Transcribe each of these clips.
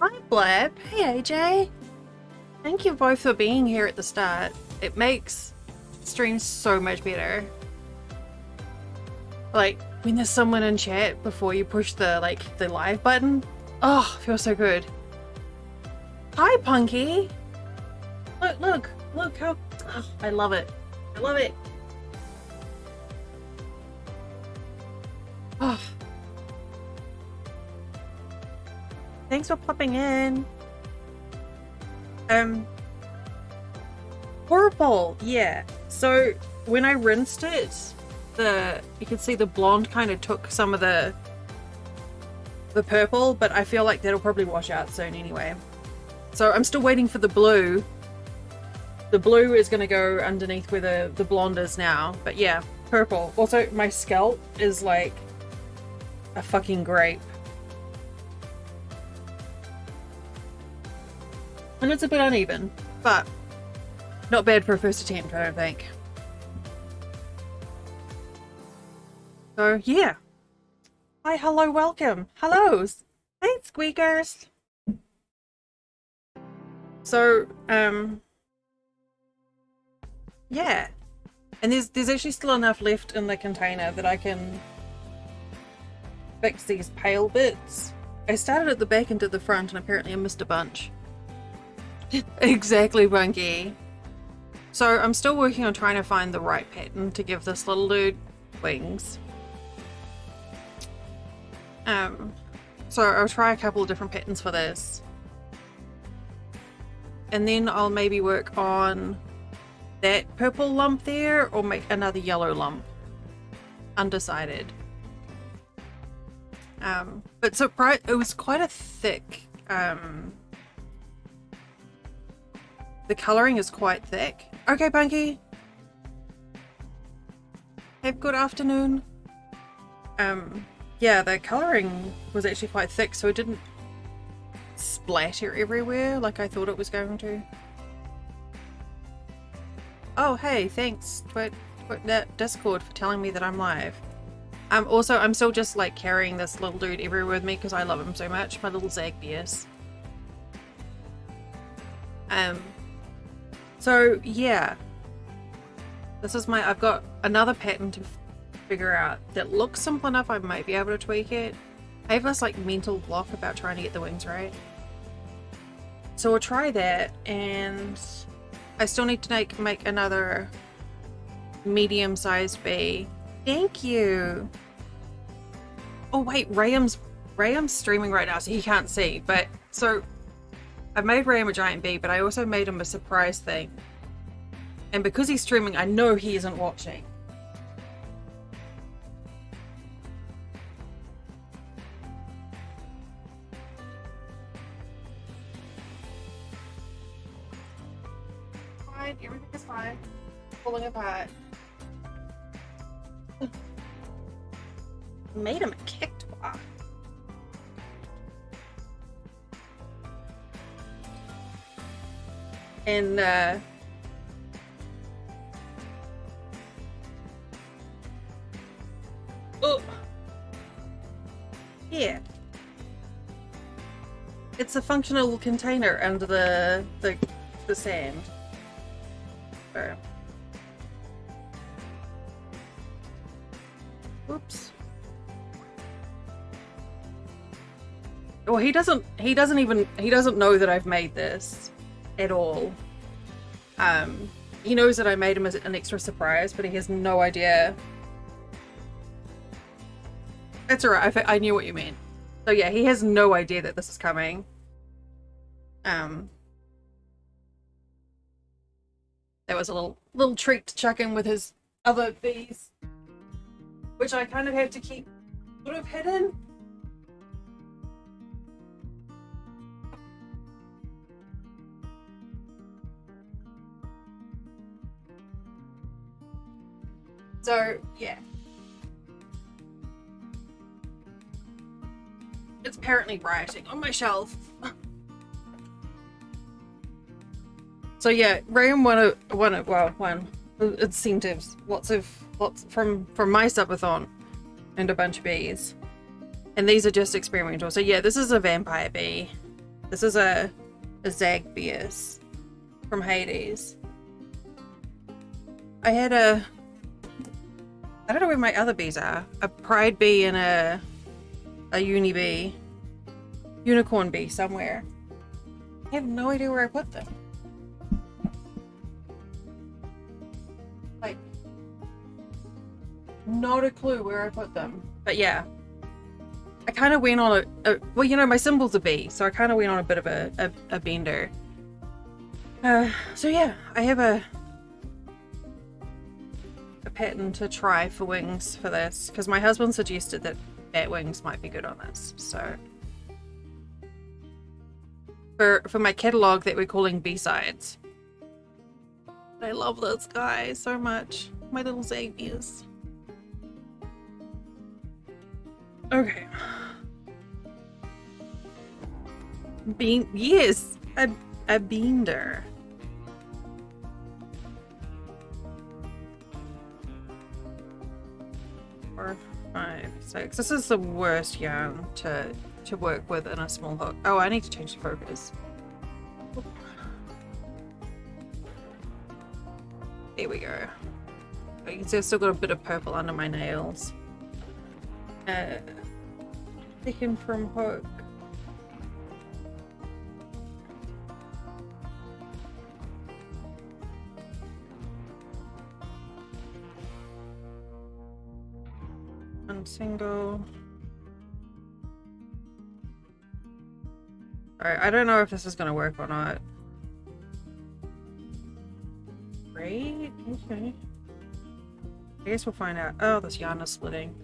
Hi, Blab. Hey, AJ. Thank you both for being here at the start. It makes streams so much better. Like, when there's someone in chat before you push the live button. Oh, feels so good. Hi, Punky. Look how... Oh, I love it. I love it. Oh. Thanks for popping in. Purple, yeah. So when I rinsed it, you can see the blonde kind of took some of the purple, but I feel like that'll probably wash out soon anyway. So I'm still waiting for the blue. The blue is going to go underneath where the blonde is now. But yeah, purple. Also, my scalp is like a fucking grape. And it's a bit uneven, but not bad for a first attempt, I don't think. So yeah. Hi, hello, welcome. Hellos. Hey, squeakers. So, yeah. And there's actually still enough left in the container that I can fix these pale bits. I started at the back and did the front, and apparently I missed a bunch. Exactly, Bunky. So I'm still working on trying to find the right pattern to give this little dude wings. So I'll try a couple of different patterns for this. And then I'll maybe work on that purple lump there or make another yellow lump. Undecided. But so it was quite a thick, the colouring is quite thick. Okay, Bunky. Have a good afternoon. Yeah, the colouring was actually quite thick, so it didn't splatter everywhere like I thought it was going to. Oh, hey, thanks, that Discord for telling me that I'm live. Also, I'm still just like carrying this little dude everywhere with me because I love him so much. My little Zagbeus. So yeah, this is I've got another pattern to figure out that looks simple enough I might be able to tweak it. I have this like mental block about trying to get the wings right. So we'll try that, and I still need to make another medium-sized bee. Thank you. Oh wait, Rayam's streaming right now, so he can't see, but so I've made Rayam a giant bee, but I also made him a surprise thing. And because he's streaming, I know he isn't watching. Fine, everything is fine. Pulling apart. Made him a cactuar. And oh yeah, it's a functional container under the sand. So. Oops. Well, he doesn't know that I've made this at all. He knows that I made him as an extra surprise, but he has no idea. That's alright, I knew what you meant. So yeah, he has no idea that this is coming. That was a little treat to chuck in with his other bees, which I kind of have to keep sort of hidden. So, yeah. It's apparently rioting on my shelf. So yeah, Rayam won incentives, lots from my subathon and a bunch of bees. And these are just experimental. So yeah, this is a vampire bee. This is a Zagbeus from Hades. I had I don't know where my other bees are. A pride bee and a uni bee. Unicorn bee somewhere. I have no idea where I put them. Like, not a clue where I put them. But yeah. I kind of went on well, you know, my symbol's a bee, so I kind of went on a bit of a bender. So yeah, I have a pattern to try for wings for this, because my husband suggested that bat wings might be good on this, so for my catalogue that we're calling B-sides. I love this guy so much. My little Zagbeus. Okay. Yes, a beander. 4, 5, 6. This is the worst yarn to work with in a small hook. Oh, I need to change the focus. There we go. You can see I've still got a bit of purple under my nails. Taken from hook. Single. Alright, I don't know if this is gonna work or not. Great, okay. I guess we'll find out. Oh, this yarn is splitting.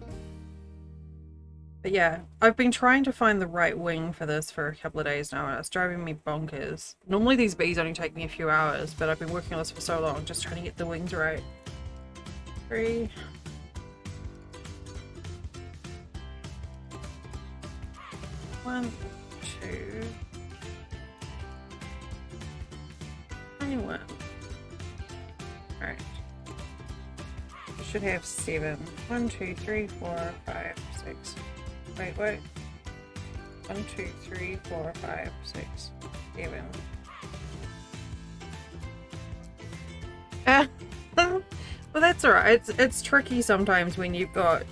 But yeah, I've been trying to find the right wing for this for a couple of days now, and it's driving me bonkers. Normally these bees only take me a few hours, but I've been working on this for so long, just trying to get the wings right. 3. One, 2, 21. Alright. We should have 7. 1, 2, 3, 4, 5, 6. Wait, what? 1, 2, 3, 4, 5, 6, 7. Well, that's alright. It's tricky sometimes when you've got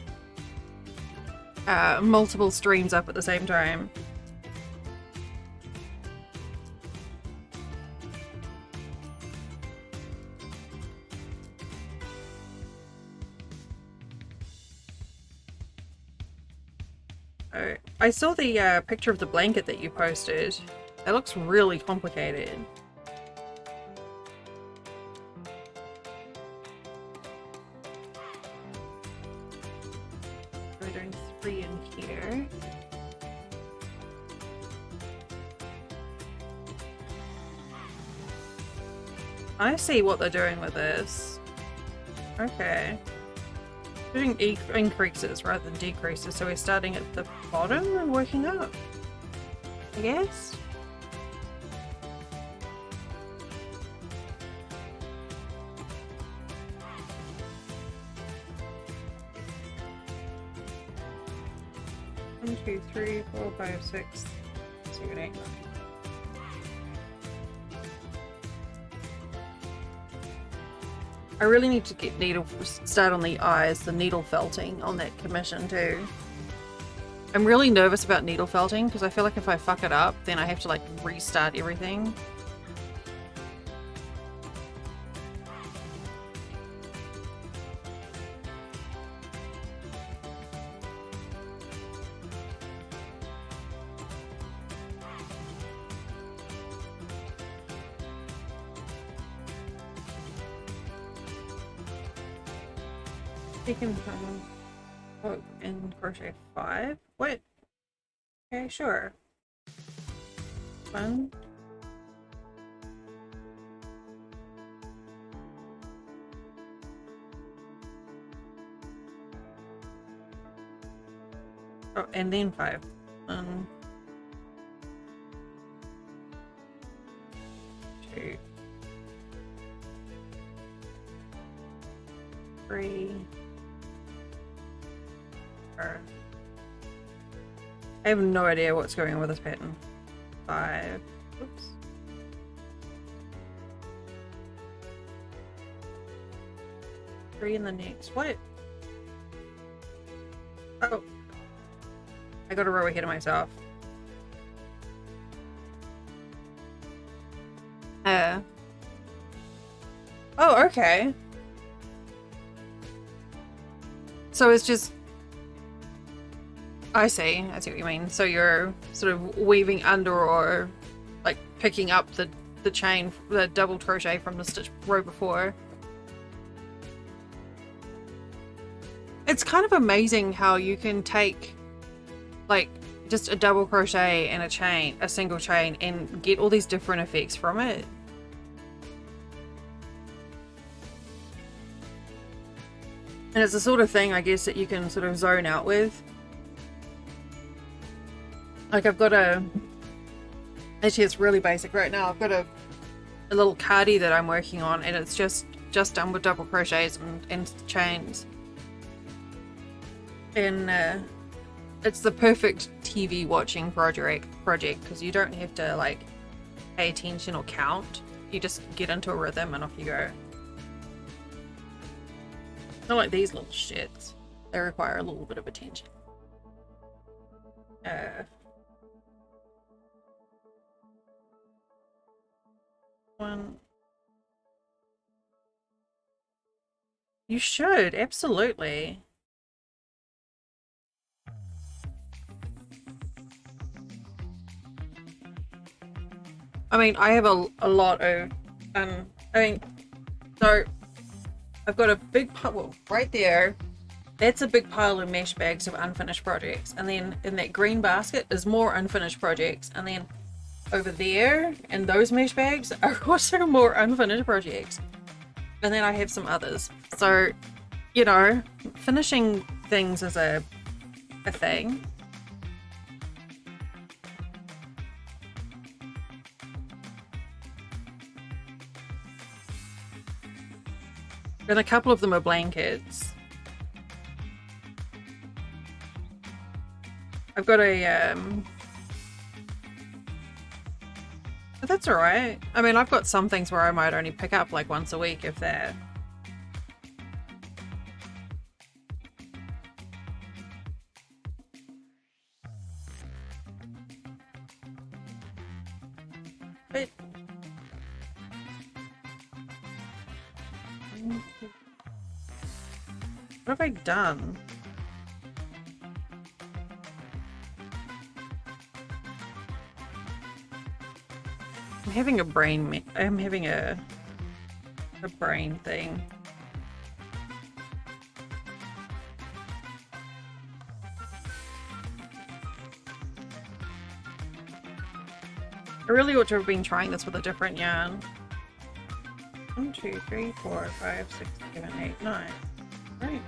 multiple streams up at the same time. I saw the picture of the blanket that you posted. It looks really complicated. We're doing 3 in here. I see what they're doing with this. Okay. Doing increases rather than decreases, so we're starting at the bottom and working up, I guess. One, 2, 3, 4, 5, 6, 7, 8. I really need to get start on the eyes, the needle felting on that commission too. I'm really nervous about needle felting because I feel like if I fuck it up, then I have to like restart everything. Taking from hook and crochet 5. What? Okay, sure. 1. Oh, and then 5. 1, 2, 3. I have no idea what's going on with this pattern. 5. Oops. Three in the next. What? Oh. I got a row ahead of myself. Oh, okay. So it's just... I see what you mean. So you're sort of weaving under or like picking up the chain, the double crochet from the stitch row before. It's kind of amazing how you can take like just a double crochet and a single chain, and get all these different effects from it. And it's the sort of thing, I guess, that you can sort of zone out with. Like I've got actually it's really basic right now. I've got a little cardi that I'm working on, and it's just done with double crochets and chains. And it's the perfect TV watching project because you don't have to like pay attention or count. You just get into a rhythm and off you go. Not like these little shits. They require a little bit of attention. One. You should, absolutely. I mean, I have a lot of, so I've got a big pile, well, right there, that's a big pile of mesh bags of unfinished projects. And then in that green basket is more unfinished projects. And then over there, in those mesh bags, are also more unfinished projects. And then I have some others. So, you know, finishing things is a thing. And a couple of them are blankets. I've got a, but that's alright. I mean, I've got some things where I might only pick up like once a week, if that. But what have I done? I'm having a brain thing. I really ought to have been trying this with a different yarn. 1, 2, 3, 4, 5, 6, 7, 8, 9. Right.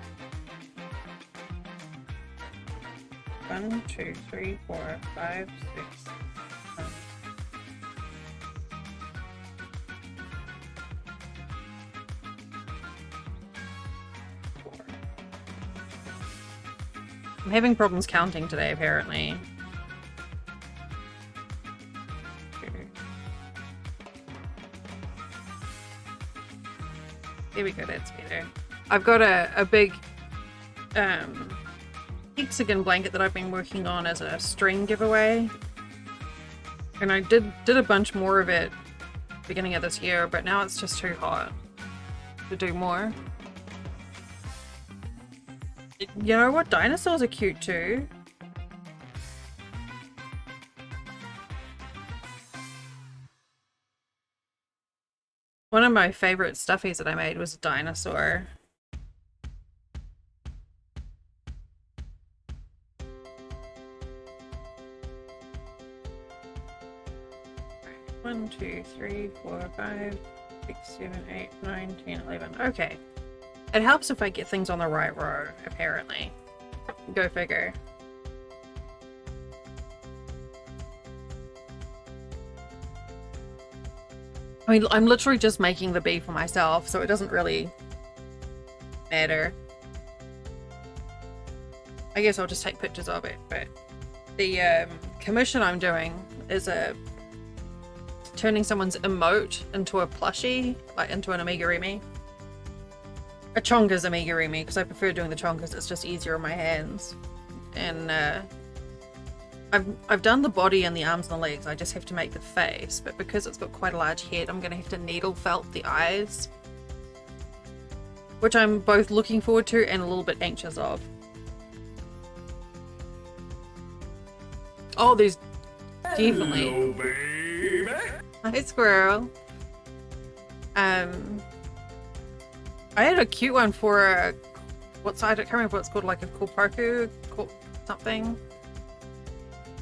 1, 2, 3, 4, 5, 6, 7. I'm having problems counting today, apparently. There we go, that's better. I've got a big hexagon blanket that I've been working on as a string giveaway. And I did a bunch more of it beginning of this year, but now it's just too hot to do more. You know what? Dinosaurs are cute too. One of my favorite stuffies that I made was a dinosaur. Right. 1, 2, 3, 4, 5, 6, 7, 8, 9, 10, 11. Okay. It helps if I get things on the right row, apparently. Go figure. I mean, I'm literally just making the bee for myself, so it doesn't really matter. I guess I'll just take pictures of it, but the commission I'm doing is a turning someone's emote into a plushie, like into an amigurumi. A chonga's amigurumi, because I prefer doing the chongas, it's just easier on my hands. And I've done the body and the arms and the legs, I just have to make the face, but because it's got quite a large head, I'm gonna have to needle felt the eyes, which I'm both looking forward to and a little bit anxious of. Oh, there's definitely. Hello, baby. Hi, squirrel. I had a cute one for a, what side? I can't remember what it's called, like a kopaku, something.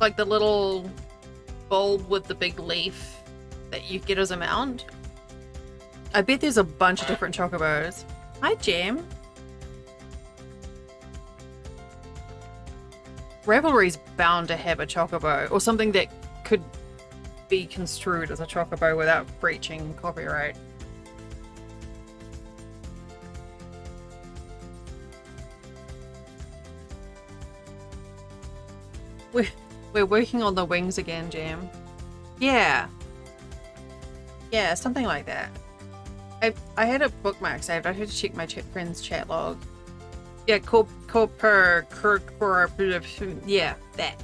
Like the little bulb with the big leaf that you get as a mount. I bet there's a bunch of different chocobos. Hi, Jam. Ravelry's bound to have a chocobo, or something that could be construed as a chocobo without breaching copyright. We're working on the wings again, Jam. Yeah. Yeah, something like that. I had a bookmark saved. I had to check my friend's chat log. Yeah, yeah, that.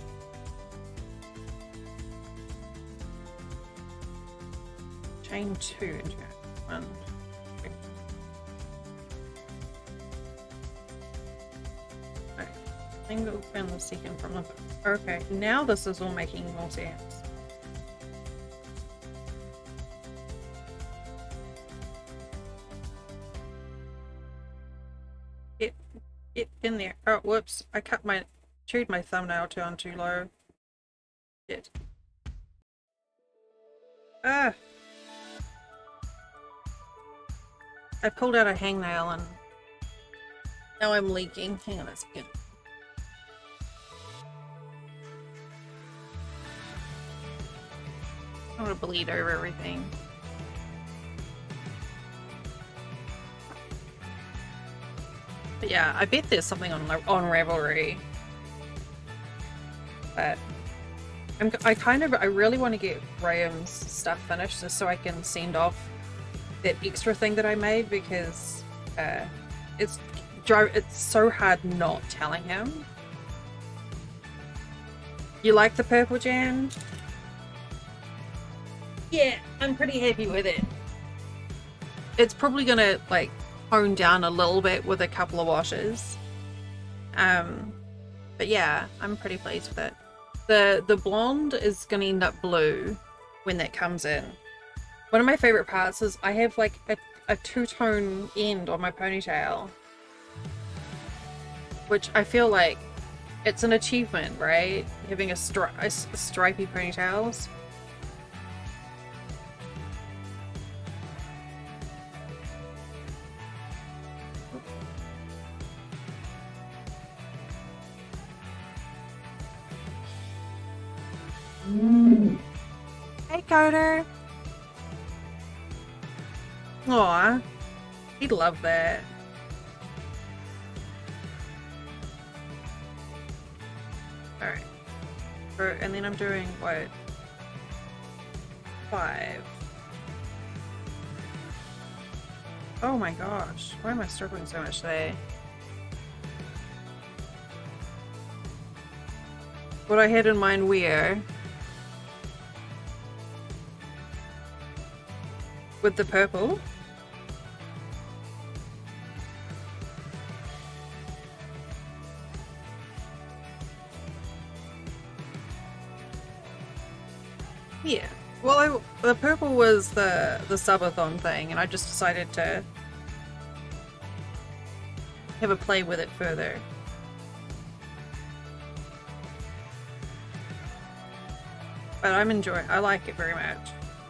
Chain 2 into 1. Okay. Single pin the second from the book. Okay, now this is all making more sense. Get in there. Oh, whoops. I chewed my thumbnail on too low. Shit. Ah! I pulled out a hangnail and now I'm leaking. Hang on a second. I want to bleed over everything. But yeah, I bet there's something on Ravelry. But I really want to get Graham's stuff finished just so I can send off that extra thing that I made, because it's so hard not telling him. You like the purple, Jan? Yeah, I'm pretty happy with it. It's probably gonna like hone down a little bit with a couple of washes. But yeah, I'm pretty pleased with it. The blonde is gonna end up blue when that comes in. One of my favorite parts is I have like a two-tone end on my ponytail, which I feel like it's an achievement, right? Having a stripy ponytails. Hey, Coder. Aw, he'd love that. Alright. And then I'm doing what? 5. Oh my gosh, why am I struggling so much today? What I had in mind where? With the purple? Yeah. Well, the purple was the subathon thing, and I just decided to have a play with it further. But I like it very much.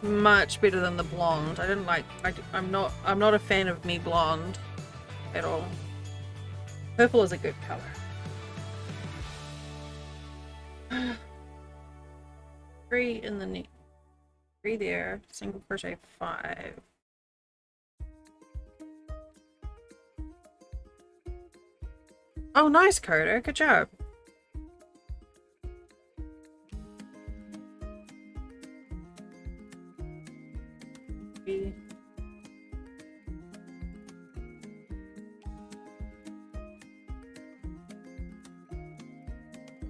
Much better than the blonde. I'm not a fan of me blonde at all. Purple is a good color. 3 in the knee. 3 there. Single crochet 5. Oh, nice, Coda. Good job.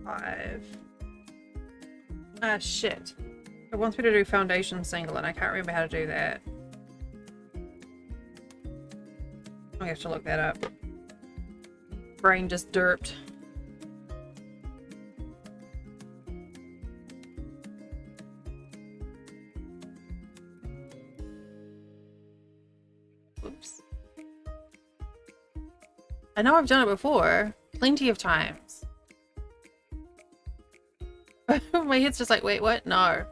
5. Ah, shit. It wants me to do foundation single and I can't remember how to do that. I have to look that up. Brain just derped. Oops. I know I've done it before. Plenty of times. My head's just like, wait, what? No.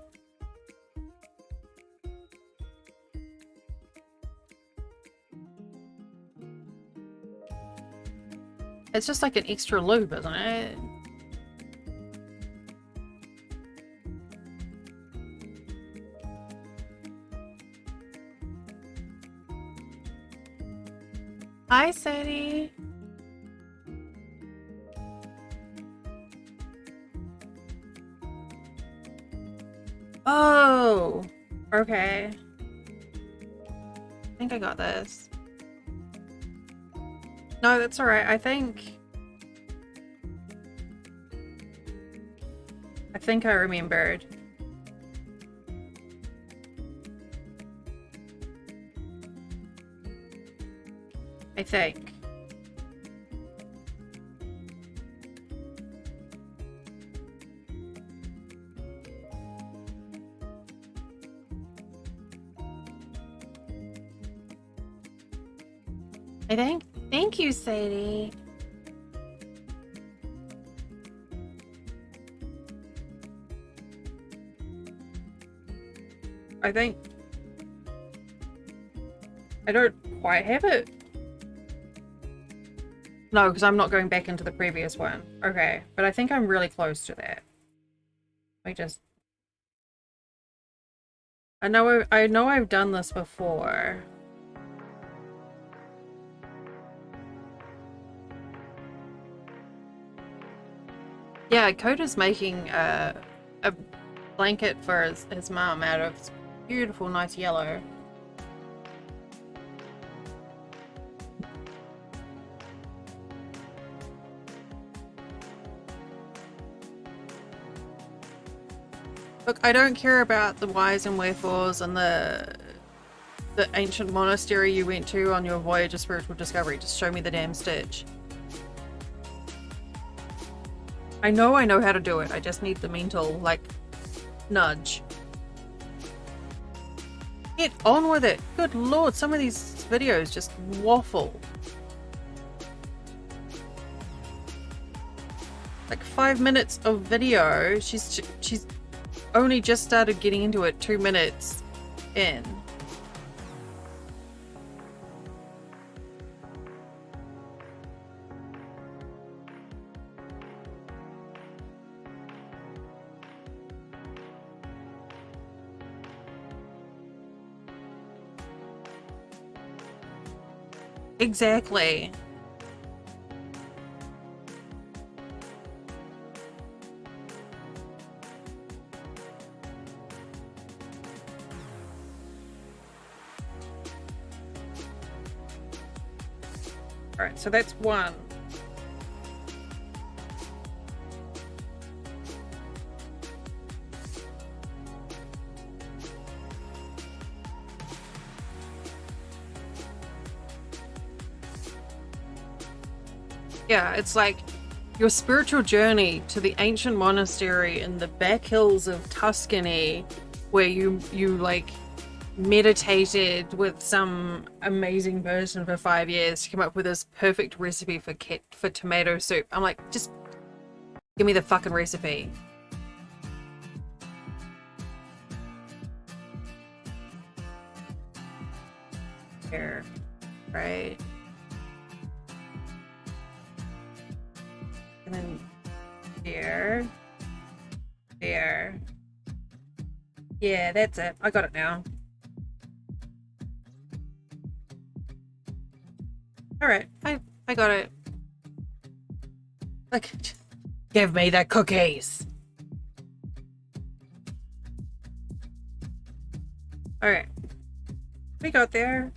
It's just like an extra loop, isn't it? Hi, Sadie. Oh, okay. I think I got this. No, that's alright. I think I remembered. I think. Thank you, Sadie. I think I don't quite have it. No, because I'm not going back into the previous one. Okay, but I think I'm really close to that. I know I've done this before. Yeah, Coda's making a blanket for his mom out of beautiful, nice yellow. Look, I don't care about the whys and wherefores and the ancient monastery you went to on your voyage of spiritual discovery. Just show me the damn stitch. I know how to do it. I just need the mental, like, nudge. Get on with it. Good lord, some of these videos just waffle. Like 5 minutes of video. She's only just started getting into it 2 minutes in. Exactly. All right, so that's one. Yeah, it's like your spiritual journey to the ancient monastery in the back hills of Tuscany, where you like meditated with some amazing person for 5 years to come up with this perfect recipe for tomato soup. I'm like, just give me the fucking recipe. Here, right? And then here, there. Yeah, that's it. I got it now. All right, I got it. Like, give me the cookies. All right, we got there.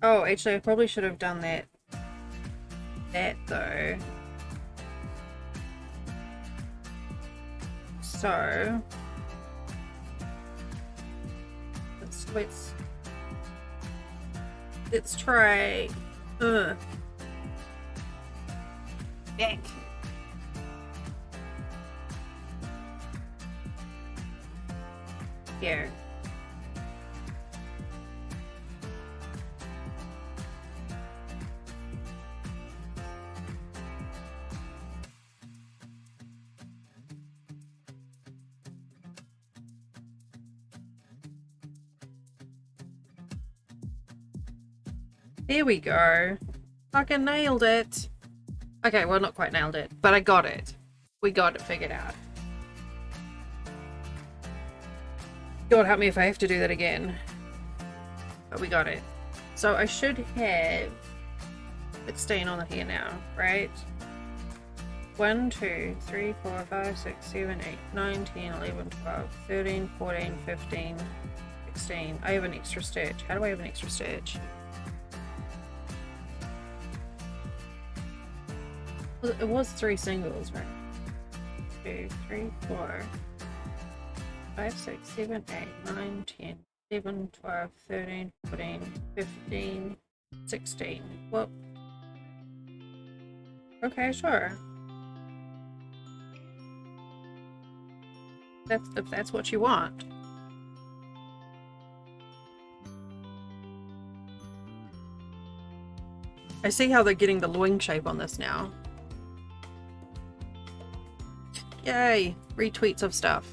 Oh, actually, I probably should have done that. That though. So let's try. Back. Here. There we go. Fucking nailed it. Okay, well, not quite nailed it, but I got it. We got it figured out. God help me if I have to do that again. But we got it. So I should have 16 on here now, right? 1, 2, 3, 4, 5, 6, 7, 8, 9, 10, 11, 12, 13, 14, 15, 16. I have an extra stitch. How do I have an extra stitch? It was 3 singles, right? 2, 3, 4, 5, 6, 7, 8, 9, 10, 11, 12, 13, 14, 15, 16. Well, okay, sure. If that's what you want. I see how they're getting the wing shape on this now. Yay! Retweets of stuff.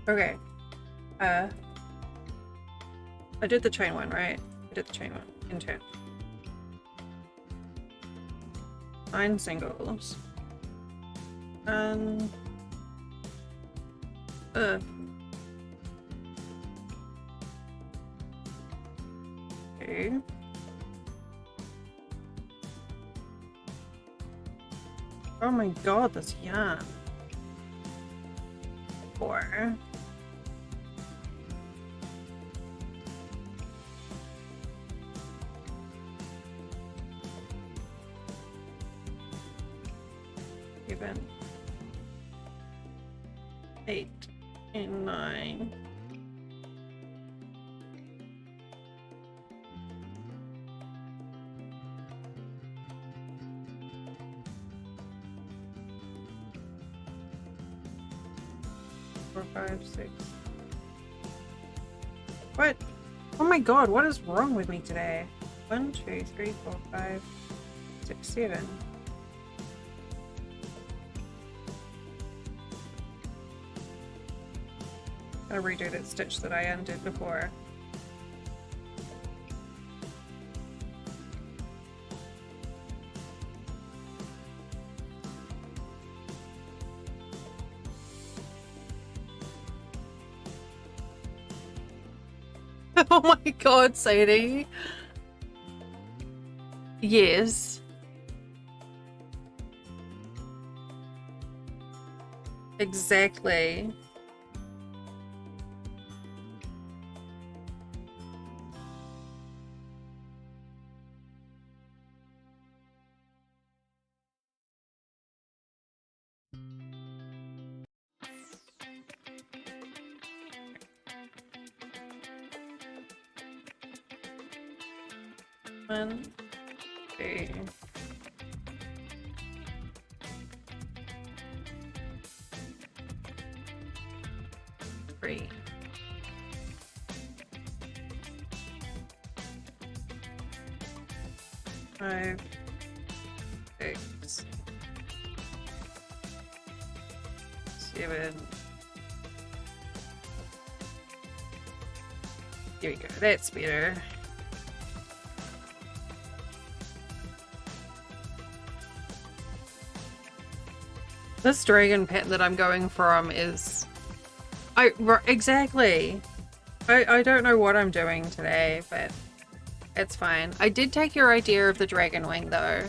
Okay. I did the chain one, right? I did the chain one in turn. 9 singles. Okay. Oh my god, this yarn. 4. Even 8 and 9. Four, 5, 6. What? Oh my god, what is wrong with me today? 1, 2, 3, 4, 5, 6, 7. I'll redo that stitch that I undid before. Oh my god, Sadie. Yes. Exactly. One, 2. 3. 5, 6, 7. Here we go. That's better. This dragon pattern that I'm going from is... exactly. I don't know what I'm doing today, but it's fine. I did take your idea of the dragon wing though,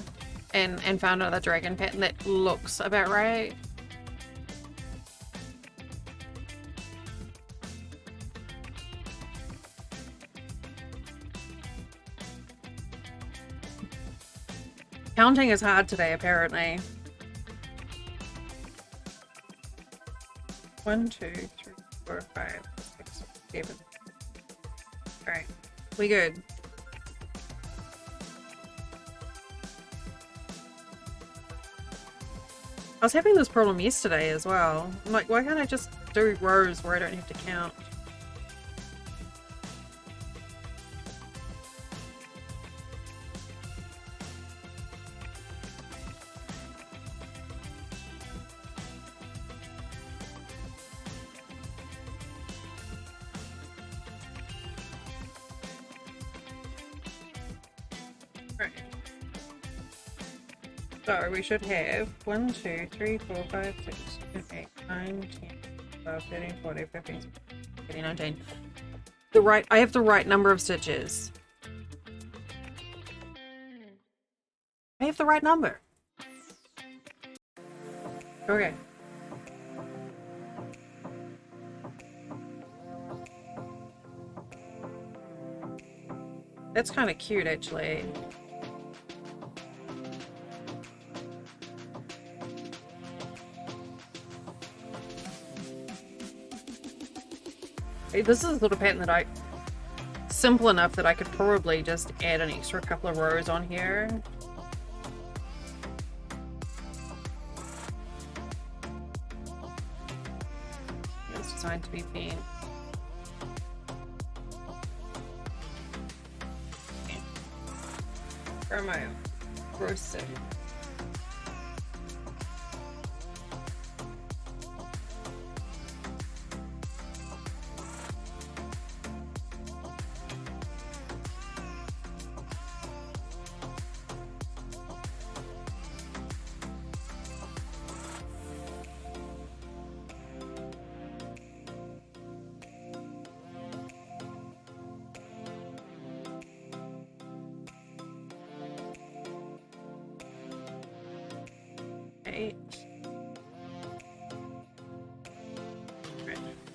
and found another dragon pattern that looks about right. Counting is hard today, apparently. 1, 2, 3, 4, 5, 6, 7. Alright, we good. I was having this problem yesterday as well. I'm like, why can't I just do rows where I don't have to count? So we should have 1, 2, 3, 4, 5, 6, 7, 8, 9, 10, 12, 13, 14, 15, 16, 17, 19. I have the right number of stitches. I have the right number. Okay. That's kind of cute, actually. This is a little pattern that simple enough that I could probably just add an extra couple of rows on here. It's designed to be pink. Where am I? Roasted.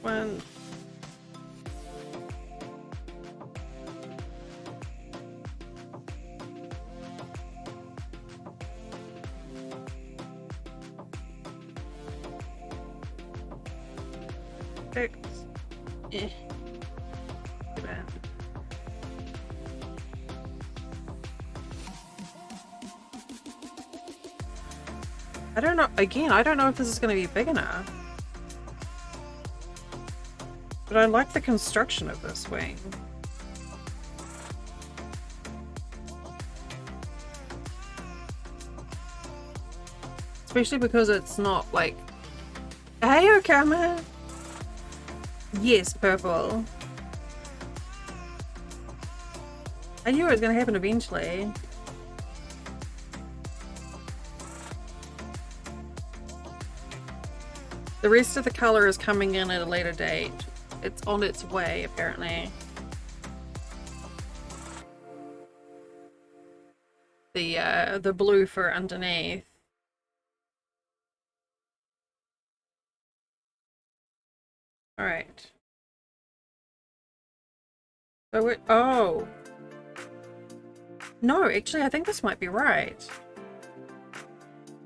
One. Six. Eh. Too bad. I don't know. Again, I don't know if this is going to be big enough. But I like the construction of this wing. Especially because it's not like... Hey, Okama! Yes, purple. I knew it was going to happen eventually. The rest of the color is coming in at a later date. It's on its way, apparently. The blue for underneath. All right. So we oh. No, actually, I think this might be right.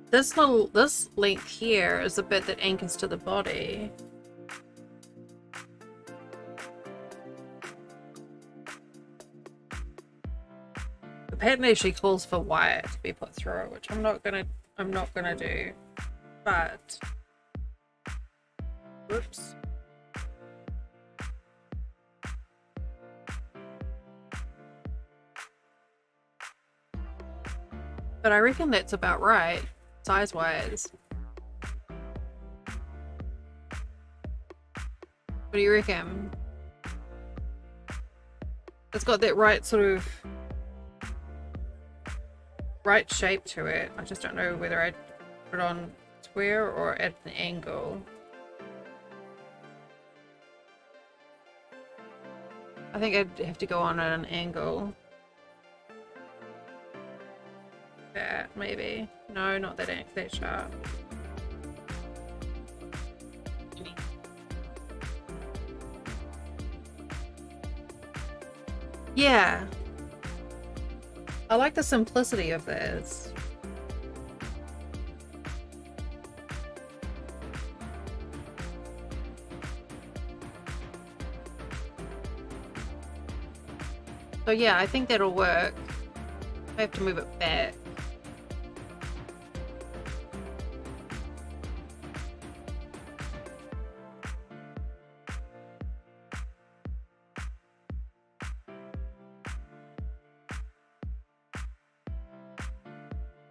This length here is the bit that anchors to the body. The pattern actually calls for wire to be put through, which I'm not gonna do. But whoops. But I reckon that's about right, size-wise. What do you reckon? It's got that right sort of right shape to it. I just don't know whether I'd put it on square or at an angle. I think I'd have to go on at an angle. That maybe. No, not that sharp. Yeah. I like the simplicity of this. So yeah, I think that'll work. I have to move it back.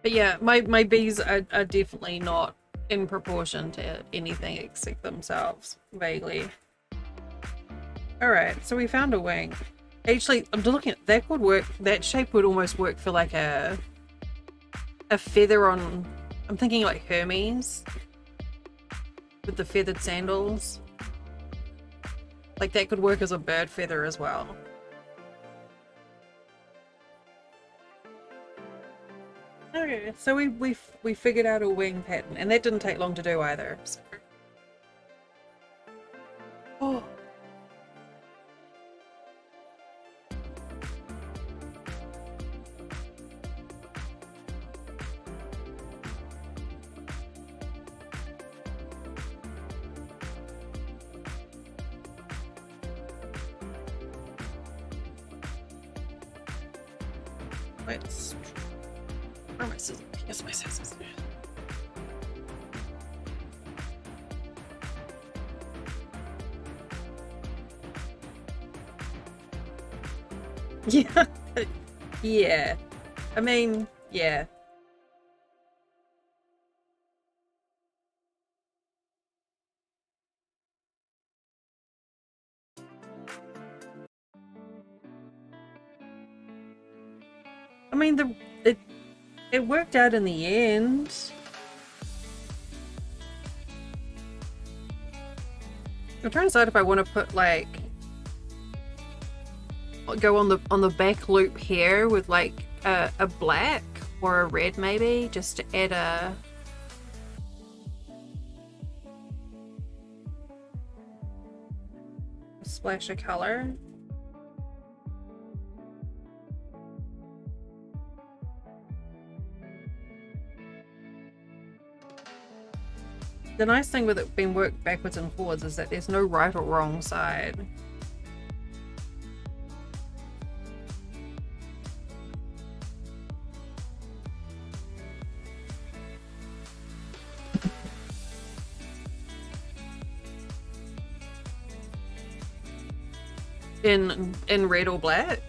But yeah, my bees are definitely not in proportion to anything except themselves, vaguely. Alright, so we found a wing. Actually, I'm looking at that would work. That shape would almost work for like a feather on. I'm thinking like Hermes with the feathered sandals. Like that could work as a bird feather as well. Okay, so we figured out a wing pattern, and that didn't take long to do either. So. Oh. Let's. Where are my scissors? Yes, my scissors. Yeah. Yeah. I mean, yeah. I mean, it worked out in the end. I'm trying to decide if I want to put like go on the back loop here with like a black or a red maybe, just to add a splash of color. The nice thing with it being worked backwards and forwards is that there's no right or wrong side. In red or black?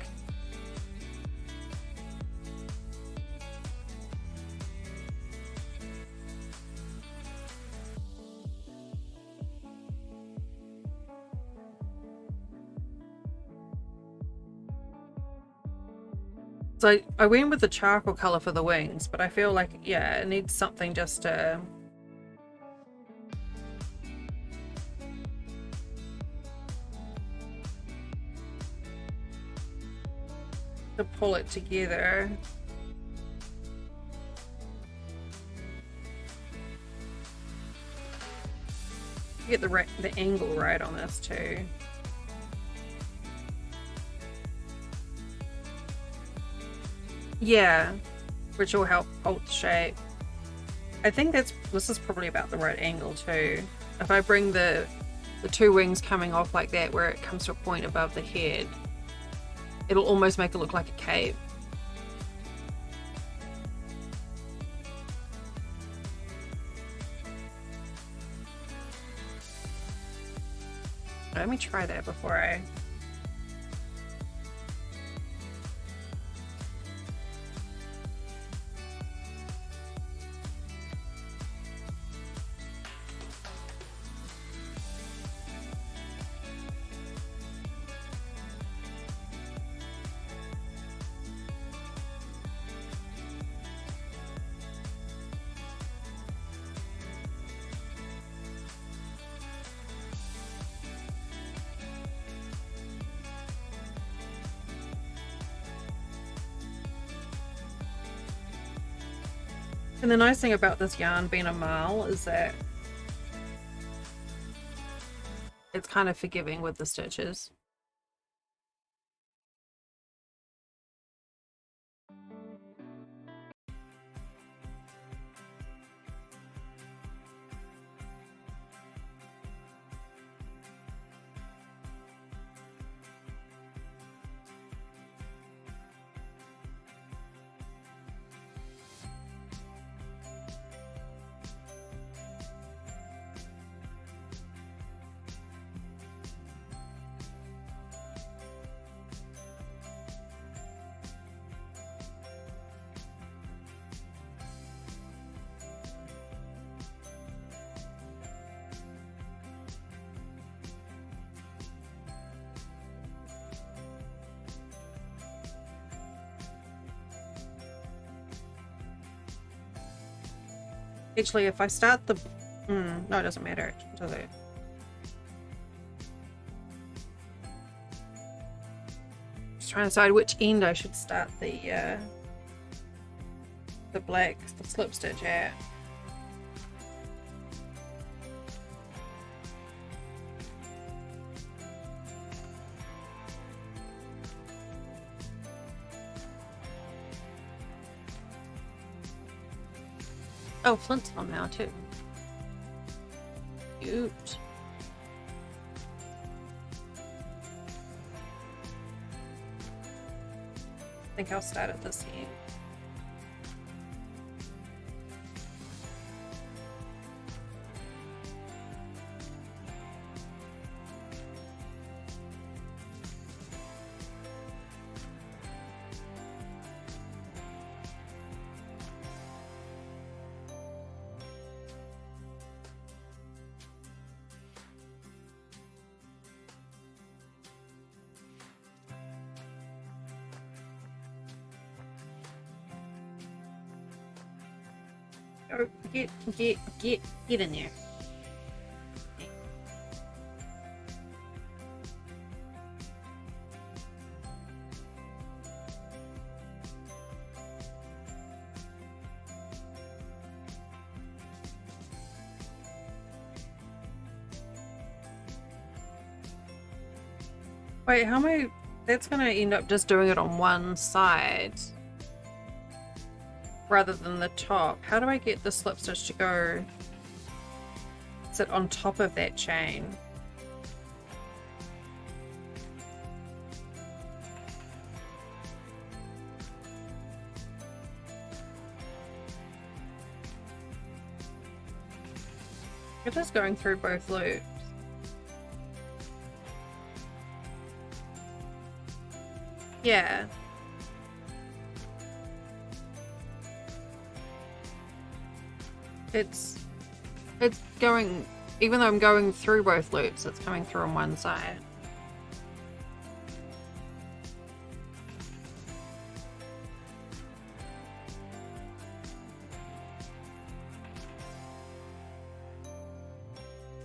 So I went with the charcoal color for the wings, but I feel like, yeah, it needs something just to pull it together. Get the angle right on this too. Yeah, which will help hold the shape. I think this is probably about the right angle too. If I bring the two wings coming off like that, where it comes to a point above the head, it'll almost make it look like a cape. Let me try that before I... And the nice thing about this yarn being a marl is that it's kind of forgiving with the stitches. Actually, if I start the... no, it doesn't matter, does it? Just trying to decide which end I should start the slip stitch at. Oh, Flint's on now too. Cute. I think I'll start at this end. Oh, get in there. Wait, how am I... That's gonna end up just doing it on one side rather than the top. How do I get the slip stitch to go sit on top of that chain? It is going through both loops. Yeah. It's going, even though I'm going through both loops, it's coming through on one side.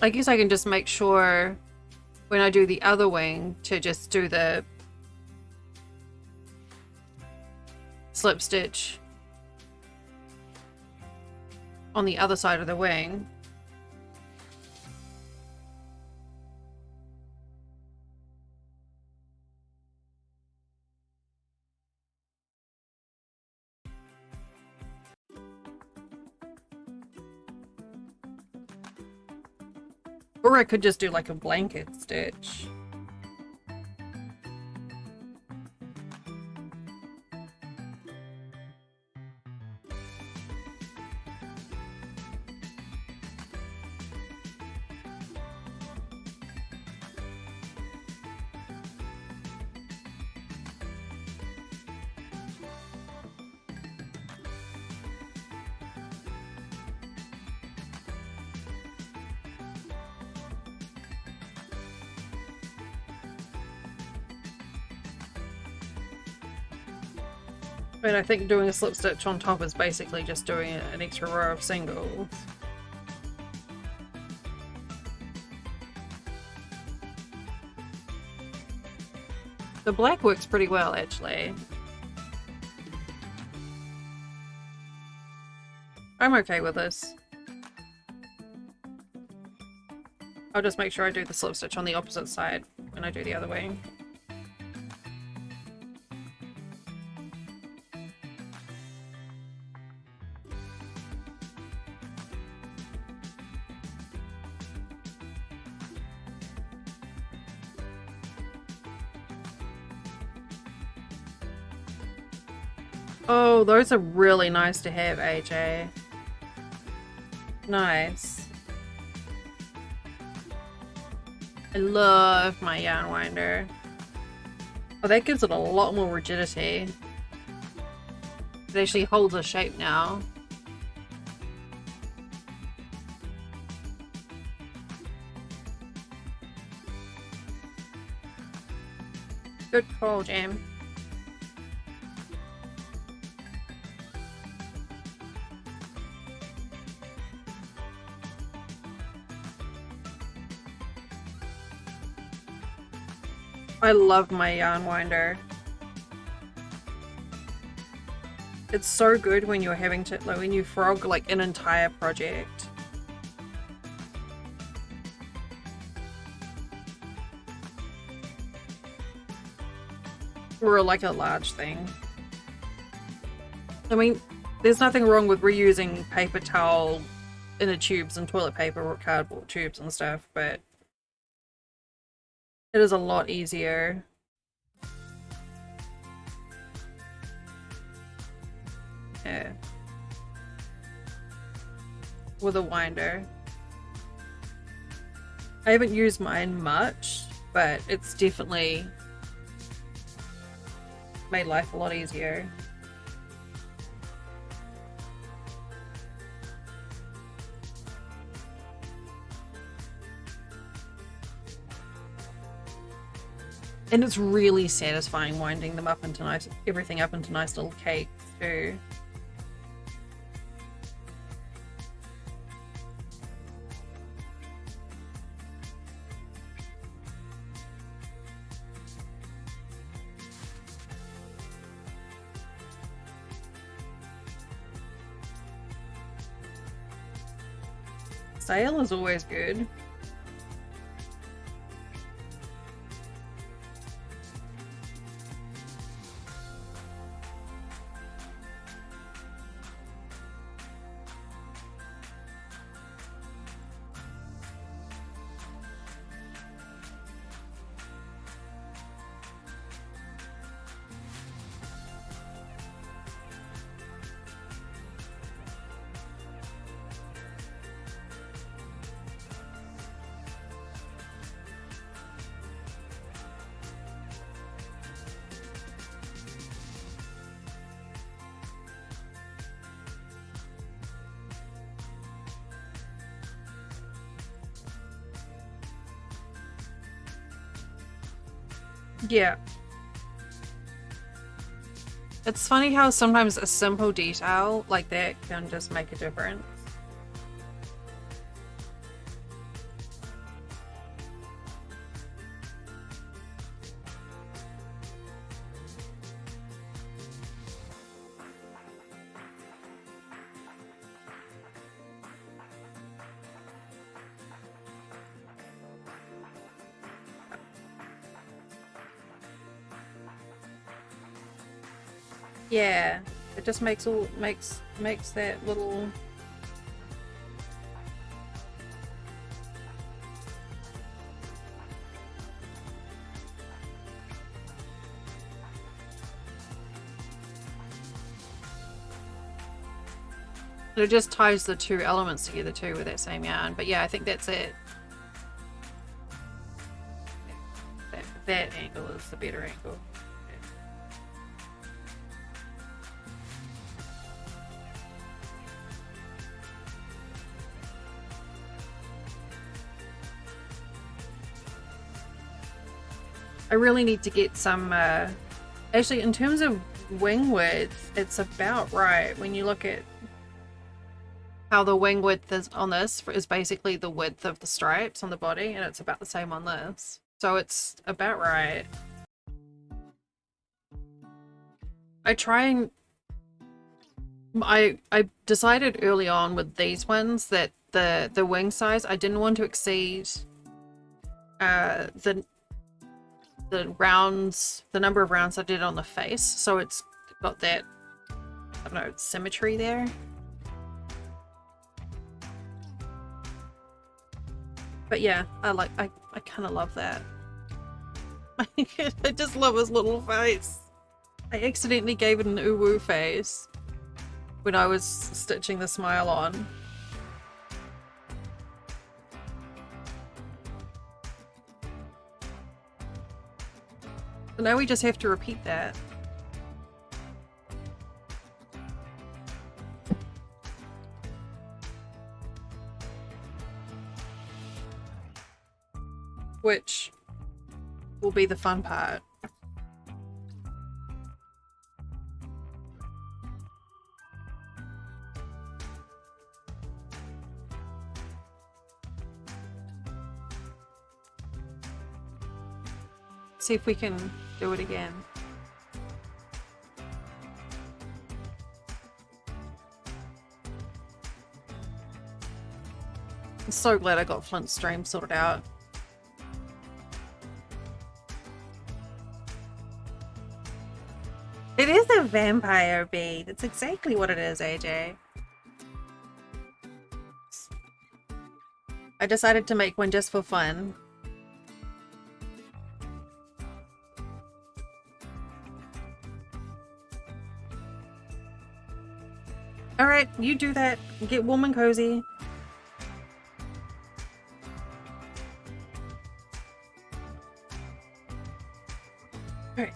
I guess I can just make sure when I do the other wing to just do the slip stitch on the other side of the wing. Or I could just do like a blanket stitch. But I think doing a slip stitch on top is basically just doing an extra row of singles. The black works pretty well, actually. I'm okay with this. I'll just make sure I do the slip stitch on the opposite side when I do the other wing. Oh, those are really nice to have, AJ. Nice. I love my yarn winder. Oh, that gives it a lot more rigidity. It actually holds a shape now. Good call, Jam. I love my yarn winder. It's so good when you're having to, like, when you frog like an entire project. Or like a large thing. I mean, there's nothing wrong with reusing paper towel inner tubes and toilet paper or cardboard tubes and stuff, but it is a lot easier. Yeah. With a winder. I haven't used mine much, but it's definitely made life a lot easier. And it's really satisfying winding them up into everything up into nice little cakes too. Sale is always good. Yeah. It's funny how sometimes a simple detail like that can just make a difference. Yeah, it just makes that little. It just ties the two elements together too with that same yarn. But yeah, I think that's it. That angle is the better angle. I really need to get some, actually in terms of wing width, it's about right. When you look at how the wing width is on this is basically the width of the stripes on the body, and it's about the same on this. So it's about right. I decided early on with these ones that the wing size, I didn't want to exceed the rounds, the number of rounds I did on the face, so it's got that, I don't know, symmetry there. But yeah, I kind of love that. I just love his little face. I accidentally gave it an uwu face when I was stitching the smile on. So now we just have to repeat that. Which will be the fun part. see if we can do it again. I'm so glad I got Flint's stream sorted out. It is a vampire bead. It's exactly what it is, AJ. I decided to make one just for fun. Alright, you do that. Get warm and cozy. Alright.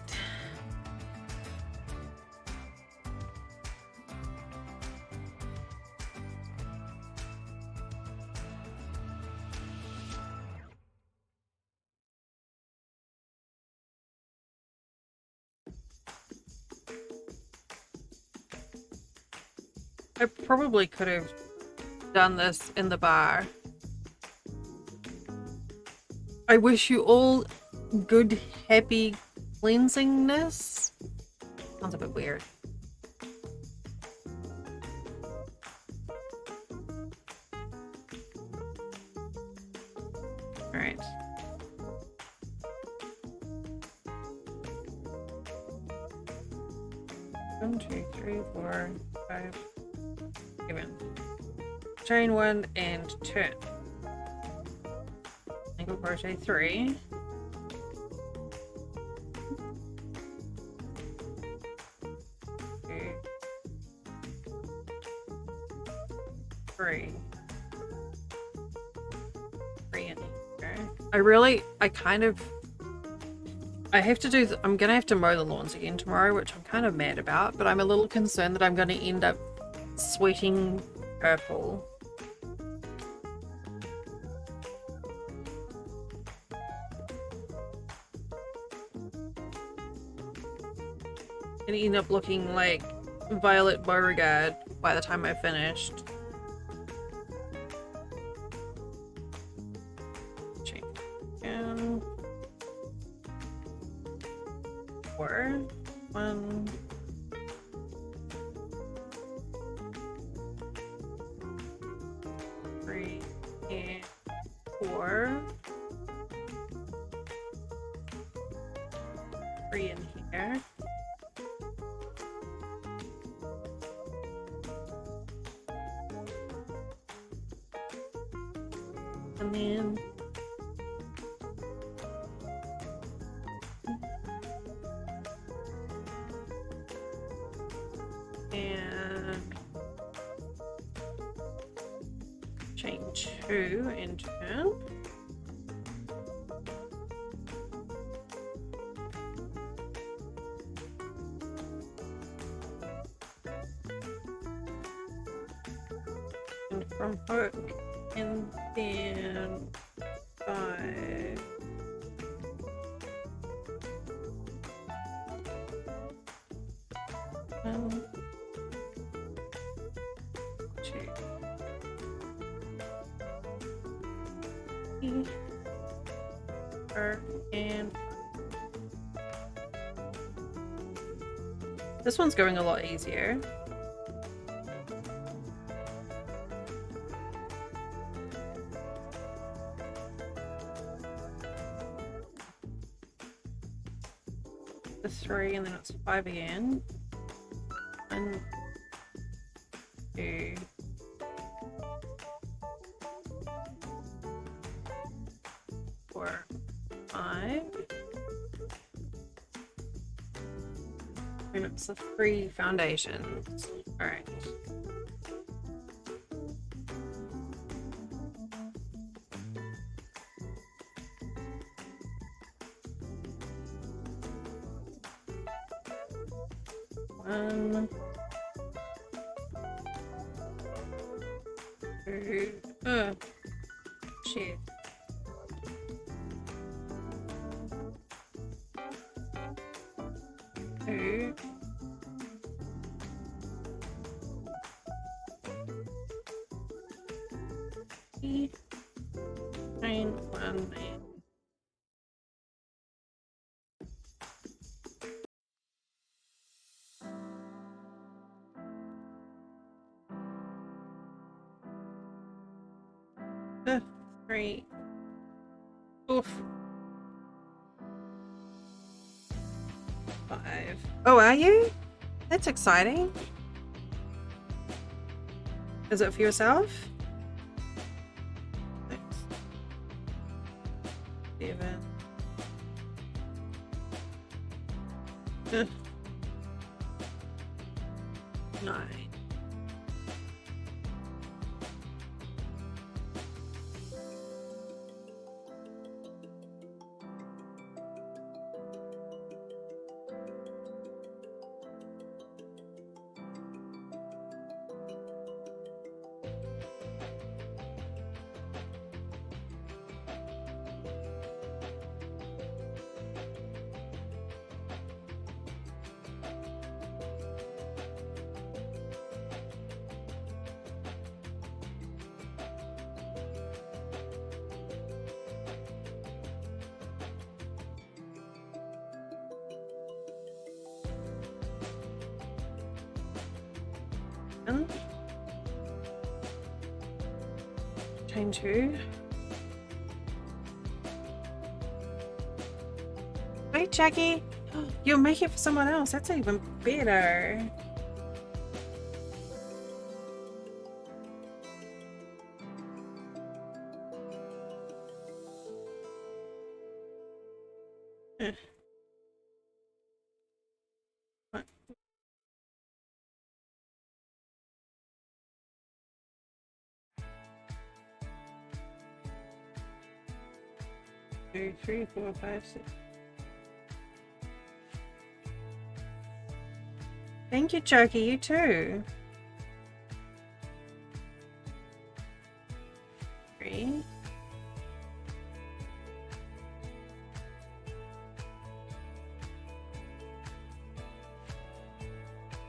I probably could have done this in the bar. I wish you all good, happy cleansingness. Sounds a bit weird. Alright. One, two, three, four, five. Even. Chain one and turn. Single crochet 3. Two, 3. 3 in here. I have to do, I'm gonna have to mow the lawns again tomorrow, which I'm kind of mad about, but I'm a little concerned that I'm gonna end up sweating purple. And end up looking like Violet Beauregard by the time I finished. Chicken. 4. 1. 3 and 4. 3 in here. And then chain 2 and turn. And from hook, and then 5. One, 2. And this one's going a lot easier. The 3 and then it's 5 again. 1, 2, 4, 5. And it's the 3 foundations. Alright. One, 2, shit. Two. Chain 1 and 3. Oof. 5. Oh, are you? That's exciting. Is it for yourself? 6. 7. Ugh. 9. Chain 2. Wait, Jackie, you'll make it for someone else. That's even better. What? 2, 3, 4, 5, 6. Thank you, Jokey. You too. 3.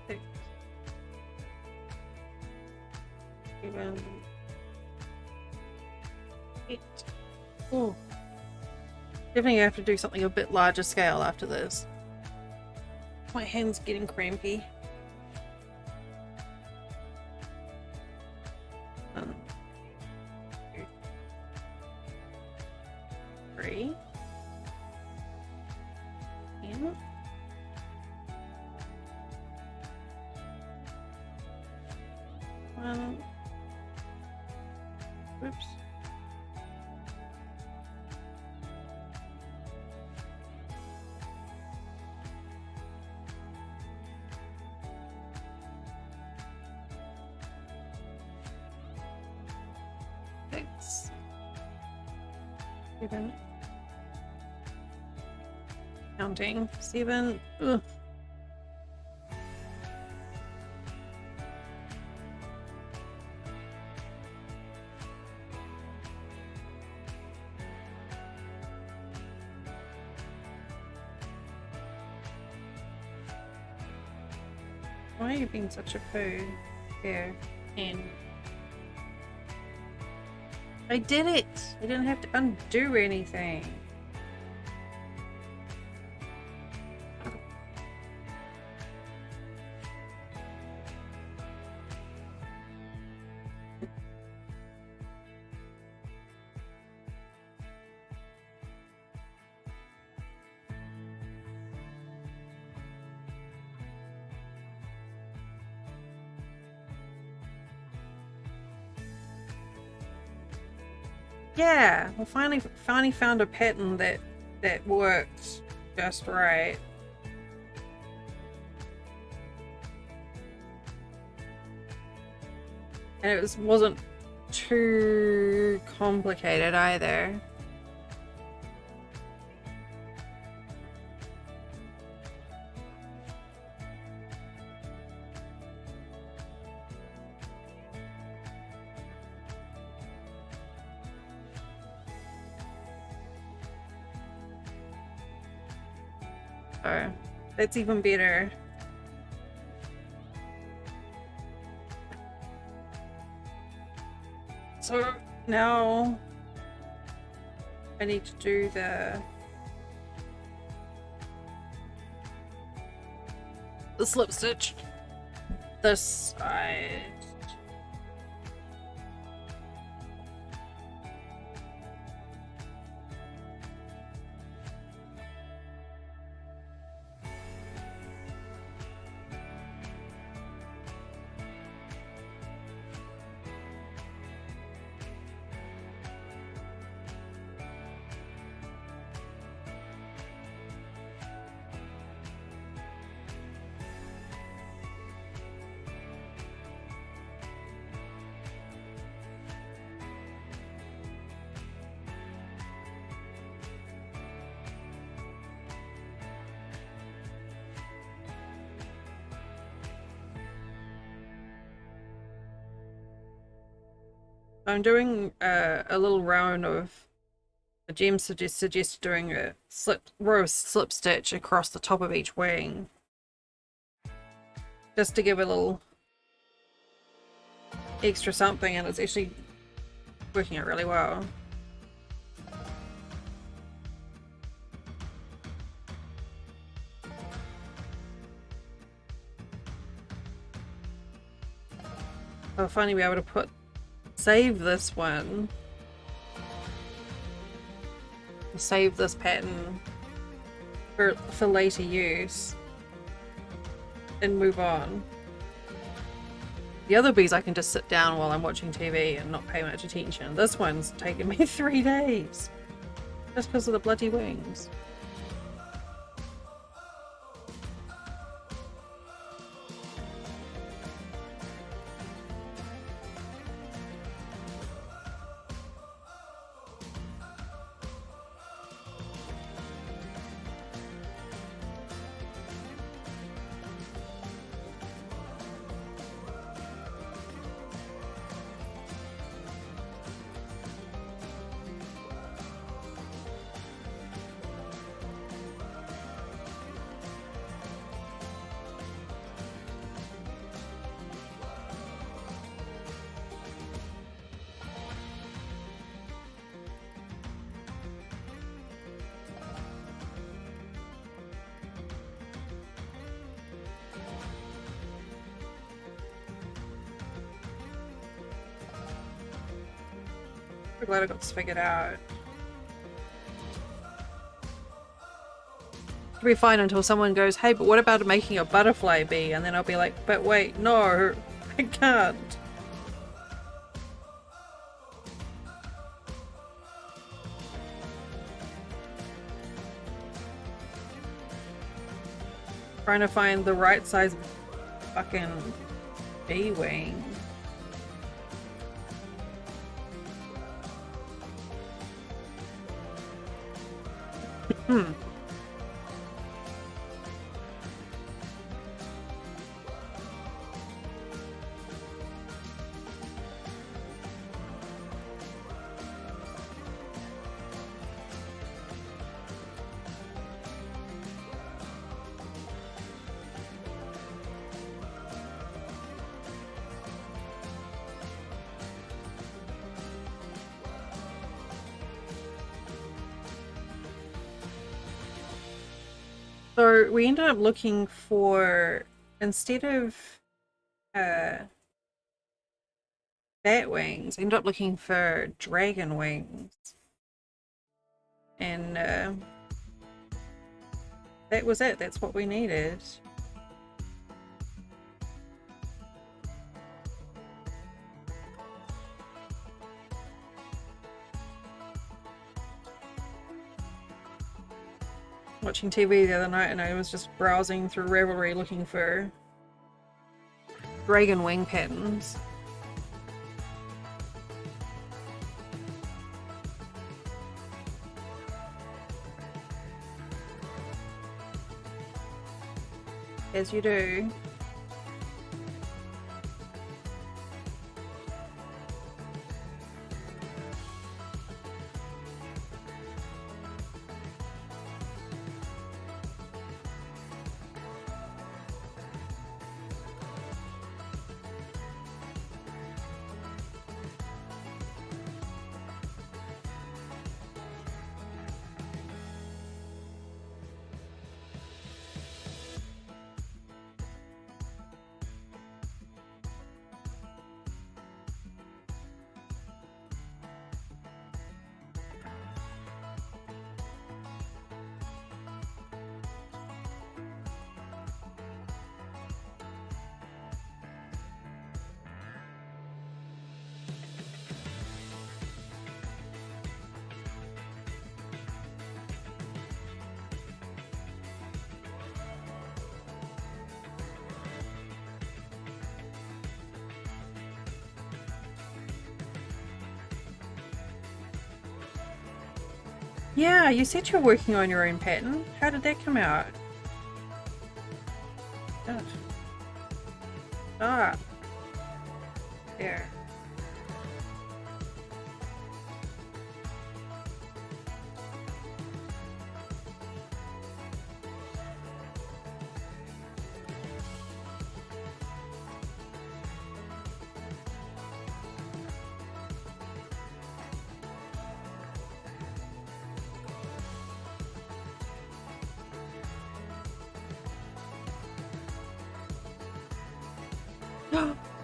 6. 7. 8. Oh. Definitely have to do something a bit larger scale after this. My hand's getting crampy. 1, 2, 3. And 1. Oops. Six. 7. Counting. 7. Ugh. Why are you being such a poo? Here. 10. I did it! I didn't have to undo anything. Yeah, we finally found a pattern that worked just right. And it wasn't too complicated either. So that's even better. So now I need to do the slip stitch this side. I'm doing a little round of Jem suggested doing a row slip stitch across the top of each wing, just to give a little extra something, and it's actually working out really well. I'll finally be able to save this one. Save this pattern for later use and move on. The other bees I can just sit down while I'm watching TV and not pay much attention. This one's taken me 3 days just because of the bloody wings. I'm glad I got this figured out. It'll be fine until someone goes, hey, but what about making a butterfly bee? And then I'll be like, but wait, no, I can't. Trying to find the right size fucking bee wing. So we ended up looking for, instead of bat wings, ended up looking for dragon wings. And that was it. That's what we needed. Watching TV the other night and I was just browsing through Ravelry looking for dragon wing patterns. As you do. Yeah, you said you're working on your own pattern. How did that come out? Gosh. Ah. There.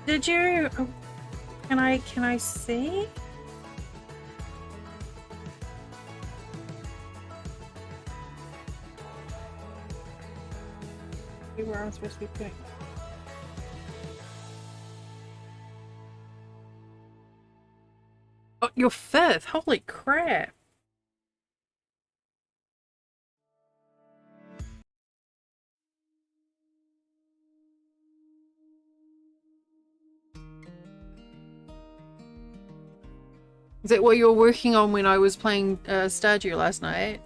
Did you? Oh, can I see? Where I'm supposed to be putting. Oh, you're fifth. Holy crap. Is that what you were working on when I was playing Stardew last night?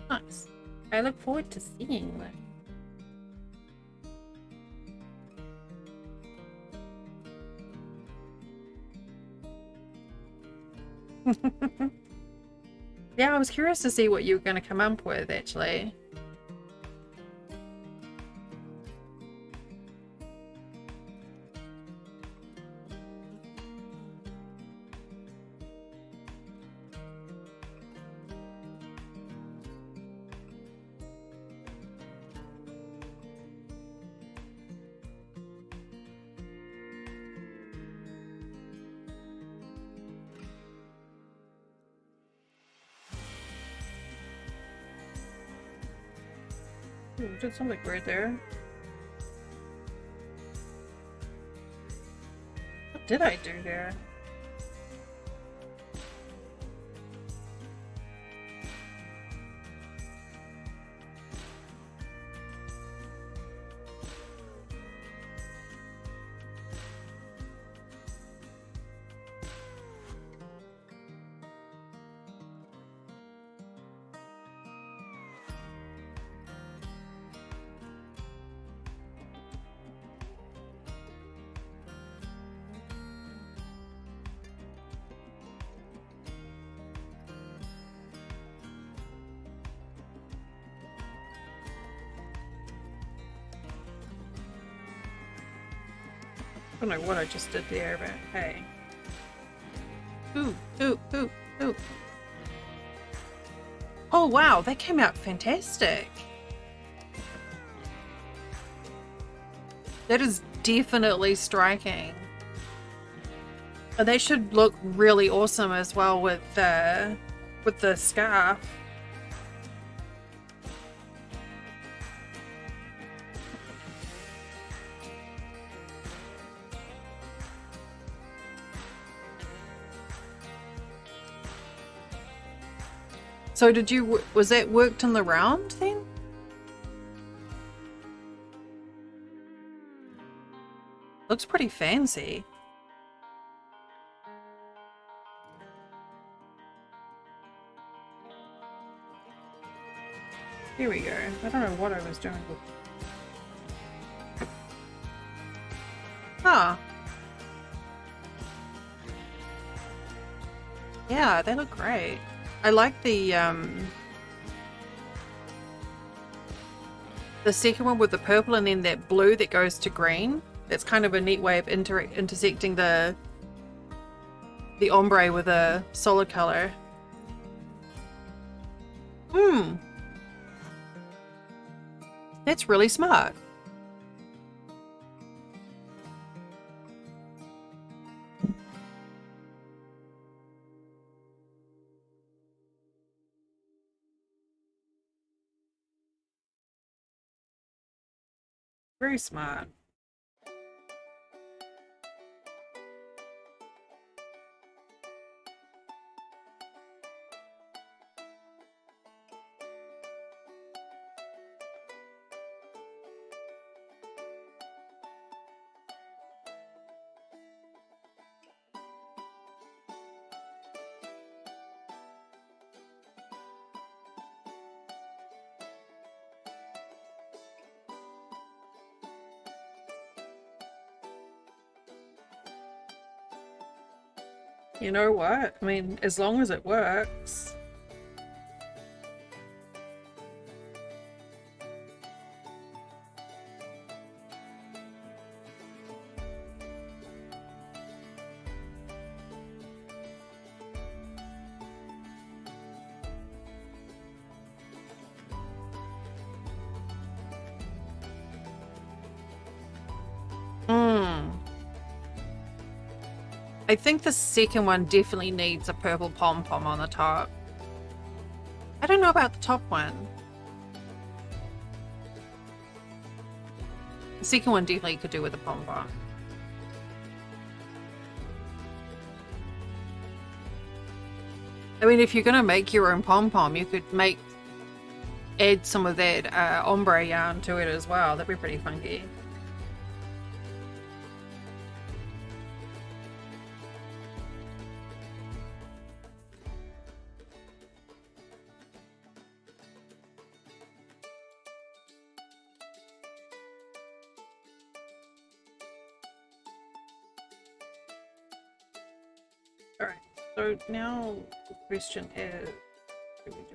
Nice. I look forward to seeing that. Yeah, I was curious to see what you were going to come up with, actually. Ooh, did something weird there. What did I do there? I don't know what I just did there, but hey. Ooh, ooh, ooh, ooh. Oh wow, that came out fantastic. That is definitely striking. And they should look really awesome as well with the scarf. So was that worked in the round then? Looks pretty fancy. Here we go. I don't know what I was doing with. Huh. Yeah, they look great. I like the second one with the purple and then that blue that goes to green. That's kind of a neat way of intersecting the ombre with a solid color. Hmm. That's really smart. Very smart. You know what? I mean, as long as it works. I think the second one definitely needs a purple pom-pom on the top. I don't know about the top one. The second one definitely could do with a pom-pom. I mean, if you're gonna make your own pom-pom, you could add some of that ombre yarn to it as well. That'd be pretty funky. Alright, so now the question is, what do we do?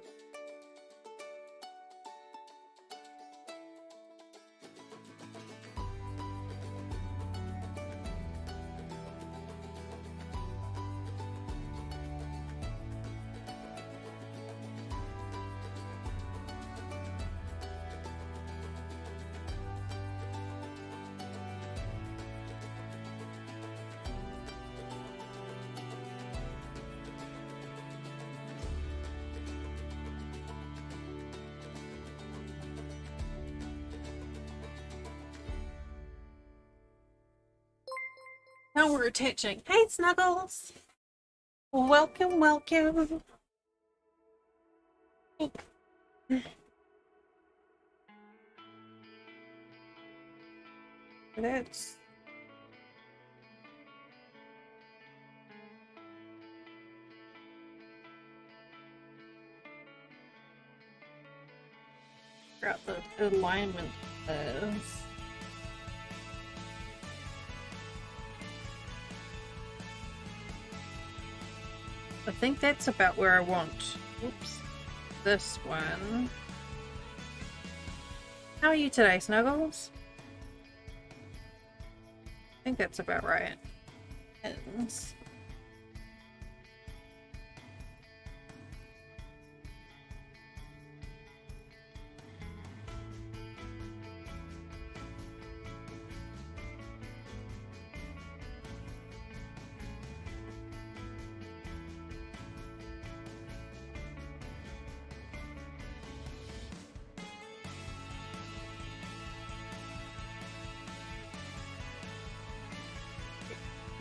Now we're attaching. Hey, Snuggles! Welcome, welcome! That's... figure out the alignment is. I think that's about where I want. Oops. This one. How are you today, Snuggles? I think that's about right. Ends.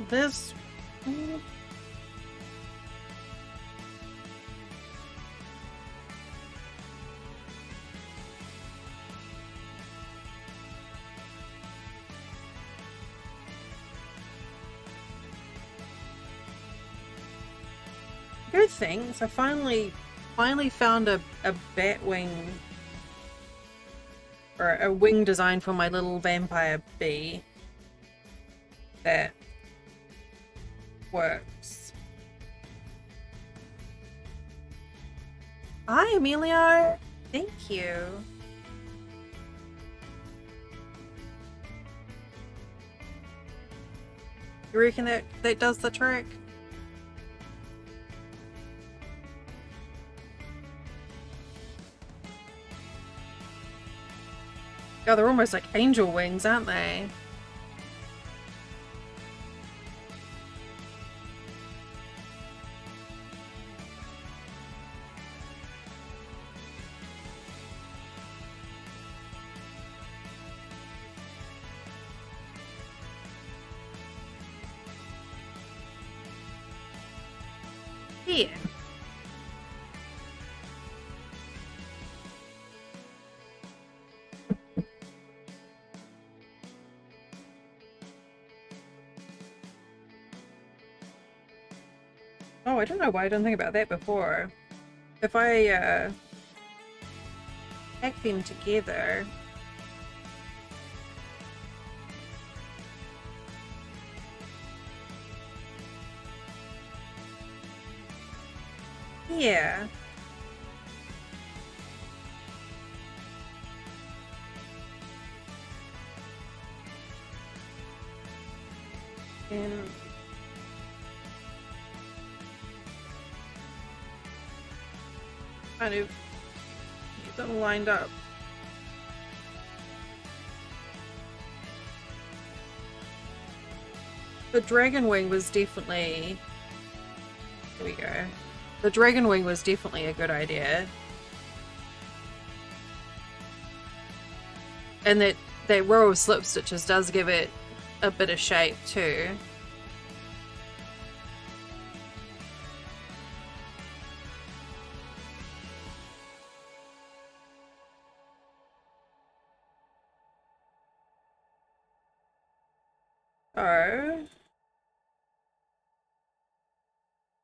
This... Good things. I finally found a bat wing, or a wing design for my little vampire bee that works. Hi, Emilio. Thank you. You reckon that does the trick? God, they're almost like angel wings, aren't they? Yeah. Oh, I don't know why I didn't think about that before. If I pack them together. Yeah. And kind of get them lined up. The dragon wing was definitely... Here we go. The dragon wing was definitely a good idea. And that row of slip stitches does give it a bit of shape too. Oh.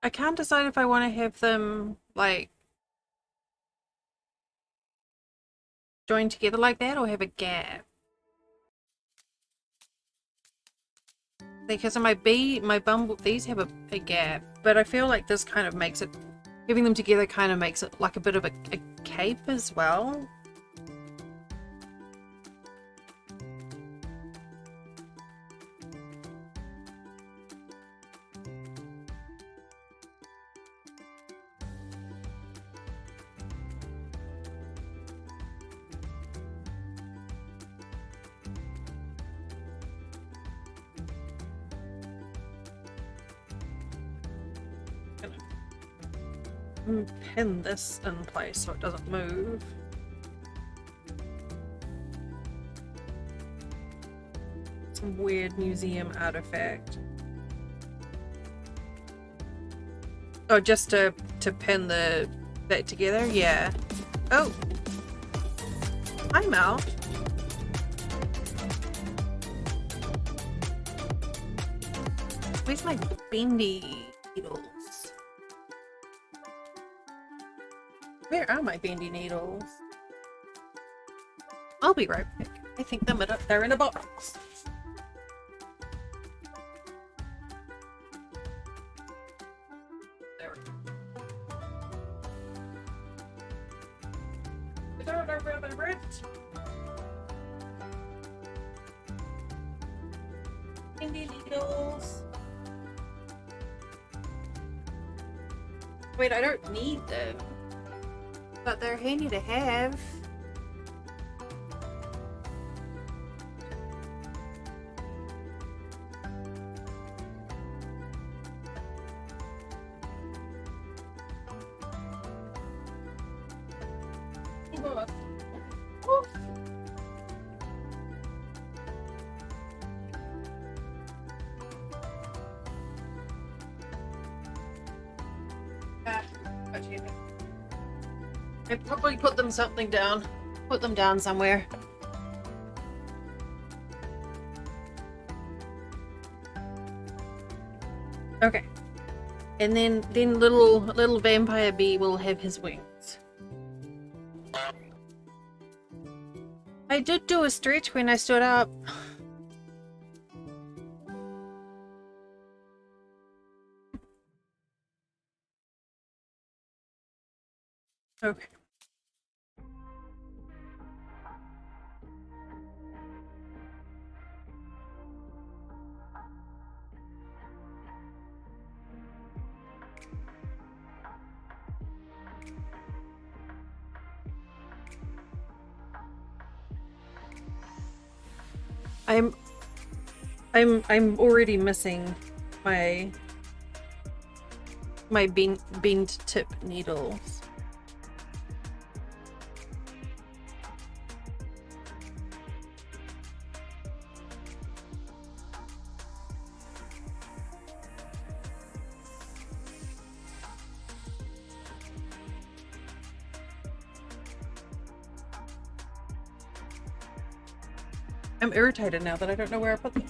I can't decide if I want to have them, like, joined together like that or have a gap. Because my bumble, these have a gap, but I feel like this kind of makes it, having them together kind of makes it like a bit of a cape as well. Pin this in place so it doesn't move. Some weird museum artifact. Oh, just to pin that together? Yeah. Oh! I'm out. Where's my bendy needles? Where are my bendy needles? I'll be right back. I think they're in a box. There we go. I don't know where they went. Bendy needles. Wait, I don't need them. But they're handy to have. I probably put them put them down somewhere. Okay. And then little vampire bee will have his wings. I did do a stretch when I stood up. Okay. I'm already missing my bend tip needles. I'm irritated now that I don't know where I put them.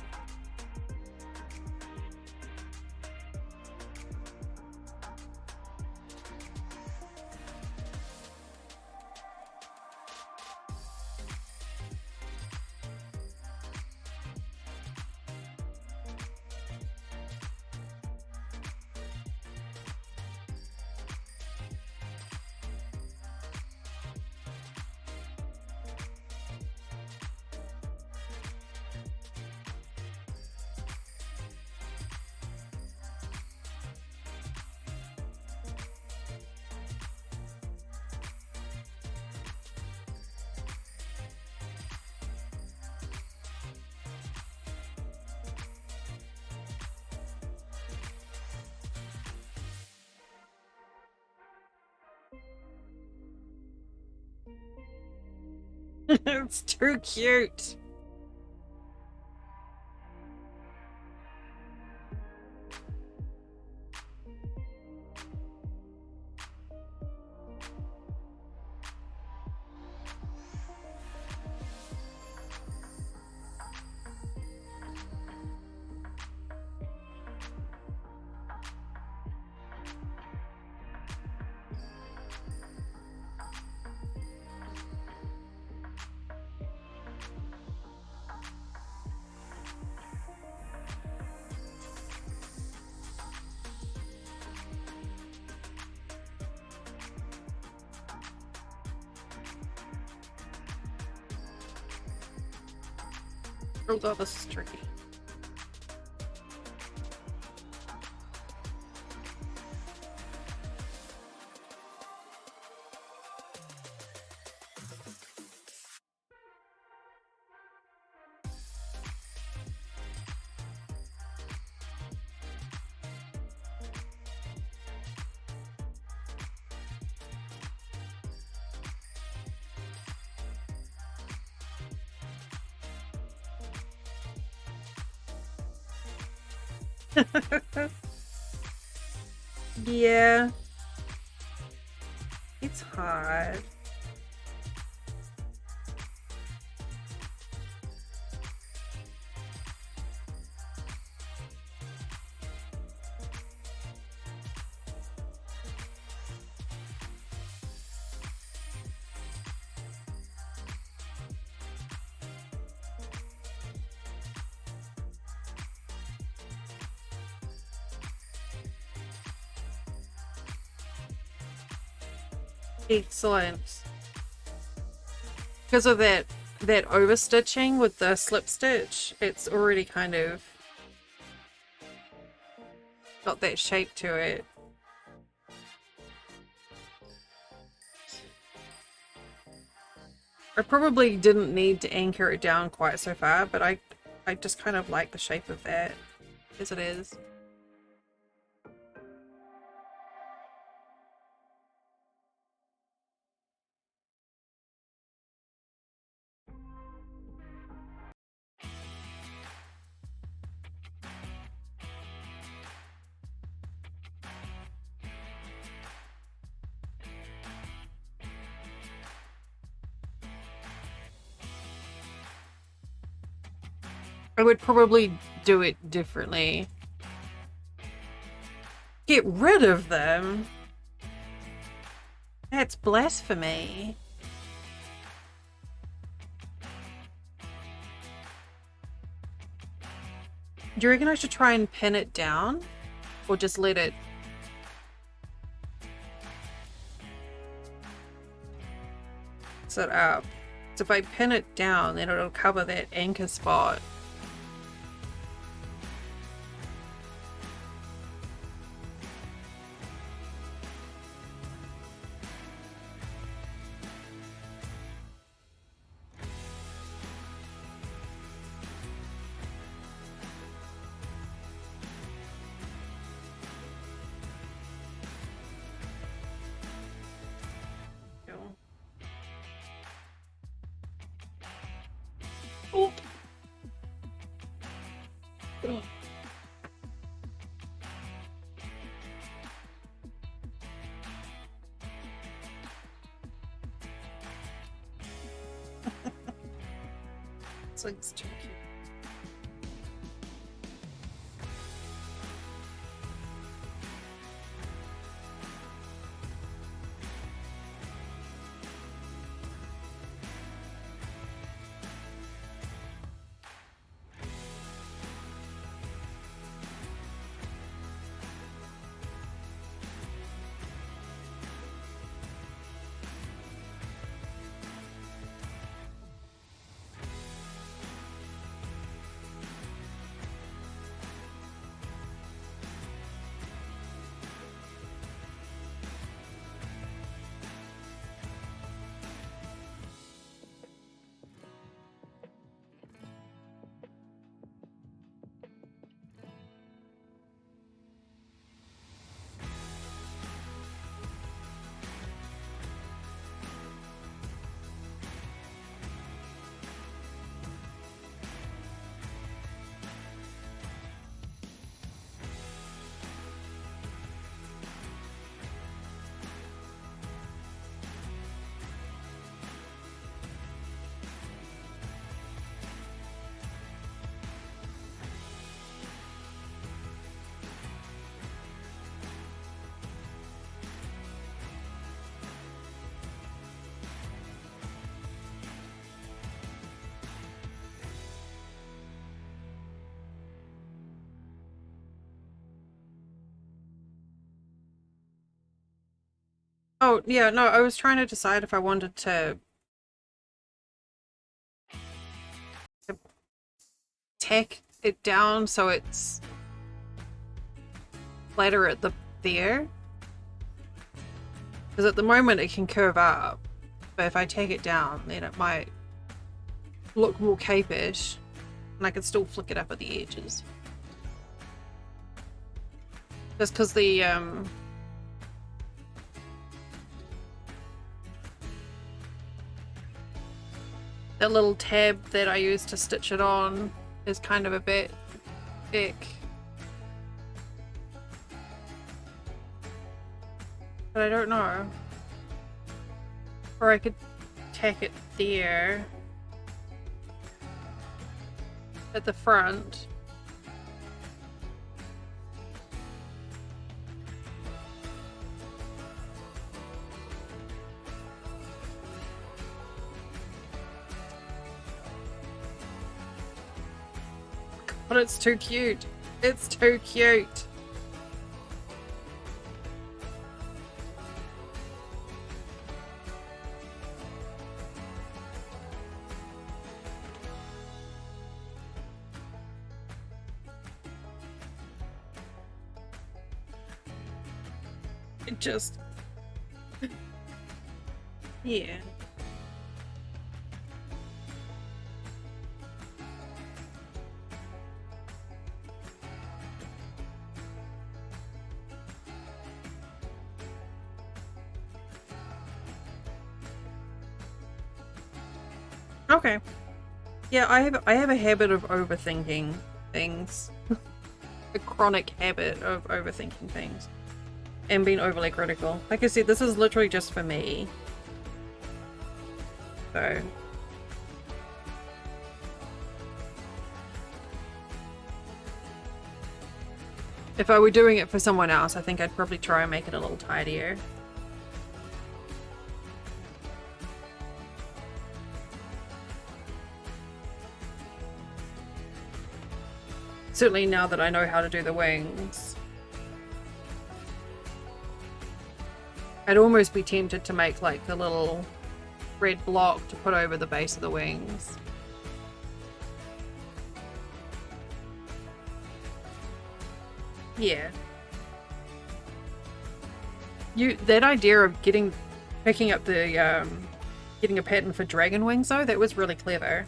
It's too cute. Oh god, this is tricky. Yeah. It's hard. Excellent. Because of that over stitching with the slip stitch, it's already kind of got that shape to it. I probably didn't need to anchor it down quite so far, but I just kind of like the shape of that as it is. I would probably do it differently. Get rid of them? That's blasphemy. Do you reckon I should try and pin it down? Or just let it... sit up? So if I pin it down, then it'll cover that anchor spot. Oh. Oh. It's like it's tricky. Oh, yeah, no, I was trying to decide if I wanted to tack it down so it's flatter at the ear. Because at the moment it can curve up, but if I take it down, then it might look more cape-ish, and I can still flick it up at the edges. Just because that little tab that I use to stitch it on is kind of a bit ick. But I don't know. Or I could tack it there at the front. But it's too cute. It's too cute. It just... yeah. Okay. Yeah, I have a habit of overthinking things. A chronic habit of overthinking things. And being overly critical. Like I said, this is literally just for me. So... if I were doing it for someone else, I think I'd probably try and make it a little tidier. Certainly now that I know how to do the wings. I'd almost be tempted to make like the little red block to put over the base of the wings. Yeah. That idea of picking up the getting a pattern for dragon wings though, that was really clever.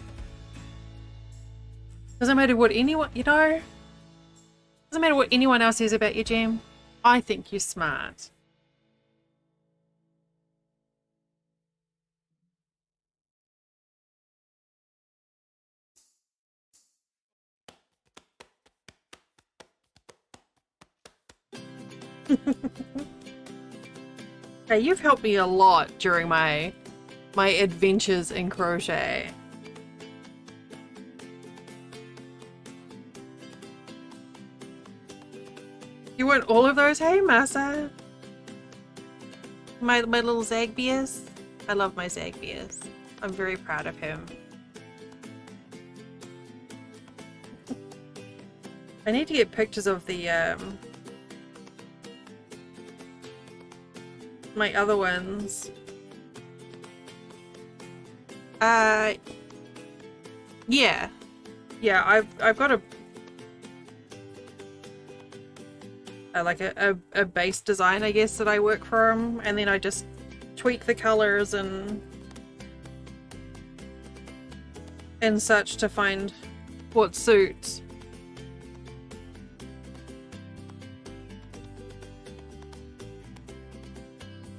Doesn't matter what anyone, doesn't matter what anyone else says about you, Gem. I think you're smart. Hey, you've helped me a lot during my adventures in crochet. You want all of those? Hey, Massa. My little Zagbius. I love my Zagbius. I'm very proud of him. I need to get pictures of the my other ones. Yeah. Yeah, I've got like a base design, I guess, that I work from, and then I just tweak the colors and such to find what suits.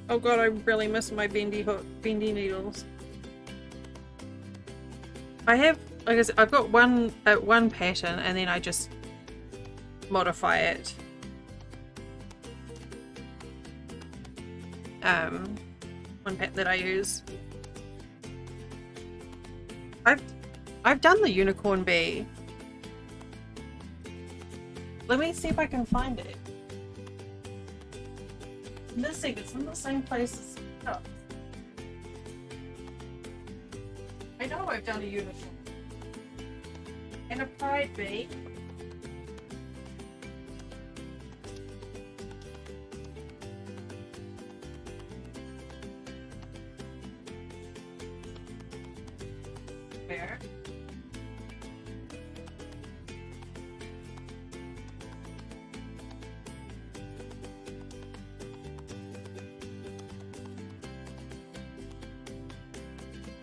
Oh god, I really miss my bendy needles. I have, like I said, I've got one pattern, and then I just modify it. One pattern that I use. I've done the unicorn bee. Let me see if I can find it. I'm missing, it's in the same place as stuff. I know I've done a unicorn. And a pride bee.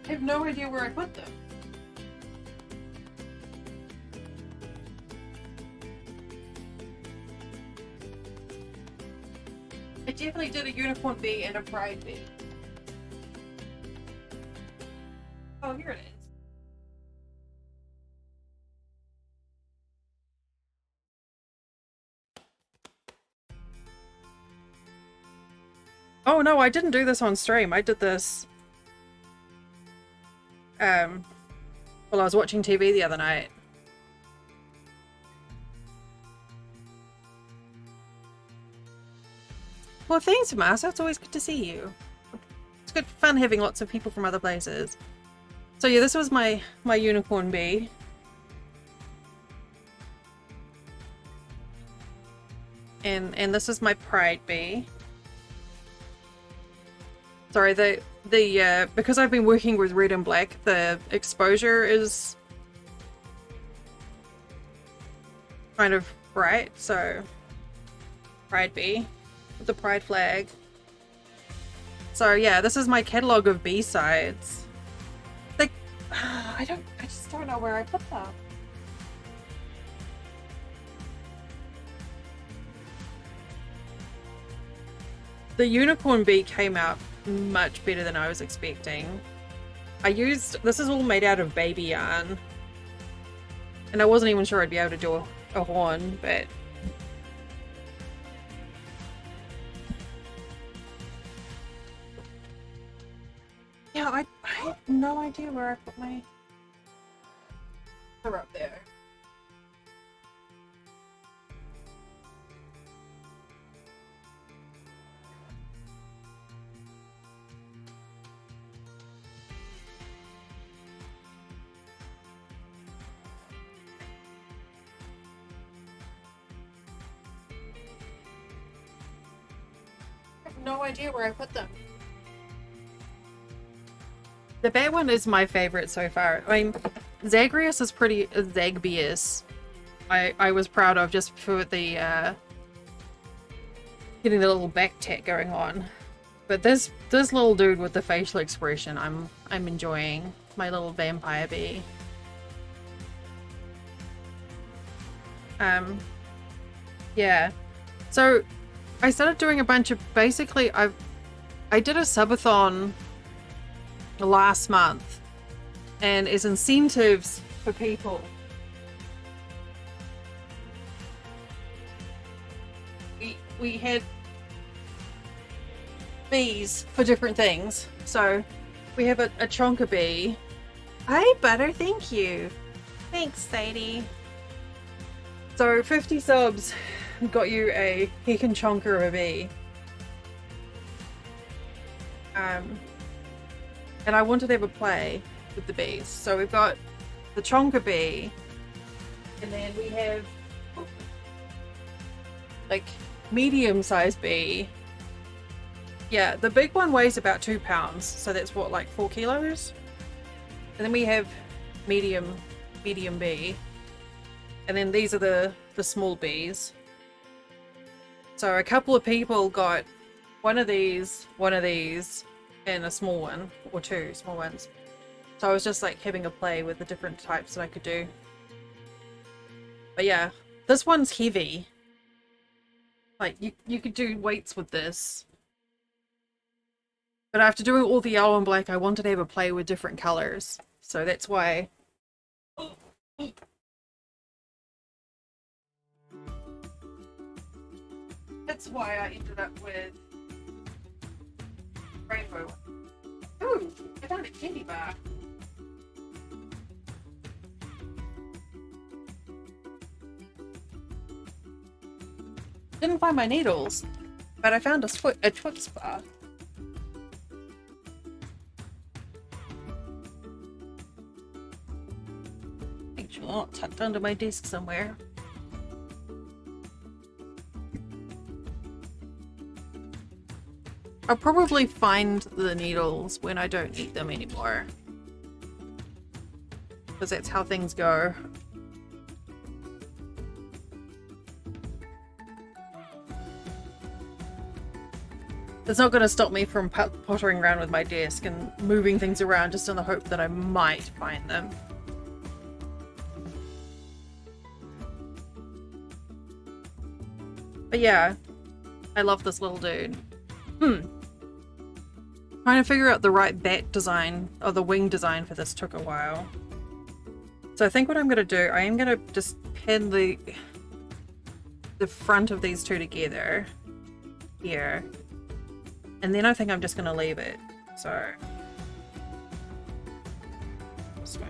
I have no idea where I put them. I definitely did a unicorn bee and a pride bee. Oh, here it is. Oh no, I didn't do this on stream. I did this while I was watching TV the other night. Well, thanks, Masa. It's always good to see you. It's good fun having lots of people from other places. So yeah, this was my unicorn bee. And this is my pride bee. Sorry, the because I've been working with red and black, the exposure is kind of bright, so pride bee with the pride flag. So yeah, this is my catalog of B-sides. Like, I just don't know where I put them. The unicorn bee came out much better than I was expecting. This is all made out of baby yarn. And I wasn't even sure I'd be able to do a horn, but yeah, I have no idea where I put my... They're up there. I have no idea where I put them. The bad one is my favorite so far. I mean, Zagreus is pretty... Zagbeus. I was proud of just for the, getting the little back tat going on. But this little dude with the facial expression, I'm enjoying. My little vampire bee. Yeah. So, I started doing a bunch of... Basically, I did a subathon last month, and as incentives for people, we had bees for different things. So we have a chonker bee. Hi Butter, thank you. Thanks Sadie. So 50 subs got you a heckin' chonker of a bee. And I wanted to have a play with the bees. So we've got the chonker bee, and then we have like medium-sized bee. Yeah, the big one weighs about 2 pounds, so that's what, like 4 kilos. And then we have medium bee, and then these are the small bees. So a couple of people got one of these, and a small one, or 2 small ones. So I was just like having a play with the different types that I could do. But yeah, this one's heavy. Like you could do weights with this. But after doing all the yellow and black, I wanted to have a play with different colors. So that's why... That's why I ended up with rainbow. Ooh, I found a candy bar. Didn't find my needles, but I found a Twix bar. Actually, not tucked under my desk somewhere. I'll probably find the needles when I don't eat them anymore. Because that's how things go. It's not going to stop me from pottering around with my desk and moving things around just in the hope that I might find them. But yeah, I love this little dude. Trying to figure out the right back design, or the wing design for this took a while. So I think what I'm going to do, I am going to just pin the front of these two together here. And then I think I'm just going to leave it. So this one.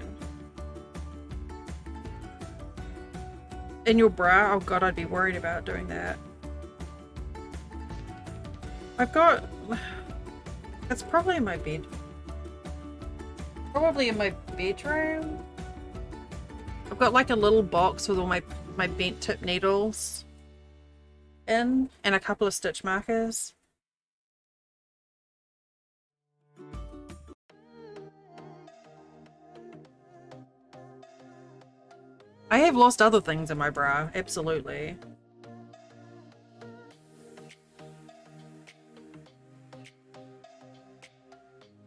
In your bra? Oh god, I'd be worried about doing that. I've got... It's probably in my bed. Probably in my bedroom. I've got like a little box with all my bent tip needles in, and a couple of stitch markers. I have lost other things in my bra, absolutely.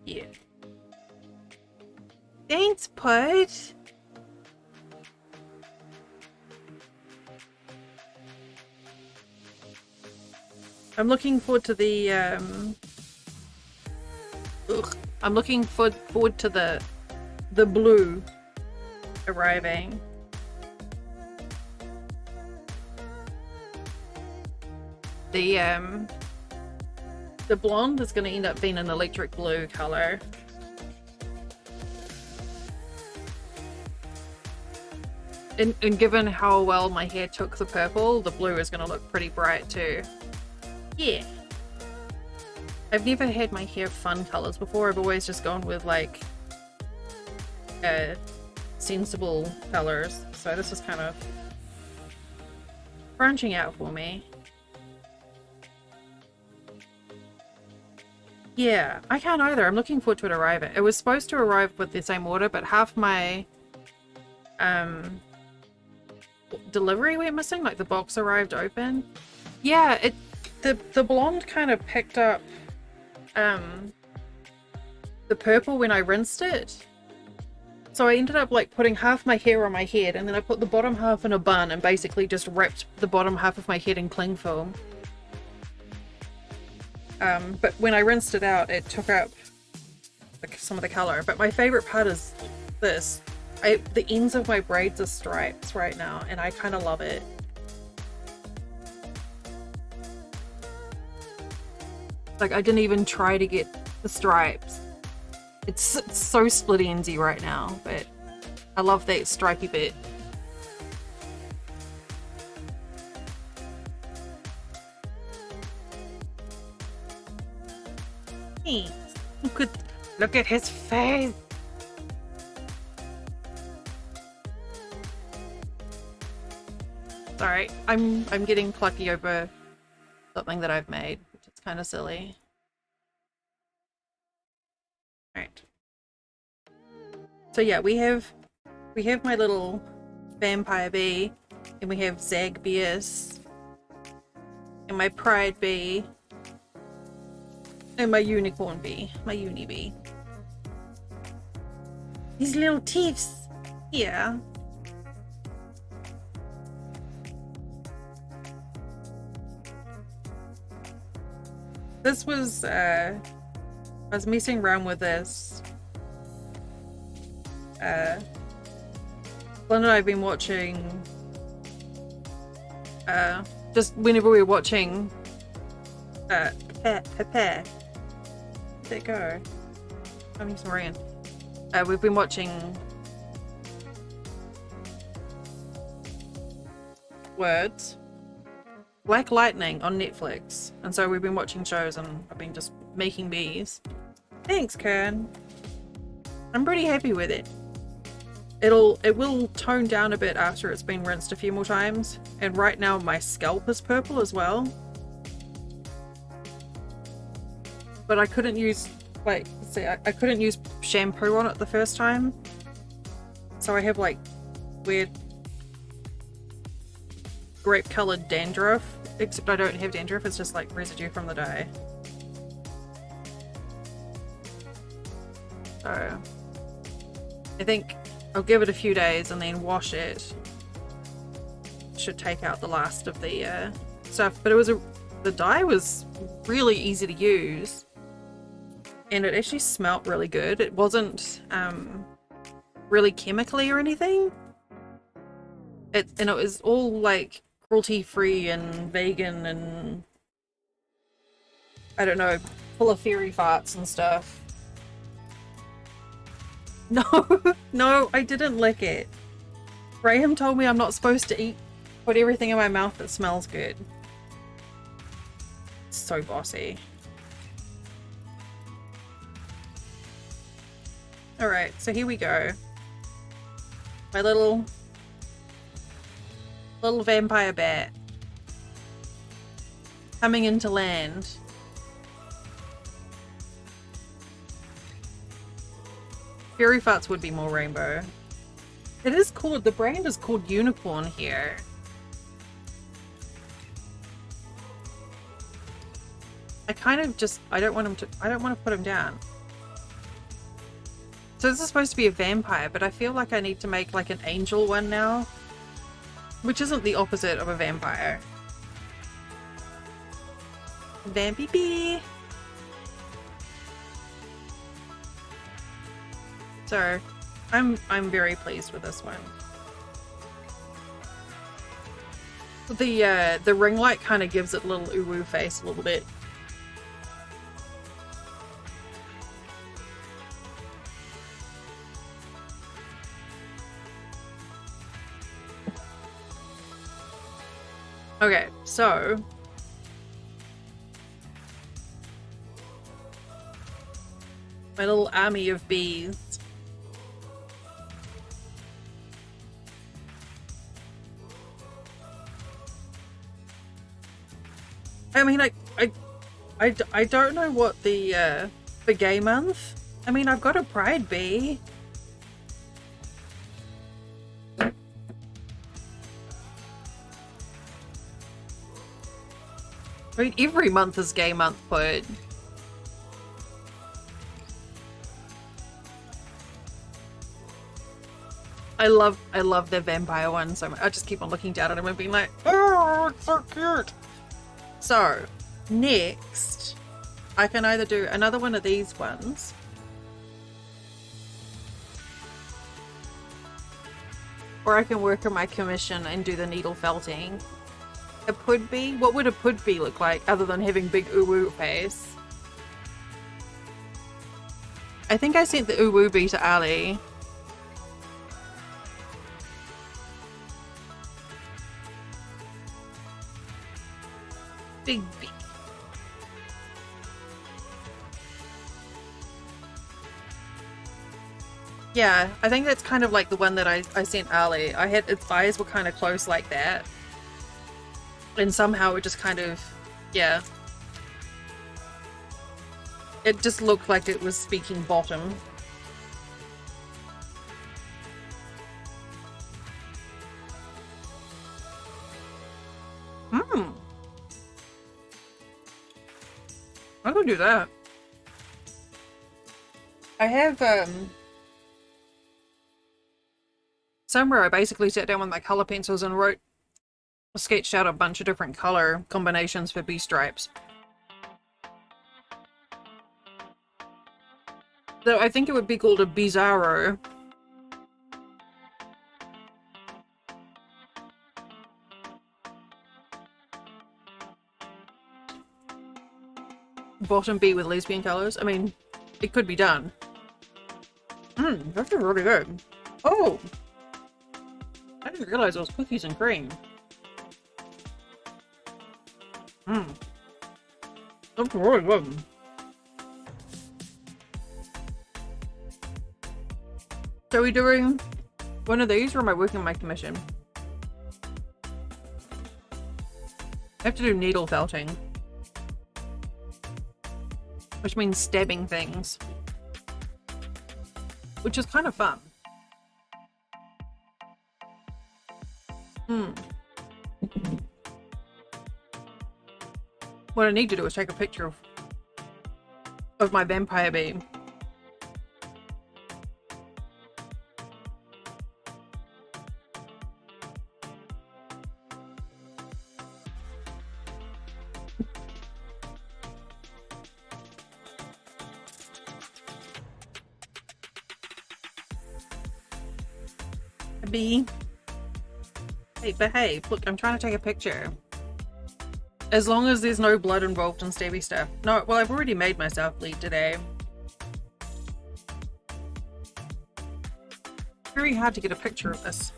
Yeah. Thanks, Put. I'm looking forward to the I'm looking forward to the blue arriving. The blonde is going to end up being an electric blue color. And given how well my hair took the purple, the blue is going to look pretty bright too. Yeah. I've never had my hair fun colors before. I've always just gone with like sensible colors. So this is kind of branching out for me. Yeah, I can't either. I'm looking forward to it arriving. It was supposed to arrive with the same order, but half my delivery went missing. Like the box arrived open. Yeah, the blonde kind of picked up the purple when I rinsed it. So I ended up like putting half my hair on my head, and then I put the bottom half in a bun and basically just wrapped the bottom half of my head in cling film. But when I rinsed it out, it took up some of the color. But my favorite part is this. The ends of my braids are stripes right now, and I kind of love it. Like, I didn't even try to get the stripes. It's so split endsy right now, but I love that stripy bit. Look at his face. Sorry, I'm getting plucky over something that I've made, which is kind of silly. Alright. So yeah, we have my little vampire bee, and we have Zagbeus, and my pride bee, and my unicorn bee, my uni bee. These little teeths. Yeah. This was, I was messing around with this. Glenn and I have been watching, just whenever we were watching, Pepe. Where'd it go? I'm using Marian. We've been watching Words. Black Lightning on Netflix, and so we've been watching shows, and I've been just making bees. Thanks, Kern. I'm pretty happy with it. It will tone down a bit after it's been rinsed a few more times, and right now my scalp is purple as well. But I couldn't use, like, see, I couldn't use shampoo on it the first time, so I have like weird grape colored dandruff, except I don't have dandruff, it's just like residue from the dye. So I think I'll give it a few days and then wash it. Should take out the last of the stuff, but the dye was really easy to use and it actually smelled really good. It wasn't really chemically or anything. And it was all like cruelty free and vegan and I don't know, full of fairy farts and stuff. No, no, I didn't lick it. Graham told me I'm not supposed to put everything in my mouth that smells good. It's so bossy. Alright, so here we go. My little vampire bat. Coming into land. Fairy farts would be more rainbow. It is called, the brand is called Unicorn here. I kind of just, I don't want to put him down. So this is supposed to be a vampire, but I feel like I need to make like an angel one now. Which isn't the opposite of a vampire. Vampy bee. So I'm very pleased with this one. The ring light kind of gives it a little uwu face a little bit. Okay, so my little army of bees. I mean, I don't know what the for gay month. I mean, I've got a pride bee. I mean, every month is gay month, but I love the vampire one so much. I just keep on looking down at him and being like, oh, it's so cute. So, next, I can either do another one of these ones. Or I can work on my commission and do the needle felting. A pud bee? What would a pud bee look like other than having big uwu face? I think I sent the uwu bee to Ali. Big bee. Yeah, I think that's kind of like the one that I sent Ali. I had its eyes were kind of close like that. And somehow it just kind of, yeah. It just looked like it was speaking bottom. I could do that. I have, somewhere I basically sat down with my color pencils and sketched out a bunch of different color combinations for bee stripes. Though I think it would be called a bizarro. Bottom bee with lesbian colors. I mean, it could be done. That's really good. Oh! I didn't realize it was cookies and cream. That's really good. So are we doing one of these or am I working on my commission? I have to do needle felting. Which means stabbing things. Which is kind of fun. What I need to do is take a picture of my vampire bee. A bee. Hey, behave. Look, I'm trying to take a picture. As long as there's no blood involved in stabby stuff. No, well, I've already made myself bleed today. Very hard to get a picture of this.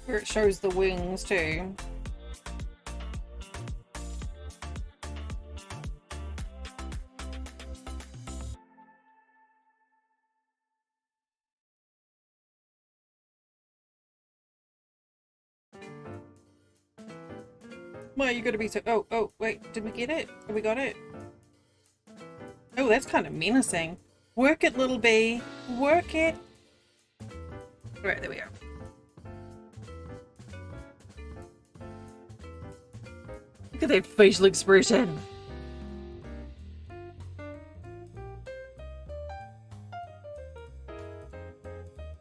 Here it shows the wings too. Why you gotta be so— oh, wait, did we get it? Have we got it? Oh, that's kind of menacing. Work it, little bee. Work it. Right, there we go. Look at that facial expression.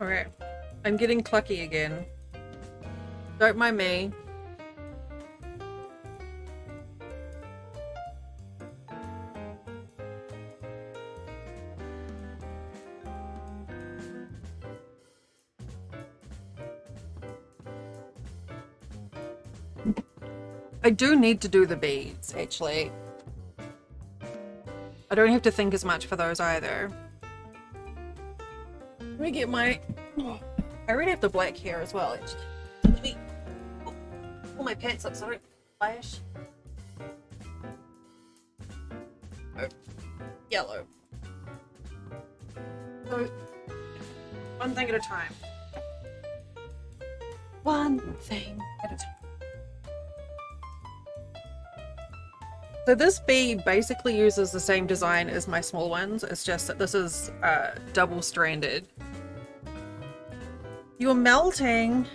Okay, I'm getting clucky again. Don't mind me. I do need to do the beads, actually. I don't have to think as much for those either. Let me get my— oh, I already have the black hair as well, actually. Let me pull my pants up so I don't flash. Oh, yellow. So, one thing at a time. One thing at a time. So this bee basically uses the same design as my small ones, it's just that this is double-stranded. You're melting!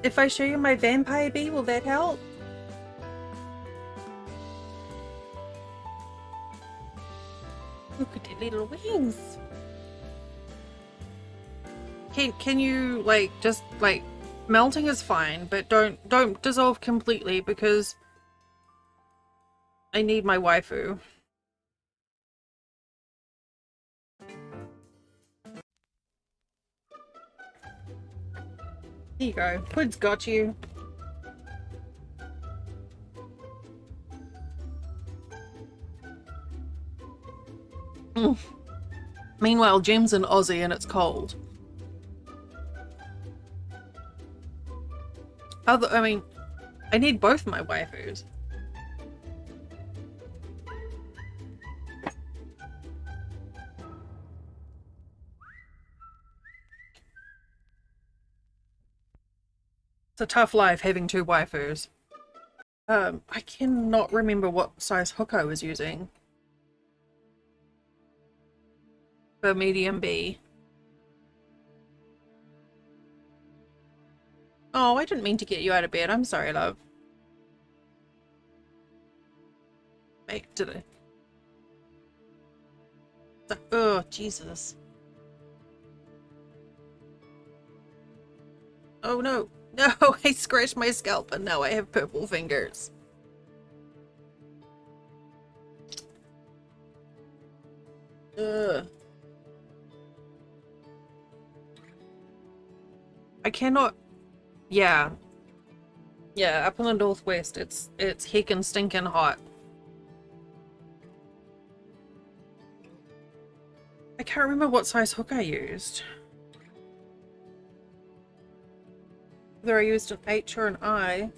If I show you my vampire bee, will that help? Look at the little wings! Can you, like, just, like, melting is fine, but don't dissolve completely because I need my waifu. Here you go. Hood's got you. Meanwhile, Jem's in Aussie and it's cold. I mean, I need both my waifus. It's a tough life having two waifus. I cannot remember what size hook I was using for medium B. Oh, I didn't mean to get you out of bed. I'm sorry, love. Wait, did I? Oh, Jesus. Oh no. No, I scratched my scalp and now I have purple fingers. Ugh. I cannot— yeah. Yeah, up in the northwest, it's heckin' stinking hot. I can't remember what size hook I used. Whether I used an H or an I.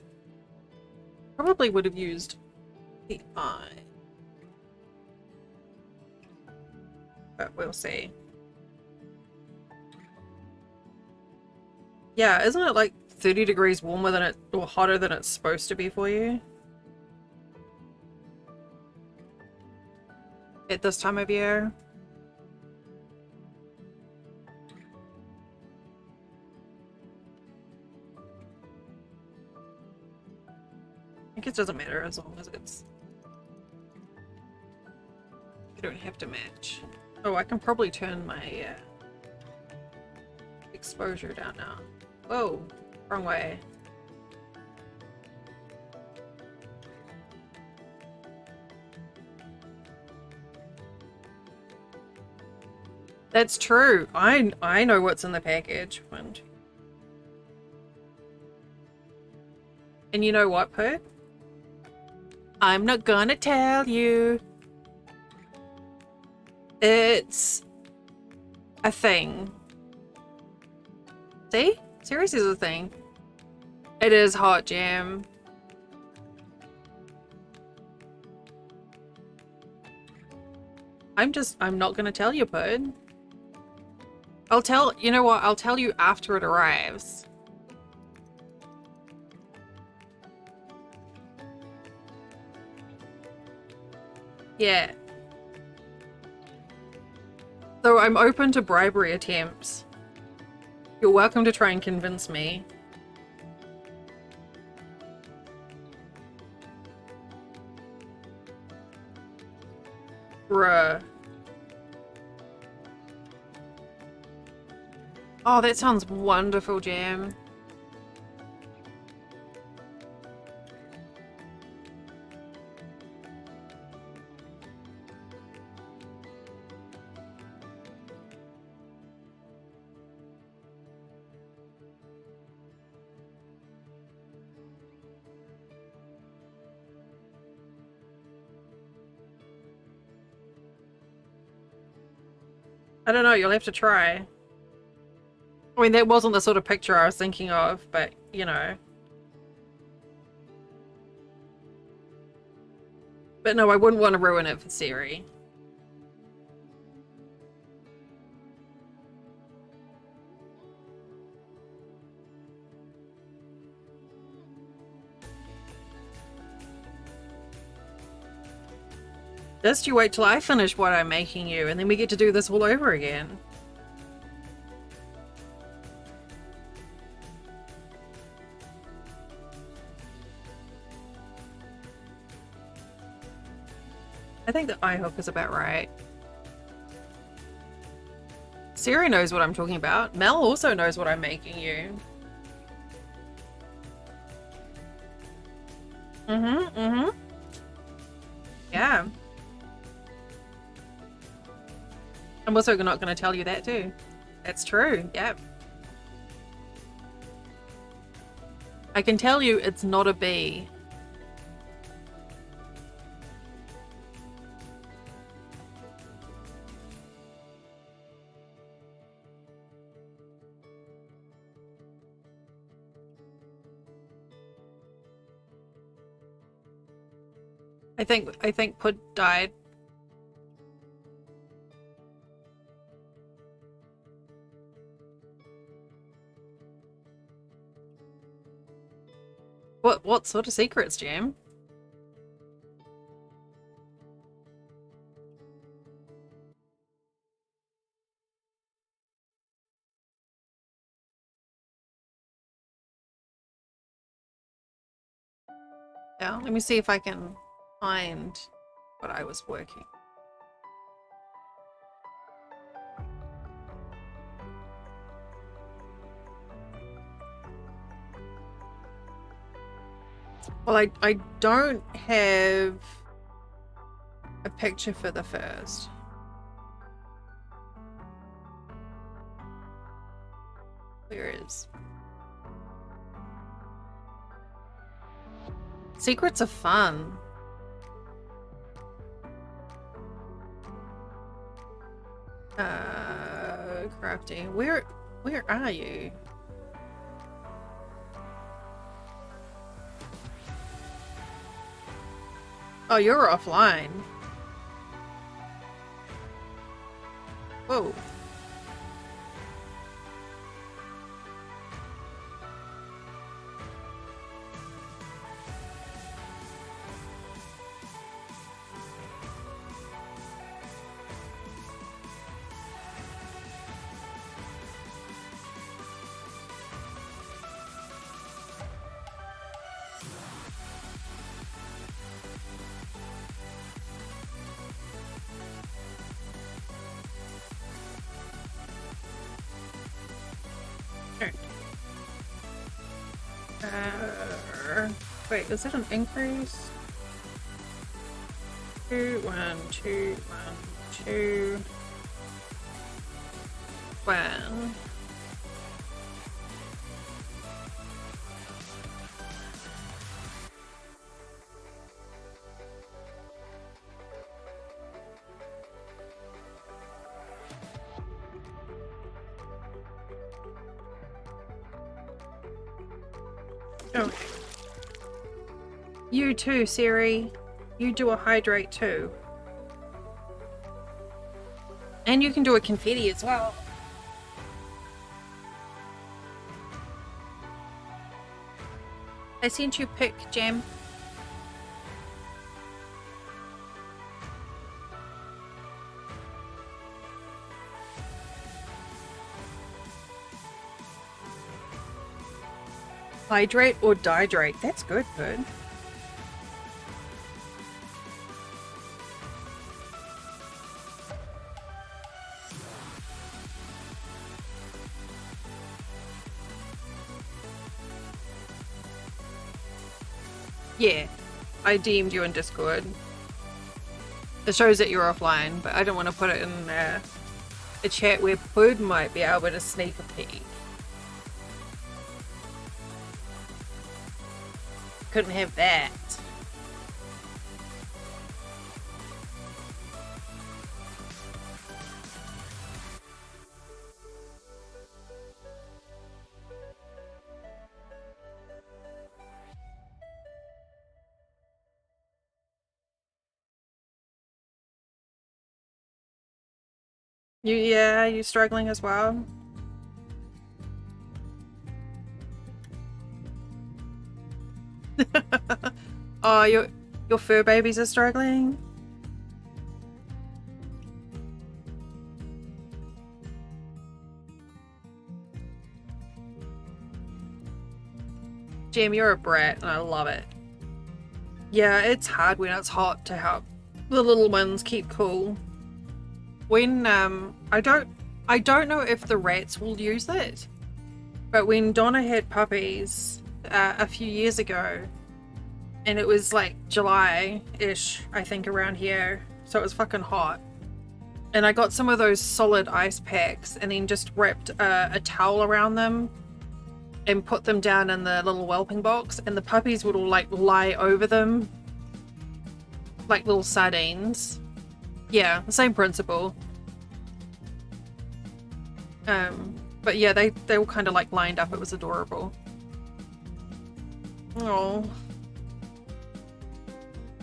Probably would have used the I. But we'll see. Yeah, isn't it like 30 degrees warmer than it— or hotter than it's supposed to be for you? At this time of year? I guess it doesn't matter as long as it's— you don't have to match. Oh, I can probably turn my exposure down now. Whoa, wrong way. That's true. I know what's in the package. One, two. And you know what, Pooh? I'm not gonna tell you. It's a thing. See? Ceres is a thing. It is hot jam. I'm not gonna tell you, Pooh. You know what? I'll tell you after it arrives. Yeah. So I'm open to bribery attempts. You're welcome to try and convince me. Bruh. Oh, that sounds wonderful, Jam. I don't know, you'll have to try. I mean, that wasn't the sort of picture I was thinking of, but, you know. But no, I wouldn't want to ruin it for Siri. Just you wait till I finish what I'm making you, and then we get to do this all over again. I think the eye hook is about right. Siri knows what I'm talking about. Mel also knows what I'm making you. Yeah. I'm also not going to tell you that too. That's true, yep. I can tell you it's not a bee. I think Pud died. What sort of secrets, Jam? Yeah, let me see if I can find what I was working. Well, I don't have a picture for the first. Where is? Secrets are fun. Crafty. Where are you? Oh, you're offline. Whoa. Wait, is it an increase? 2, 1, 2, 1, 2. Well. Okay. You too, Siri. You do a hydrate too. And you can do a confetti as well. I sent you pick, Jam. Hydrate or dihydrate. That's good, good. Yeah, I DM'd you in Discord. It shows that you're offline, but I don't want to put it in a chat where Bud might be able to sneak a peek. Couldn't have that. Yeah, you struggling as well? Oh, your fur babies are struggling? Jam, you're a brat and I love it. Yeah, it's hard when it's hot to help the little ones keep cool. When I don't know if the rats will use it, but when Donna had puppies a few years ago, and it was like July-ish, I think, around here, so it was fucking hot. And I got some of those solid ice packs and then just wrapped a towel around them and put them down in the little whelping box, and the puppies would all like lie over them like little sardines. Yeah, the same principle. But yeah, they all kind of like lined up. It was adorable. Oh.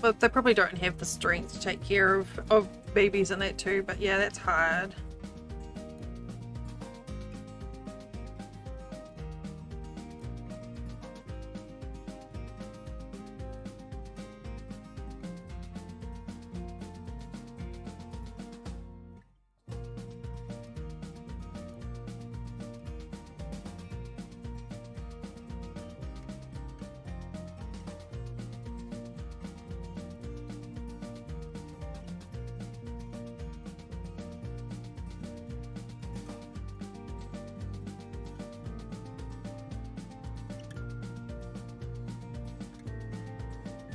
But they probably don't have the strength to take care of babies and that too, but yeah, that's hard.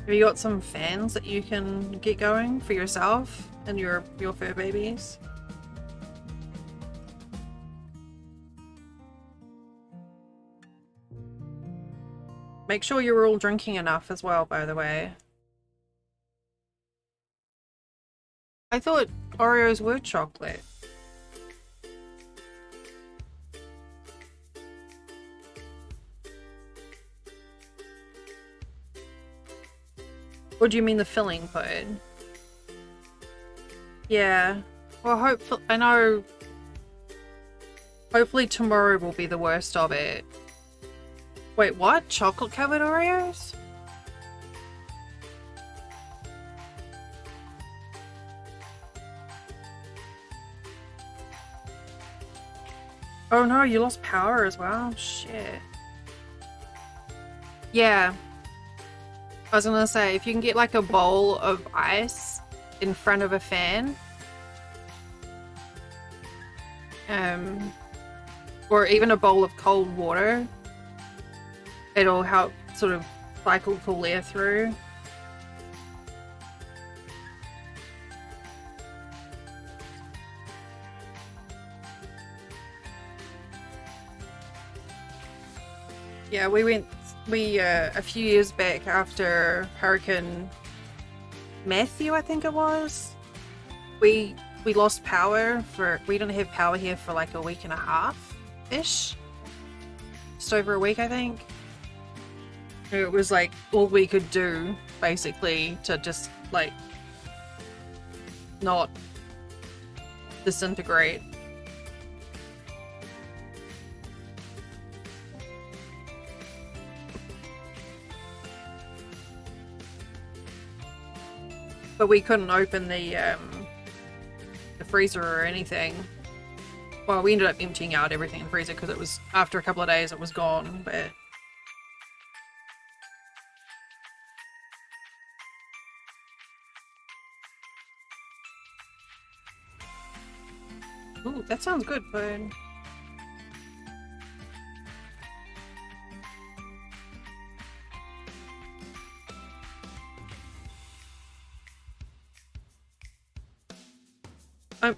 Have you got some fans that you can get going for yourself and your fur babies? Make sure you're all drinking enough as well, by the way. I thought Oreos were chocolate. Or do you mean the filling Pud? Yeah. Well, I know. Hopefully tomorrow will be the worst of it. Wait, what? Chocolate covered Oreos? Oh no, you lost power as well? Shit. Yeah. I was gonna say, if you can get like a bowl of ice in front of a fan, or even a bowl of cold water, it'll help sort of cycle cool air through. Yeah, we a few years back after Hurricane Matthew, I think it was, we lost power we didn't have power here for like a week and a half ish. Just over a week, I think. It was like all we could do basically to just like not disintegrate. But we couldn't open the freezer or anything. Well, we ended up emptying out everything in the freezer because it was, after a couple of days, it was gone, but... Ooh, that sounds good, but...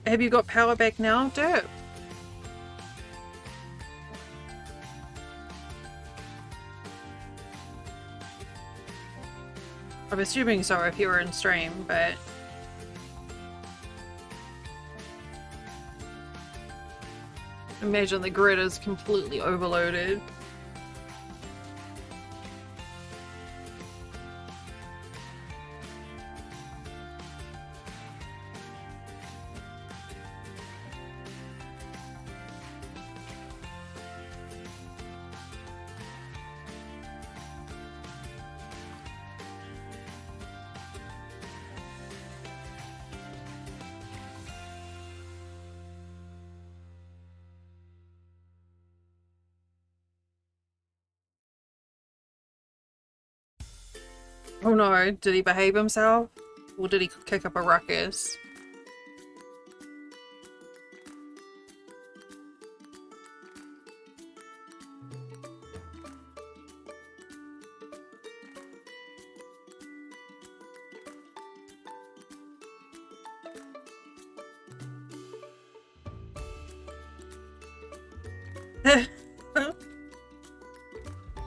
have you got power back now, Derp? I'm assuming so if you were in stream, but... Imagine the grid is completely overloaded. Oh no, did he behave himself? Or did he kick up a ruckus?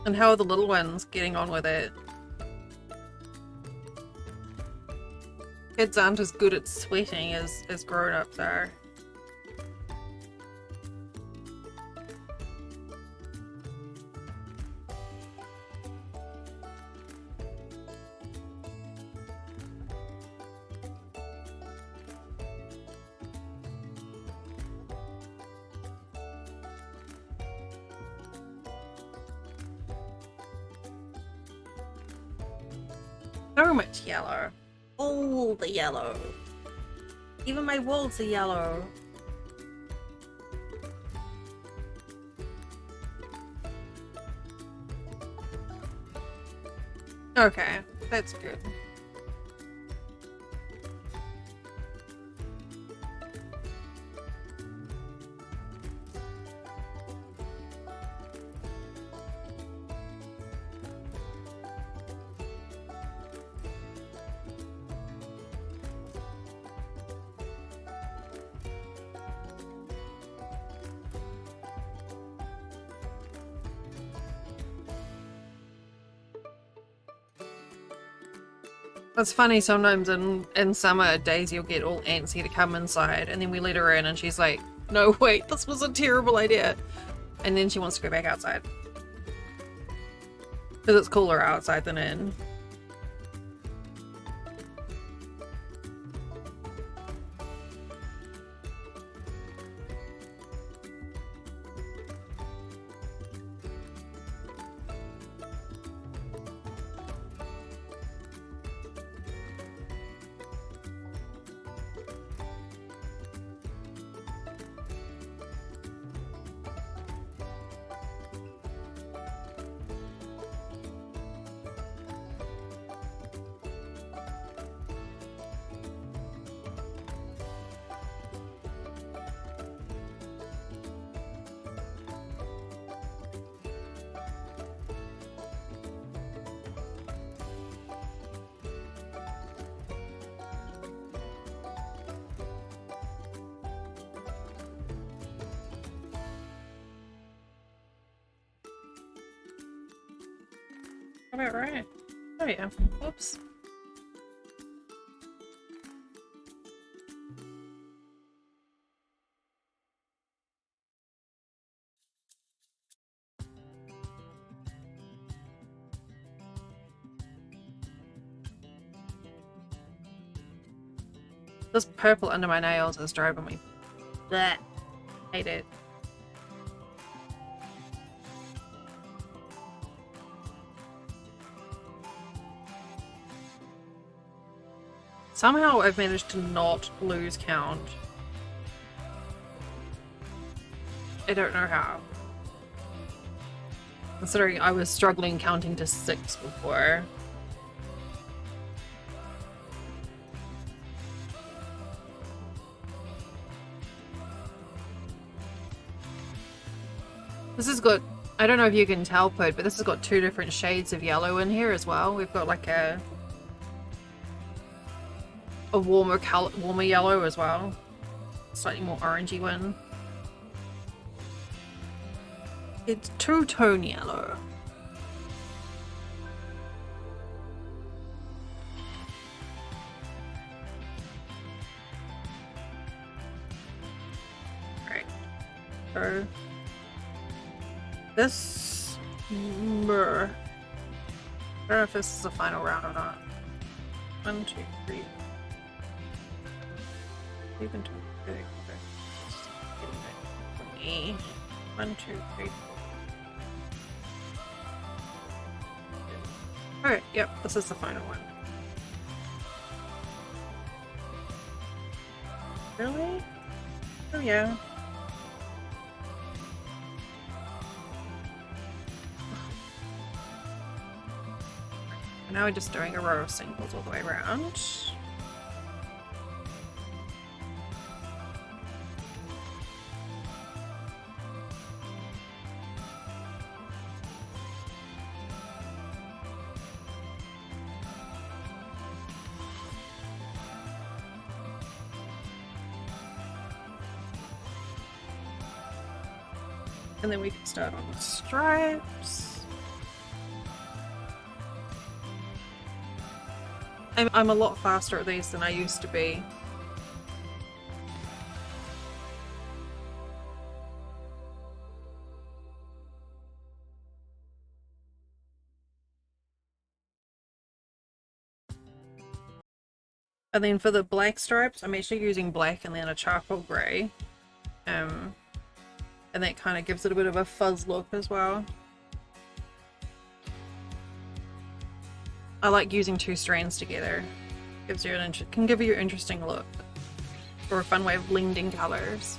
And how are the little ones getting on with it? Kids aren't as good at sweating as grown-ups are. So much yellow. All the yellow. Even my walls are yellow. Okay, that's good. It's funny, sometimes in summer, Daisy will get all antsy to come inside, and then we let her in and she's like, no wait, this was a terrible idea. And then she wants to go back outside. Because it's cooler outside than in. About right. Oh yeah. Whoops. This purple under my nails is driving me. Blech. Hate it. Somehow I've managed to not lose count. I don't know how. Considering I was struggling counting to 6 before. This has got, I don't know if you can tell, Pud, but this has got 2 different shades of yellow in here as well. We've got like a warmer color, warmer yellow as well. Slightly more orangey one. It's two-tone yellow. Right. So this I don't know if this is the final round or not. 1, 2, 3. Even 2, 3, 20. 1, 2, 3, 4. Alright, yep, this is the final one. Really? Oh yeah. Now we're just doing a row of singles all the way around. And then we can start on the stripes. I'm a lot faster at these than I used to be. And then for the black stripes, I'm actually using black and then a charcoal grey. And that kind of gives it a bit of a fuzz look as well. I like using 2 strands together. Gives you can give you an interesting look. Or a fun way of blending colours.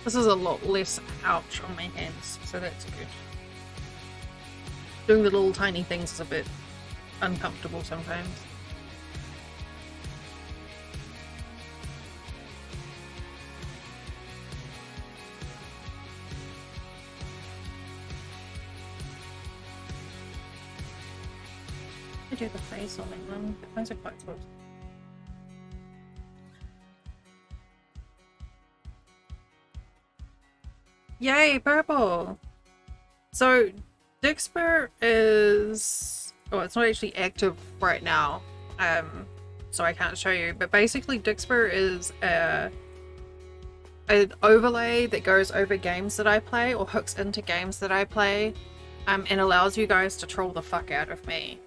This is a lot less ouch on my hands, so that's good. Doing the little tiny things is a bit uncomfortable sometimes. I do the face on them. Those are quite close. Yay, purple! So, Dixper is... Oh, it's not actually active right now, so I can't show you, but basically Dixper is an overlay that goes over games that I play, or hooks into games that I play, and allows you guys to troll the fuck out of me.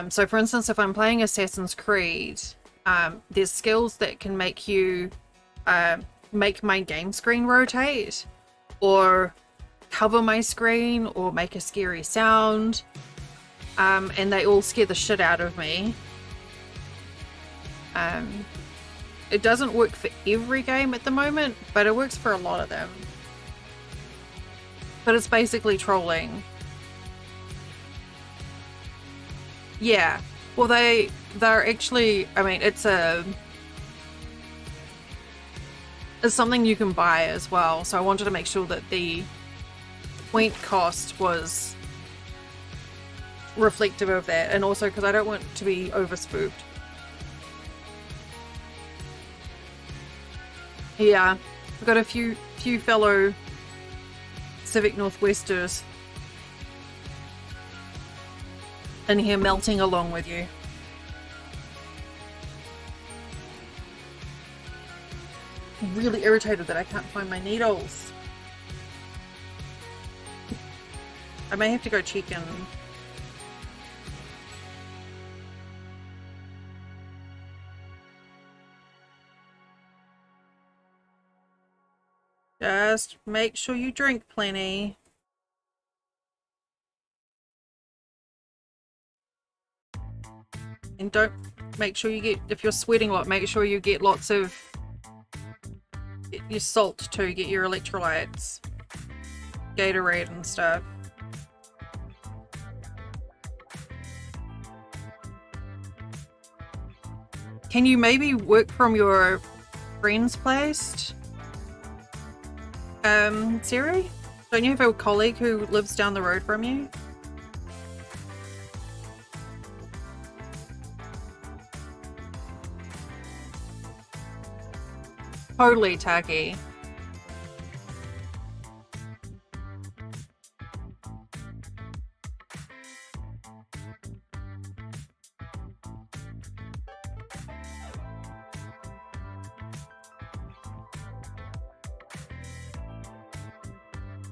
So for instance, if I'm playing Assassin's Creed, there's skills that can make you make my game screen rotate, or cover my screen, or make a scary sound, and they all scare the shit out of me. It doesn't work for every game at the moment, but it works for a lot of them. But it's basically trolling. Yeah. Well, they're actually, I mean, it's something you can buy as well. So I wanted to make sure that the point cost was reflective of that, and also because I don't want to be over spooked. Yeah, I've got a few fellow Civic Northwesters in here melting along with you. I'm really irritated that I can't find my needles. I may have to go check in. Just make sure you drink plenty. And don't, make sure you get, if you're sweating a lot, make sure you get lots of, get your salt too, get your electrolytes, Gatorade and stuff. Can you maybe work from your friend's place? Siri? Don't you have a colleague who lives down the road from you? Totally, Taki.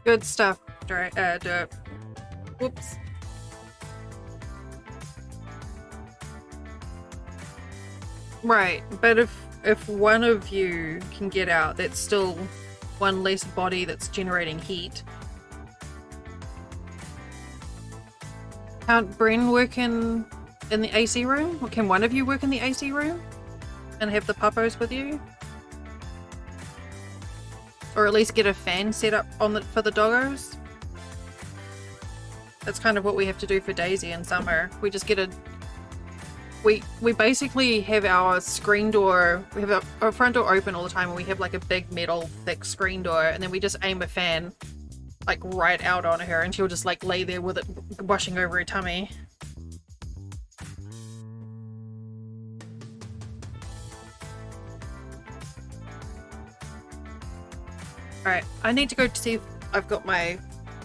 Good stuff, Dirt. Whoops. Right, but if one of you can get out, that's still one less body that's generating heat. Can't Bren work in the AC room? Or can one of you work in the AC room and have the puppos with you? Or at least get a fan set up on for the doggos? That's kind of what we have to do for Daisy in summer. We just get we basically have our screen door, we have our front door open all the time, and we have like a big metal thick screen door, and then we just aim a fan like right out on her, and she'll just like lay there with it washing over her tummy. Alright, I need to go to see if I've got my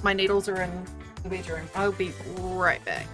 needles are in the bedroom. I'll be right back.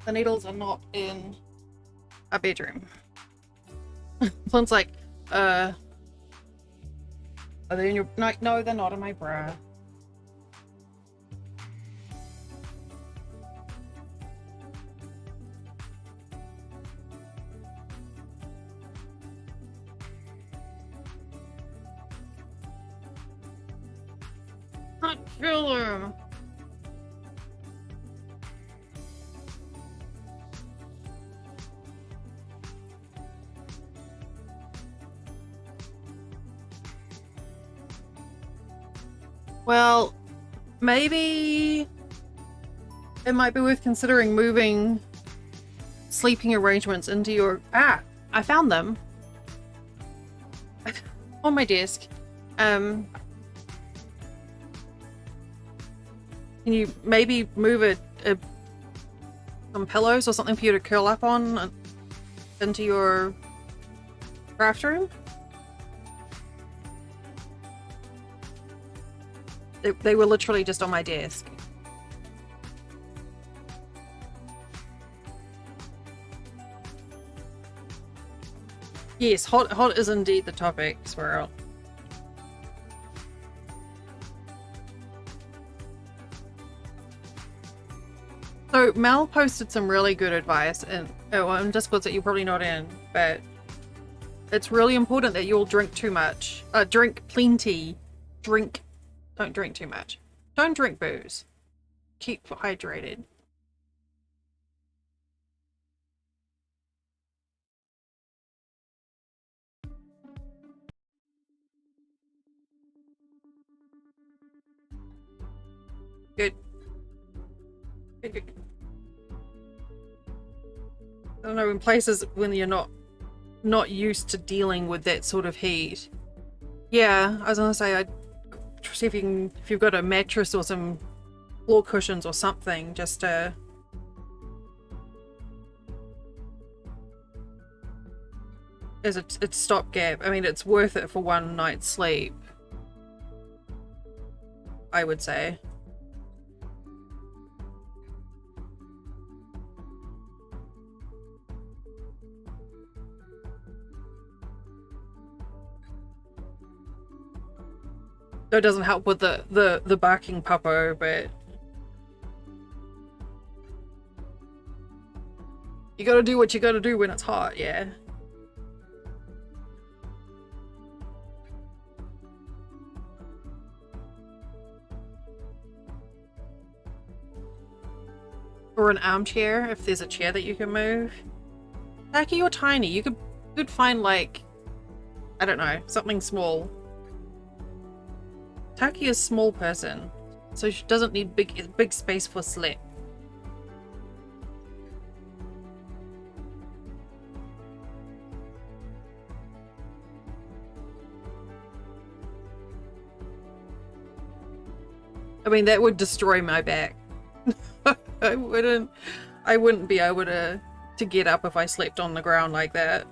The needles are not in a bedroom. Flint's like, are they in your... No, they're not in my bra. Can't kill him. Well, maybe it might be worth considering moving sleeping arrangements into your... Ah! I found them. On my desk. Can you maybe move some pillows or something for you to curl up on into your craft room? They were literally just on my desk. Yes, hot is indeed the topic, Swirl. So Mel posted some really good advice in Discord that you're probably not in, but it's really important that you'll drink too much. Drink plenty. Don't drink too much. Don't drink booze. Keep hydrated. Good. Good. I don't know, in places when you're not used to dealing with that sort of heat. Yeah, I was gonna say, I'd see if you've got a mattress or some floor cushions or something, just to... as a stopgap. I mean, it's worth it for one night's sleep, I would say. It doesn't help with the barking puppo, but you gotta do what you gotta do when it's hot, yeah. Or an armchair, if there's a chair that you can move. Taki, you're tiny. You could find, like, I don't know, something small. Taki is a small person, so she doesn't need big space for sleep. I mean, that would destroy my back. I wouldn't be able to get up if I slept on the ground like that.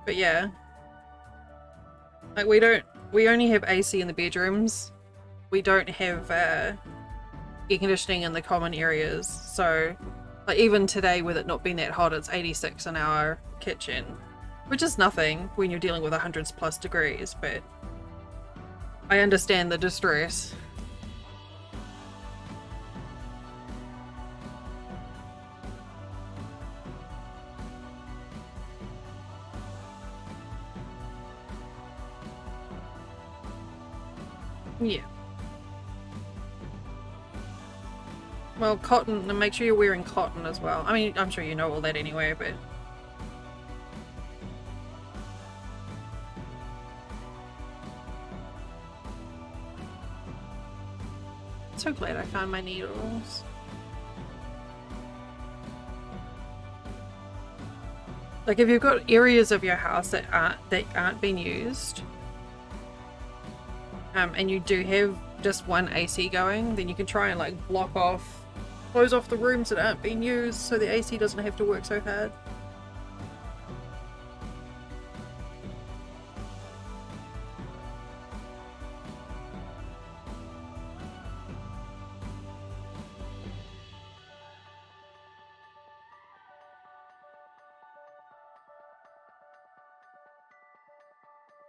But yeah, like we only have AC in the bedrooms. We don't have air conditioning in the common areas. So like even today, with it not being that hot, it's 86 in our kitchen, which is nothing when you're dealing with 100+ degrees, but I understand the distress. Yeah. Well, cotton, and make sure you're wearing cotton as well. I mean, I'm sure you know all that anyway, but... so glad I found my needles. Like, if you've got areas of your house that aren't being used, and you do have just one AC going, then you can try and like close off the rooms that aren't being used so the AC doesn't have to work so hard.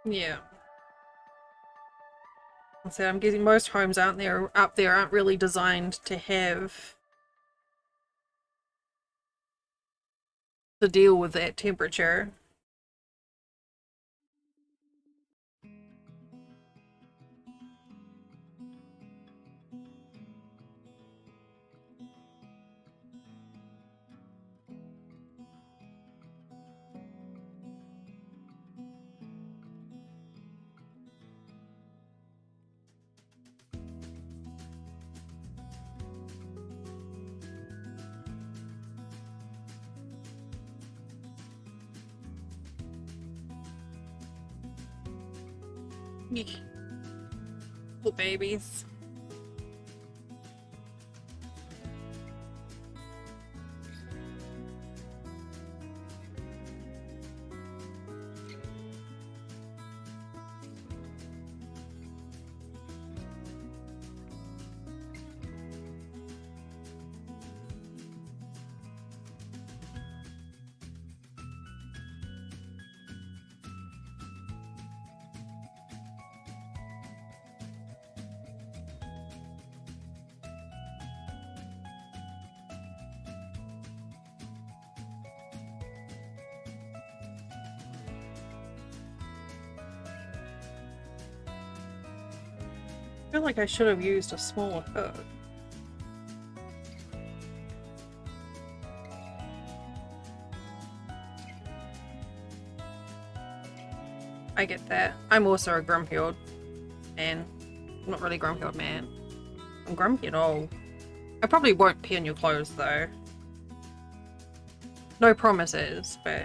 Yeah. So I'm guessing most homes up there aren't really designed to have to deal with that temperature. Little babies. I feel like I should have used a smaller hook. I get that. I'm also a grumpy old man. I'm not really a grumpy old man. I'm grumpy at all. I probably won't pee on your clothes though. No promises, but...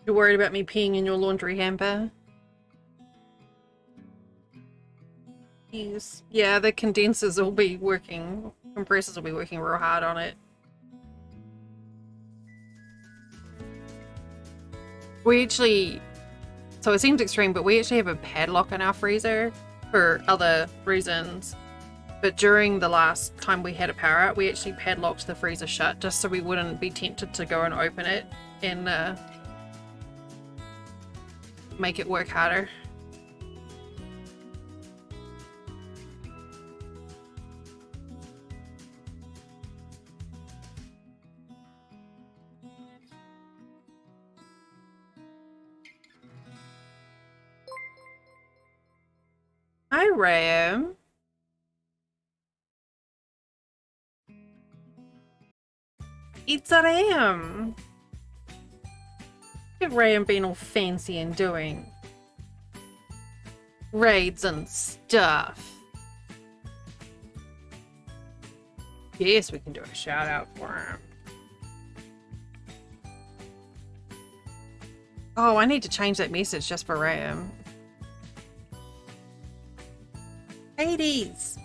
You're worried about me peeing in your laundry hamper? Yes. Yeah, the condensers will be working. Compressors will be working real hard on it. We actually... So it seems extreme, but we actually have a padlock in our freezer for other reasons. But during the last time we had a power out, we actually padlocked the freezer shut just so we wouldn't be tempted to go and open it and make it work harder. Hi, Ram. It's a Ram. Look at Ram being all fancy and doing raids and stuff. Yes, we can do a shout out for him. Oh, I need to change that message just for Ram. Hades!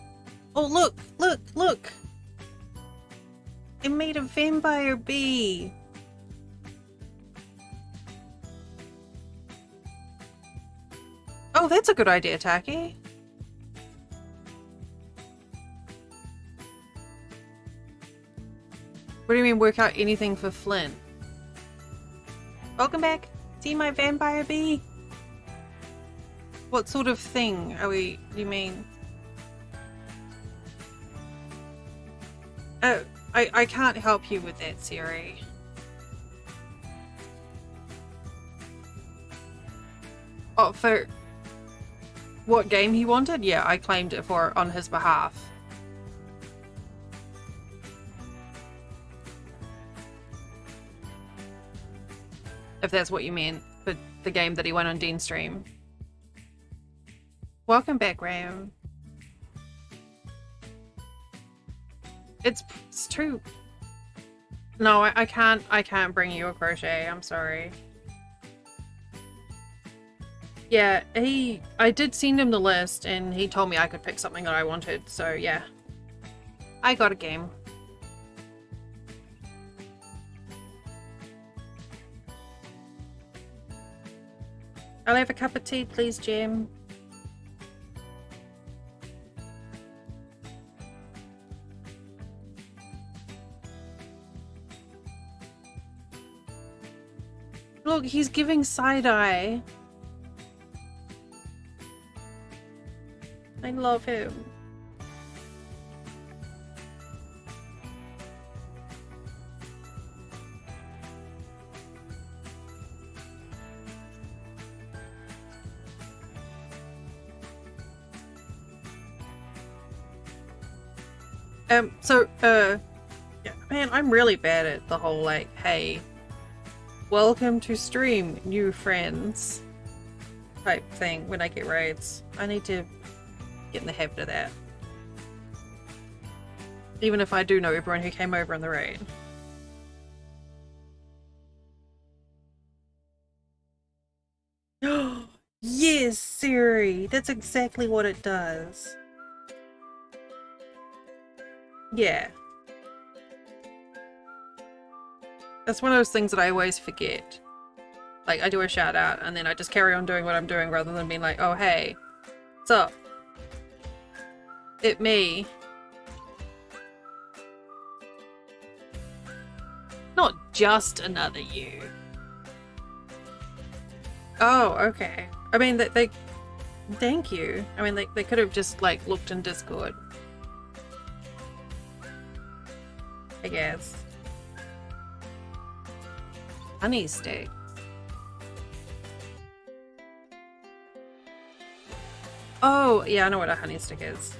Oh, look, look, look! It made a vampire bee! Oh, that's a good idea, Taki. What do you mean work out anything for Flynn? Welcome back! See my vampire bee? What sort of thing are we... you mean? Oh, I can't help you with that, Siri. Oh, for... what game he wanted? Yeah, I claimed it for on his behalf. If that's what you meant, for the game that he won on Dean's stream. Welcome back, Ram. It's true. No, I can't bring you a crochet, I'm sorry. Yeah, I did send him the list and he told me I could pick something that I wanted, so yeah. I got a game. I'll have a cup of tea, please, Jim. Look, he's giving side-eye. I love him. Yeah, man, I'm really bad at the whole, like, hey, welcome to stream, new friends type thing when I get raids. I need to get in the habit of that. Even if I do know everyone who came over in the raid. Yes, Siri! That's exactly what it does. Yeah. That's one of those things that I always forget. Like, I do a shout out and then I just carry on doing what I'm doing rather than being like, oh hey, what's up? It me. Not just another you. Oh, okay. I mean, they thank you. I mean, they could have just, like, looked in Discord. I guess. Honey stick. Oh, yeah, I know what a honey stick is.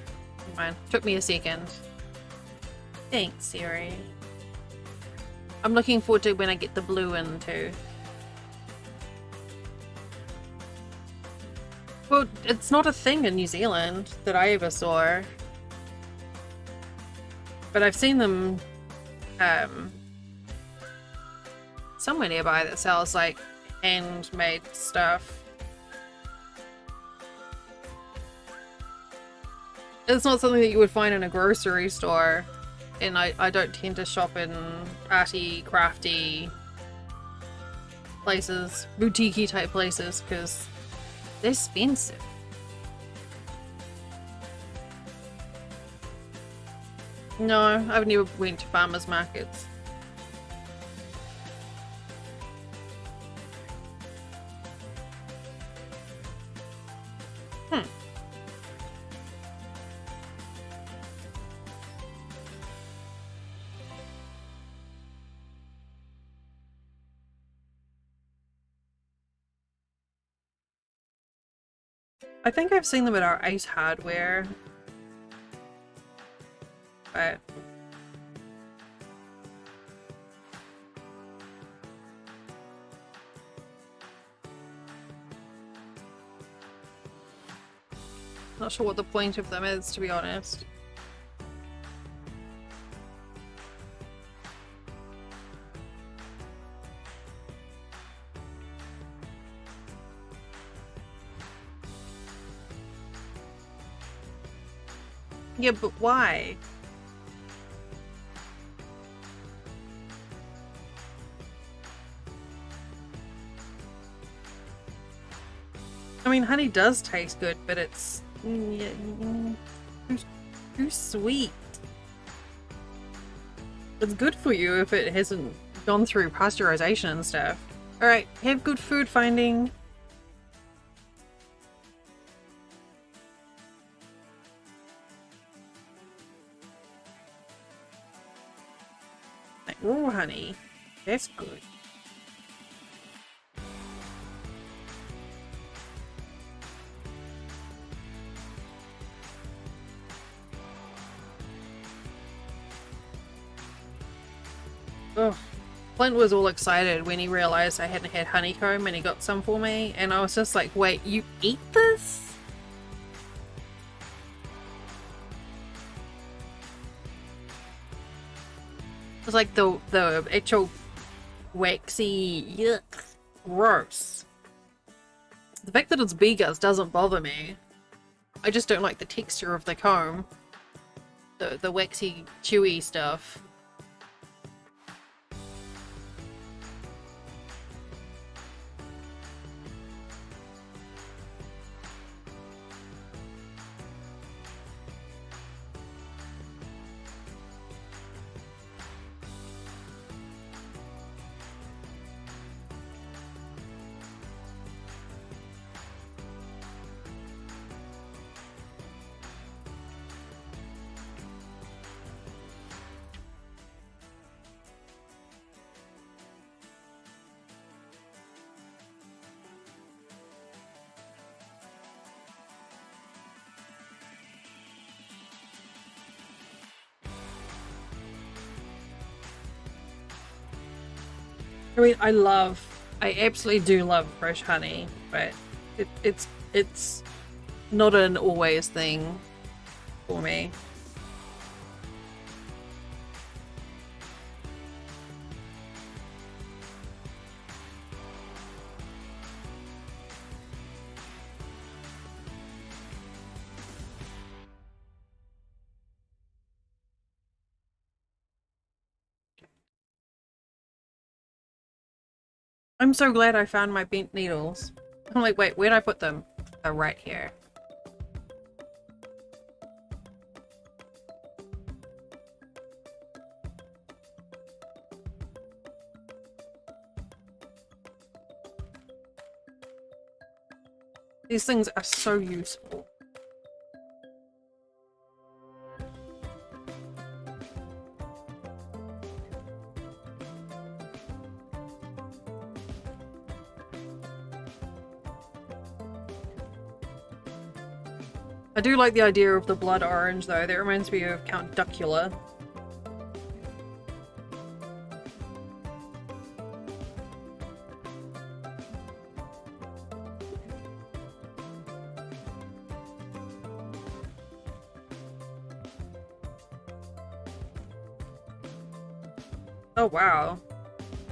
Fine. Took me a second. Thanks, Siri. I'm looking forward to when I get the blue in too. Well, it's not a thing in New Zealand that I ever saw. But I've seen them somewhere nearby that sells like handmade stuff. It's not something that you would find in a grocery store, and I don't tend to shop in arty, crafty places, boutique-y type places, because they're expensive. No, I've never went to farmers markets. I think I've seen them at our Ace Hardware, but not sure what the point of them is, to be honest. Yeah, but why? I mean, honey does taste good, but it's too sweet. It's good for you if it hasn't gone through pasteurization and stuff. Alright, have good food finding. Oh, honey. That's good. Ugh. Clint was all excited when he realized I hadn't had honeycomb and he got some for me, and I was just like, wait, you eat this? It's like the actual waxy, yuck, gross. The fact that it's Begas doesn't bother me. I just don't like the texture of the comb. The waxy, chewy stuff. I mean, I absolutely do love fresh honey, but it's not an always thing for me. I'm so glad I found my bent needles. I'm like, wait, where'd I put them? Oh, right here. These things are so useful. I do like the idea of the blood orange though. That reminds me of Count Duckula. Oh wow.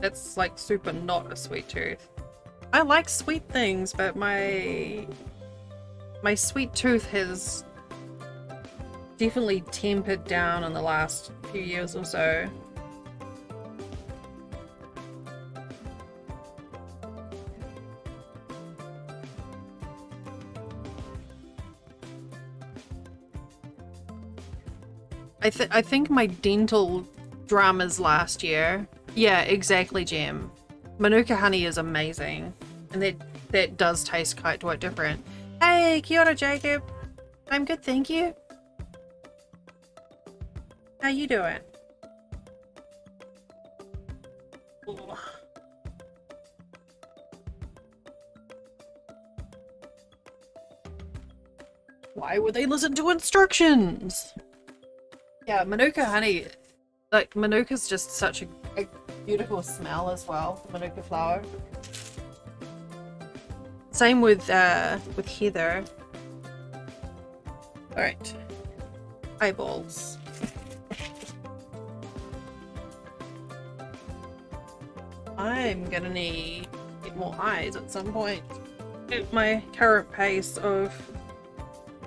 That's like super not a sweet tooth. I like sweet things, but my sweet tooth has definitely tempered down in the last few years or so. I think my dental dramas last year. Yeah, exactly, Gem. Manuka honey is amazing, and that does taste quite different. Hey, kia ora, Jacob. I'm good, thank you. How you doing? Ugh. Why would they listen to instructions? Yeah, Manuka honey, like Manuka's just such a beautiful smell as well, the Manuka flower. Same with Heather. Alright. Eyeballs. I'm gonna need to get more eyes at some point. At my current pace of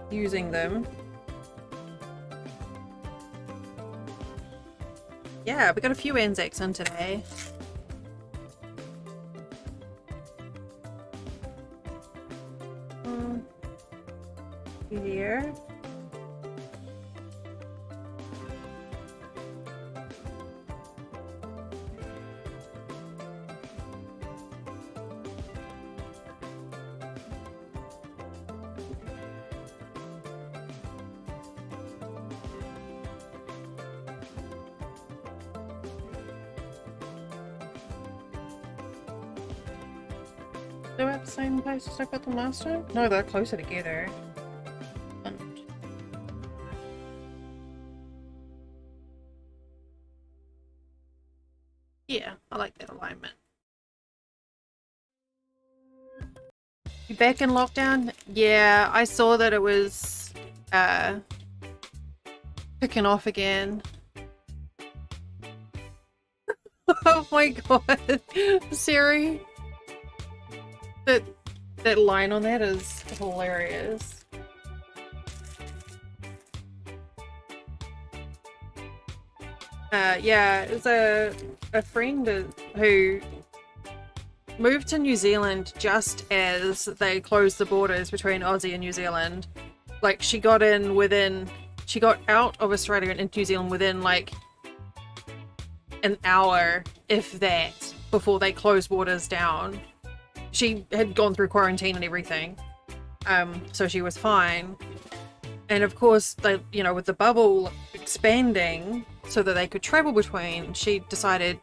using them. Yeah, we got a few Anzacs in today. Here. They're at the same place as I got them last time? No, they're closer together. Yeah, I like that alignment. You back in lockdown? Yeah, I saw that it was kicking off again. Oh my god, Siri. That line on that is hilarious. Yeah, it's a friend who moved to New Zealand just as they closed the borders between Aussie and New Zealand. Like she got out of Australia and into New Zealand within like an hour, if that, before they closed borders down. She had gone through quarantine and everything, so she was fine. And of course, they, you know, with the bubble expanding so that they could travel between, she decided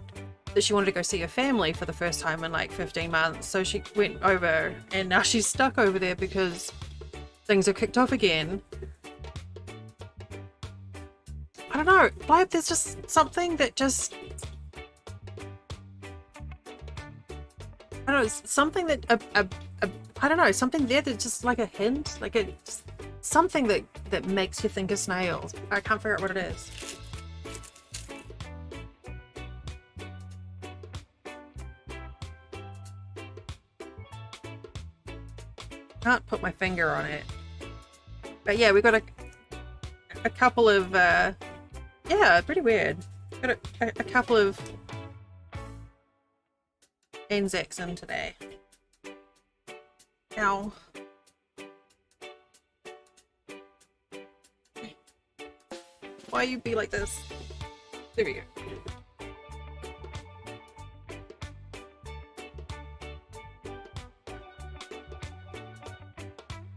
that she wanted to go see her family for the first time in like 15 months. So she went over, and now she's stuck over there because things have kicked off again. I don't know, like there's just something that just I don't know, something that I don't know, something there that's just like a hint, like just something that makes you think of snails. I can't figure out what it is. Can't put my finger on it. But yeah, we got a couple of yeah, pretty weird. Got a couple of Anzacs in today. Ow. Why you be like this? There we go.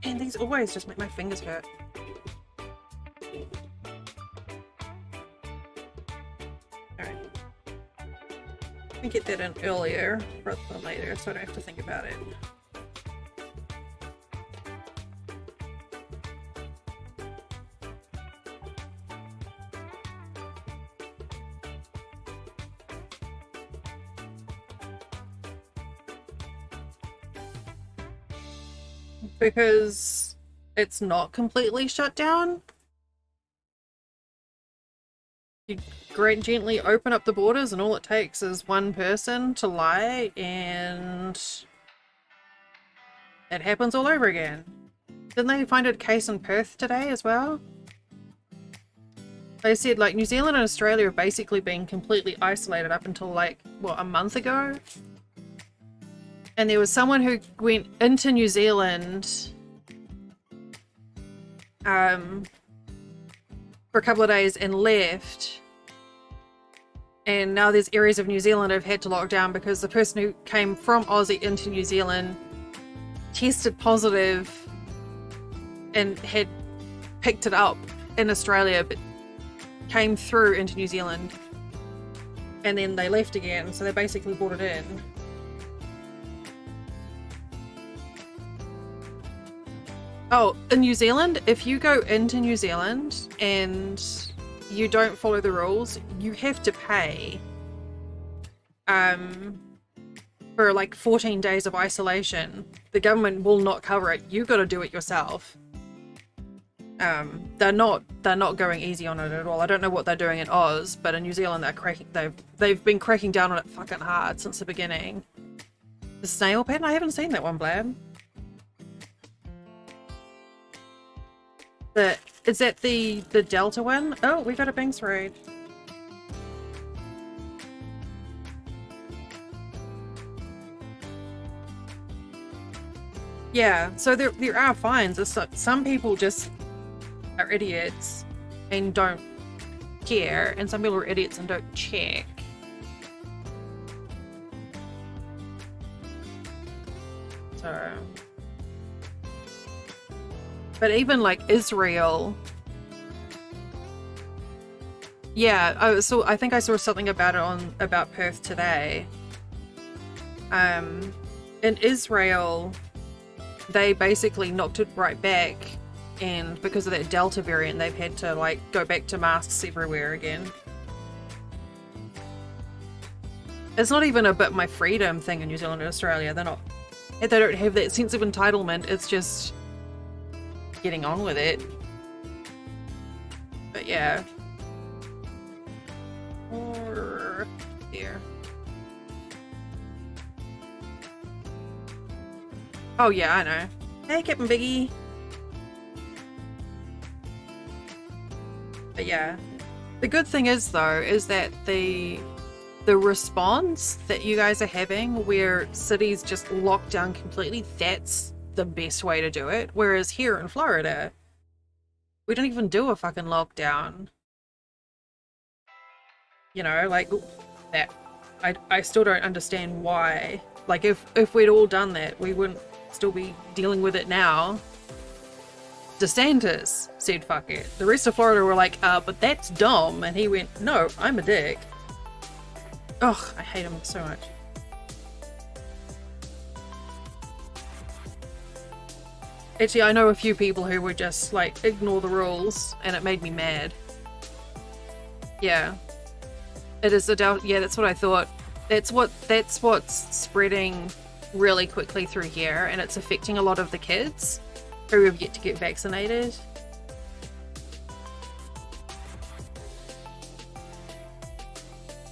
And these always just make my fingers hurt. Alright. Let me get that in earlier rather than later so I don't have to think about it. Because it's not completely shut down. You gently open up the borders and all it takes is one person to lie and it happens all over again. Didn't they find a case in Perth today as well? They said like New Zealand and Australia have basically been completely isolated up until like, what, a month ago? And there was someone who went into New Zealand for a couple of days and left. And now there's areas of New Zealand that have had to lock down because the person who came from Aussie into New Zealand tested positive and had picked it up in Australia but came through into New Zealand. And then they left again, so they basically brought it in. Oh, in New Zealand, if you go into New Zealand and you don't follow the rules, you have to pay for like 14 days of isolation. The government will not cover it. You got to do it yourself. They're not going easy on it at all. I don't know what they're doing in Oz, but in New Zealand they've been cracking down on it fucking hard since the beginning. The snail pattern? I haven't seen that one, Blab. Is that the Delta one? Oh, we got a Banks raid. Yeah, so there are fines. Some people just are idiots and don't care, and some people are idiots and don't check. So... But even like Israel, yeah. I think I saw something about it about Perth today. In Israel, they basically knocked it right back, and because of that Delta variant, they've had to like go back to masks everywhere again. It's not even a bit my freedom thing in New Zealand and Australia. They don't have that sense of entitlement. It's just getting on with it. But yeah. Or here. Oh yeah, I know. Hey, Captain Biggie. But yeah. The good thing is though, is that the response that you guys are having where cities just lock down completely, that's the best way to do it. Whereas here in Florida, we don't even do a fucking lockdown. You know, like that. I still don't understand why. Like if we'd all done that, we wouldn't still be dealing with it now. DeSantis said fuck it. The rest of Florida were like, but that's dumb. And he went, no, I'm a dick. Ugh, I hate him so much. Actually, I know a few people who would just, like, ignore the rules, and it made me mad. Yeah. It is a doubt. Yeah, that's what I thought. That's what's spreading really quickly through here, and it's affecting a lot of the kids who have yet to get vaccinated.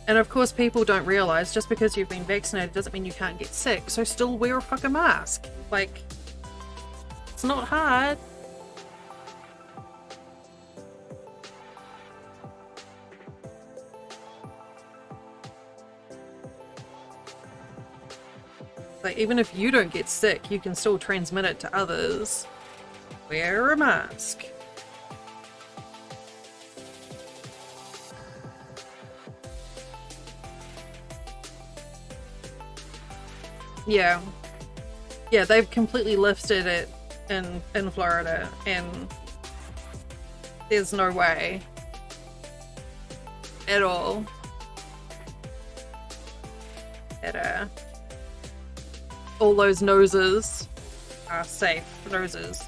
And of course, people don't realize just because you've been vaccinated doesn't mean you can't get sick, so still wear a fucking mask. Like, it's not hard. Like, even if you don't get sick, you can still transmit it to others. Wear a mask. Yeah. Yeah, they've completely lifted it in Florida, and there's no way at all that all those noses are safe noses.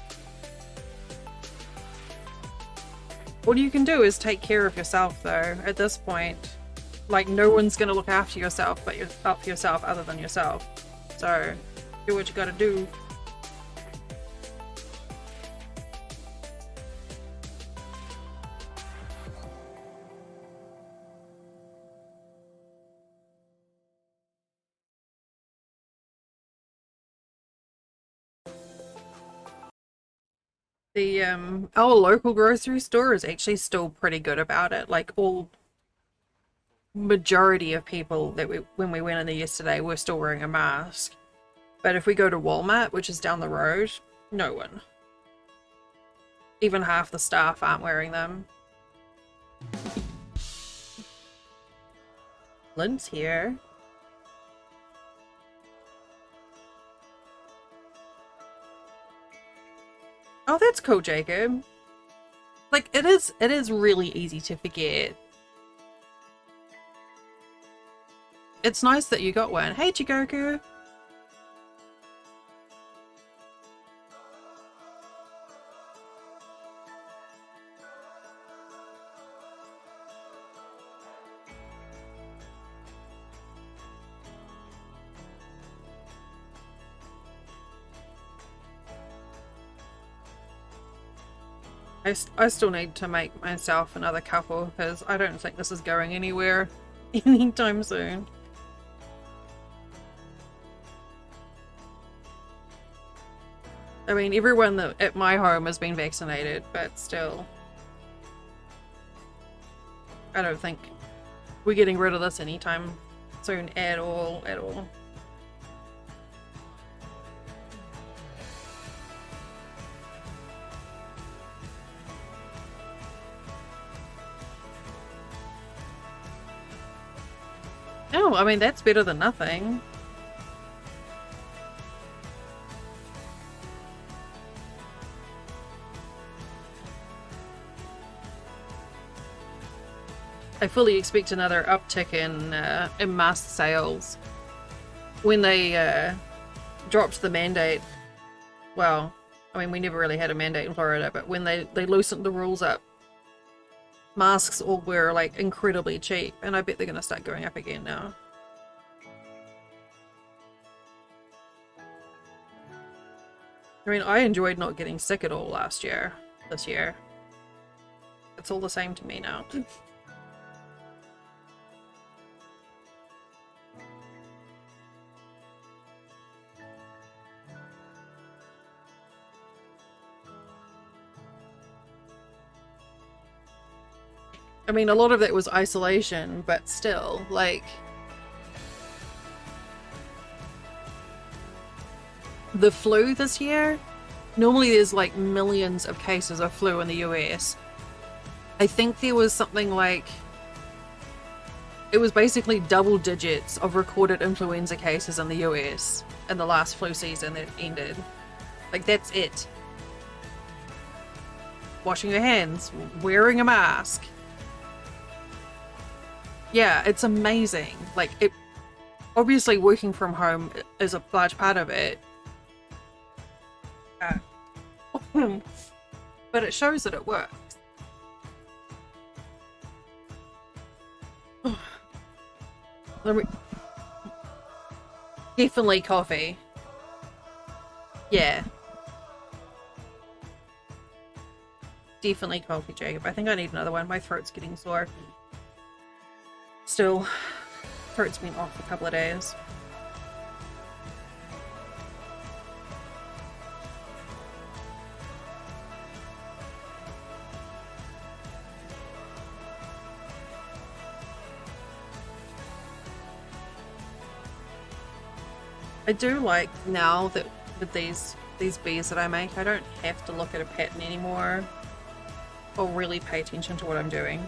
All you can do is take care of yourself, though, at this point. Like, no one's gonna look after yourself but yourself other than yourself. So, do what you gotta do. The our local grocery store is actually still pretty good about it. Like, all majority of people that when we went in there yesterday were still wearing a mask. But if we go to Walmart, which is down the road, no one. Even half the staff aren't wearing them. Lynn's here. Oh, that's cool, Jacob. Like, it is really easy to forget. It's nice that you got one. Hey, Chigoku. I still need to make myself another couple because I don't think this is going anywhere anytime soon. I mean, everyone at my home has been vaccinated, but still. I don't think we're getting rid of this anytime soon at all, at all. Oh, I mean, that's better than nothing. I fully expect another uptick in mask sales when they dropped the mandate. Well, I mean, we never really had a mandate in Florida, but when they loosened the rules up, masks all were like incredibly cheap, and I bet they're gonna start going up again now. I mean, I enjoyed not getting sick at all this year. It's all the same to me now. I mean, a lot of it was isolation, but still, like, the flu this year, normally there's like millions of cases of flu in the US. I think there was something like, it was basically double digits of recorded influenza cases in the US in the last flu season that ended. Like, that's it. Washing your hands, wearing a mask. Yeah, it's amazing. Like, it obviously working from home is a large part of it. But it shows that it works. Definitely coffee. Yeah. Definitely coffee, Jacob. I think I need another one. My throat's getting sore. Still, throat's been off a couple of days. I do like now that with these bees that I make, I don't have to look at a pattern anymore or really pay attention to what I'm doing.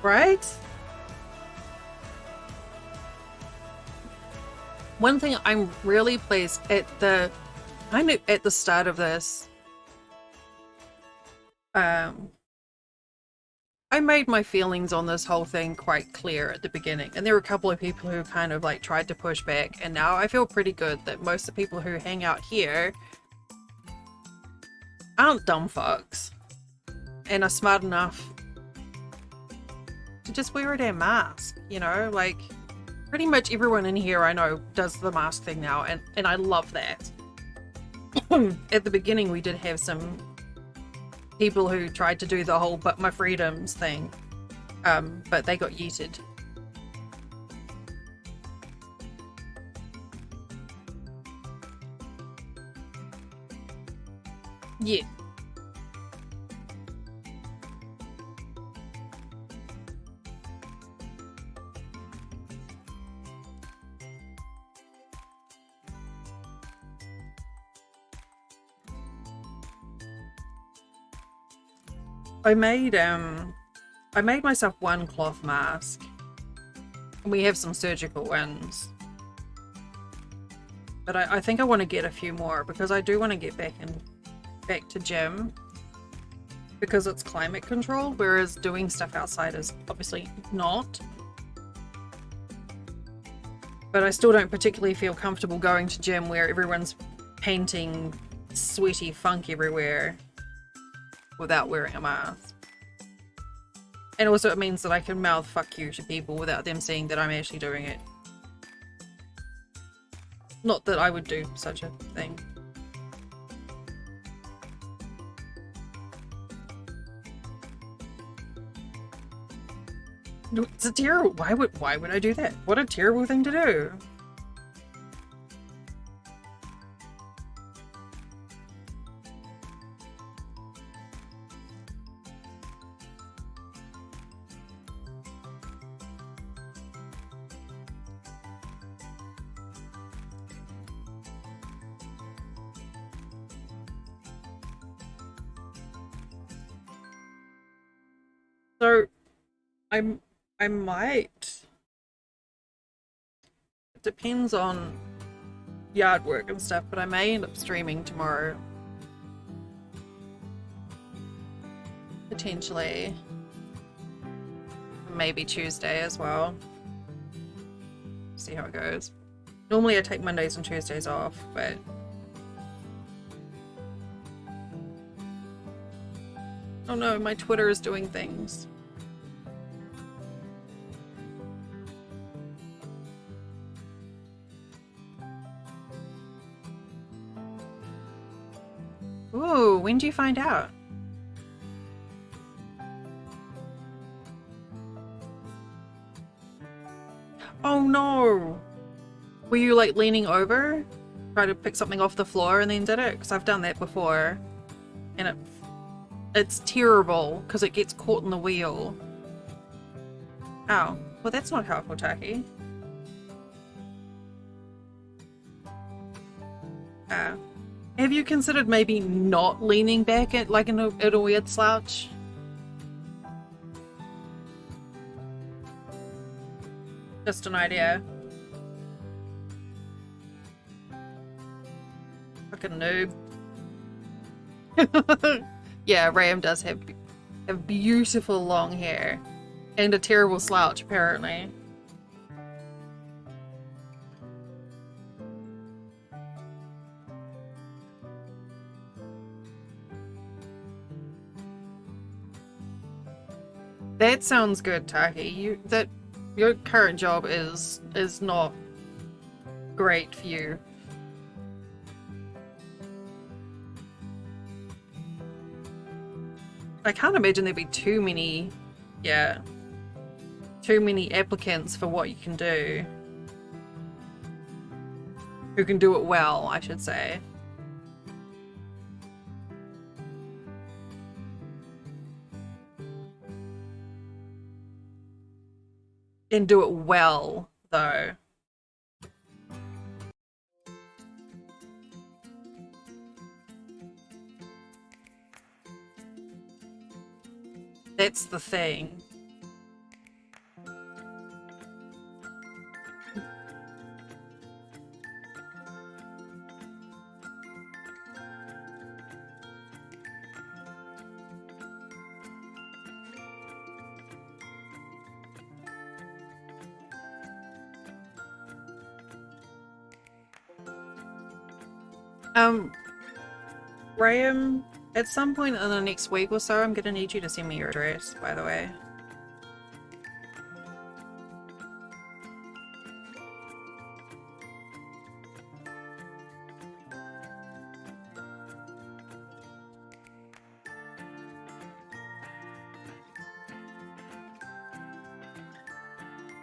Right? One thing I'm really pleased at the kind of at the start of this, I made my feelings on this whole thing quite clear at the beginning, and there were a couple of people who kind of like tried to push back, and now I feel pretty good that most of the people who hang out here aren't dumb fucks and are smart enough to just wear a damn mask, you know? Like, pretty much everyone in here I know does the mask thing now, and I love that. At the beginning, we did have some people who tried to do the whole "but my freedoms" thing, but they got yeeted. Yeah. I made myself one cloth mask. We have some surgical ones. But I think I want to get a few more because I do want to get back to gym because it's climate controlled, whereas doing stuff outside is obviously not. But I still don't particularly feel comfortable going to gym where everyone's painting sweaty funk everywhere without wearing a mask. And also it means that I can mouth "fuck you" to people without them seeing that I'm actually doing it. Not that I would do such a thing. It's a terrible. Why would I do that? What a terrible thing to do. So I might. It depends on yard work and stuff, but I may end up streaming tomorrow. Potentially. Maybe Tuesday as well. See how it goes. Normally I take Mondays and Tuesdays off, but oh no, my Twitter is doing things. Ooh, when do you find out? Oh no! Were you like leaning over? Try to pick something off the floor and then did it? Because I've done that before. And it's terrible because it gets caught in the wheel. Oh, well that's not helpful, Taki. Have you considered maybe not leaning back at like in a weird slouch? Just an idea. Fucking noob. Yeah, Ram does have beautiful long hair. And a terrible slouch, apparently. That sounds good, Taki. Your current job is not great for you. I can't imagine there'd be too many, yeah, too many applicants for what you can do. Who can do it well, I should say. And do it well, though. That's the thing. Graham, at some point in the next week or so, I'm gonna need you to send me your address, by the way.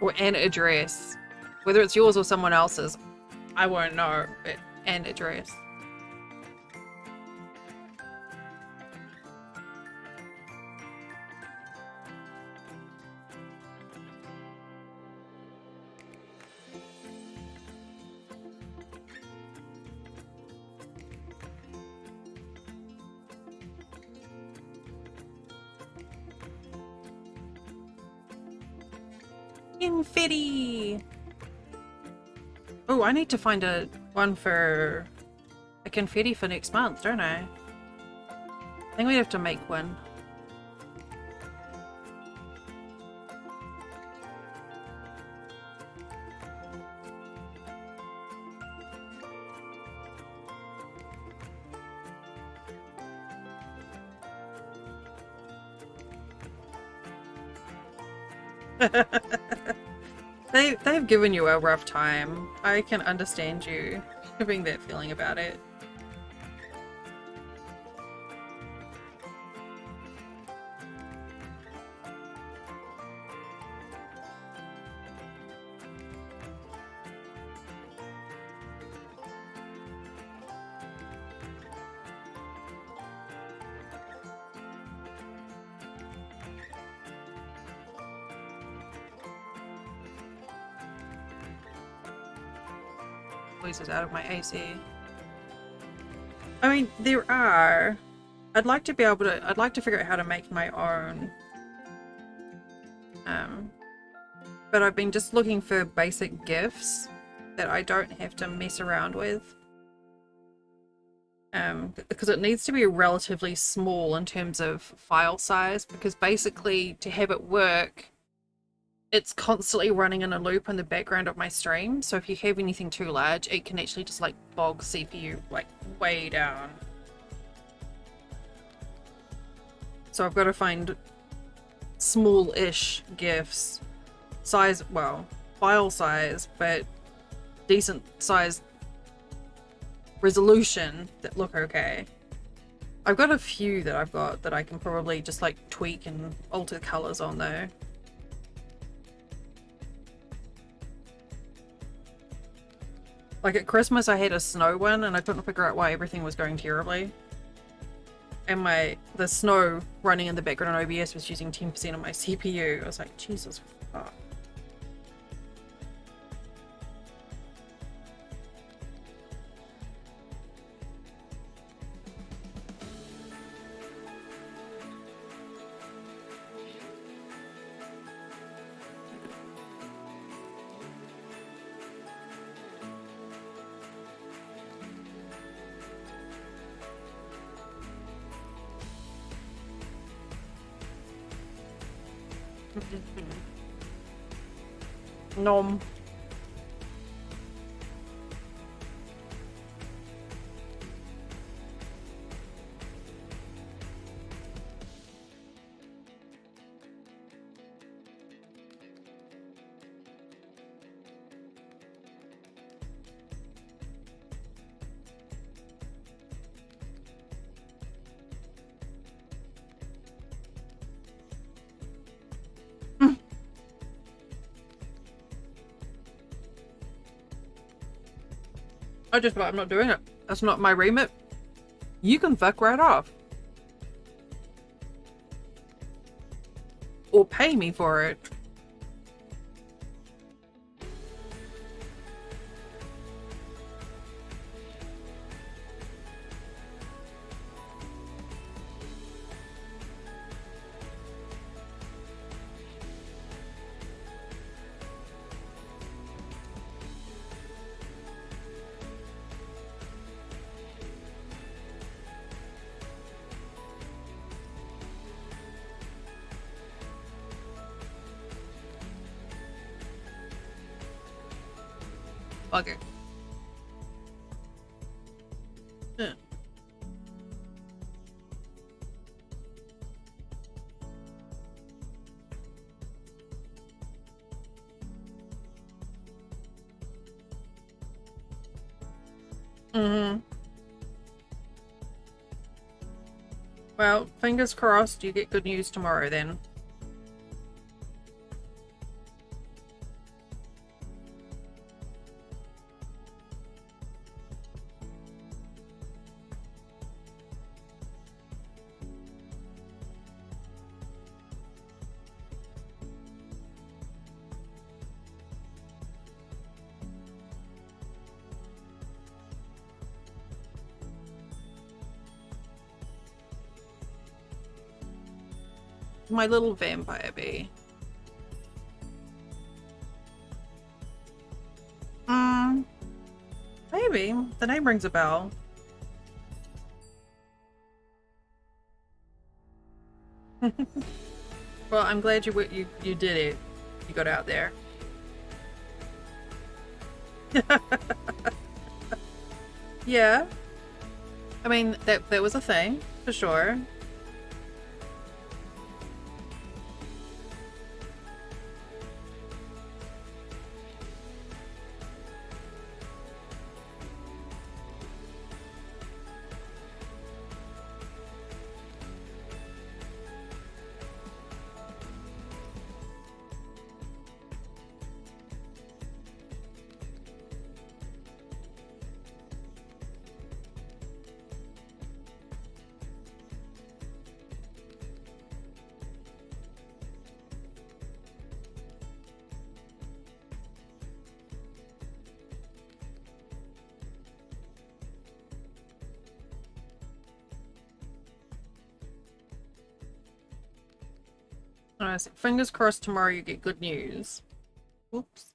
Or an address. Whether it's yours or someone else's, I won't know, but an address. Confetti! Oh, I need to find a one for a confetti for next month, don't I? I think we have to make one. They've given you a rough time. I can understand you having that feeling about it. Voices out of my AC. I mean, there are. I'd like to be able to. I'd like to figure out how to make my own. But I've been just looking for basic gifts that I don't have to mess around with. Because it needs to be relatively small in terms of file size, because basically to have it work, it's constantly running in a loop in the background of my stream. So if you have anything too large, it can actually just like bog CPU like way down. So I've got to find small-ish GIFs. Size, well, file size, but decent size resolution that look okay. I've got a few that I've got that I can probably just like tweak and alter colors on though. Like at Christmas I had a snow one and I couldn't figure out why everything was going terribly. And the snow running in the background on OBS was using 10% of my CPU. I was like, Jesus fuck. Nom. I'm not doing it. That's not my remit. You can fuck right off. Or pay me for it. Okay. Yeah. Mm-hmm. Well, fingers crossed you get good news tomorrow then. My little vampire bee. Maybe. The name rings a bell. Well, I'm glad you did it. You got out there. Yeah. I mean, that was a thing, for sure. So fingers crossed tomorrow you get good news. Oops.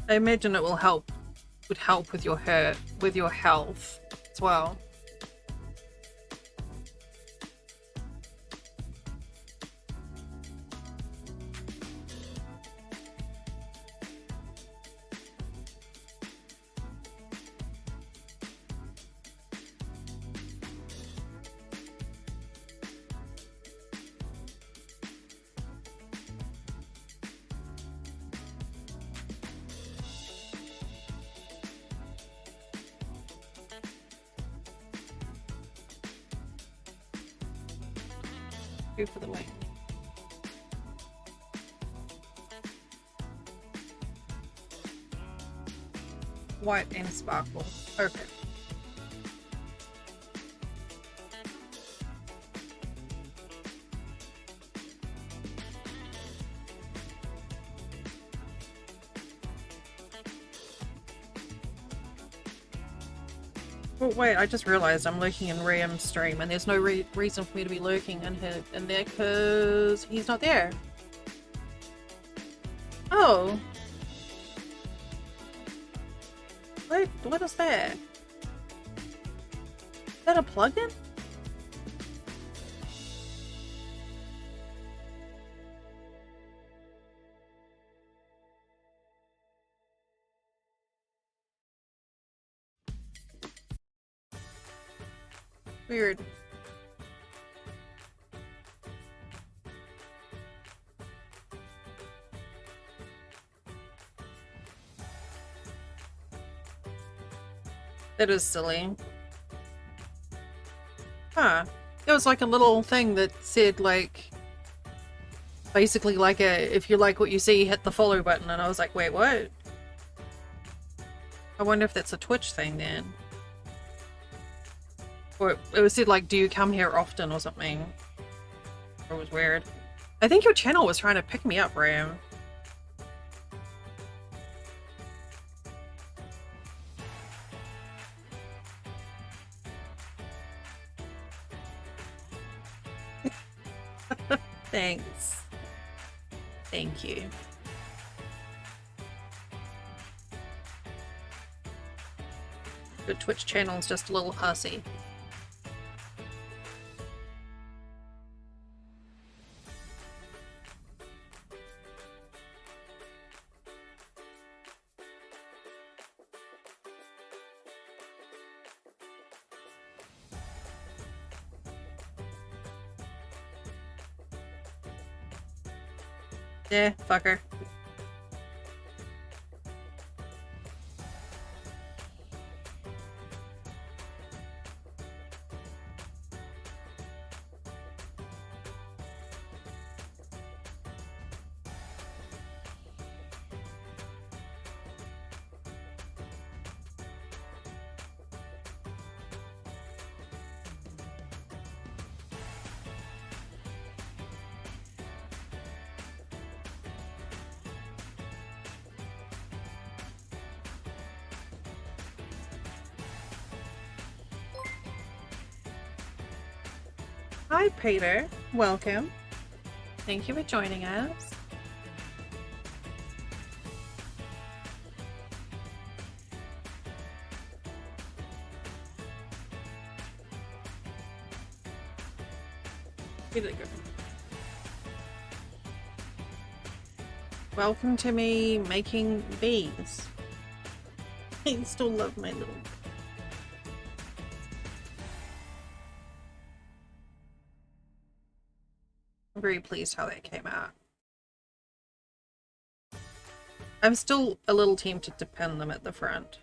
I imagine it would help with your health as well. Go for the link. White and sparkle. Okay. Oh wait, I just realized I'm lurking in Ram's stream and there's no reason for me to be lurking in there because he's not there. Oh. Wait, what is that? Is that a plugin? Weird. That is silly. Huh. It was like a little thing that said like basically like a if you like what you see, hit the follow button, and I was like, wait, what? I wonder if that's a Twitch thing then. Or it was said like, do you come here often or something? It was weird. I think your channel was trying to pick me up, Ram. Thanks. Thank you. Your Twitch channel's just a little hussy. Yeah, fucker. Hi, Peter. Welcome. Thank you for joining us. Here they go. Welcome to me making bees. I still love my little... I'm very pleased how that came out. I'm still a little tempted to pin them at the front.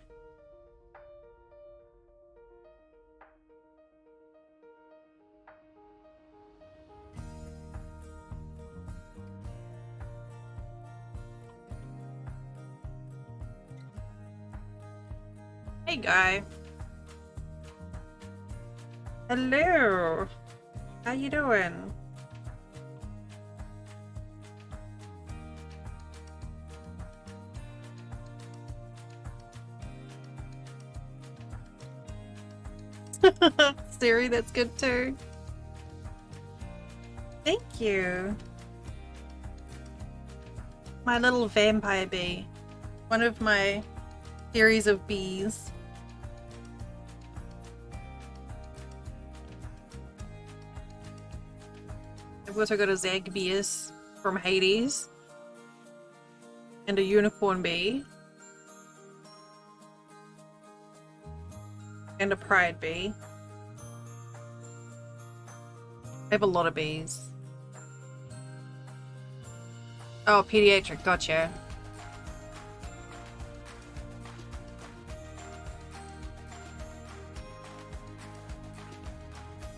Hey, guy. Hello. How you doing? Siri, that's good too. Thank you. My little vampire bee. One of my series of bees. I've also got a Zagbeus from Hades. And a unicorn bee. And a pride bee. I have a lot of bees. Oh, pediatric, gotcha.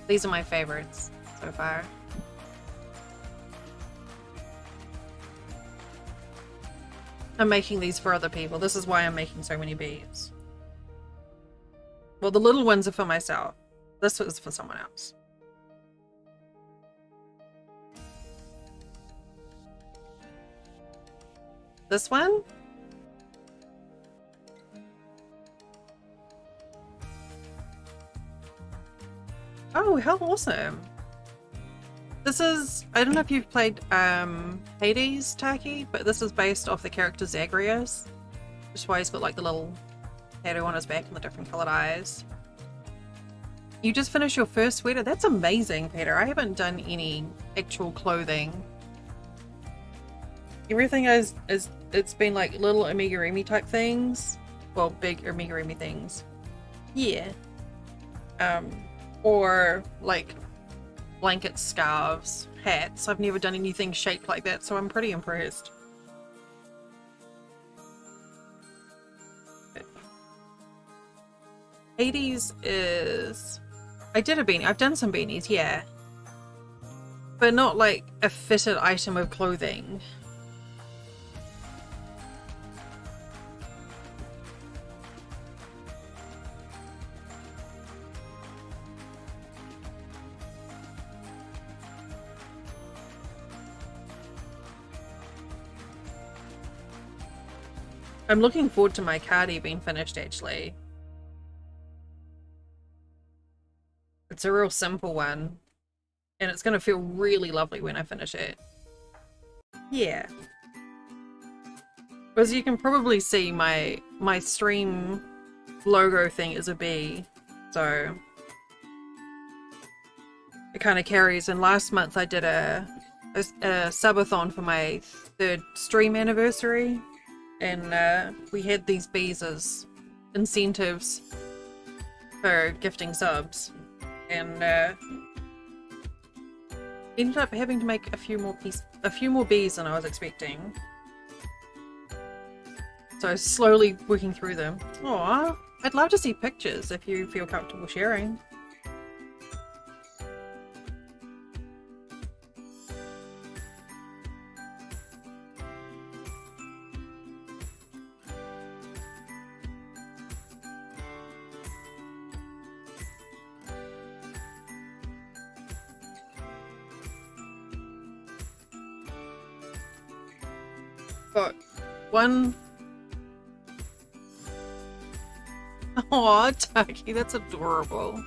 These are my favorites so far. I'm making these for other people. This is why I'm making so many bees. Well, the little ones are for myself. This was for someone else. This one? Oh, how awesome. This is, I don't know if you've played Hades, Taki, but this is based off the character Zagreus. Which is why he's got like the little tattoo on his back and the different coloured eyes. You just finished your first sweater? That's amazing, Peter. I haven't done any actual clothing. Everything is it's been like little amigurumi type things. Well, big amigurumi things. Yeah. Or like blankets, scarves, hats. I've never done anything shaped like that, so I'm pretty impressed. Hades is... I did a beanie. I've done some beanies, yeah. But not like a fitted item of clothing. I'm looking forward to my cardi being finished, actually. It's a real simple one, and it's going to feel really lovely when I finish it. Yeah. As you can probably see, my stream logo thing is a bee, so it kind of carries. And last month I did a subathon for my 3rd stream anniversary, and we had these bees as incentives for gifting subs. And ended up having to make a few more bees than I was expecting. So I was slowly working through them. Aww, I'd love to see pictures if you feel comfortable sharing. Got one. Aw, Tucky, that's adorable.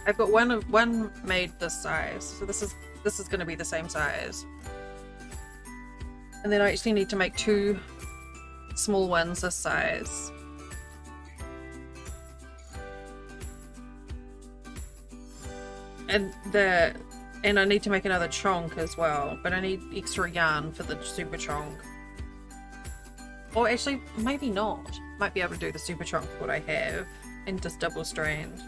I've got one made this size, so this is going to be the same size. And then I actually need to make 2 small ones this size. And I need to make another chonk as well, but I need extra yarn for the super chonk. Or actually, maybe not. Might be able to do the super chonk what I have and just double strand.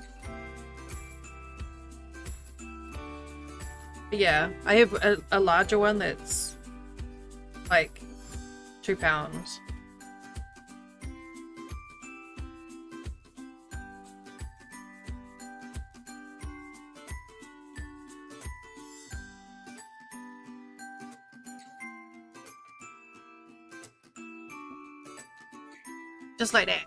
But yeah, I have a larger one that's like 2 pounds. Just like that.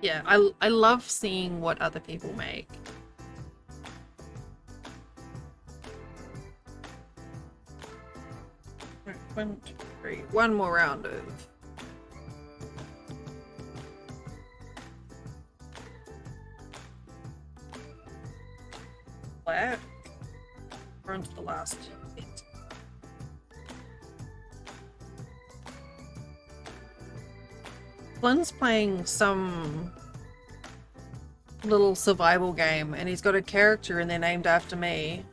Yeah, I love seeing what other people make. Right, 1, 2, 3. One more round of black. We're on to the last bit. Flynn's playing some little survival game, and he's got a character and they're named after me.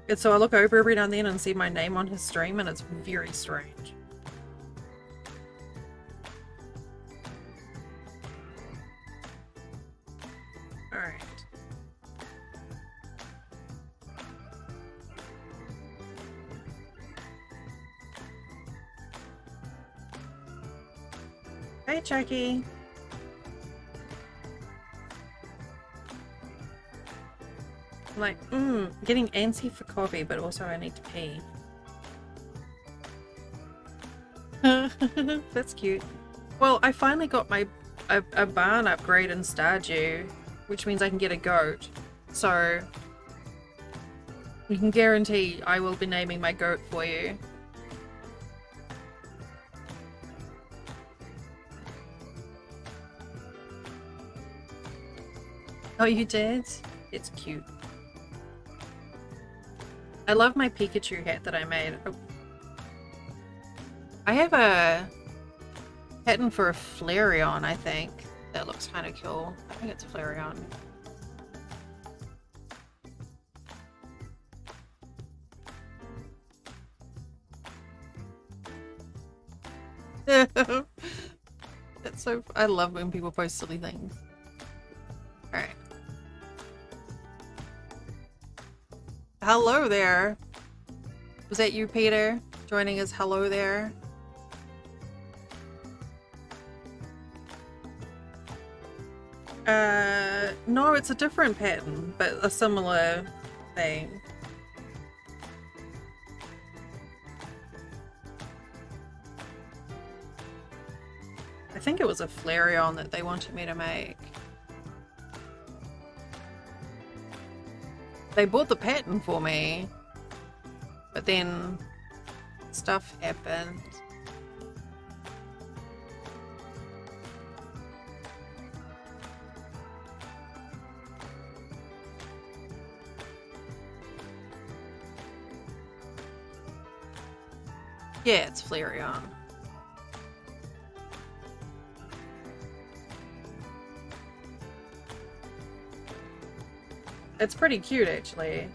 And so I look over every now and then and see my name on his stream, and it's very strange. Alright. Hey, Chucky. I'm like, getting antsy for coffee, but also I need to pee. That's cute. Well, I finally got a barn upgrade in Stardew, which means I can get a goat. So you can guarantee I will be naming my goat for you. Oh, you did? It's cute. I love my Pikachu hat that I made. Oh. I have a pattern for a Flareon, I think. That looks kind of cool. I think it's a Flareon. That's so... I love when people post silly things. Alright. Hello there! Was that you, Peter? Joining us? Hello there? No, it's a different pattern, but a similar thing. I think it was a Flareon that they wanted me to make. They bought the pattern for me, but then stuff happened. Yeah, it's Flareon. It's pretty cute, actually.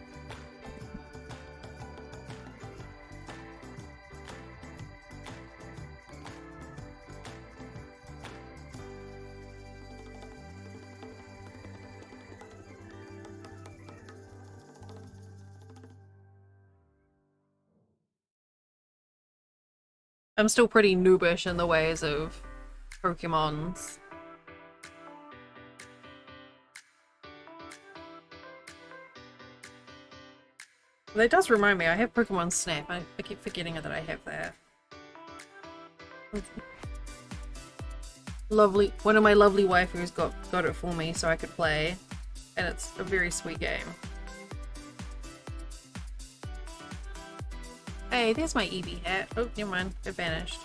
I'm still pretty noobish in the ways of Pokemons. That does remind me, I have Pokemon Snap. I keep forgetting that I have that. Lovely, one of my lovely waifus got it for me so I could play, and it's a very sweet game. Hey, there's my Eevee hat. Oh, never mind, it vanished.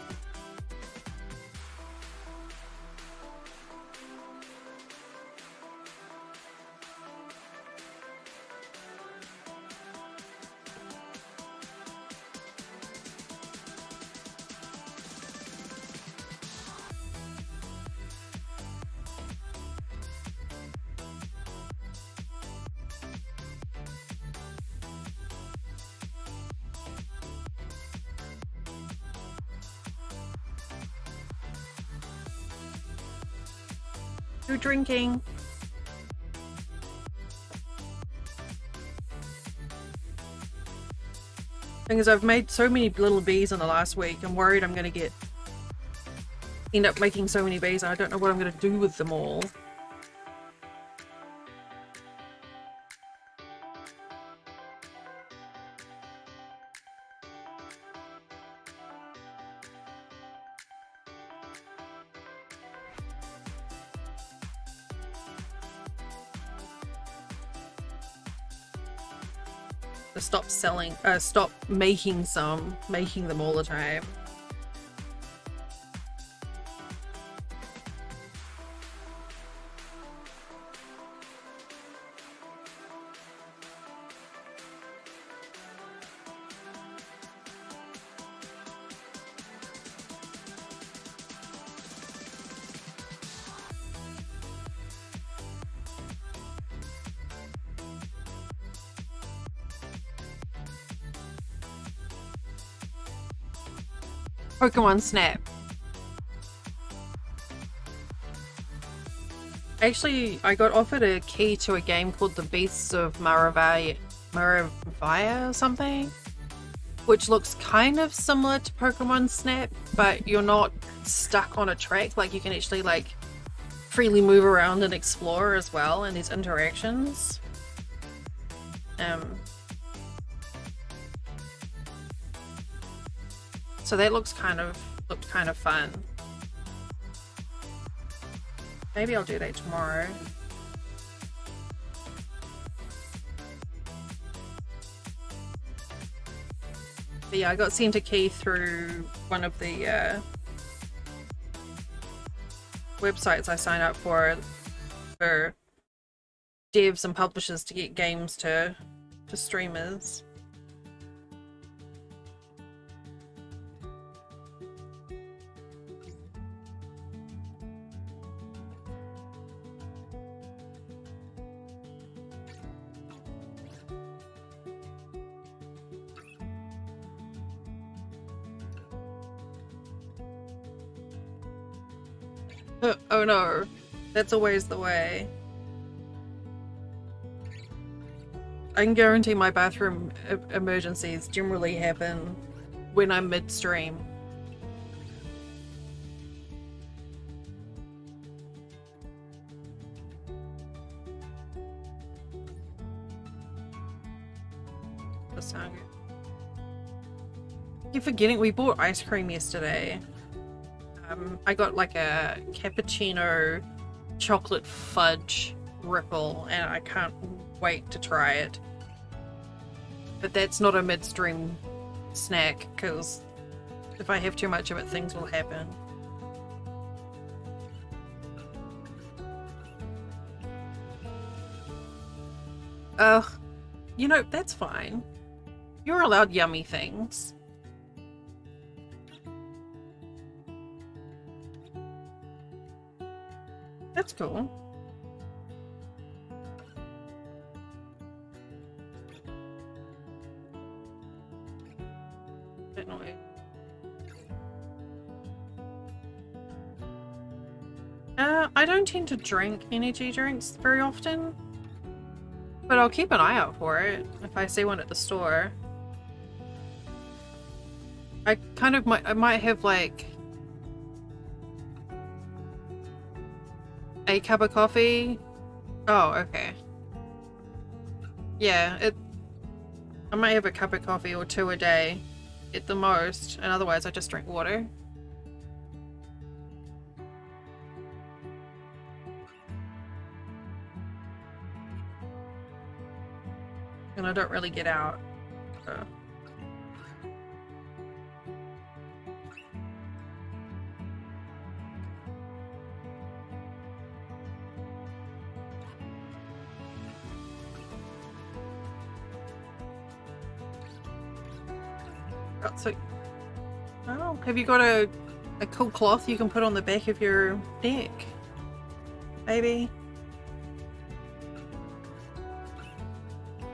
You're drinking. Thing is, I've made so many little bees in the last week. I'm worried I'm gonna end up making so many bees. I don't know what I'm gonna do with them all. Stop making them all the time. Pokemon Snap. Actually, I got offered a key to a game called The Beasts of Maravaya or something, which looks kind of similar to Pokemon Snap, but you're not stuck on a track. Like, you can actually, like, freely move around and explore as well, and there's interactions. So that looked kind of fun. Maybe I'll do that tomorrow. But yeah, I got sent a key through one of the websites I signed up for devs and publishers to get games to streamers. Oh no, that's always the way. I can guarantee my bathroom emergencies generally happen when I'm midstream. That's not good. Keep forgetting we bought ice cream yesterday. I got like a cappuccino chocolate fudge ripple and I can't wait to try it. But that's not a midstream snack because if I have too much of it, things will happen. Ugh, you know, that's fine. You're allowed yummy things. That's cool. I don't tend to drink energy drinks very often, but I'll keep an eye out for it if I see one at the store. I might have like a cup of coffee. Oh, okay. Yeah, I might have a cup of coffee or two a day at the most, and otherwise I just drink water. And I don't really get out. So. Oh, have you got a cool cloth you can put on the back of your neck? Maybe?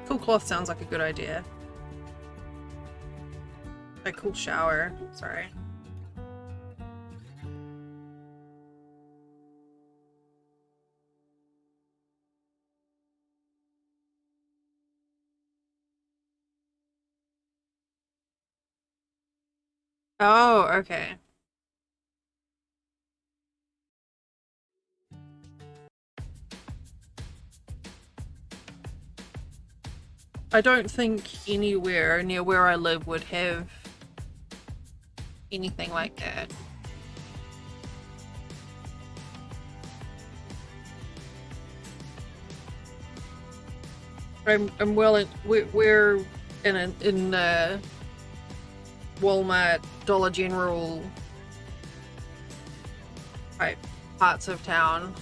Cool cloth sounds like a good idea. A cool shower, sorry. Oh, okay. I don't think anywhere near where I live would have anything like that. I'm well in, we're in Walmart, Dollar General type parts of town.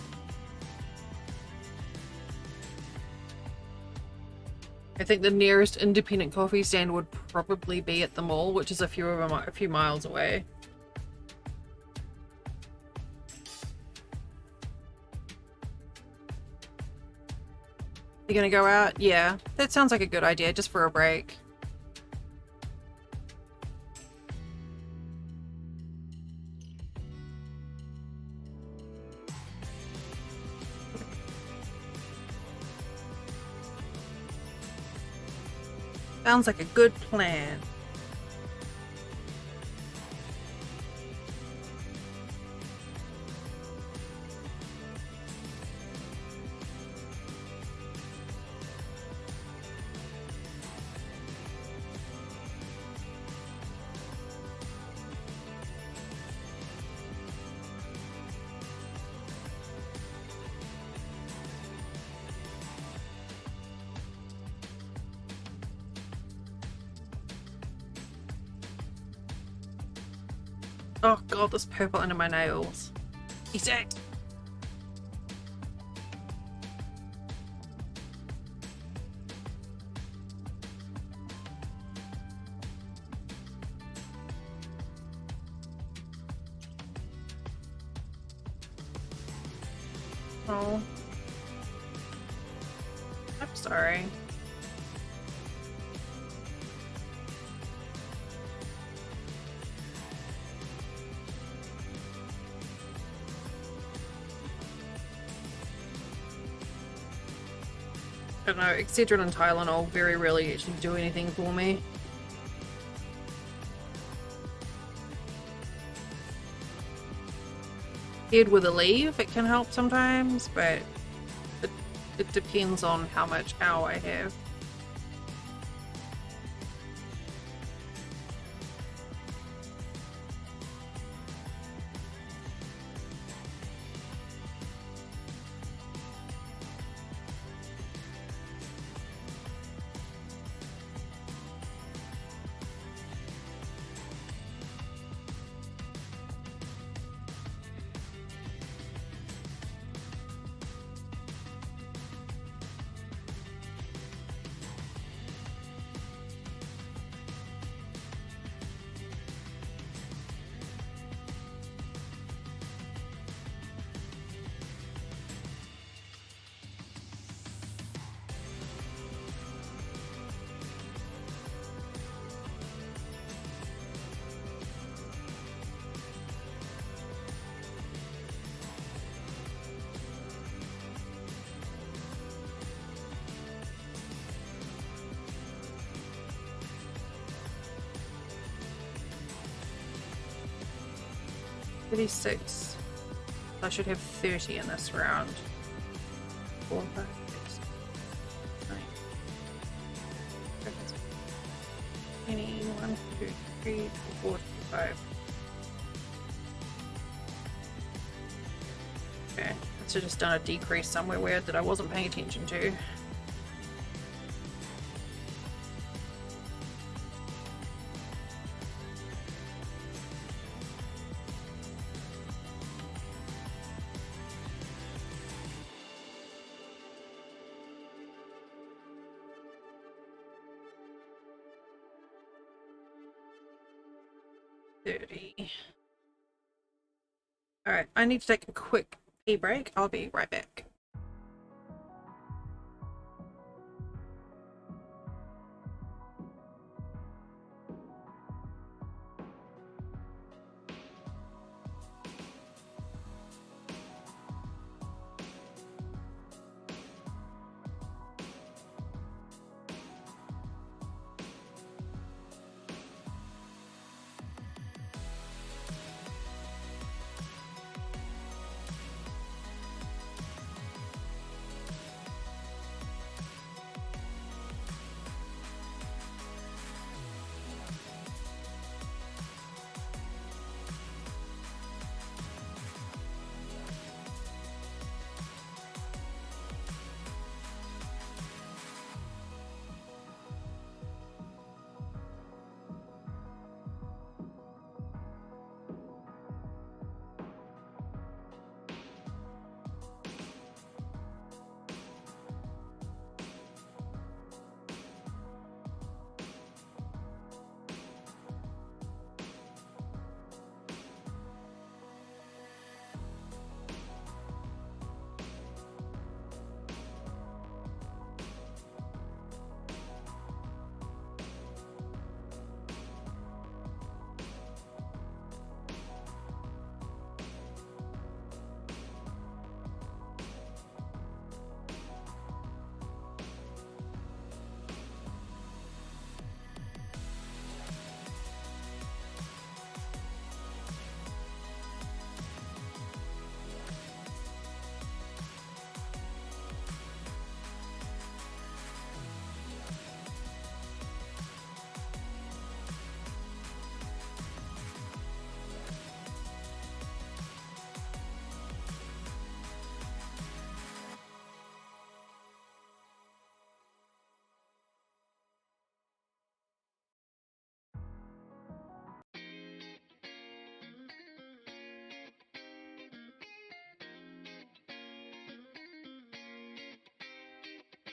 I think the nearest independent coffee stand would probably be at the mall, which is a few miles away. You gonna go out? Yeah, that sounds like a good idea, just for a break. Sounds like a good plan. Oh god, there's purple under my nails. Eat it! Oh. I'm sorry. I don't know, Excedrin and Tylenol very rarely actually do anything for me. Paired with Aleve, it can help sometimes, but it depends on how much ow I have. $36. I should have 30 in this round. 4, 5, 6, 9. 20, 1, 2, 3, 4, 5. Okay, I should have just done a decrease somewhere weird that I wasn't paying attention to. Alright, I need to take a quick pee break. I'll be right back.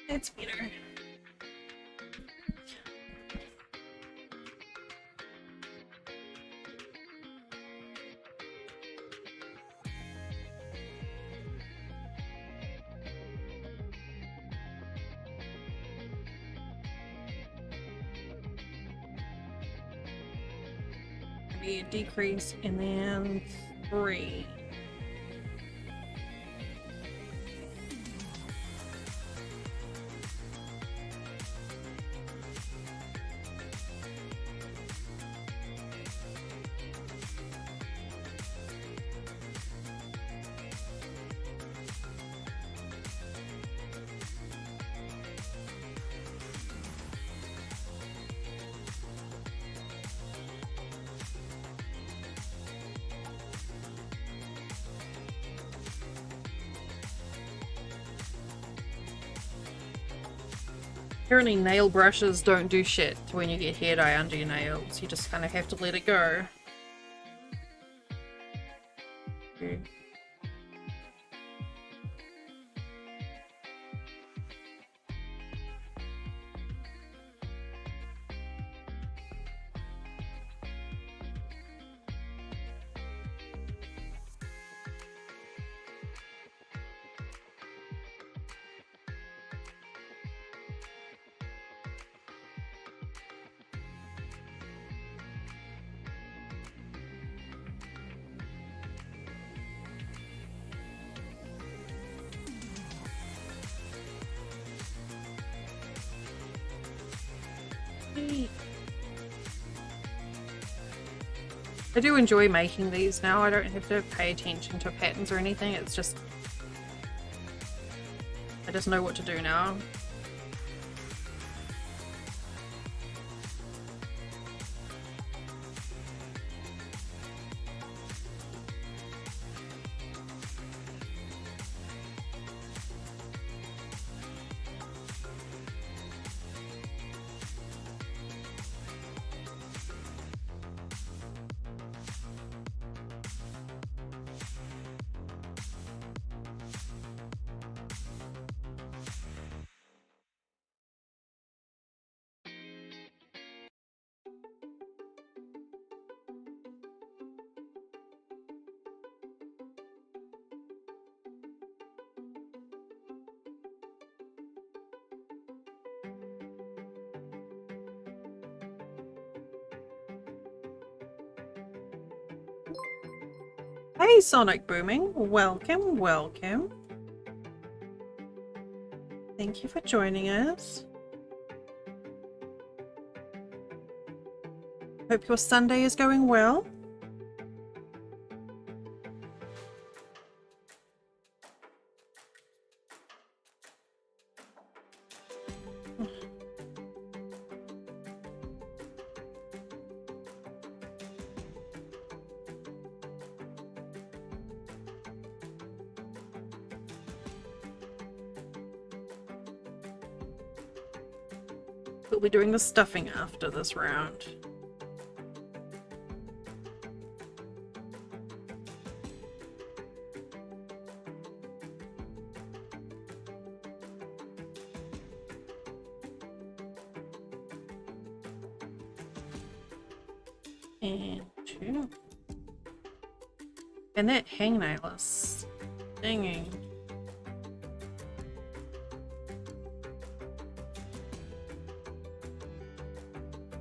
It's Peter. be a decrease and then 3. Apparently nail brushes don't do shit when you get hair dye under your nails. You just kind of have to let it go. Okay. I do enjoy making these now. I don't have to pay attention to patterns or anything. It's just... I just know what to do now. Hey Sonic Booming, welcome, welcome. Thank you for joining us. Hope your Sunday is going well. We'll be doing the stuffing after this round. And 2. And that hangnail is stinging.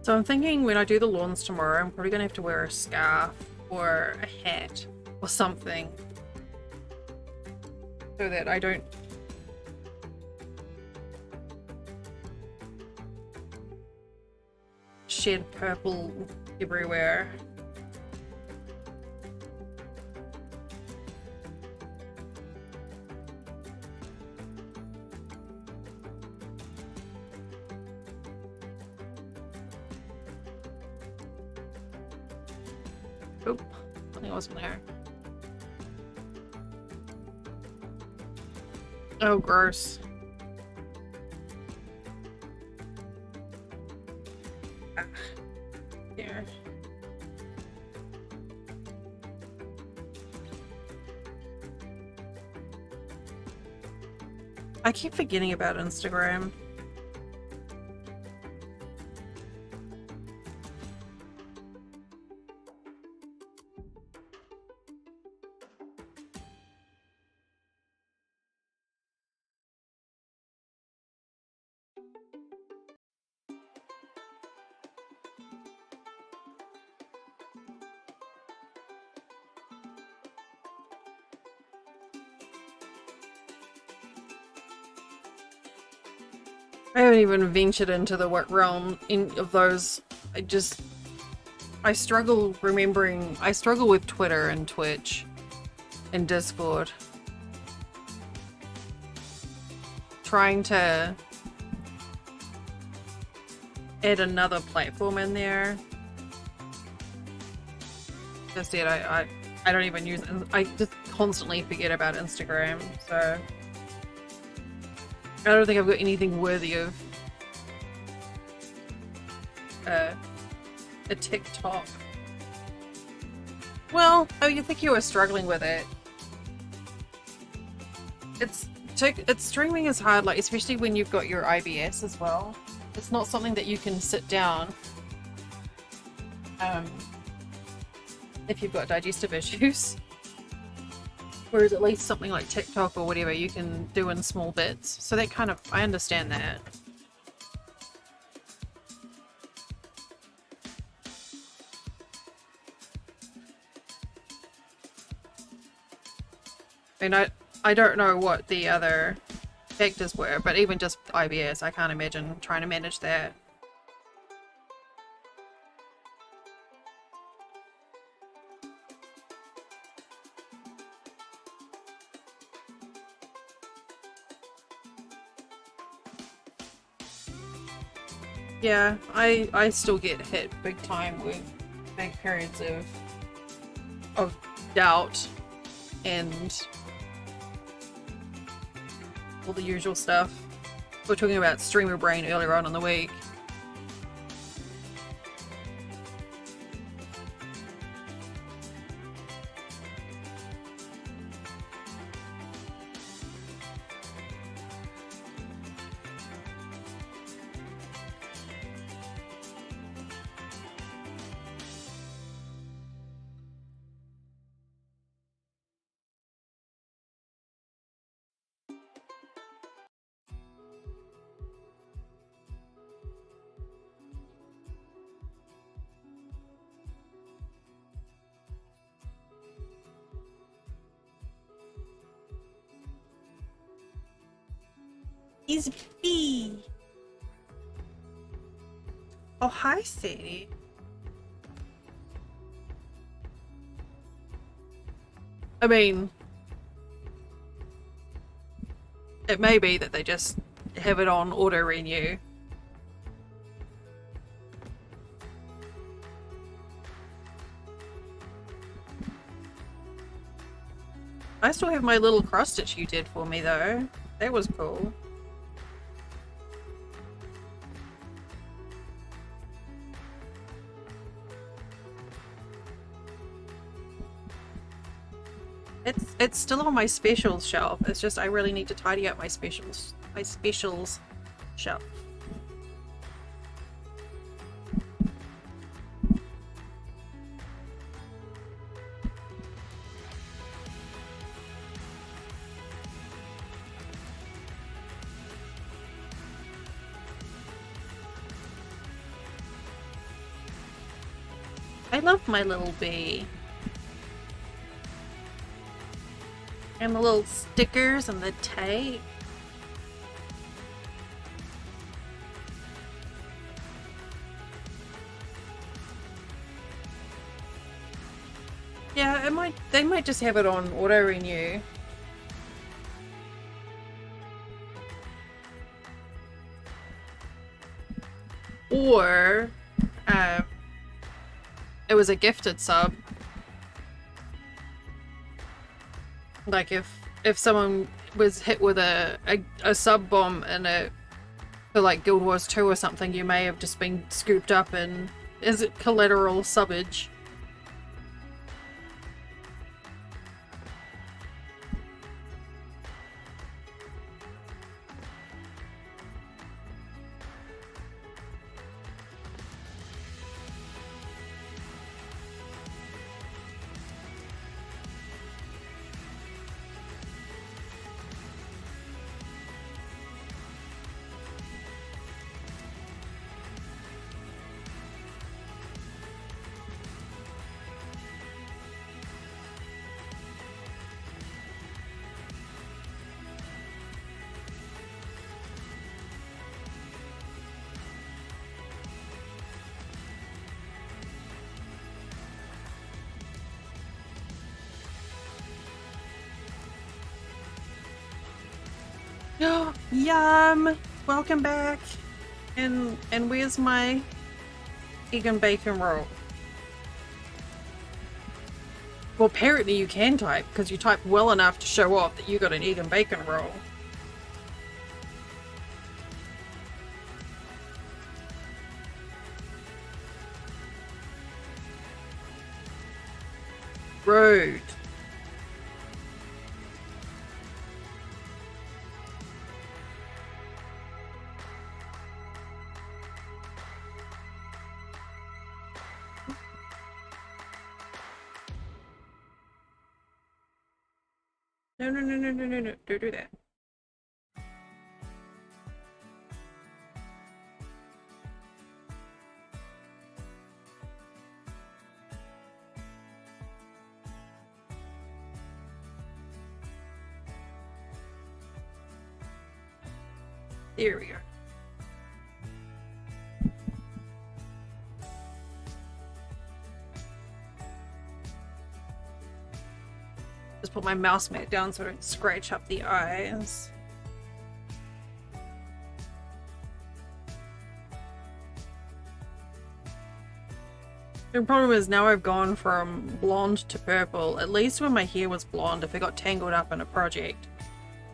So I'm thinking when I do the lawns tomorrow, I'm probably gonna have to wear a scarf or a hat or something so that I don't shed purple everywhere. Oop, something wasn't there. Oh, gross. Ah, there. I keep forgetting about Instagram. I haven't even ventured into the realm of those. I struggle remembering. I struggle with Twitter and Twitch and Discord. Trying to add another platform in there. Just yet, I don't even use it. I just constantly forget about Instagram, so I don't think I've got anything worthy of a TikTok. Well, oh, you think you were struggling with it? It's streaming is hard, like especially when you've got your IBS as well. It's not something that you can sit down. If you've got digestive issues. Whereas at least something like TikTok or whatever you can do in small bits. So that kind of, I understand that. I mean, I don't know what the other factors were, but even just IBS, I can't imagine trying to manage that. Yeah, I still get hit big time with big periods of doubt and all the usual stuff. We were talking about streamer brain earlier on in the week. Is B. Oh, hi, Sadie. I mean, it may be that they just have it on auto renew. I still have my little cross stitch you did for me though. That was cool. It's still on my specials shelf. It's just I really need to tidy up my specials shelf. I love my little bee. And the little stickers and the tape. Yeah, they might just have it on auto renew. Or it was a gifted sub. Like if someone was hit with a sub bomb in it for like Guild Wars 2 or something, you may have just been scooped up in, is it collateral subbage? Yum! Welcome back. And where's my egg and bacon roll? Well, apparently you can type, because you type well enough to show off that you got an egg and bacon roll. Rude. No, no, no, no, no, no, no. Don't do that. There we go. Just put my mouse mat down so I don't scratch up the eyes. The problem is now I've gone from blonde to purple. At least when my hair was blonde, if it got tangled up in a project,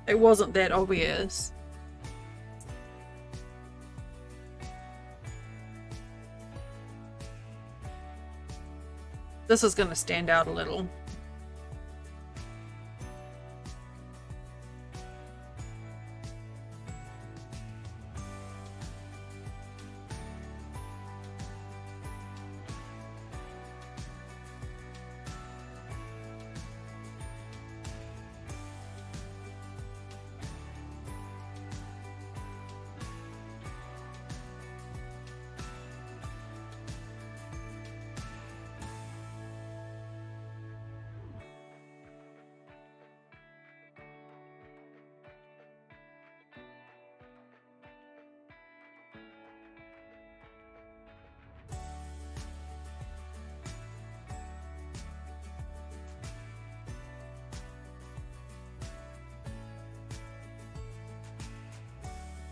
it wasn't that obvious. This is going to stand out a little.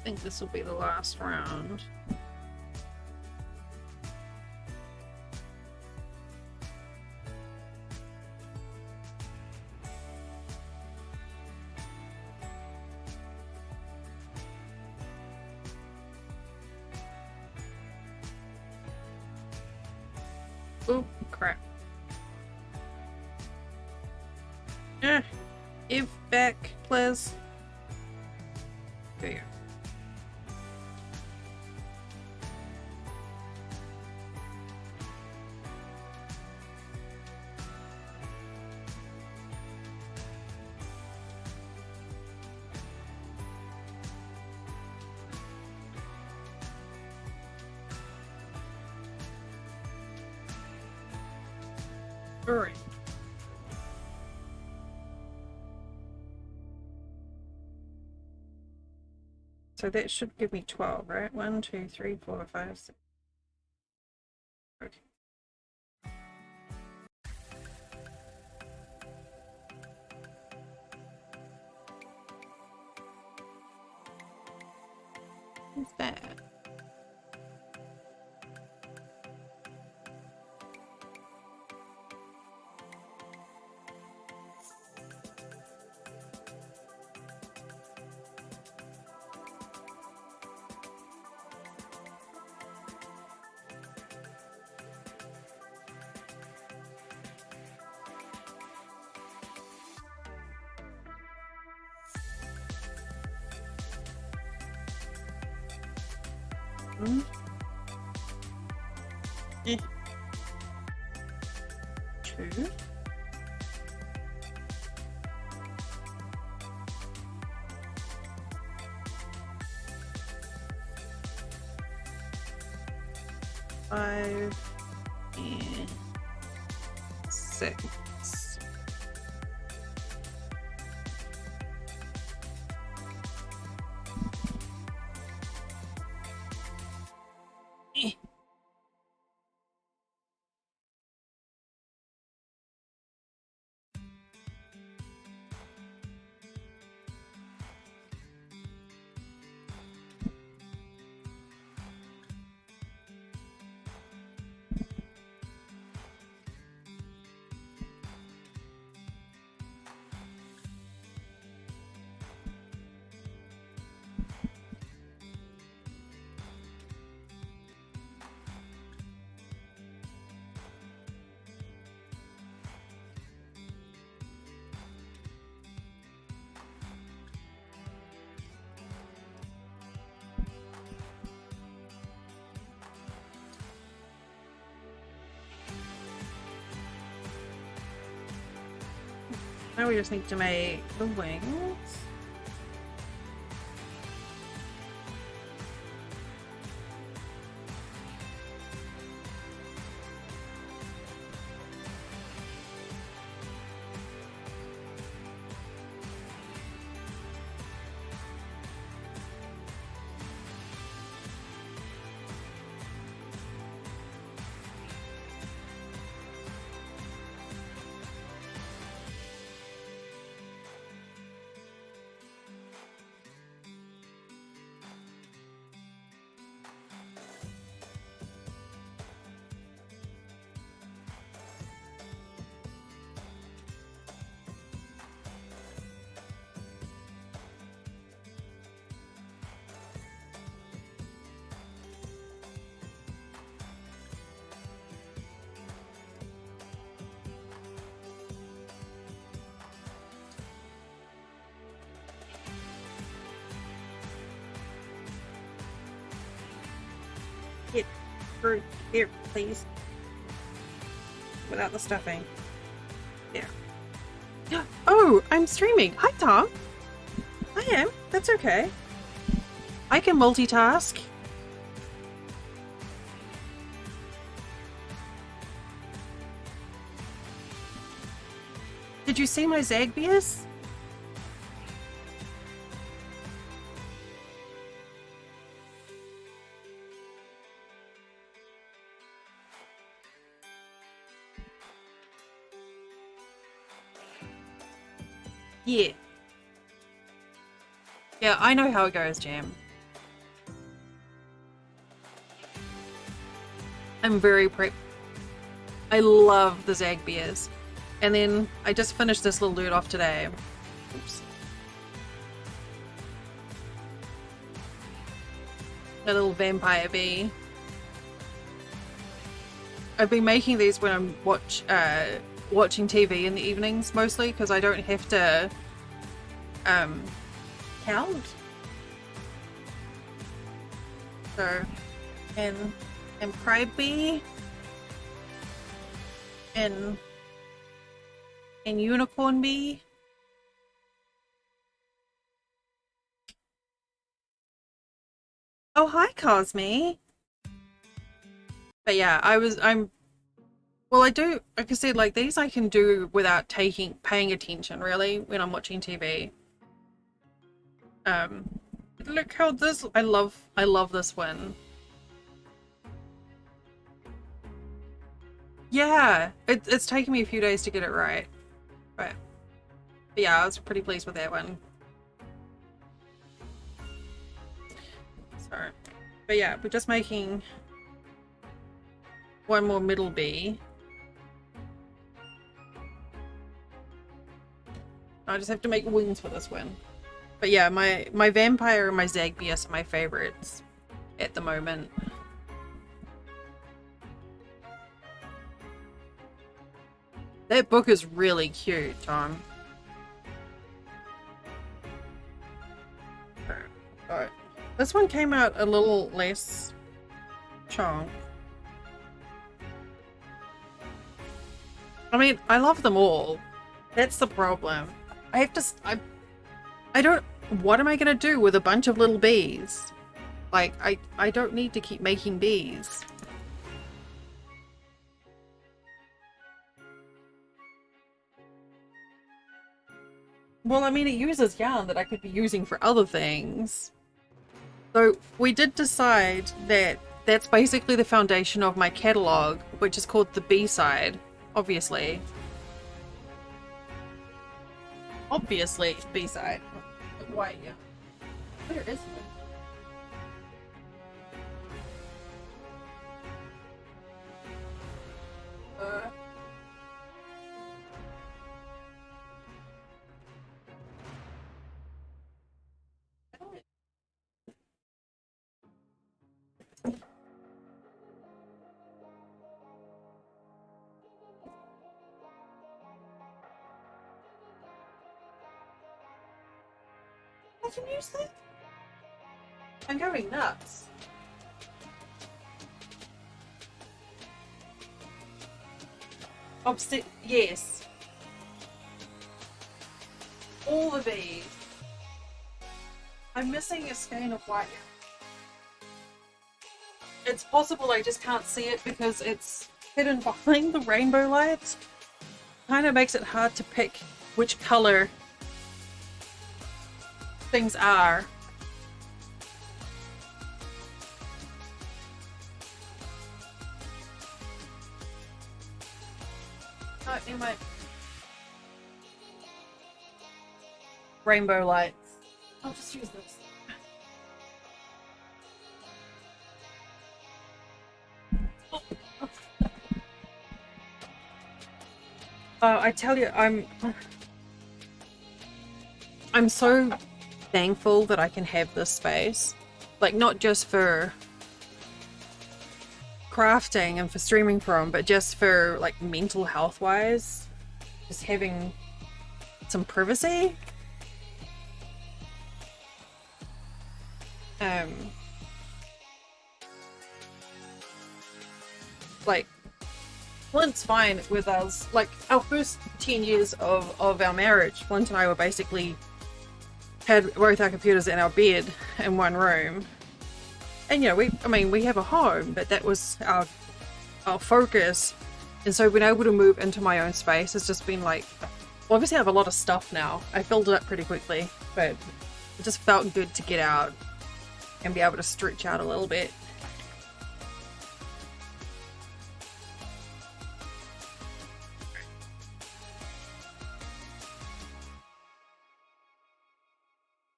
I think this will be the last round. Oh, crap. If back, please. There you go. Alright. So that should give me 12, right? 1, 2, 3, 4, 5, 6. Okay. What's that? Hmm? 2. Five and 6. Now we just need to make the wings. Get through here, please. Without the stuffing. There. Oh, I'm streaming. Hi, Tom. I am. That's okay. I can multitask. Did you see my Zagbias? Yeah. Yeah, I know how it goes, Jam. I'm very I love the Zagbias. And then I just finished this little loot off today. Oops. A little vampire bee. I've been making these when I'm watching TV in the evenings mostly because I don't have to count. So, and Pride Bee and Unicorn Bee. Oh, hi, Cosme. But yeah, well, like I said, like these I can do without paying attention really when I'm watching TV. Look how I love this one. Yeah, it's taken me a few days to get it right. But yeah, I was pretty pleased with that one. So, but yeah, we're just making one more middle bee. I just have to make wings for this one. But yeah, my vampire and my Zagbias are my favorites at the moment. That book is really cute, Tom. Alright. This one came out a little less chunk. I mean, I love them all. That's the problem. I have to... I don't... What am I gonna do with a bunch of little bees? Like, I don't need to keep making bees. Well, I mean, it uses yarn that I could be using for other things. So, we did decide that that's basically the foundation of my catalogue, which is called the B-side, obviously. Obviously, B-side. Why, yeah. Where is it? I can use that? I'm going nuts. Yes. all the bees. I'm missing a skein of white. It's possible I just can't see it because it's hidden behind the rainbow lights. Kind of makes it hard to pick which color things are. Oh, in my rainbow lights. I'll just use this. I tell you, I'm so thankful that I can have this space. Like, not just for crafting and for streaming from, but just for, like, mental health wise. Just having some privacy. Like, Flint's fine with us. Like, our first 10 years of our marriage, Flint and I were basically had both our computers in our bed in one room. And, you know, we have a home, but that was our focus. And so being able to move into my own space has just been like, well, obviously I have a lot of stuff now. I filled it up pretty quickly, but it just felt good to get out and be able to stretch out a little bit.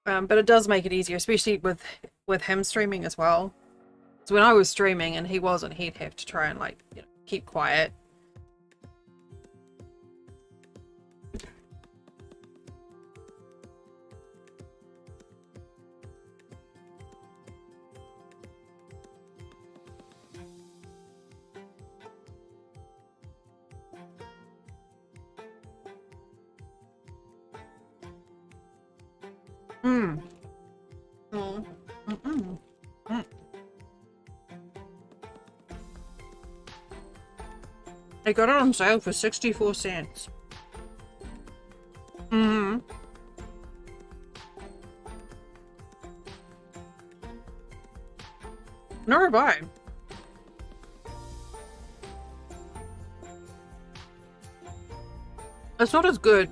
But it does make it easier, especially with him streaming as well. So when I was streaming and he wasn't, he'd have to try and, like, you know, keep quiet. I got it on sale for 64 cents. Nor have I. It's not as good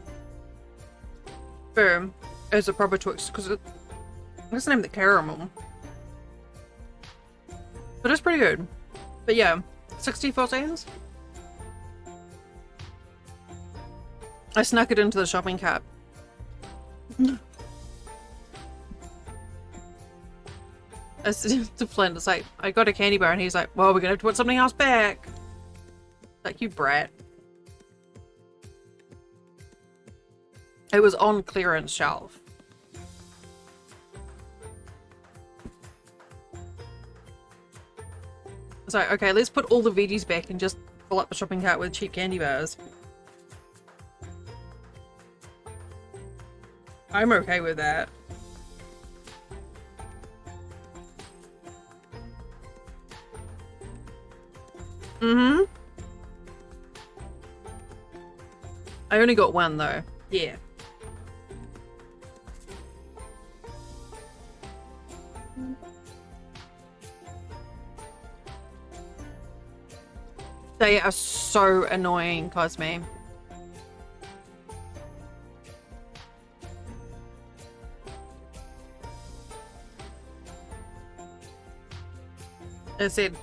as a proper Twix because what's the name of the caramel? But it's pretty good. But yeah, 64 cents. I snuck it into the shopping cart. I said to Flint, it's like, I got a candy bar, and he's like, well, we're gonna have to put something else back. Like, you brat. It was on clearance shelf. It's like, okay, let's put all the veggies back and just fill up the shopping cart with cheap candy bars. I'm okay with that. I only got one though. Yeah. They are so annoying, Cosme. I said,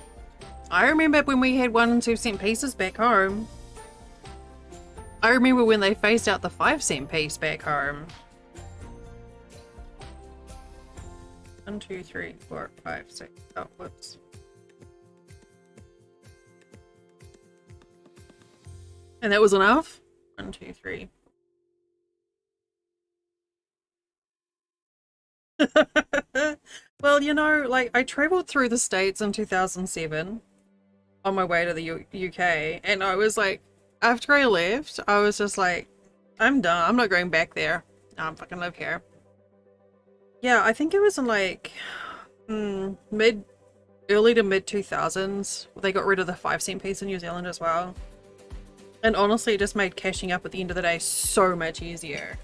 I remember when we had 1 and 2 cent pieces back home. I remember when they phased out the 5 cent piece back home. 1, 2, 3, 4, 5, 6. Oh, whoops. And that was enough? 1, 2, 3. Well, you know, like, I traveled through the States in 2007 on my way to the UK, and I was like, after I left, I was just like, I'm done. I'm not going back there. I'm fucking live here. Yeah, I think it was in like early to mid 2000s. They got rid of the 5 cent piece in New Zealand as well. And honestly, it just made cashing up at the end of the day so much easier.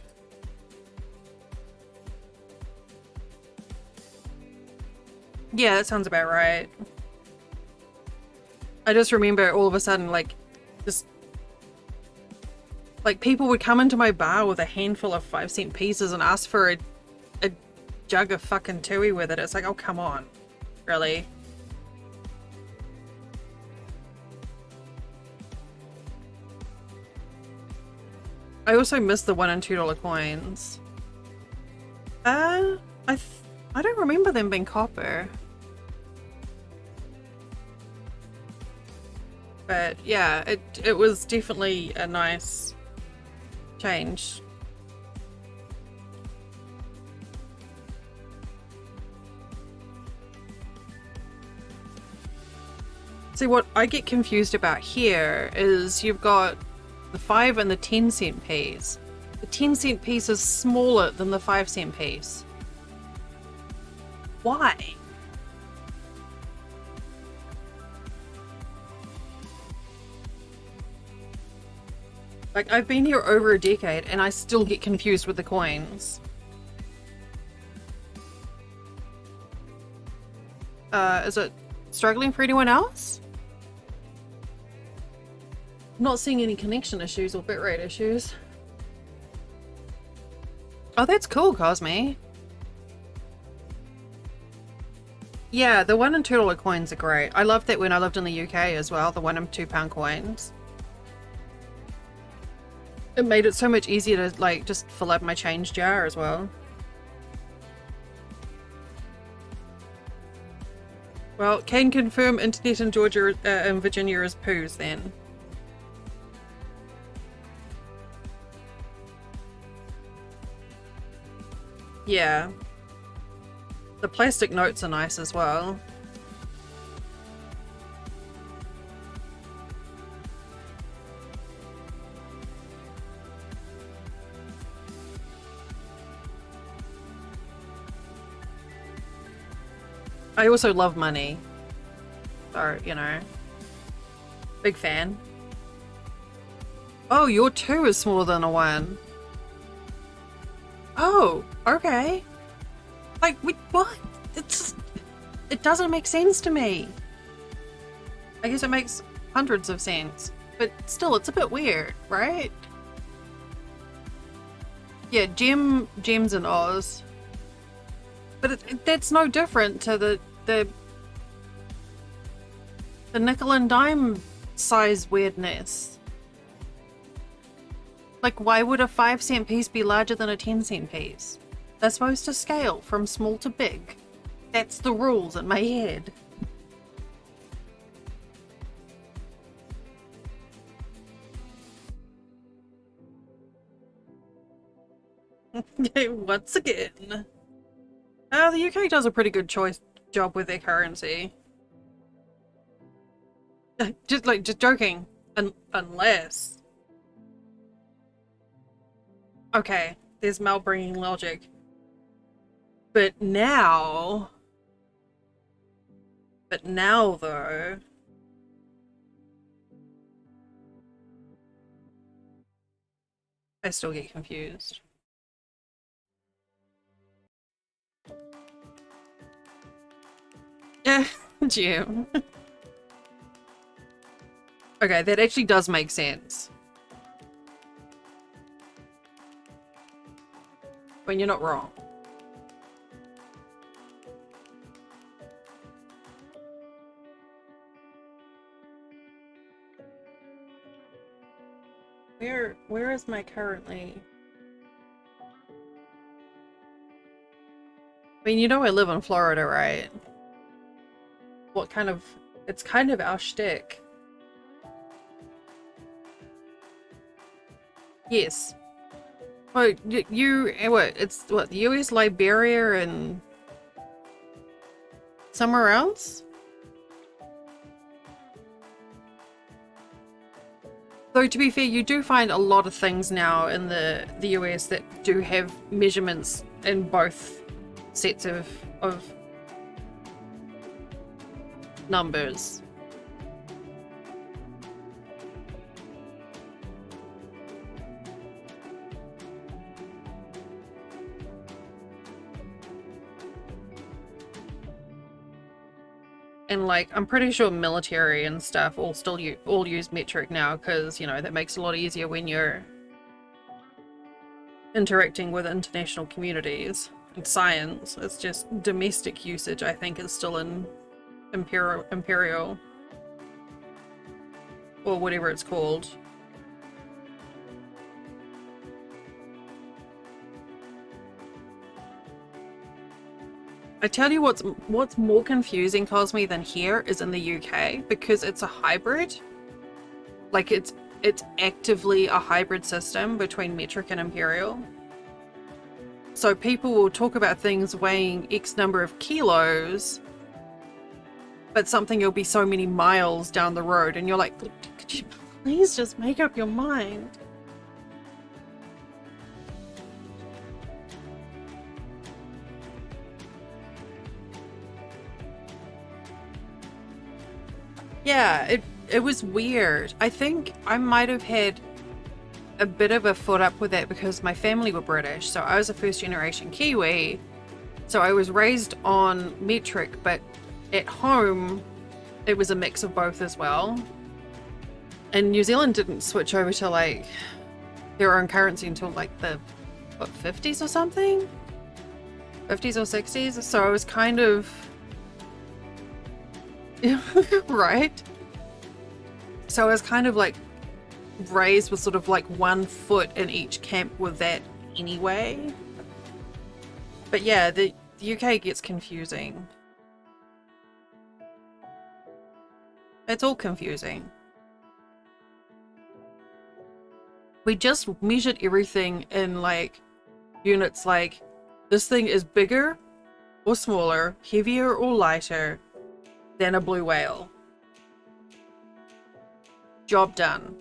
Yeah, that sounds about right. I just remember all of a sudden, like, just like people would come into my bar with a handful of 5-cent pieces and ask for a jug of fucking tui with it. It's like, oh, come on. Really? I also miss the $1 and $2 coins. I don't remember them being copper. But yeah, it was definitely a nice change. See, what I get confused about here is you've got the 5 and the 10-cent piece. The 10-cent piece is smaller than the 5-cent piece. Why? Like, I've been here over a decade and I still get confused with the coins. Is it struggling for anyone else? I'm not seeing any connection issues or bitrate issues. Oh, that's cool, Cosme. Yeah, the $1 and $2 coins are great. I loved that when I lived in the UK as well, the £1 and £2 coins. It made it so much easier to, like, just fill up my change jar as well. Well, can confirm internet in Georgia and Virginia is poos then. Yeah. The plastic notes are nice as well. I also love money. So, you know. Big fan. Oh, your 2 is smaller than a 1. Oh, okay. Like, what? It doesn't make sense to me. I guess it makes hundreds of cents, but still, it's a bit weird, right? Yeah, gems in Oz. But that's no different to the nickel and dime size weirdness. Like, why would a 5-cent piece be larger than a 10-cent piece? They're supposed to scale from small to big. That's the rules in my head. Once again. The UK does a pretty good job with their currency. Just joking. Unless... Okay, there's Mel-bringing logic. But now, though, I still get confused. Yeah, Jim. Okay, that actually does make sense. When you're not wrong. Where is my currently? I mean, you know I live in Florida, right? What kind of... It's kind of our shtick. Yes. Oh, what? It's what? The US, Liberia, and somewhere else? Though, to be fair, you do find a lot of things now in the US that do have measurements in both sets of numbers. And like, I'm pretty sure military and stuff all use metric now, because, you know, that makes it a lot easier when you're interacting with international communities. And science, it's just domestic usage, I think, is still in imperial or whatever it's called. I tell you what's more confusing, Cosme, than here is in the UK, because it's a hybrid. Like it's actively a hybrid system between metric and imperial. So people will talk about things weighing X number of kilos, but something will be so many miles down the road, and you're like, could you please just make up your mind? Yeah, it was weird. I think I might have had a bit of a foot up with that because my family were British, so I was a first generation Kiwi. So I was raised on metric, but at home it was a mix of both as well. And New Zealand didn't switch over to like their own currency until like the what, 50s or something? 50s or 60s? So I was kind of right? So I was kind of like raised with sort of like 1 foot in each camp with that anyway. But yeah, the UK gets confusing. It's all confusing. We just measured everything in like units like this thing is bigger or smaller, heavier or lighter than a blue whale. Job done.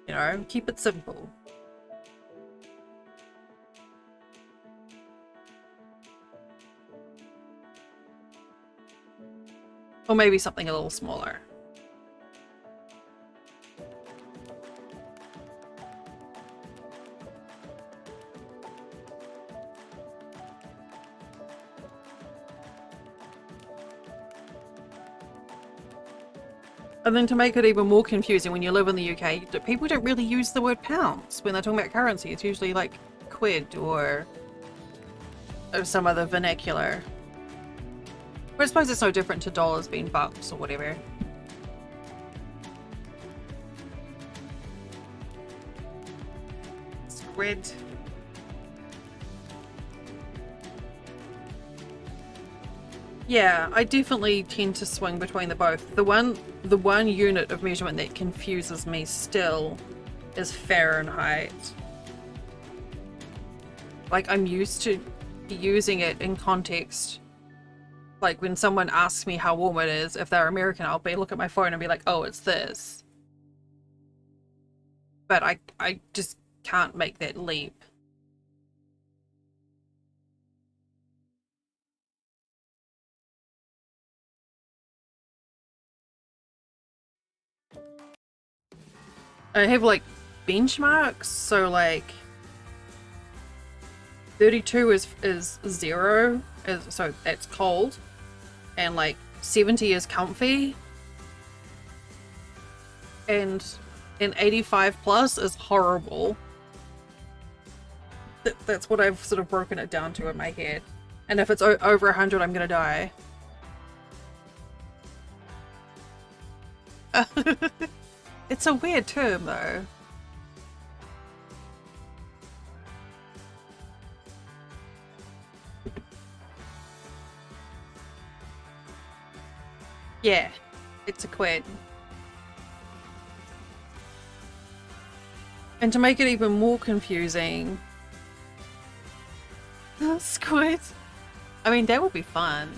You know, keep it simple. Or maybe something a little smaller. And then to make it even more confusing, when you live in the UK, people don't really use the word pounds when they're talking about currency. It's usually like quid or some other vernacular. But I suppose it's no different to dollars being bucks or whatever. Squid. Yeah, I definitely tend to swing between the both. The one unit of measurement that confuses me still is Fahrenheit. Like, I'm used to using it in context. Like, when someone asks me how warm it is, if they're American, I'll look at my phone and be like, oh, it's this. But I just can't make that leap. I have like benchmarks, so like 32 is 0, so that's cold, and like 70 is comfy, and an 85 plus is horrible. That's what I've sort of broken it down to in my head. And if it's over 100, I'm gonna die. It's a weird term, though. Yeah, it's a quid. And to make it even more confusing... Squid! I mean, that would be fun.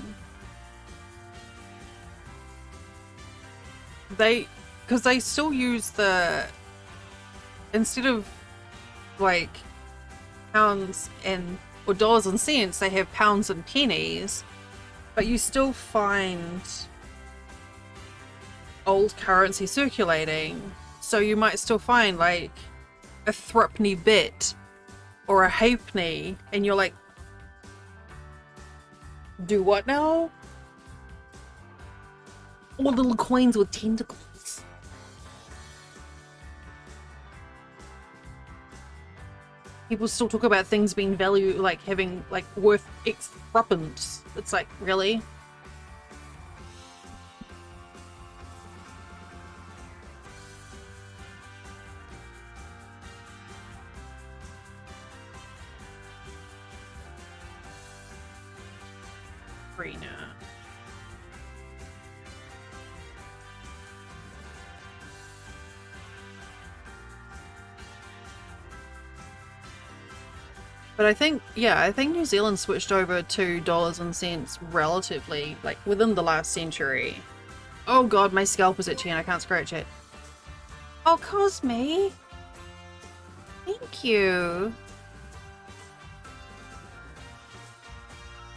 Because they still use the... Instead of, like, pounds and... or dollars and cents, they have pounds and pennies. But you still find old currency circulating. So you might still find, like, a threepenny bit or a halfpenny, and you're like, do what now? All little coins with tentacles. People still talk about things being value, like having, like, worth X threepence. It's like, really? Arena. But I think, yeah, I think New Zealand switched over to dollars and cents relatively, like, within the last century. Oh god, my scalp is itchy and I can't scratch it. Oh, Cosme! Thank you!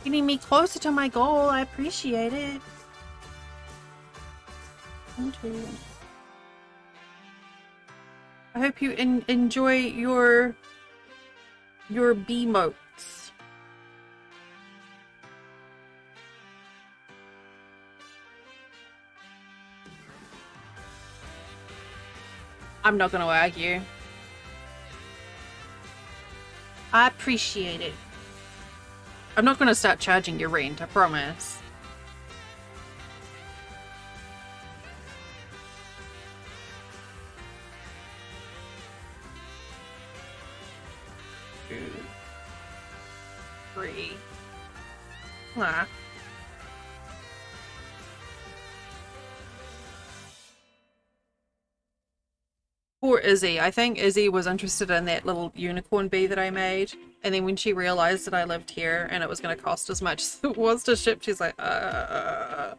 Getting me closer to my goal, I appreciate it. Thank you. I hope you enjoy your B-motes. I'm not gonna argue. I appreciate it. I'm not gonna start charging your rent, I promise. Free. Ah. Poor Izzy. I think Izzy was interested in that little unicorn bee that I made. And then when she realized that I lived here and it was going to cost as much as it was to ship, she's like, well.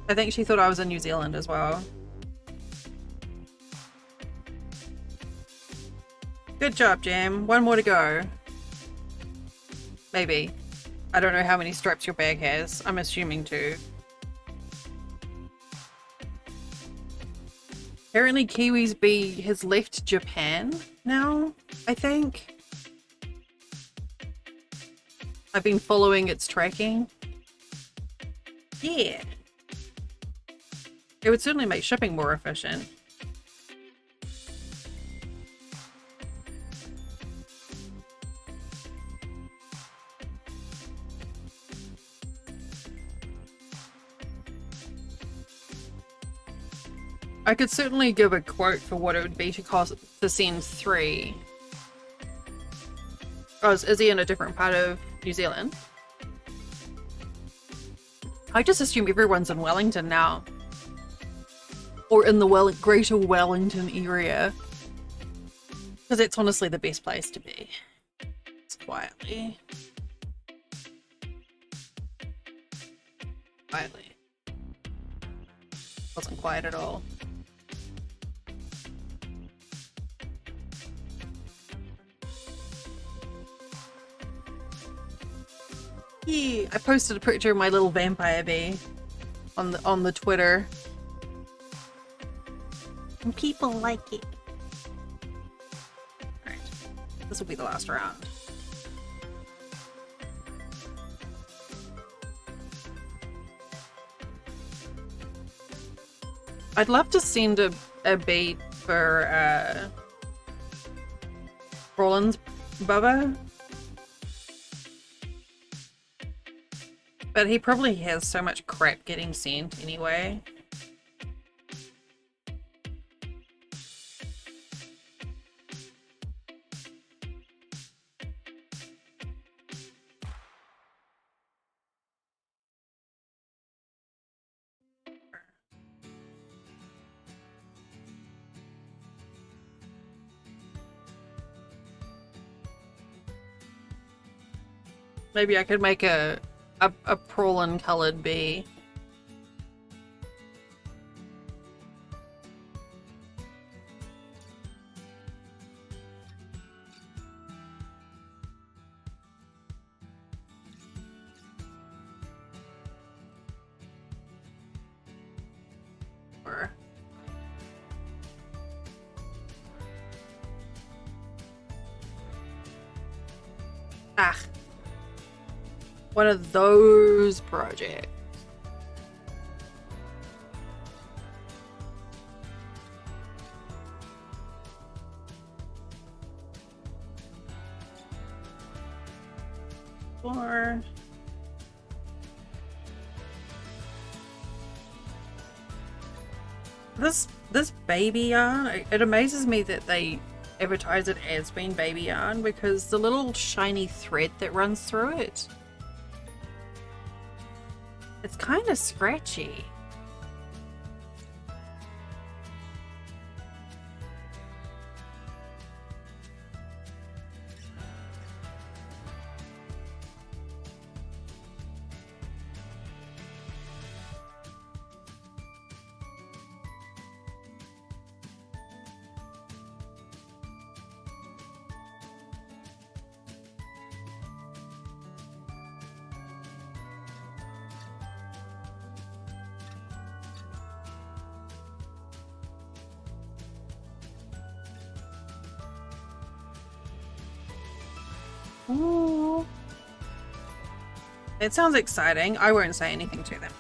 I think she thought I was in New Zealand as well. Good job, Jam. One more to go. Maybe. I don't know how many straps your bag has. I'm assuming 2. Apparently Kiwi's bee has left Japan now, I think. I've been following its tracking. Yeah. It would certainly make shipping more efficient. I could certainly give a quote for what it would be to cost to send 3. Oh, is he in a different part of New Zealand? I just assume everyone's in Wellington now. Or in the greater Wellington area. Because it's honestly the best place to be. It's quietly. Quietly. Wasn't quiet at all. Yeah, I posted a picture of my little vampire bee on the Twitter. And people like it. Alright. This will be the last round. I'd love to send a bait for Roland's Bubba. But he probably has so much crap getting sent anyway. Maybe I could make a prawn colored bee. Or Ah, one of those projects. Or this baby yarn, it amazes me that they advertise it as being baby yarn because the little shiny thread that runs through it, it's kind of scratchy. Ooh. It sounds exciting. I won't say anything to them.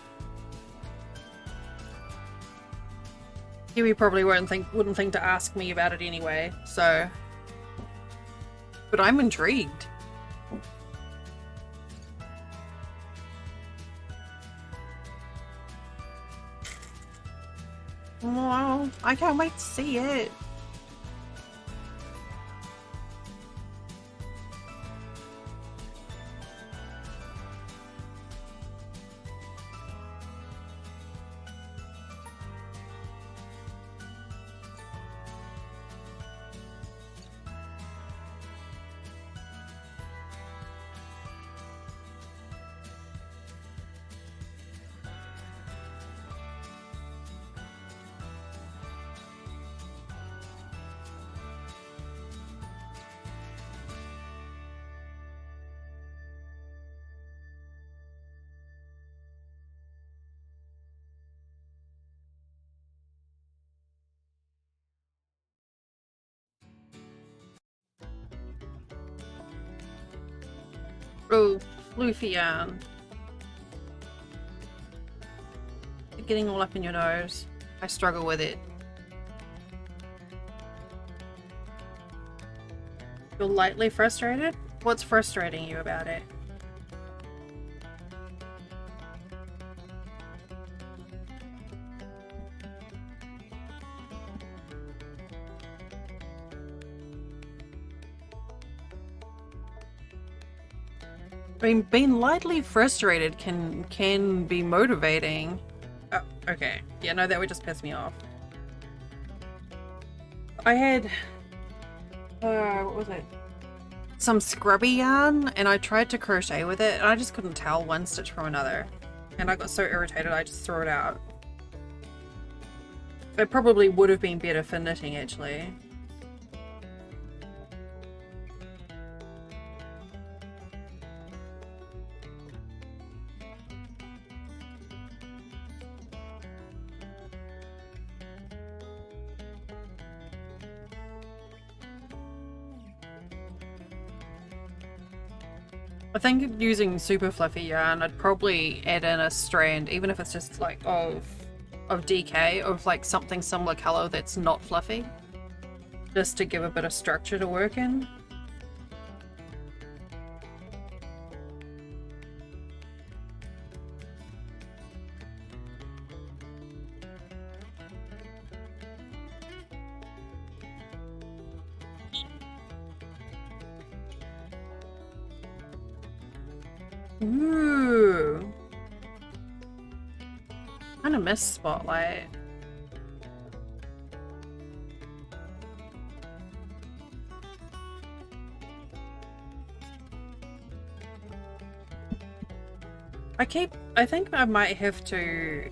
Kiwi probably wouldn't think to ask me about it anyway, so. But I'm intrigued. Wow, I can't wait to see it. Oh, Luthien. Getting all up in your nose. I struggle with it. You're lightly frustrated? What's frustrating you about it? I mean, being lightly frustrated can be motivating. Oh, okay. Yeah, no, that would just piss me off. I had, what was it? Some scrubby yarn, and I tried to crochet with it, and I just couldn't tell one stitch from another. And I got so irritated, I just threw it out. It probably would have been better for knitting, actually. I think using super fluffy yarn, I'd probably add in a strand, even if it's just like of DK, of like something similar color that's not fluffy, just to give a bit of structure to work in. Ooh. Kind of miss Spotlight. I think I might have to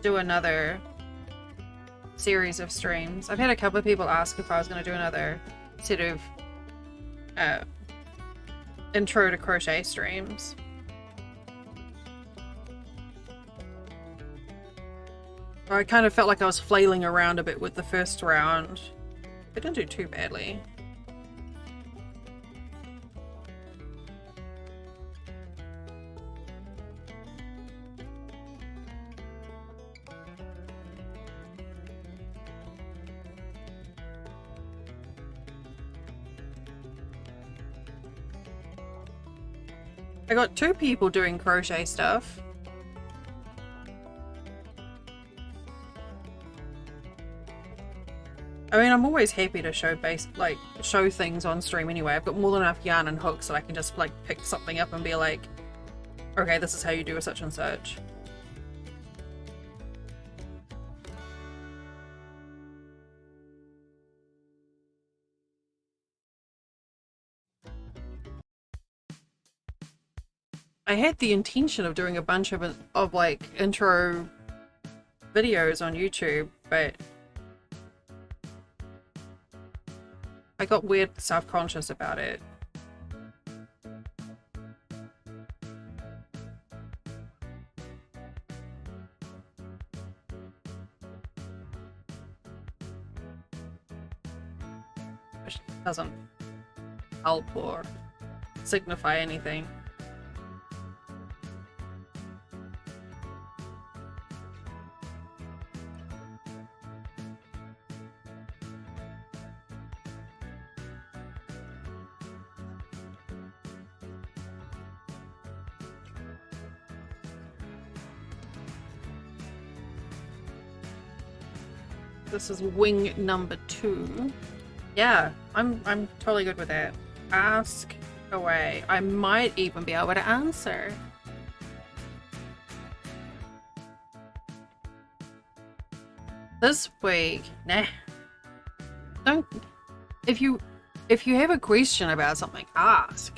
do another series of streams. I've had a couple of people ask if I was going to do another set of intro to crochet streams. I kind of felt like I was flailing around a bit with the first round. I didn't do too badly. I got 2 people doing crochet stuff. I mean, I'm always happy to show show things on stream anyway. I've got more than enough yarn and hooks that I can just like pick something up and be like, okay, this is how you do a such and such. I had the intention of doing a bunch of like intro videos on YouTube, but I got weird self-conscious about it. Which doesn't help or signify anything. This is wing number 2. Yeah, I'm totally good with that. Ask away. I might even be able to answer. This week, nah. Don't. If you have a question about something, ask.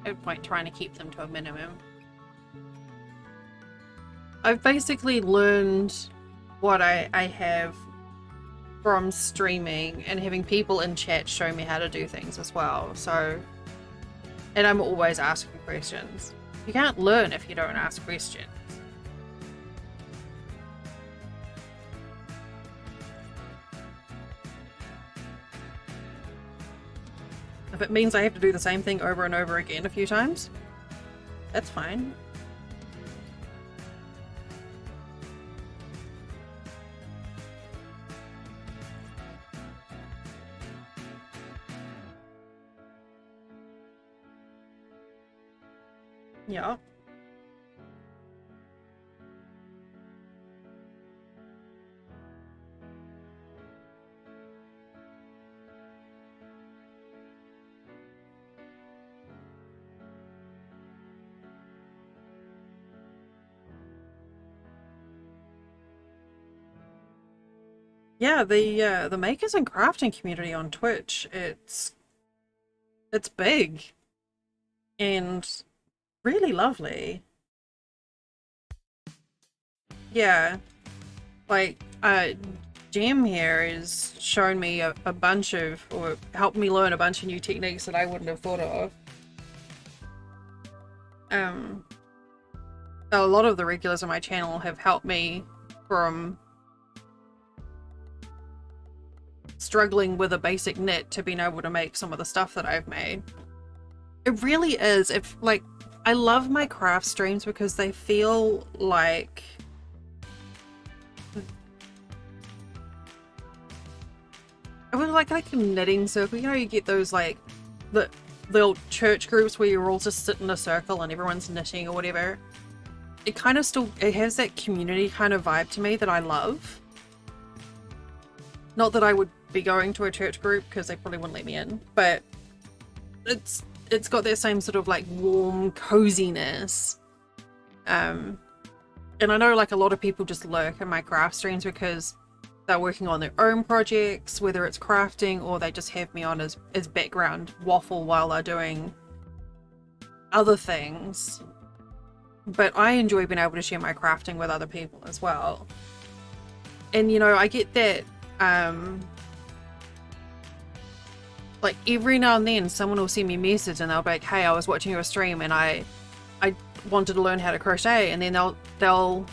No point trying to keep them to a minimum. I've basically learned what I have from streaming and having people in chat show me how to do things as well. So, and I'm always asking questions. You can't learn if you don't ask questions. If it means I have to do the same thing over and over again a few times, that's fine. Yeah. Yeah, the makers and crafting community on Twitch, it's big and really lovely. Yeah, like Jam here has shown me a bunch of, or helped me learn a bunch of new techniques that I wouldn't have thought of. A lot of the regulars on my channel have helped me from struggling with a basic knit to being able to make some of the stuff that I've made. It really is. If like, I love my craft streams because they feel like I would like a knitting circle. You know, you get those like the little church groups where you're all just sitting in a circle and everyone's knitting or whatever. It kind of still, it has that community kind of vibe to me that I love. Not that I would be going to a church group because they probably wouldn't let me in, but it's got that same sort of like warm coziness. And I know like a lot of people just lurk in my craft streams because they're working on their own projects, whether it's crafting or they just have me on as background waffle while they're doing other things. But I enjoy being able to share my crafting with other people as well. And you know, I get that like every now and then someone will send me a message and they'll be like, hey, I was watching your stream and I wanted to learn how to crochet, and then they'll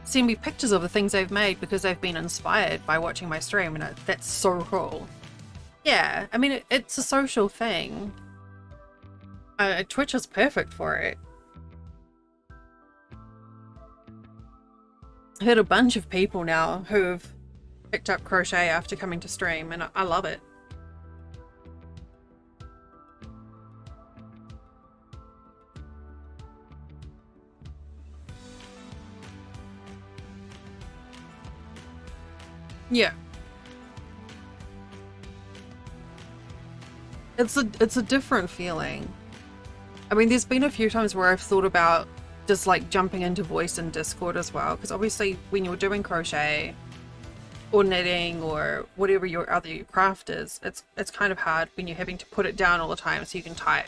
send me pictures of the things they've made because they've been inspired by watching my stream, and that's so cool. Yeah, I mean, it's a social thing. Twitch is perfect for it. I've heard a bunch of people now who've picked up crochet after coming to stream, and I love it. Yeah. It's a different feeling. I mean, there's been a few times where I've thought about just like jumping into voice in Discord as well, because obviously when you're doing crochet or knitting or whatever your other craft is, it's kind of hard when you're having to put it down all the time so you can type.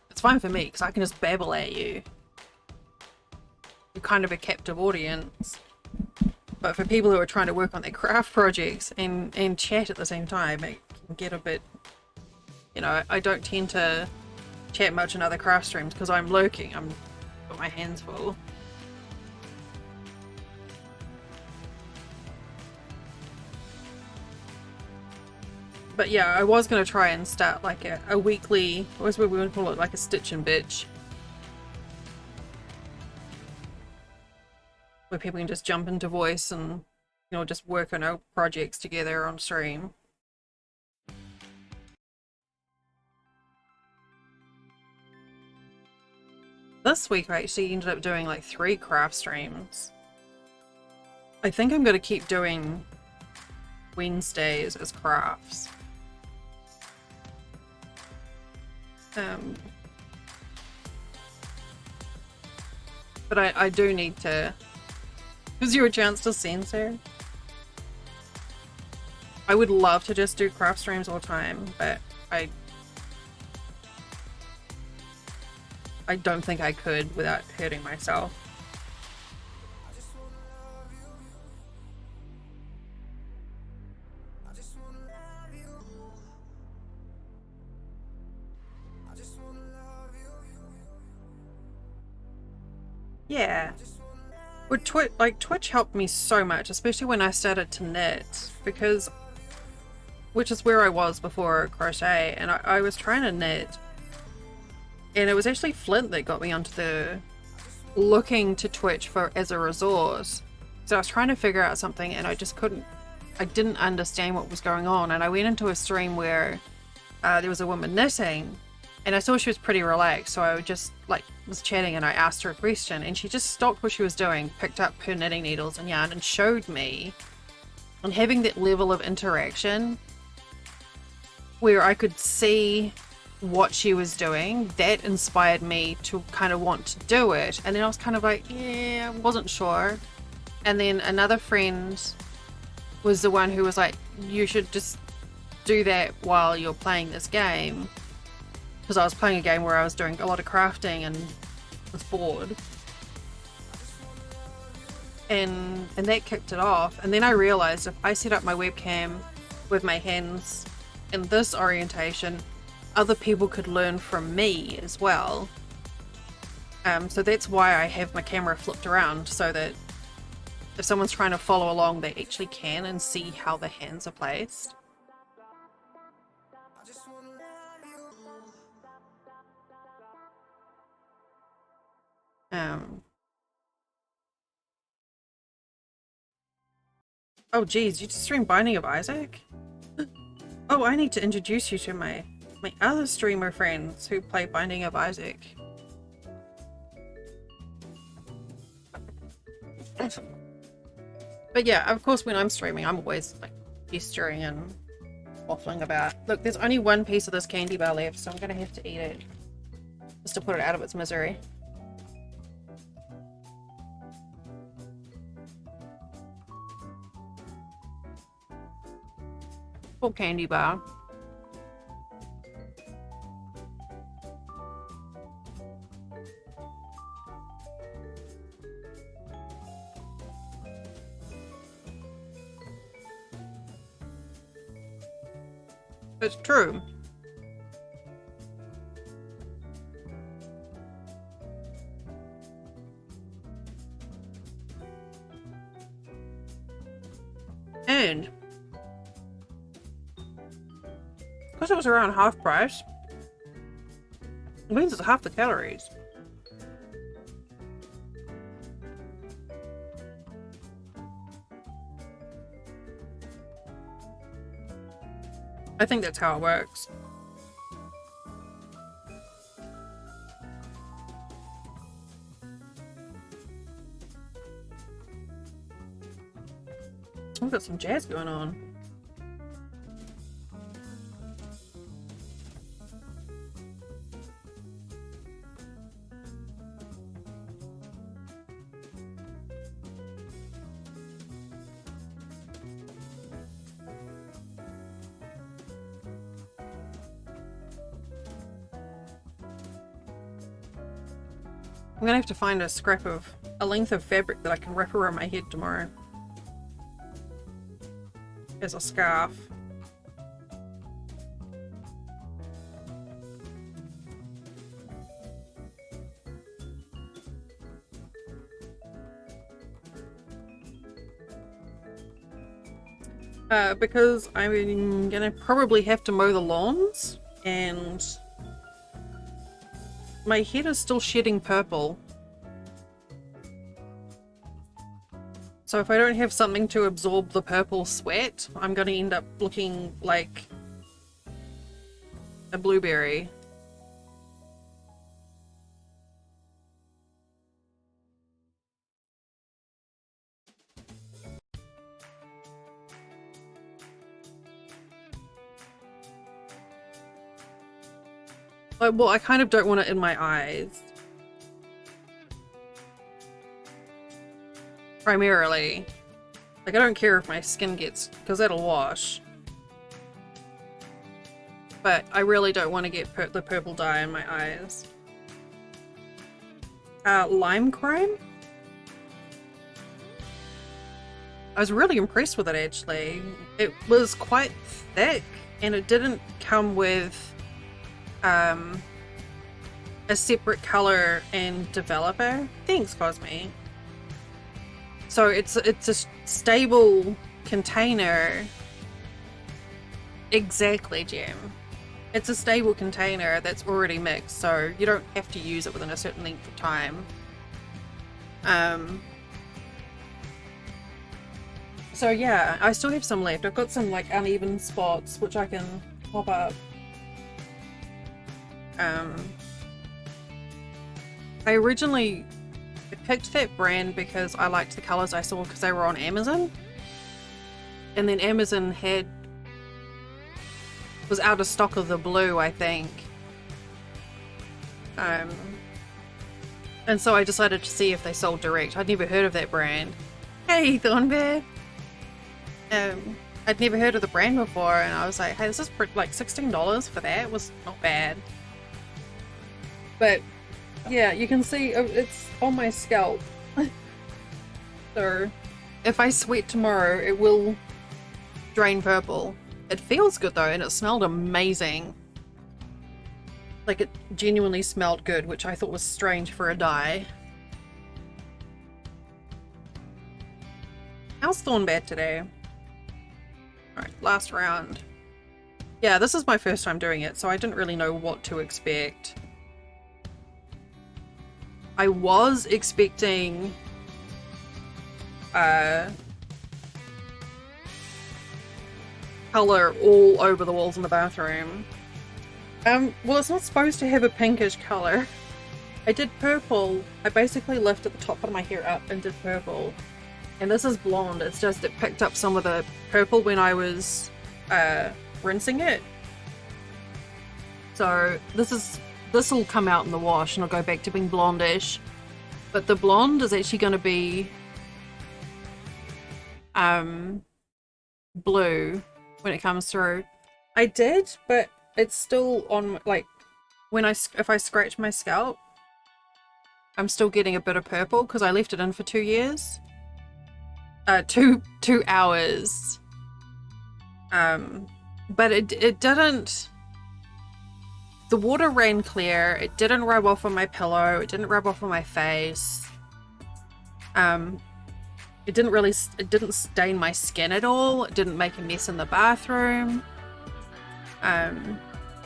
It's fine for me because I can just babble at you. You're kind of a captive audience. But for people who are trying to work on their craft projects and chat at the same time, it can get a bit, you know, I don't tend to chat much in other craft streams because I'm lurking. I'm got my hands full. But yeah, I was going to try and start like a weekly, what's what we would call it, like a stitch and bitch. Where people can just jump into voice and, you know, just work on our projects together on stream. This week I actually ended up doing like 3 craft streams. I think I'm going to keep doing Wednesdays as crafts. But I do need to... Gives you a chance to censor. I would love to just do craft streams all the time, but I don't think I could without hurting myself. Yeah. With Twitch helped me so much, especially when I started to knit, because, which is where I was before crochet, and I was trying to knit, and it was actually Flint that got me onto the looking to Twitch for as a resource. So I was trying to figure out something and I just couldn't, I didn't understand what was going on, and I went into a stream where there was a woman knitting, and I saw she was pretty relaxed, so I just like was chatting and I asked her a question, and she just stopped what she was doing, picked up her knitting needles and yarn and showed me. And having that level of interaction where I could see what she was doing, that inspired me to kind of want to do it. And then I was kind of like, yeah, I wasn't sure. And then another friend was the one who was like, you should just do that while you're playing this game. Because I was playing a game where I was doing a lot of crafting and was bored. And that kicked it off. And then I realized if I set up my webcam with my hands in this orientation, other people could learn from me as well. So that's why I have my camera flipped around, so that if someone's trying to follow along, they actually can and see how the hands are placed. Oh geez, you just streamed Binding of Isaac? Oh, I need to introduce you to my other streamer friends who play Binding of Isaac. But yeah, of course when I'm streaming, I'm always like gesturing and waffling about. Look, there's only one piece of this candy bar left, so I'm gonna have to eat it. Just to put it out of its misery. Full candy bar. It's true. And because it was around half price, it means it's half the calories. I think that's how it works. We've got some jazz going on. I'm gonna have to find a length of fabric that I can wrap around my head tomorrow. As a scarf. Because I'm gonna probably have to mow the lawns, and my head is still shedding purple. So if I don't have something to absorb the purple sweat, I'm gonna end up looking like a blueberry. Well, I kind of don't want it in my eyes. Primarily. Like, I don't care if my skin gets... because that'll wash. But I really don't want to get the purple dye in my eyes. Lime crime? I was really impressed with it, actually. It was quite thick, and it didn't come with a separate color and developer. Thanks, Cosme. So it's a stable container. Exactly, Gem. It's a stable container that's already mixed, so you don't have to use it within a certain length of time. So yeah, I still have some left. I've got some like uneven spots which I can pop up. I originally picked that brand because I liked the colors I saw because they were on Amazon, and then Amazon was out of stock of the blue, I think, and so I decided to see if they sold direct. I'd never heard of that brand. Hey Thornbear! I'd never heard of the brand before, and I was like, hey, this is like $16 for that. It was not bad. But yeah, you can see it's on my scalp. So if I sweat tomorrow, it will drain purple. It feels good though, and it smelled amazing. Like, it genuinely smelled good, which I thought was strange for a dye. How's Thornbat today? Alright, last round. Yeah, this is my first time doing it, so I didn't really know what to expect. I was expecting color all over the walls in the bathroom. Well, it's not supposed to have a pinkish color. I did purple. I basically lifted the top part of my hair up and did purple. And this is blonde. It's just it picked up some of the purple when I was rinsing it. So this will come out in the wash and it'll go back to being blondish. But the blonde is actually going to be blue when it comes through. I did, but it's still on, like, if I scratch my scalp, I'm still getting a bit of purple because I left it in for 2 years. 2 hours. But it didn't. The water ran clear. It didn't rub off on my pillow. It didn't rub off on my face. It didn't stain my skin at all. It didn't make a mess in the bathroom.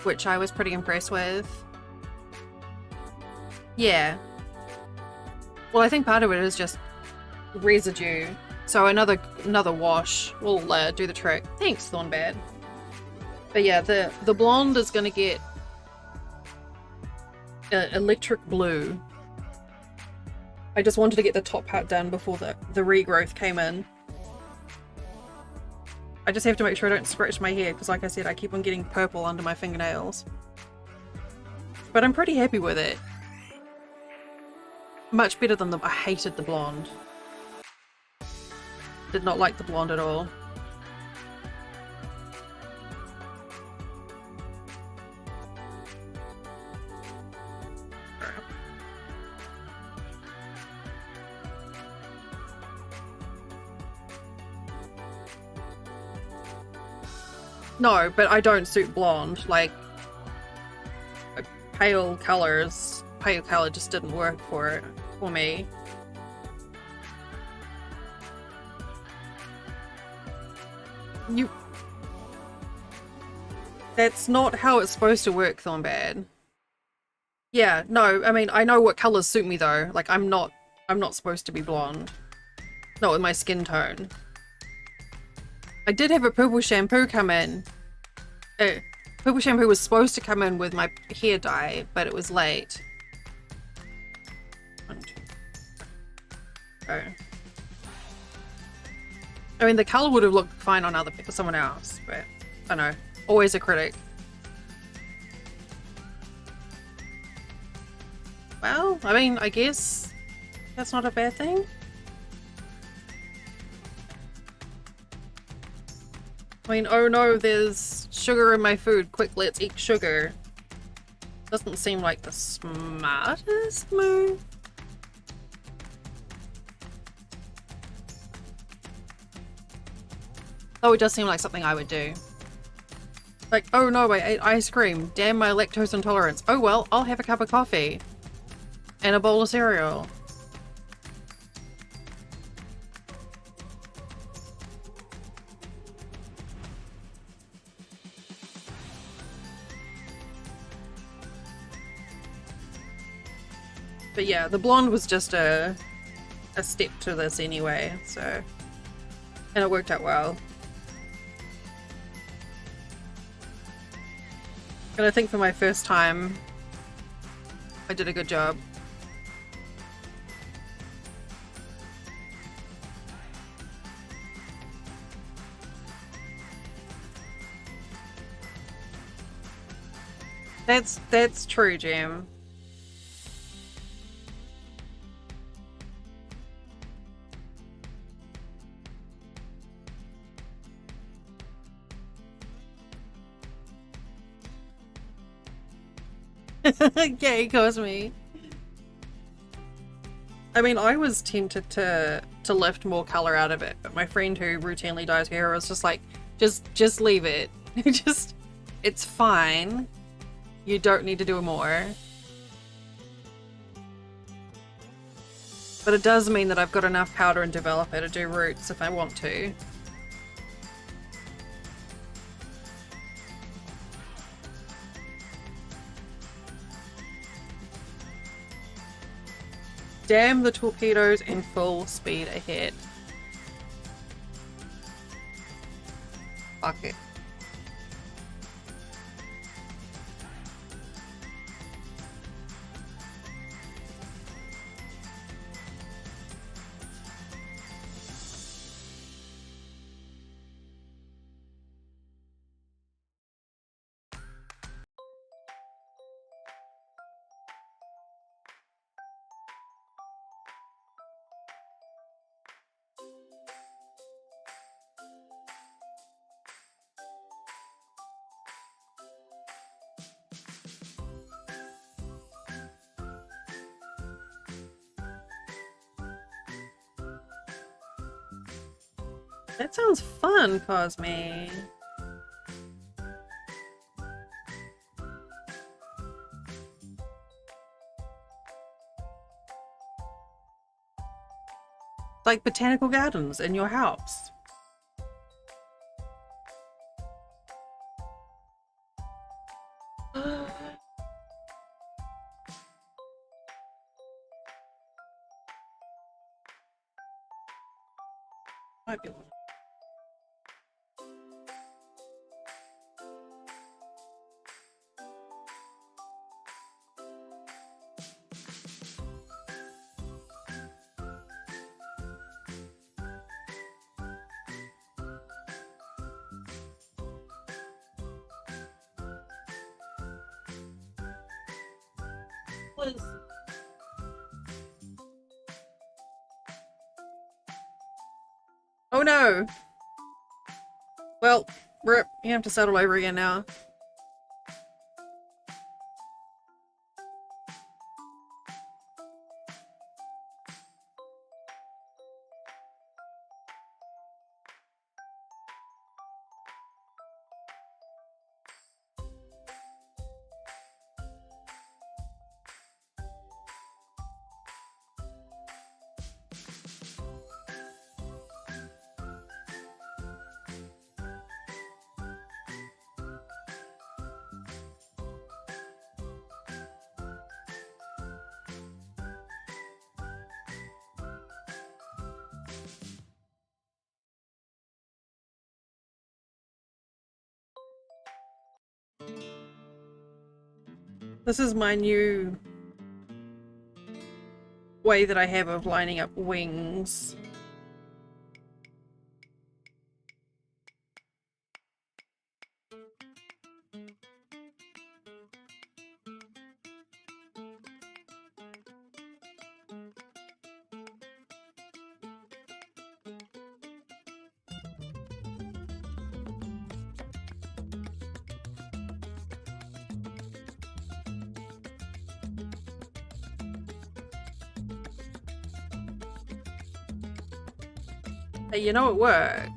Which I was pretty impressed with. Yeah. Well, I think part of it is just residue. So another wash will do the trick. Thanks, Thornbad. But yeah, the blonde is going to get electric blue. I just wanted to get the top part done before the regrowth came in. I just have to make sure I don't scratch my hair because like I said, I keep on getting purple under my fingernails. But I'm pretty happy with it. Much better than I hated the blonde. Did not like the blonde at all. No, but I don't suit blonde. Like, pale color just didn't work for me. That's not how it's supposed to work, Thornbad. Yeah, no, I mean, I know what colors suit me though. Like, I'm not supposed to be blonde. Not with my skin tone. I did have a purple shampoo come in. Purple shampoo was supposed to come in with my hair dye, but it was late. Oh. I mean, the color would have looked fine on someone else, but I don't know. Always a critic. Well, I mean, I guess that's not a bad thing. I mean, oh no, there's sugar in my food. Quick, let's eat sugar. Doesn't seem like the smartest move. Oh, it does seem like something I would do. Like, oh no, I ate ice cream. Damn my lactose intolerance. Oh well, I'll have a cup of coffee. And a bowl of cereal. But yeah, the blonde was just a step to this anyway, so... And it worked out well. And I think for my first time, I did a good job. That's true, Jam. Yay, Cosme. I mean, I was tempted to lift more color out of it, but my friend who routinely dyes hair was just like, just leave it. It's fine. You don't need to do more. But it does mean that I've got enough powder and developer to do roots if I want to. Damn the torpedoes in full speed ahead. Fuck it. That sounds fun, Cosme. Like botanical gardens in your house. Might be one. was... Oh no! Well, rip, you have to start all over again now. This is my new way that I have of lining up wings. Hey, you know it worked.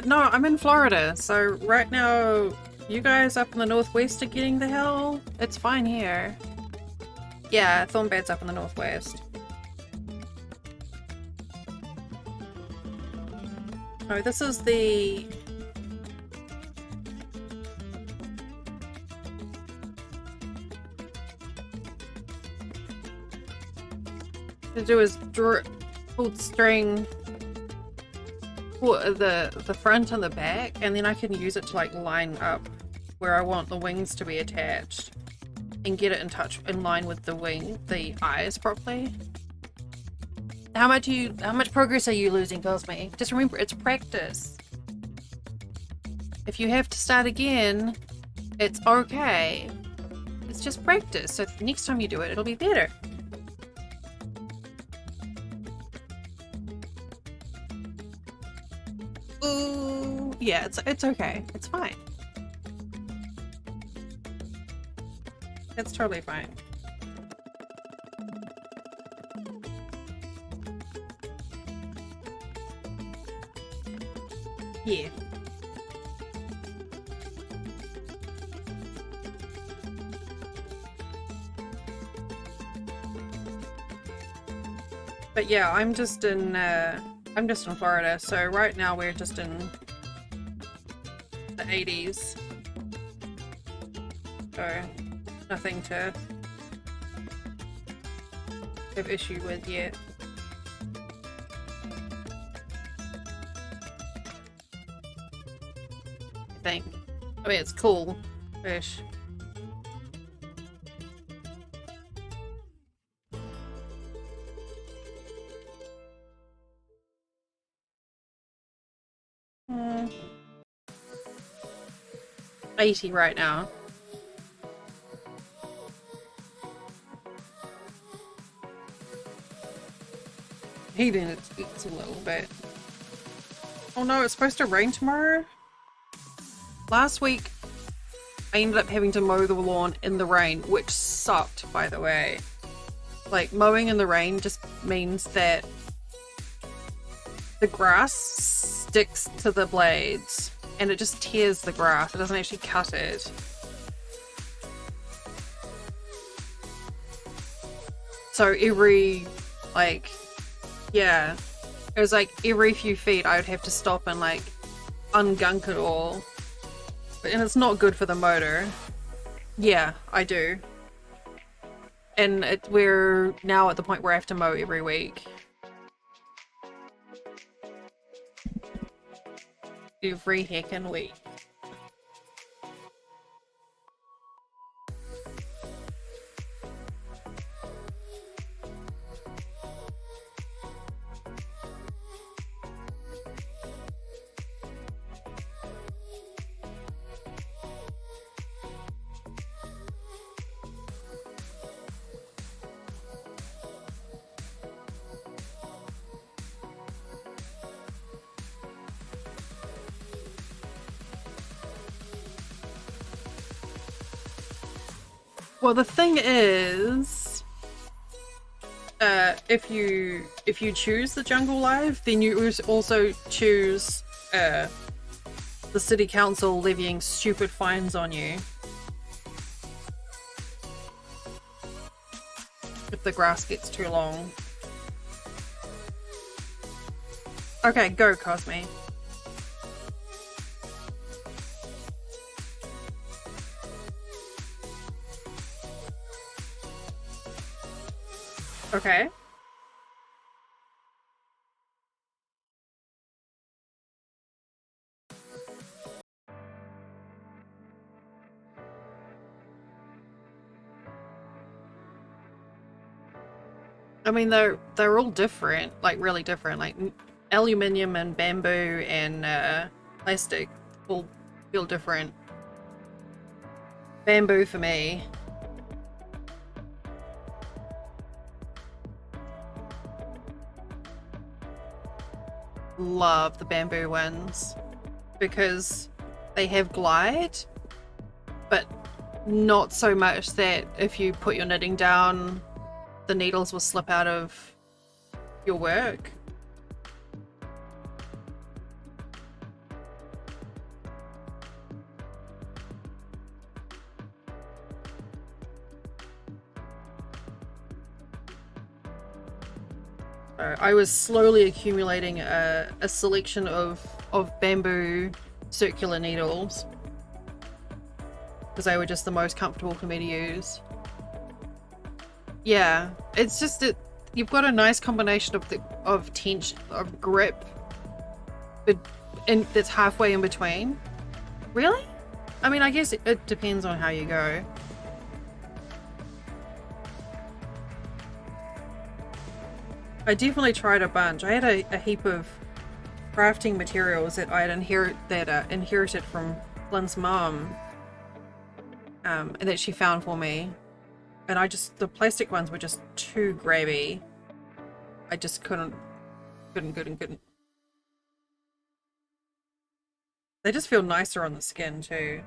No, I'm in Florida, so right now you guys up in the northwest are getting the hell. It's fine here. Yeah, Thornbad's up in the northwest. Oh, this is the... to do is pull string for the front and the back, and then I can use it to like line up where I want the wings to be attached and get it in line with the eyes properly. How much progress are you losing, Cosme? Just remember, it's practice. If you have to start again, it's okay. It's just practice, so next time you do it, it'll be better. Ooh, yeah, it's okay. It's fine. It's totally fine. Yeah. But yeah, I'm just in Florida, so right now we're just in the 80s. So nothing to have issue with yet. I think. I mean, it's cool-ish. Hmm. 80 right now. Heating it's a little bit. Oh no, it's supposed to rain tomorrow? Last week, I ended up having to mow the lawn in the rain, which sucked, by the way. Like, mowing in the rain just means that the grass sticks to the blades and it just tears the grass. It doesn't actually cut it. So every, like, yeah, it was like every few feet I would have to stop and like ungunk it all. And it's not good for the motor. Yeah, I do. And we're now at the point where I have to mow every week. Every heckin' week. Well, the thing is, if you choose the jungle life, then you also choose the city council levying stupid fines on you if the grass gets too long. Okay, go, Cosme. Okay. I mean, they're all different, like really different. Like aluminium and bamboo and plastic all feel different. Bamboo for me. Love the bamboo ones because they have glide, but not so much that if you put your knitting down, the needles will slip out of your work. I was slowly accumulating a selection of bamboo circular needles because they were just the most comfortable for me to use. Yeah, it's just that you've got a nice combination of tension, of grip, but that's halfway in between. Really? I mean, I guess it depends on how you go. I definitely tried a bunch. I had a heap of crafting materials that I had inherited from Lynn's mom, and that she found for me. And the plastic ones were just too grabby. I just couldn't. They just feel nicer on the skin too.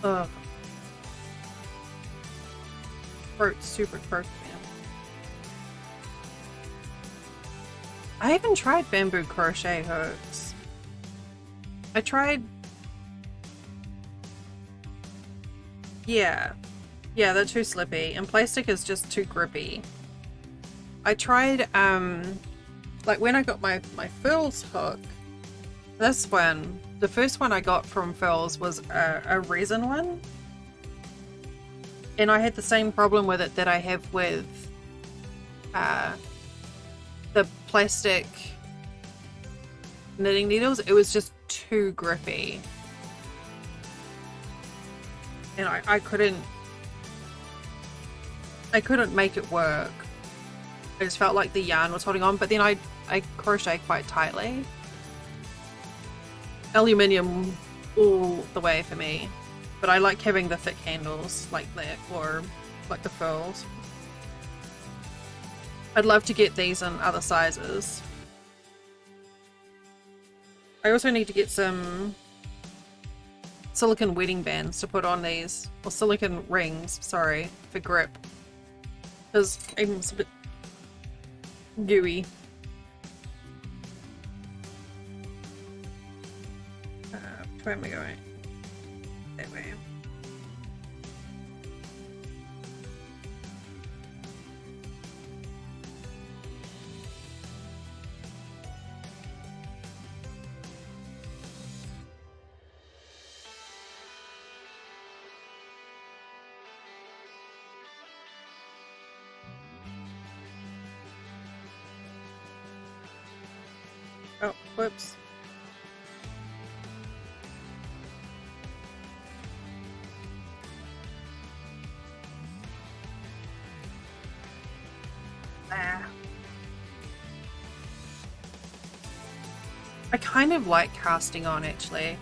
Ugh. Super croak, man. I haven't tried bamboo crochet hooks. I tried... Yeah, they're too slippy, and plastic is just too grippy. I tried, like when I got my Furls hook, this one, the first one I got from Furls was a resin one. And I had the same problem with it that I have with the plastic knitting needles. It was just too grippy. And I couldn't make it work. I just felt like the yarn was holding on, but then I crochet quite tightly. Aluminium all the way for me. But I like having the thick handles like that, or like the furls. I'd love to get these in other sizes. I also need to get some silicone wedding bands to put on these, or silicone rings, sorry, for grip. Because it's a bit gooey. Where am I going? That way. Oh, whoops. I kind of like casting on, actually.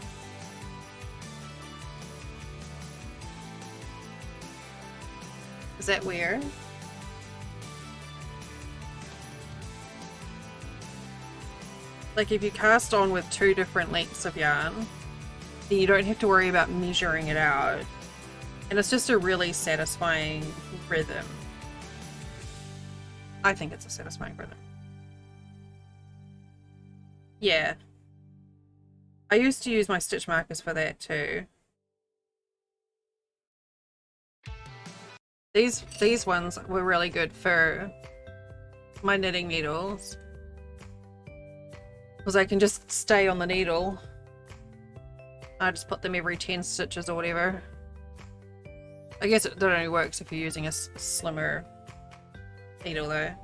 Is that weird? Like if you cast on with 2 different lengths of yarn, then you don't have to worry about measuring it out. And it's just a really satisfying rhythm. I think it's a satisfying rhythm. Yeah. I used to use my stitch markers for that too. These ones were really good for my knitting needles. Because I can just stay on the needle. I just put them every 10 stitches or whatever. I guess it only works if you're using a slimmer needle though.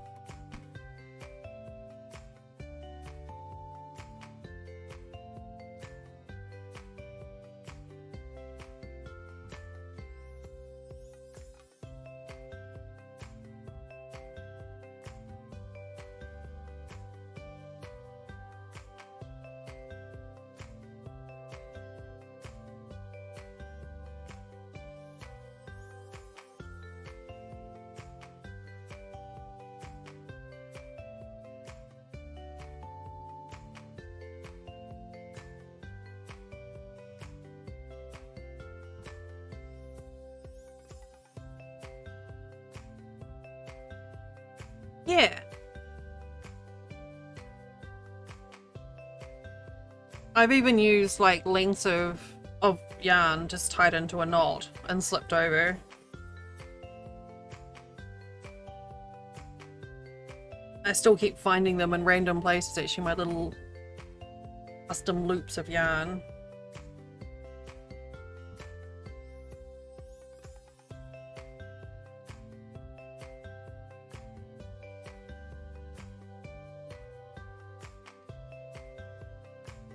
Yeah. I've even used like lengths of yarn just tied into a knot and slipped over. I still keep finding them in random places, actually, my little custom loops of yarn.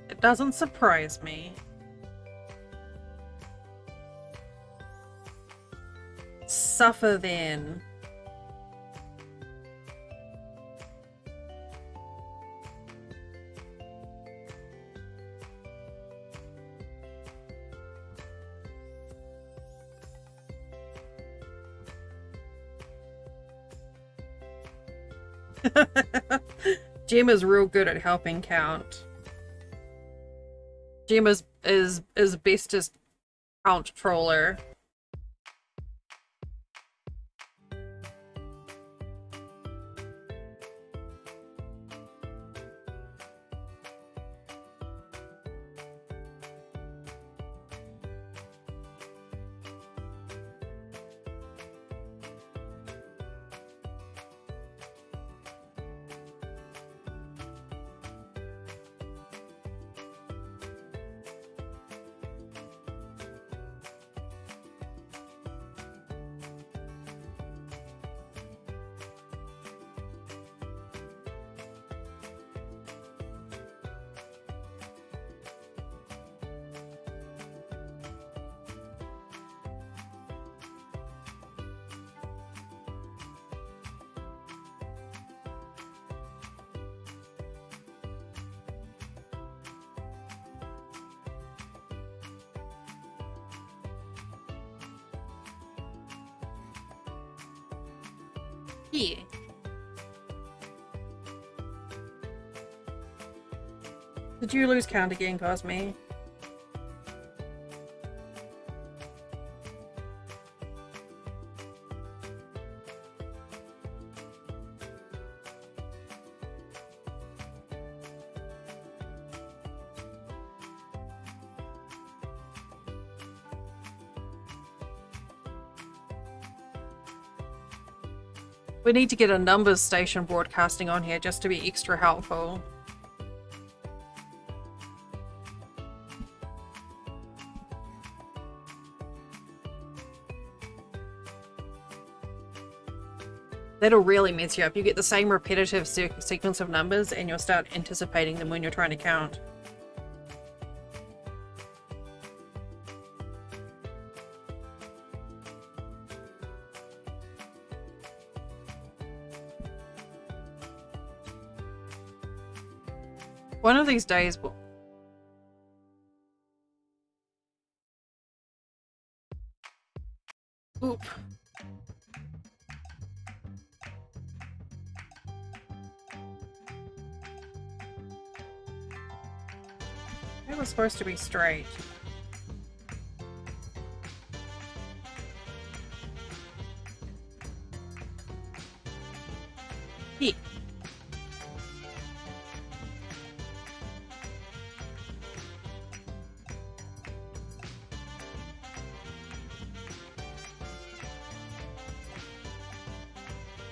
It doesn't surprise me. Suffer then. Jem is real good at helping count. Jem is bestest count troller. Yeah. Did you lose count again, Cosme? We need to get a numbers station broadcasting on here just to be extra helpful. That'll really mess you up. You get the same repetitive sequence of numbers and you'll start anticipating them when you're trying to count. One of these days will... Oop. It was supposed to be straight. Yeah.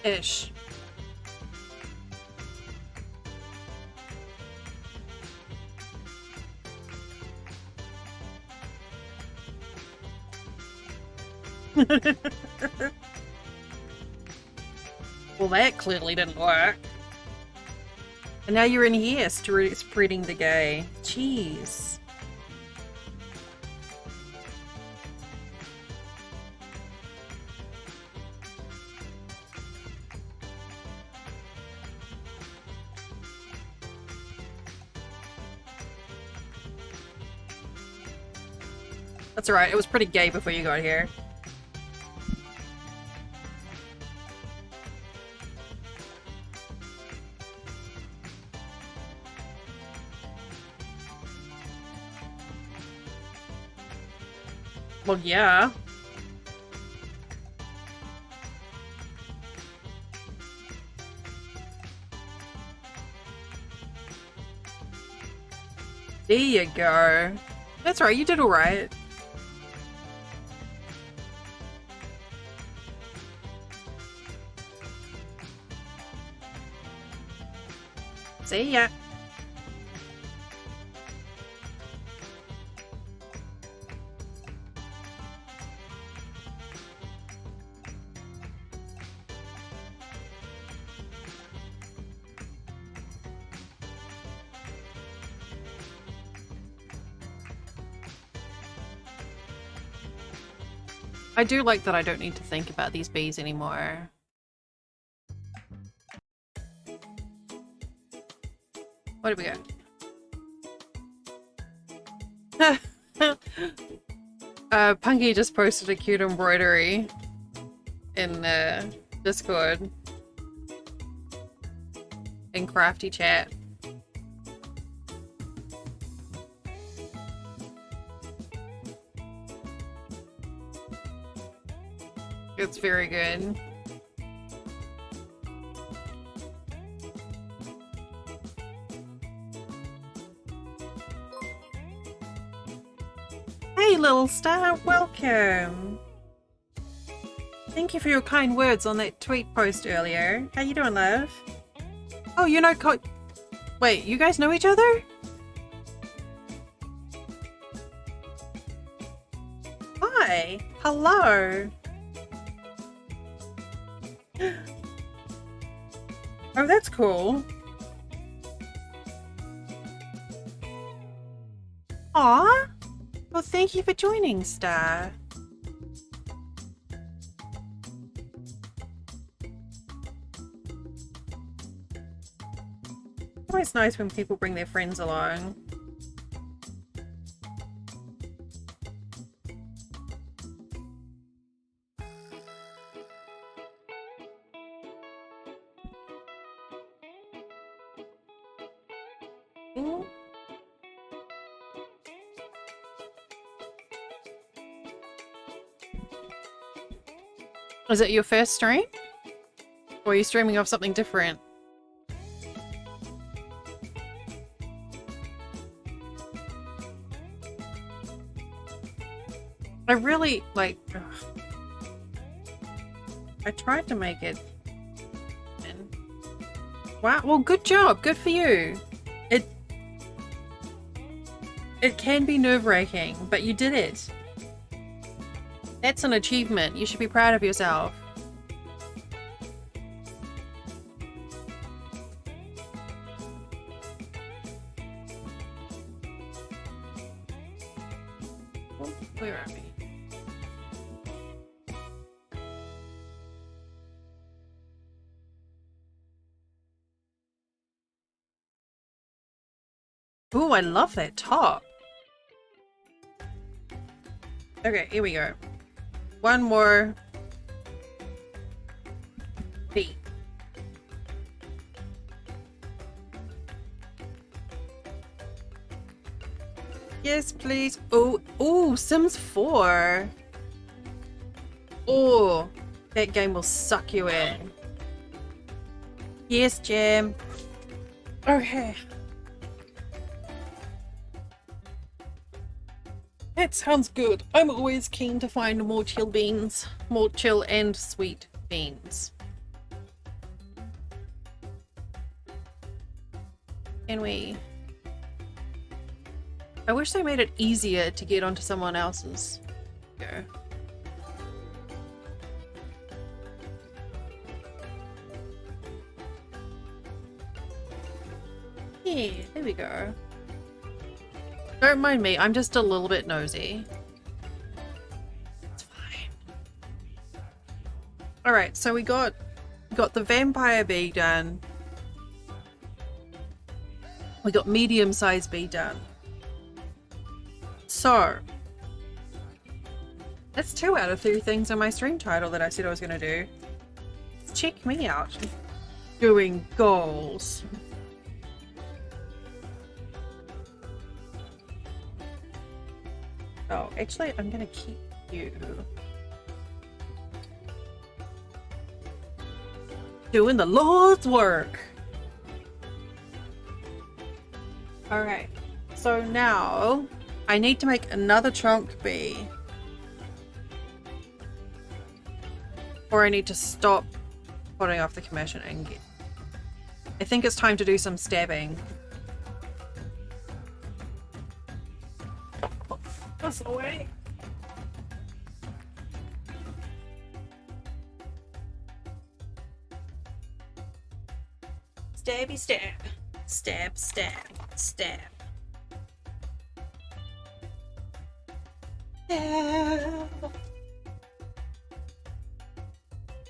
Ish. Well, that clearly didn't work. And now you're in here spreading the gay. Jeez. That's alright, it was pretty gay before you got here. Well, yeah. There you go. That's right, you did alright. See ya. I do like that I don't need to think about these bees anymore. What do we got? Punky just posted a cute embroidery in Discord. In Crafty Chat. It's very good. Hey, little star, welcome. Thank you for your kind words on that tweet post earlier. How you doing, love? Oh, you know Wait, you guys know each other? Hi. Hello. Oh, that's cool. Aw. Well, thank you for joining, Star. It's always nice when people bring their friends along. Is it your first stream? Or are you streaming off something different? I really, like... Ugh. I tried to make it... Wow, well, good job. Good for you. It can be nerve-wracking, but you did it. That's an achievement. You should be proud of yourself. Oh, where are we? Ooh, I love that top. Okay, here we go. One more beat. Yes, please. Oh, oh, Sims 4. Oh, that game will suck you in. Yes, Jam. Okay. That sounds good. I'm always keen to find more chill beans. More chill and sweet beans. Can we... I wish they made it easier to get onto someone else's. Go. Yeah, there we go. Don't mind me, I'm just a little bit nosy. It's fine. Alright, so we got the vampire bee done. We got medium-sized bee done. So that's 2 out of 3 things in my stream title that I said I was gonna do. Check me out. Doing goals. Oh, actually, I'm gonna keep you. Doing the Lord's work. Alright, so now I need to make another trunk bee. Or I need to stop putting off the commission and get... I think it's time to do some stabbing. This away. Stabby stab. Stab, stab, stab. Stab.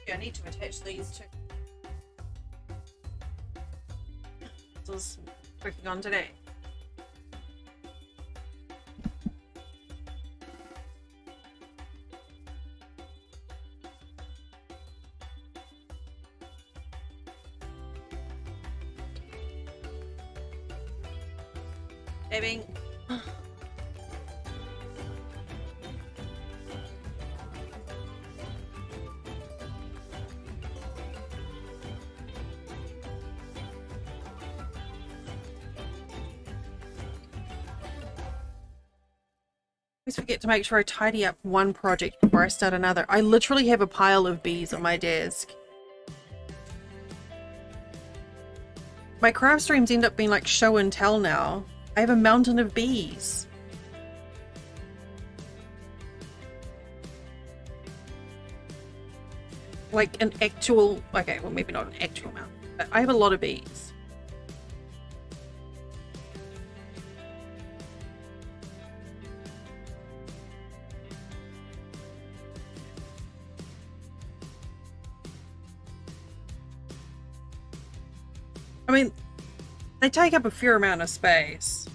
Yeah, I need to attach these two. This was working on today. Stabbing. Always forget to make sure I tidy up one project before I start another. I literally have a pile of bees on my desk. My craft streams end up being like show and tell now. I have a mountain of bees. Like an actual, okay, well maybe not an actual mountain, but I have a lot of bees. I mean, they take up a fair amount of space.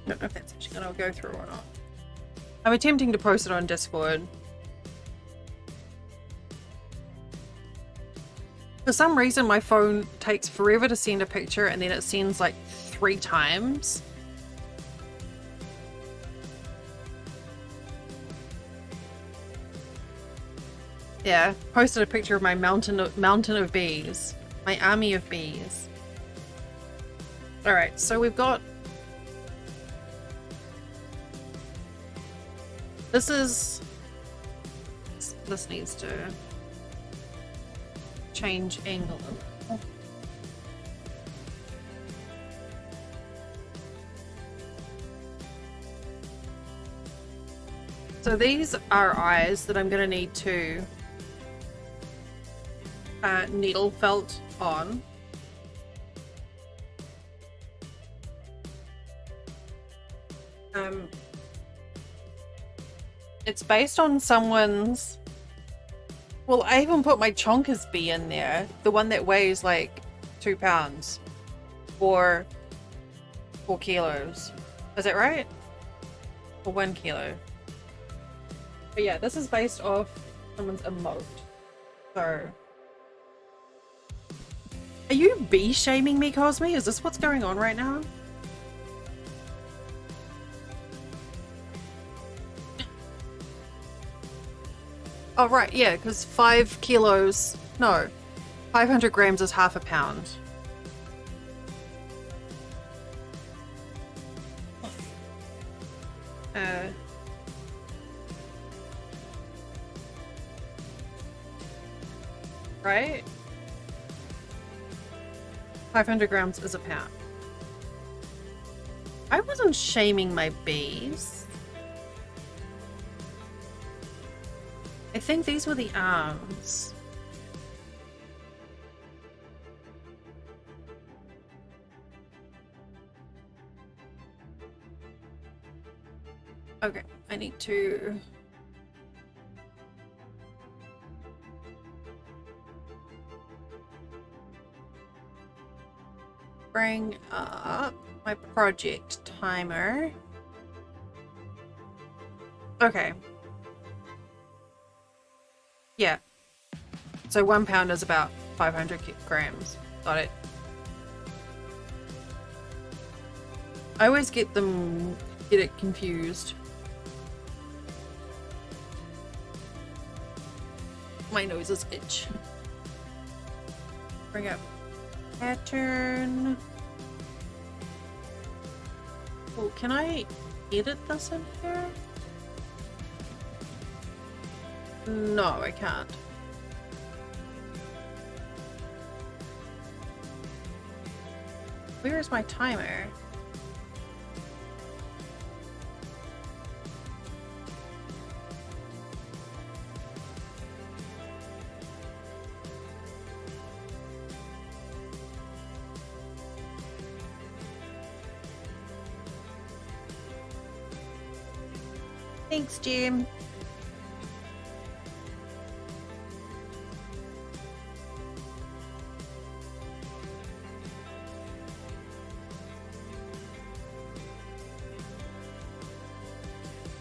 I don't know if that's actually going to go through or not. I'm attempting to post it on Discord. For some reason, my phone takes forever to send a picture and then it sends like 3 times. Yeah, posted a picture of my mountain of bees. My army of bees. Alright, so we've got... This needs to change angle. So these are eyes that I'm going to need to needle felt on. It's based on someone's... Well, I even put my Chonker's bee in there. The one that weighs like 2 pounds. Or 4 kilos. Is that right? Or 1 kilo. But yeah, this is based off someone's emote. So... Are you bee shaming me, Cosme? Is this what's going on right now? Oh, right, yeah, because 5 kilos, no, 500 grams is half a pound. Right? 500 grams is a pound. I wasn't shaming my bees. I think these were the arms. Okay, I need to... bring up my project timer. Okay. Yeah. So 1 pound is about 500 grams. Got it. I always get it confused. My nose is itch. Bring up pattern. Oh, can I edit this in here? No, I can't. Where is my timer? Thanks, Jim.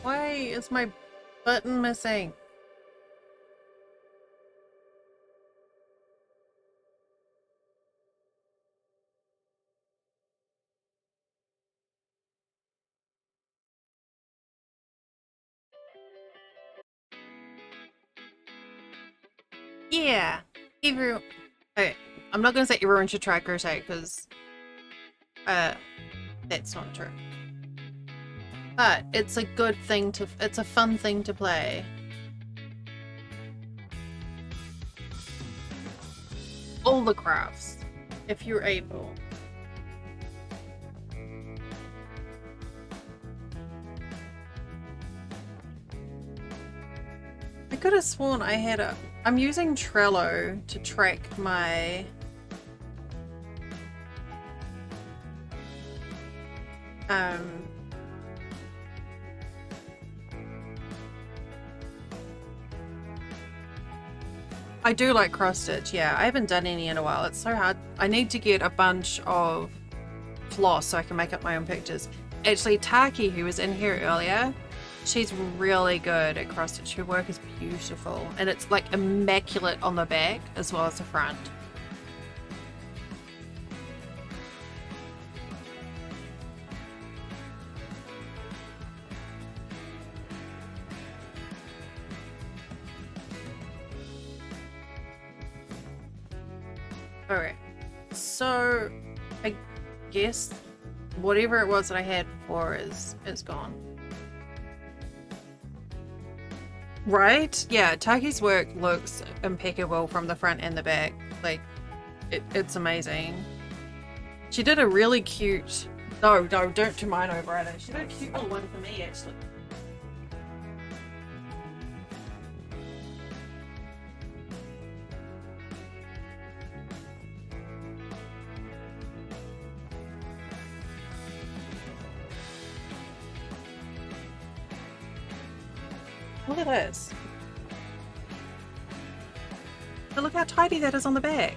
Why is my button missing? Yeah, everyone. Okay, I'm not gonna say everyone should try crochet because, that's not true. But it's a good thing to. It's a fun thing to play. All the crafts, if you're able. I could have sworn I had a... I'm using Trello to track my... I do like cross stitch, yeah. I haven't done any in a while. It's so hard. I need to get a bunch of floss so I can make up my own pictures. Actually, Taki, who was in here earlier, she's really good at cross stitch. Her work is beautiful, and it's like immaculate on the back as well as the front. Alright, so I guess whatever it was that I had before is gone. Right? Yeah, Taki's work looks impeccable from the front and the back. Like, it's amazing. She did a really cute... No, don't do mine over either. She did a cute little one for me, actually. Look at this. But look how tidy that is on the back.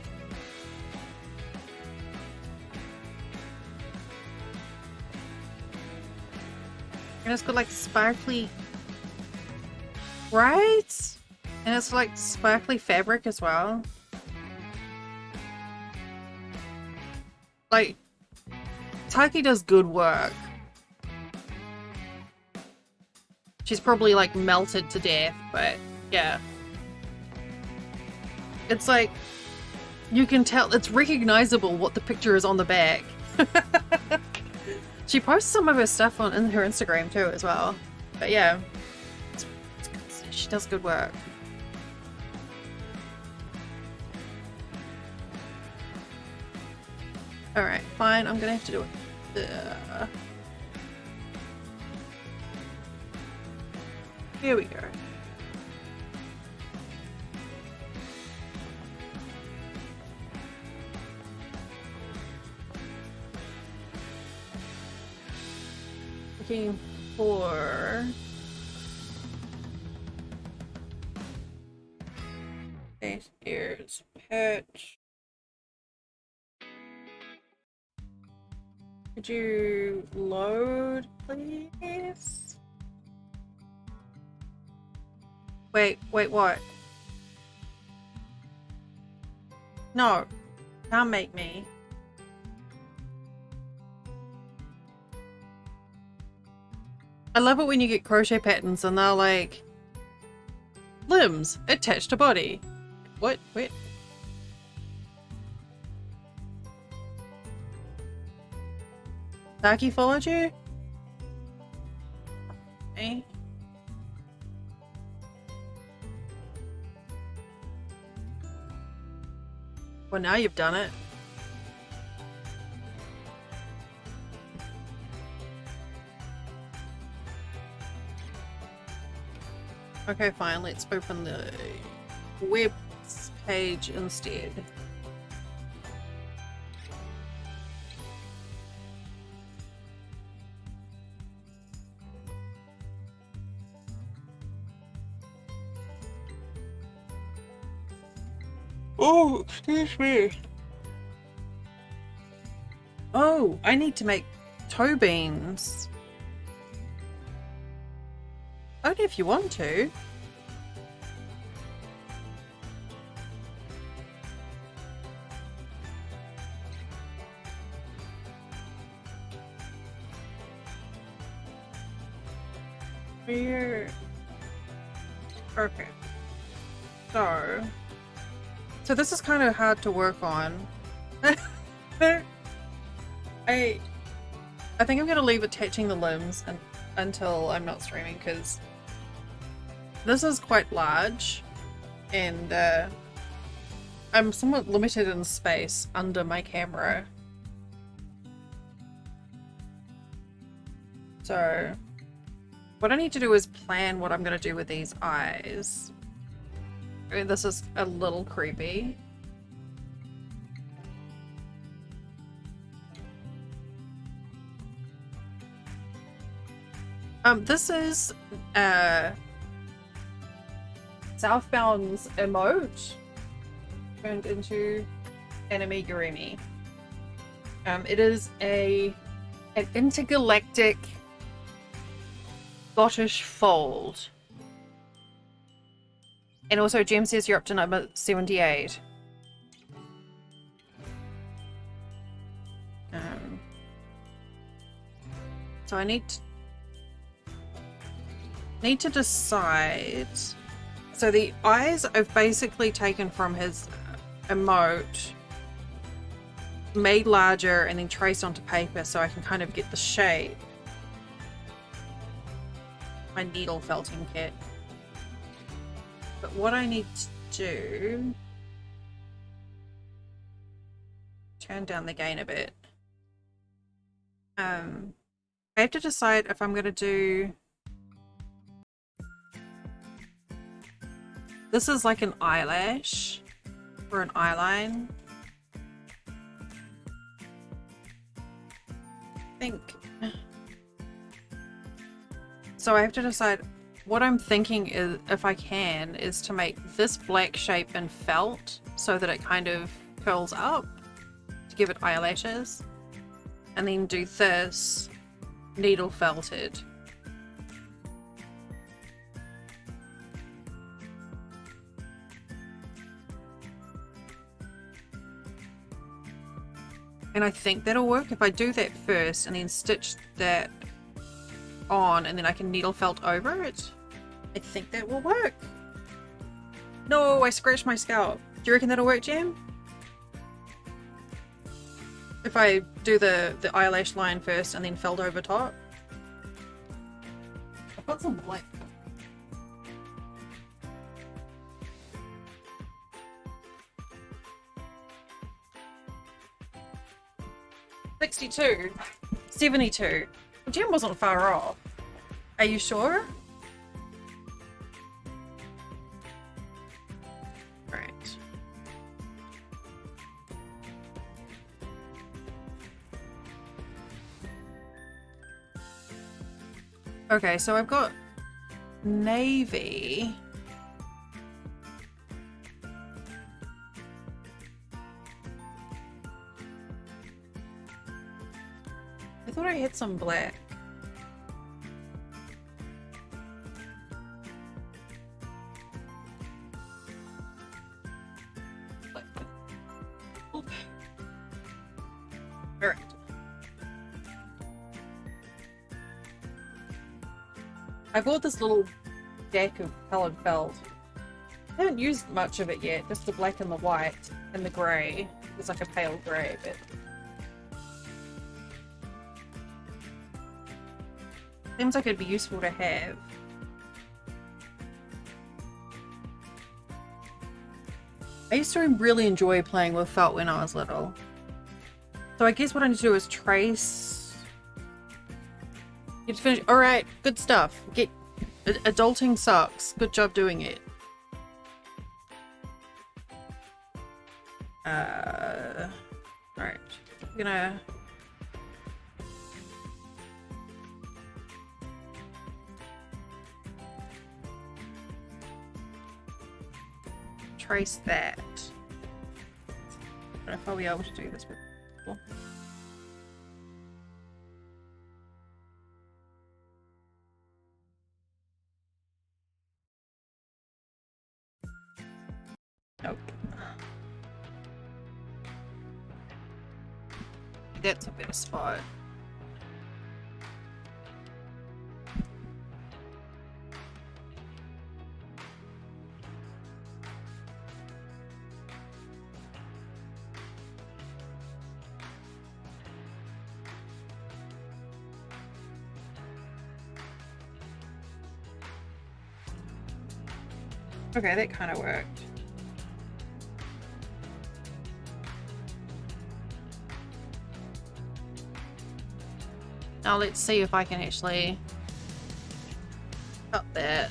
And it's got like sparkly... Right? And it's like sparkly fabric as well. Like, Taki does good work. She's probably like melted to death, but yeah. It's like, you can tell, it's recognizable what the picture is on the back. She posts some of her stuff on her Instagram too as well. But yeah, she does good work. Alright, fine, I'm gonna have to do it. Here we go. Looking for face ears patch. Could you load, please? Wait, what? No, can't make me. I love it when you get crochet patterns and they're like, limbs attached to body. What? Wait. Taki followed you? Okay. Well, now you've done it. Okay, fine. Let's open the web page instead. Oh, excuse me. Oh, I need to make toe beans. Only if you want to. Here. Okay. So this is kind of hard to work on. I think I'm gonna leave attaching the limbs until I'm not streaming, because this is quite large and I'm somewhat limited in space under my camera. So what I need to do is plan what I'm gonna do with these eyes. I mean, this is a little creepy. This is Southbound's emote turned into an amigurumi. It is an intergalactic Scottish fold. And also, Jem says you're up to number 78. So I need to decide. So the eyes I've basically taken from his emote, made larger, and then traced onto paper so I can kind of get the shape. My needle felting kit. But what I need to do, turn down the gain a bit. I have to decide if I'm going to do, this is like an eyelash or an eyeline. I think. So I have to decide. What I'm thinking is, if I can, is to make this black shape in felt so that it kind of curls up to give it eyelashes, and then do this needle felted. And I think that'll work if I do that first and then stitch that on and then I can needle felt over it. I think that will work. No, I scratched my scalp. Do you reckon that'll work, Jam? If I do the eyelash line first and then felt over top? I've got some black. $62, $72. Jim wasn't far off. Are you sure? Right. Okay, so I've got navy. I thought I had some black. Alright. I bought this little deck of coloured felt. I haven't used much of it yet, just the black and the white and the grey. It's like a pale grey, but seems like it'd be useful to have. I used to really enjoy playing with felt when I was little. So I guess what I need to do is trace. You have to finish. Alright, good stuff. Adulting sucks. Good job doing it. Alright. I'm gonna trace that. I don't know if I'll be able to do this with people. Nope. That's a better spot. Okay, that kind of worked. Now let's see if I can actually cut that.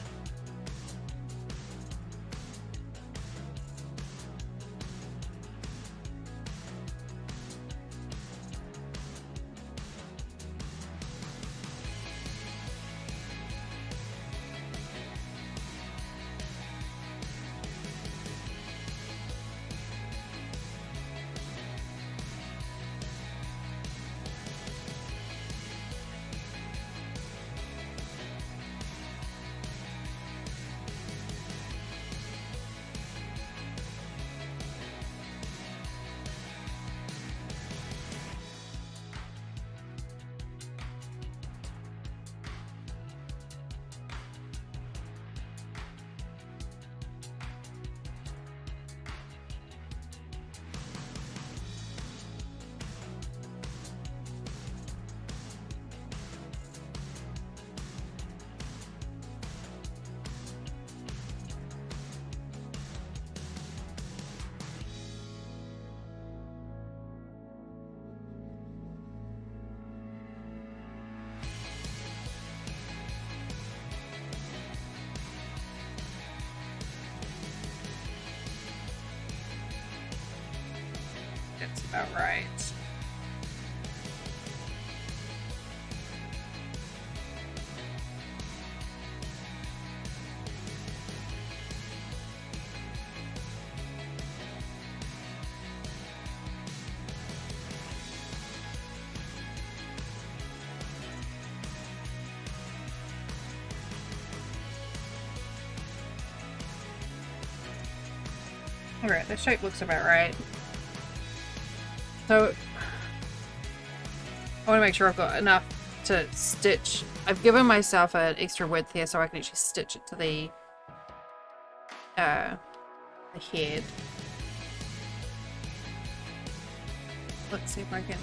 That's about right. Alright, the shape looks about right. So I want to make sure I've got enough to stitch. I've given myself an extra width here so I can actually stitch it to the head. Let's see if I can.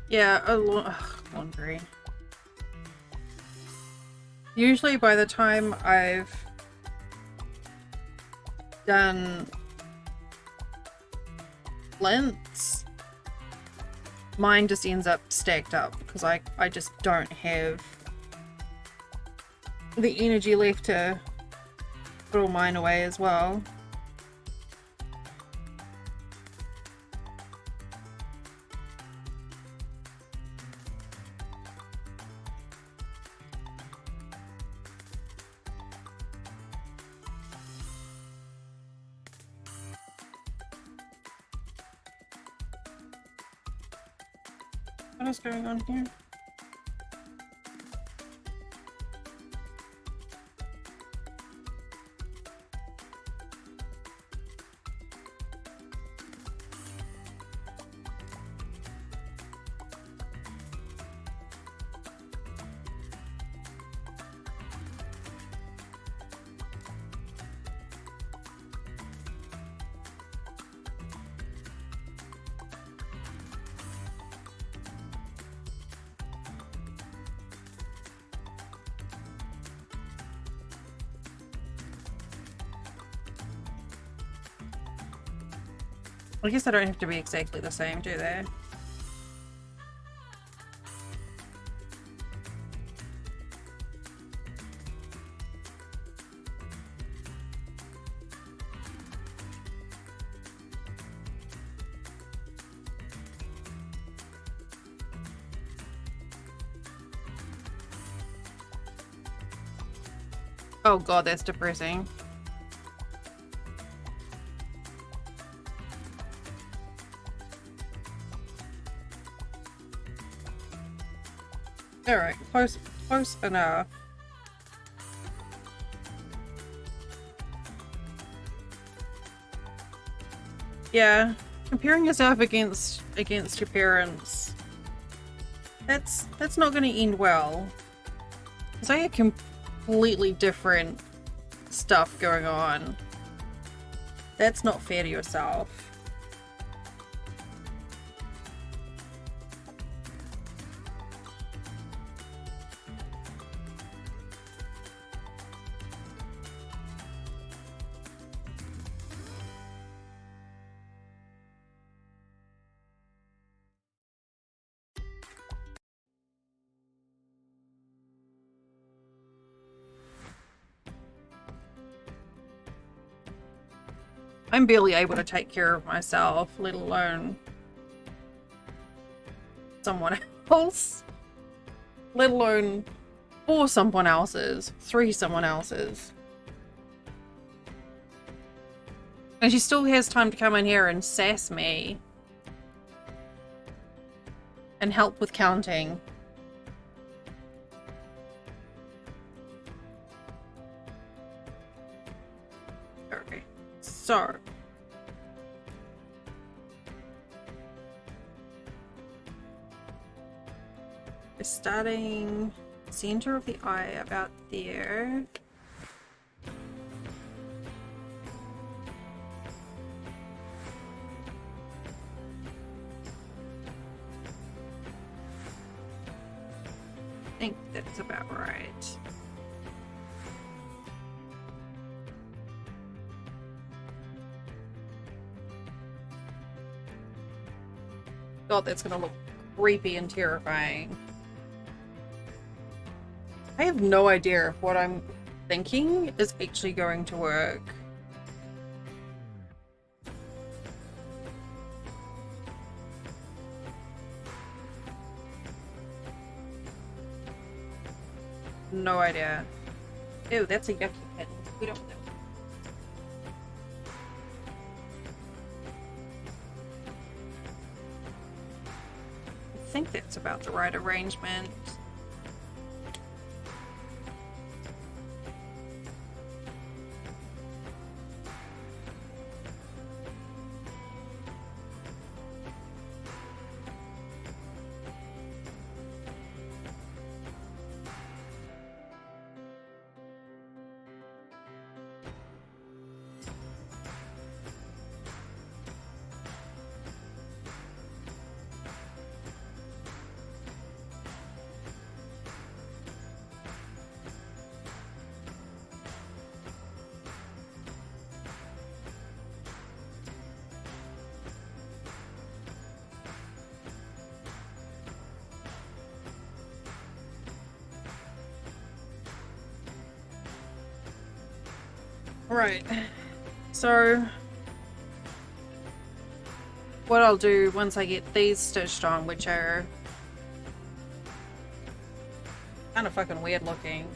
Yeah, laundry. Usually by the time I've done lengths, mine just ends up stacked up because I just don't have the energy left to put all mine away as well. What is going on here? I guess they don't have to be exactly the same, do they? Oh god, that's depressing. Alright, close enough. Yeah, comparing yourself against your parents, that's not going to end well. Because I have completely different stuff going on. That's not fair to yourself. I'm barely able to take care of myself, let alone someone else. Let alone 4 someone else's, 3 someone else's. And she still has time to come in here and sass me. And help with counting. Okay, so. We're starting center of the eye about there. I think that's about right. God, that's gonna look creepy and terrifying. I have no idea if what I'm thinking is actually going to work. No idea. Ew, that's a yucky pet. We don't want that. I think that's about the right arrangement. Right. So what I'll do once I get these stitched on, which are kind of fucking weird looking.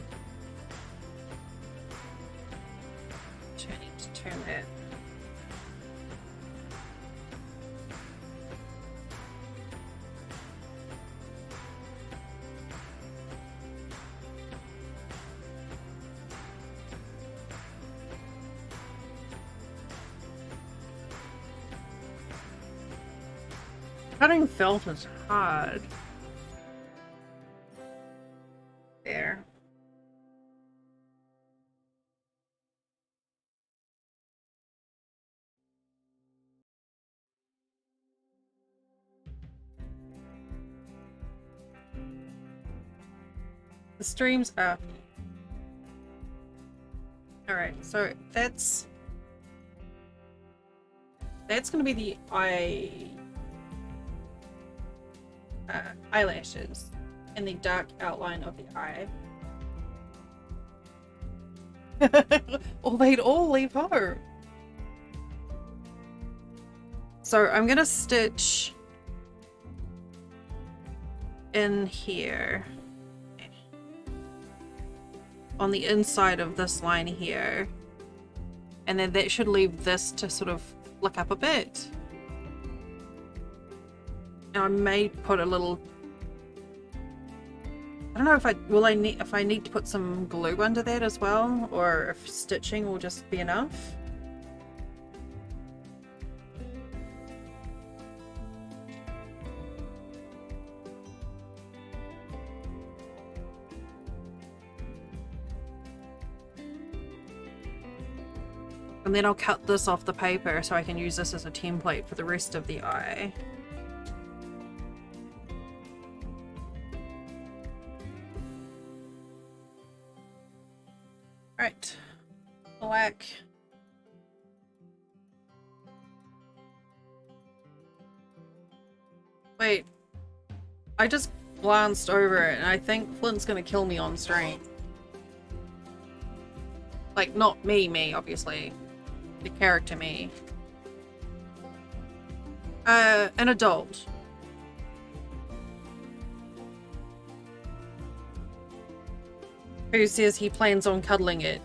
I need to turn that. Cutting felt is hard. There. The stream's up. Alright, so that's gonna be the eyelashes and the dark outline of the eye. Or they'd all leave home. So I'm gonna stitch in here on the inside of this line here, and then that should leave this to sort of flick up a bit. And I may put a little, I don't know if I need to put some glue under that as well, or if stitching will just be enough. And then I'll cut this off the paper so I can use this as a template for the rest of the eye. Right, black. Wait, I just glanced over it and I think Flint's gonna kill me on stream. Like, not me, obviously. The character me. An adult. Who says he plans on cuddling it.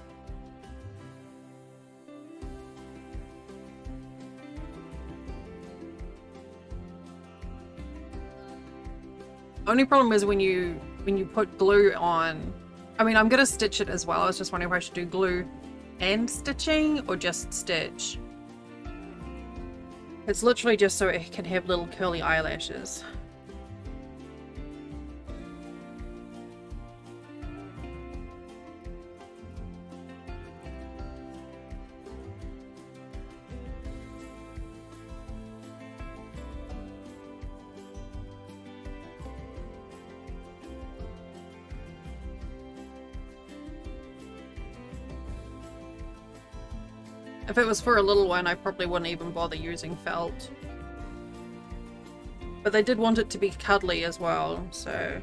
Only problem is when you put glue on. I mean, I'm gonna stitch it as well. I was just wondering if I should do glue and stitching or just stitch. It's literally just so it can have little curly eyelashes. If it was for a little one, I probably wouldn't even bother using felt. But they did want it to be cuddly as well, so...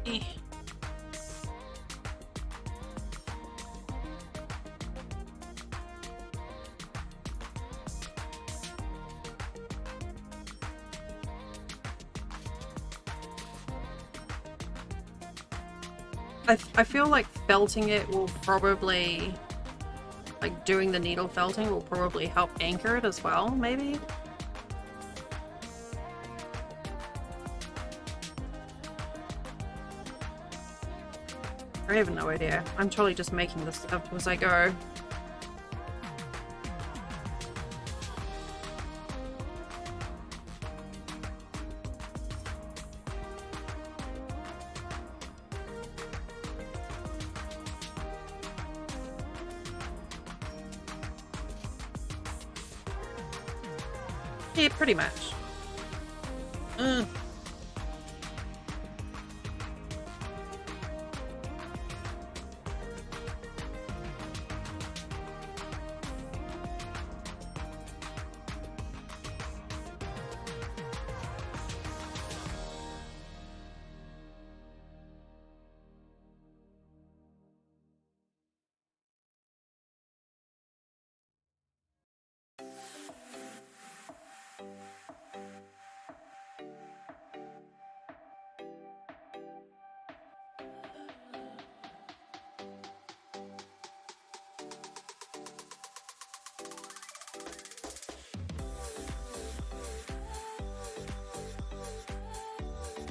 Eh. I feel like felting it will probably, like doing the needle felting will probably help anchor it as well, maybe? I have no idea. I'm totally just making this up as I go. Yeah, pretty much. Ugh.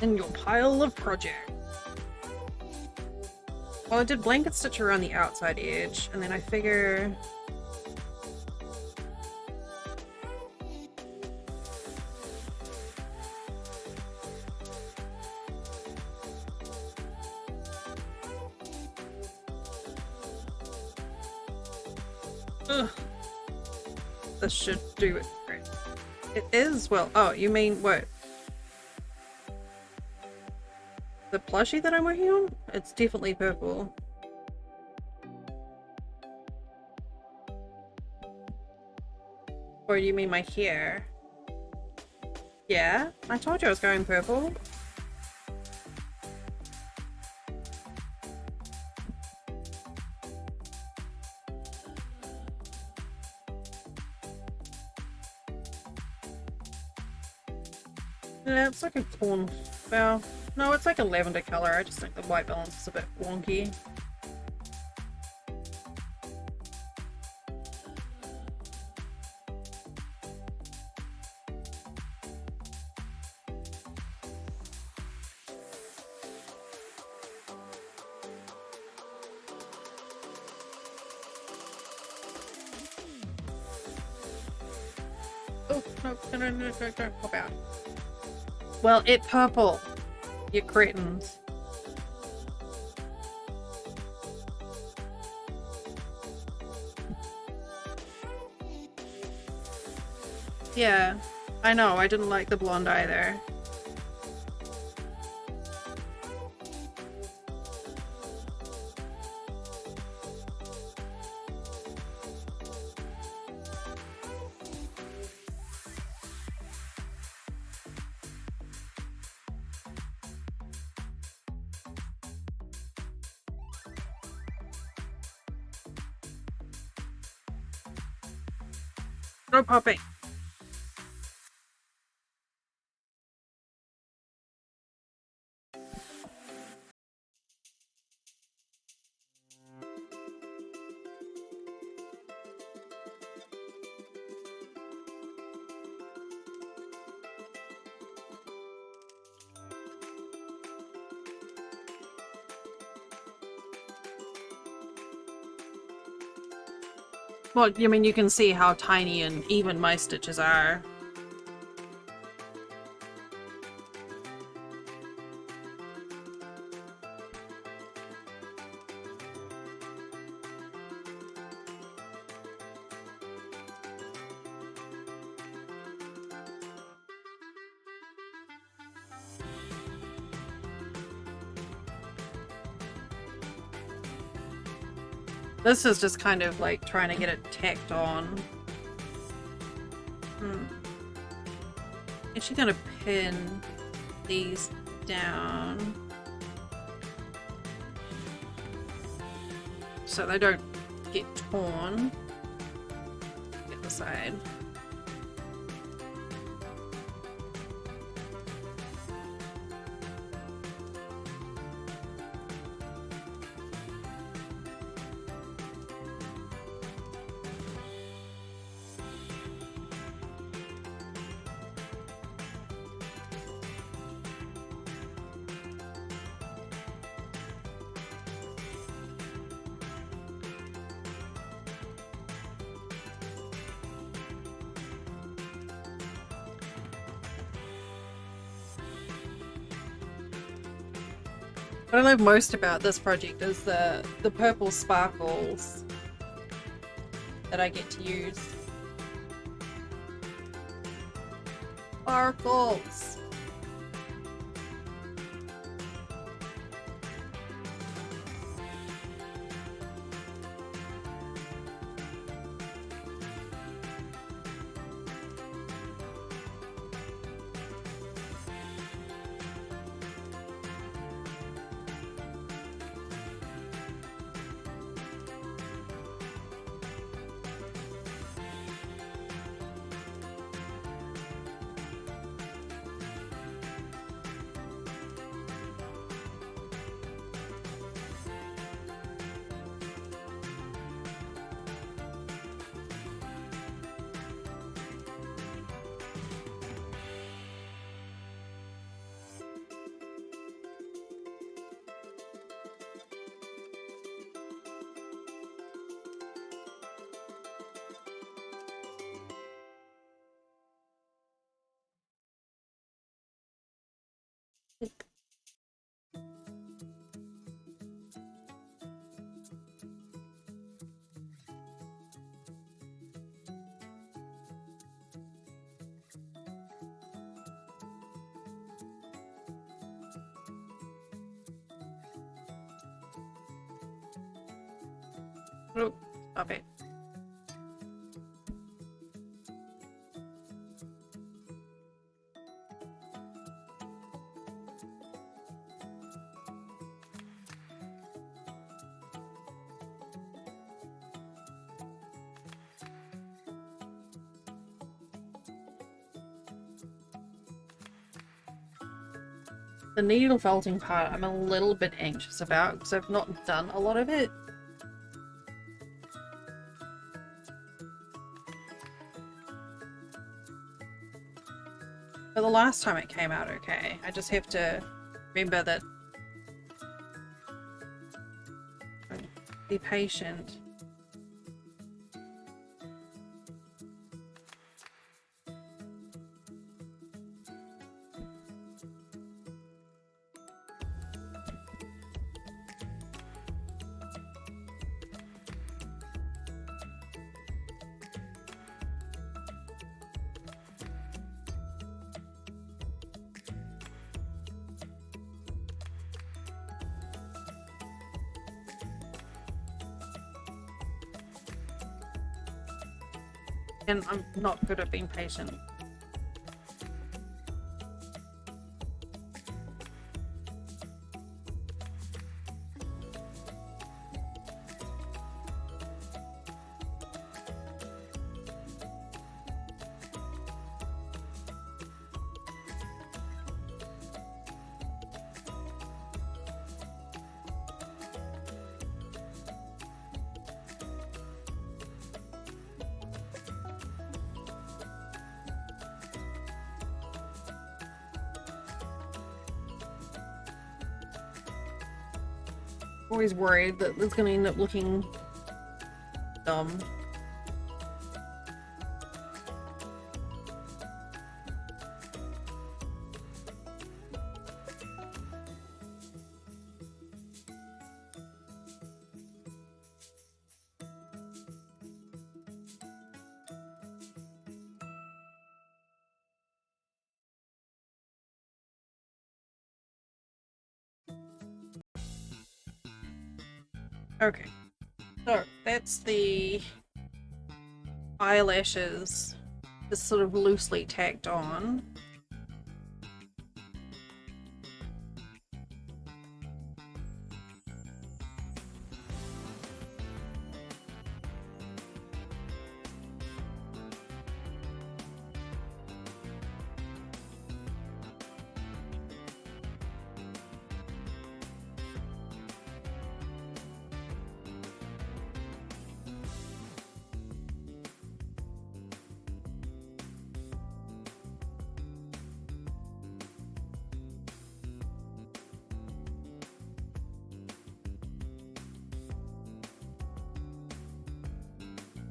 In your pile of project. Well, I did blanket stitch around the outside edge, and then I figure... Ugh. This should do it. Great. It is? Well, oh, you mean what? The plushie that I'm working on? It's definitely purple. Or do you mean my hair? Yeah, I told you I was going purple. Yeah, it's like a corn. Well, no, it's like a lavender color. I just think the white balance is a bit wonky. Oh, no, don't pop out. Well, it's purple. You cretins. Yeah, I know. I didn't like the blonde either. No popping. Well, I mean, you can see how tiny and even my stitches are. This is just kind of like trying to get it tacked on. Is she gonna pin these down? so they don't get torn. Get the side. What I love most about this project is the purple sparkles that I get to use. Sparkles! Oh, stop it. The needle felting part I'm a little bit anxious about because I've not done a lot of it. But the last time it came out okay. I just have to remember that be patient. And I'm not good at being patient. Always worried that it's going to end up looking dumb. Okay, so that's the eyelashes just sort of loosely tacked on.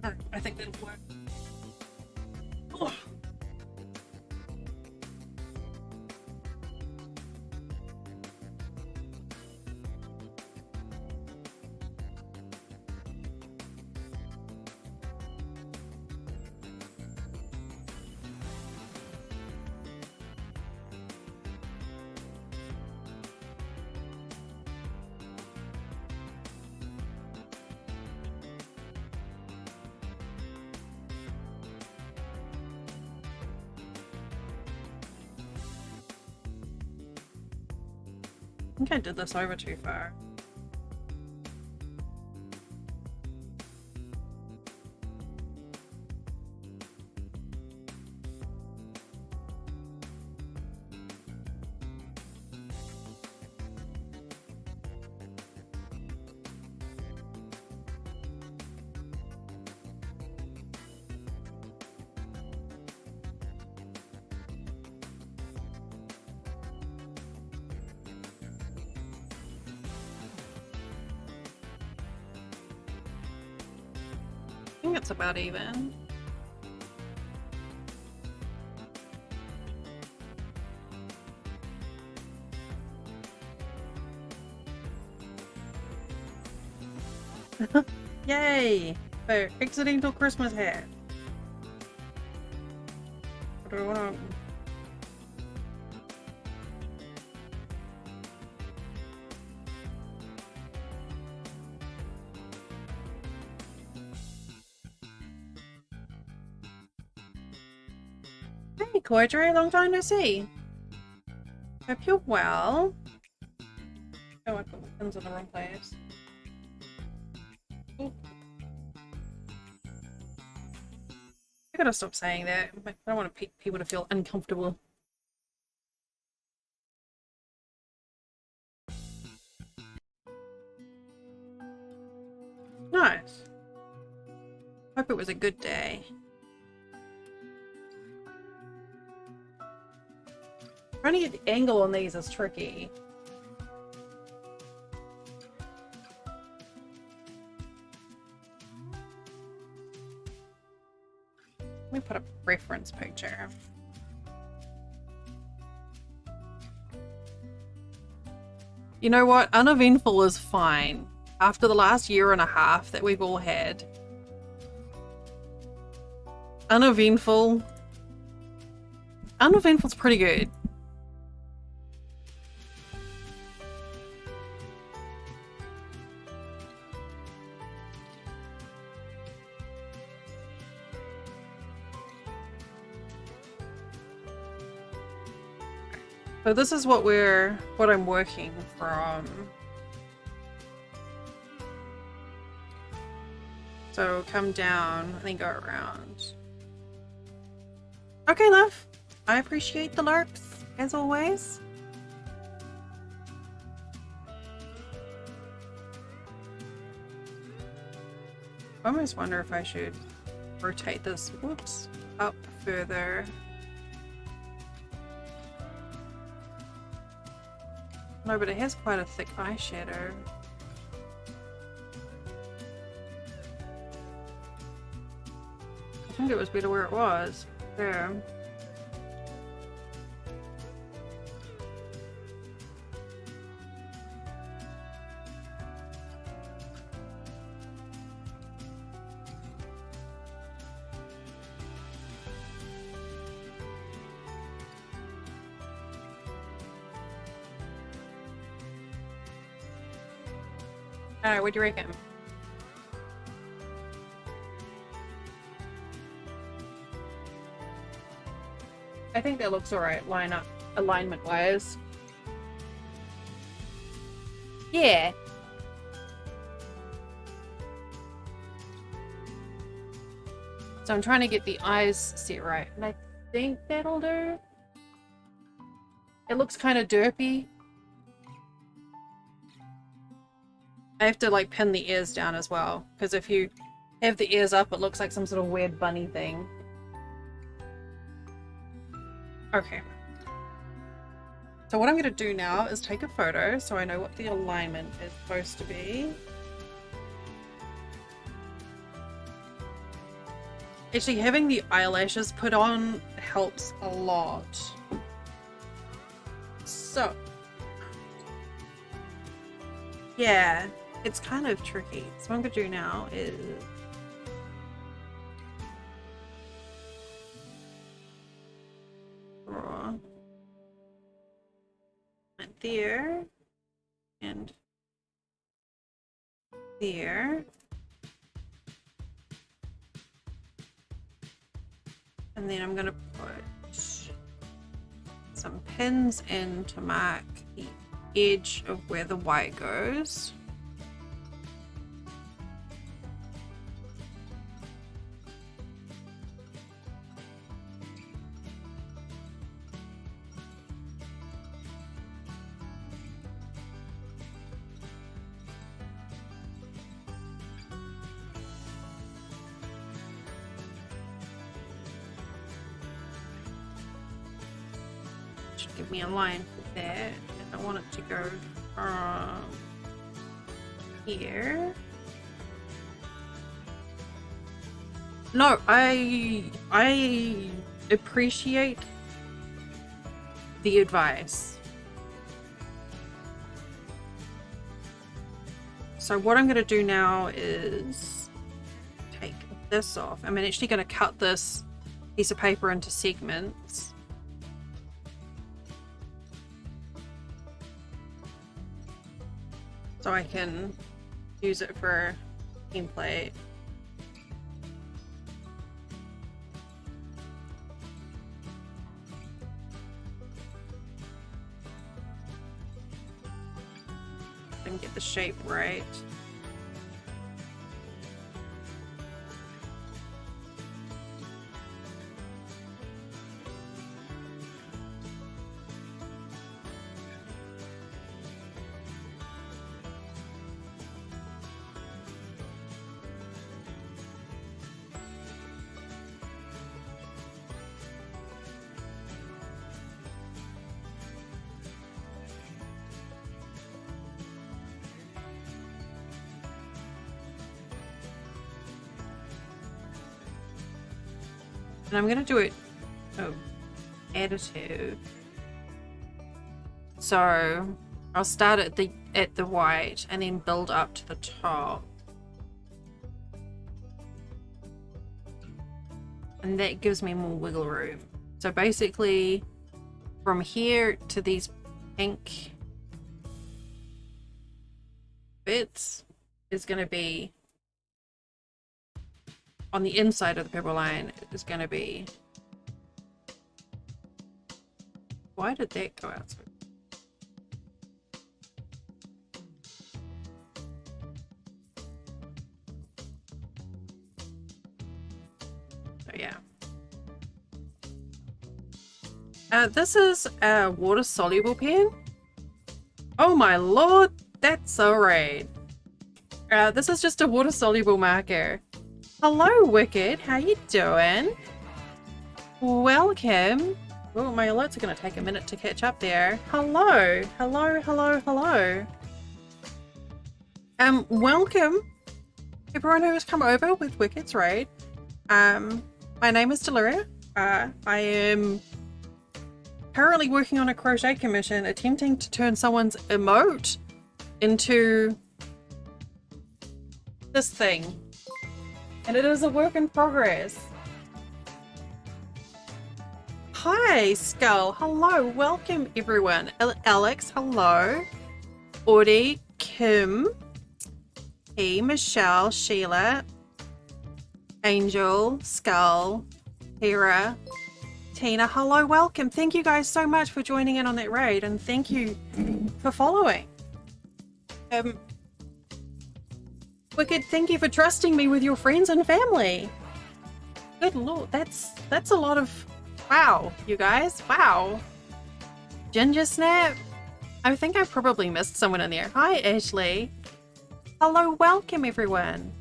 I think that'll work. Oh. I think I did this over too far. I think it's about even. Yay! So, accidental Christmas hat. What do I want to... Hey, Coydre, long time no see. Hope you're well. Oh, I put my pins in the wrong place. Ooh. I gotta stop saying that. I don't want people to feel uncomfortable. Nice. Hope it was a good day. Trying to get the angle on these is tricky. Let me put a reference picture. You know what? Uneventful is fine. After the last year and a half that we've all had. Uneventful's pretty good. So this is what I'm working from. So come down and then go around. Okay, love. I appreciate the lurks, as always. I almost wonder if I should rotate this, whoops, up further. No, but it has quite a thick eyeshadow. I think it was better where it was. There. Alright, what do you reckon? I think that looks alright, alignment wise. Yeah. So I'm trying to get the eyes set right, and I think that'll do. It looks kind of derpy. I have to like pin the ears down as well, because if you have the ears up, it looks like some sort of weird bunny thing. Okay. So what I'm going to do now is take a photo so I know what the alignment is supposed to be. Actually, having the eyelashes put on helps a lot. So, yeah, it's kind of tricky. So what I'm gonna do now is draw right there and there. And then I'm gonna put some pins in to mark the edge of where the white goes. Give me a line for that, and I want it to go from here. No, I appreciate the advice. So what I'm going to do now is take this off. I'm actually going to cut this piece of paper into segments. So I can use it for template. And get the shape right. And I'm gonna do it additive. So I'll start at the white and then build up to the top. And that gives me more wiggle room. So basically from here to these pink bits is gonna be on the inside of the purple line is going to be... Why did that go out? So yeah. This is a water-soluble pen. Oh my lord, that's so right. This is just a water-soluble marker. Hello, Wicked. How you doing? Welcome. Oh, my alerts are going to take a minute to catch up there. Hello. Hello, hello, hello. Welcome everyone who has come over with Wicked's Raid. My name is Deluria. I am currently working on a crochet commission, attempting to turn someone's emote into this thing. And it is a work in progress. Hi, Skull. Hello. Welcome, everyone. Alex, hello. Audie, Kim, P, Michelle, Sheila, Angel, Skull, Hera, Tina, hello. Welcome. Thank you guys so much for joining in on that raid, and thank you for following. Wicked, thank you for trusting me with your friends and family. Good lord, that's a lot of... Wow, you guys, wow. Ginger Snap. I think I probably missed someone in there. Hi, Ashley. Hello, welcome everyone.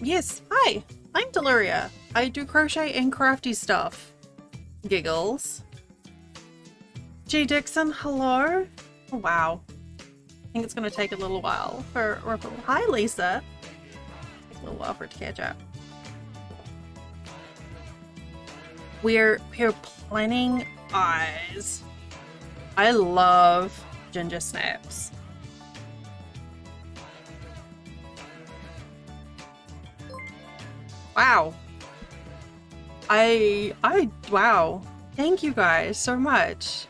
Yes, hi, I'm Deluria. I do crochet and crafty stuff. Giggles. G Dixon, hello. Oh, wow. I think it's going to take a little while for Ripple. Hi, Lisa. Take a little while for it to catch up. we're planning eyes. I love ginger snaps. Wow. Wow. Thank you guys so much.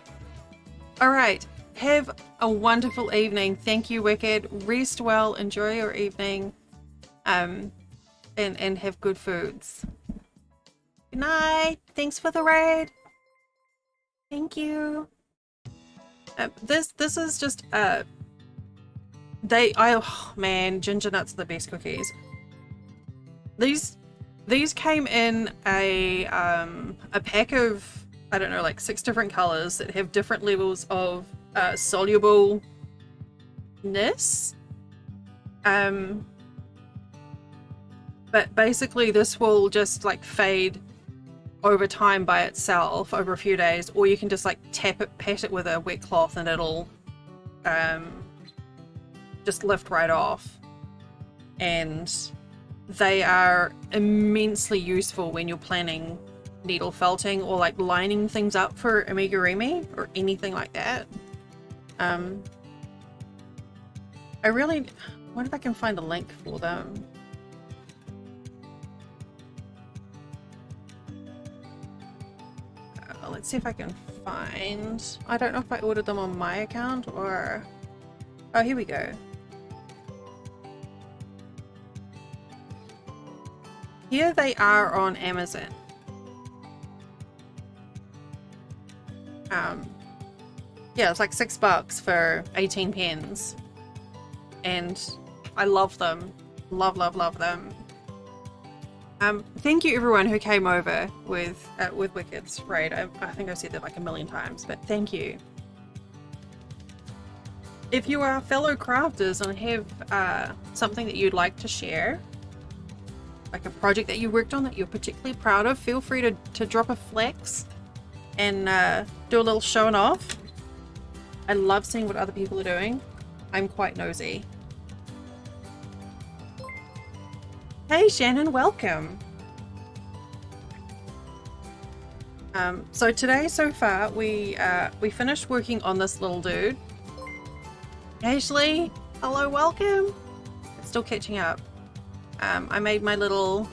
All right. Have a wonderful evening. Thank you, Wicked. Rest well. Enjoy your evening. And have good foods. Good night. Thanks for the raid. Thank you. This is just oh man, ginger nuts are the best cookies. These came in a pack of, I don't know, like 6 different colors that have different levels of solubleness. But basically this will just like fade over time by itself over a few days, or you can just like pat it with a wet cloth and it'll just lift right off. And they are immensely useful when you're planning needle felting or like lining things up for amigurumi or anything like that. I wonder if I can find a link for them. Let's see if I can find... I don't know if I ordered them on my account or... Oh, here we go. Here they are on Amazon. Yeah, it's like $6 for 18 pens. And I love them. Love them. Thank you everyone who came over with Wicked's raid. I think I've said that like a million times, but thank you. If you are fellow crafters and have something that you'd like to share, like a project that you worked on that you're particularly proud of, feel free to drop a flex and do a little showing off. I love seeing what other people are doing. I'm quite nosy. Hey Shannon, welcome. So today so far we finished working on this little dude. Ashley, hello, welcome. It's still catching up. I made my little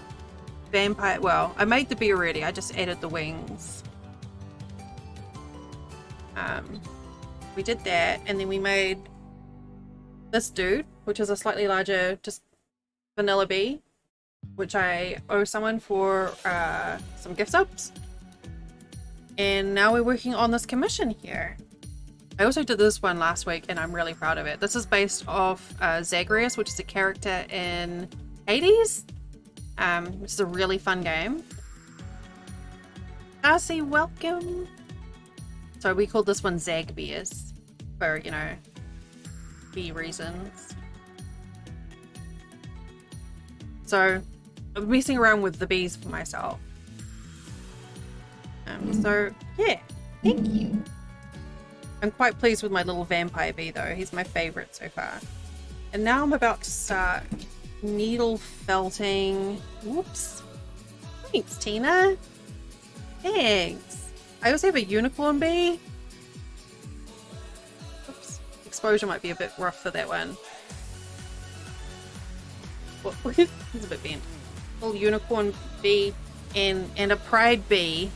vampire, well, I made the bee already, I just added the wings. We did that, and then we made this dude, which is a slightly larger, just vanilla bee, which I owe someone for some gift subs. And now we're working on this commission here. I also did this one last week and I'm really proud of it. This is based off Zagreus, which is a character in Hades, which is a really fun game. Darcy, welcome. So we called this one Zagbeers for, you know, bee reasons. So I'm messing around with the bees for myself. So yeah, thank you. I'm quite pleased with my little vampire bee though. He's my favorite so far. And now I'm about to start needle felting. Whoops. Thanks, Tina. Thanks. I also have a unicorn bee. Oops. Exposure might be a bit rough for that one. He's a bit bent. Little unicorn bee and a pride bee.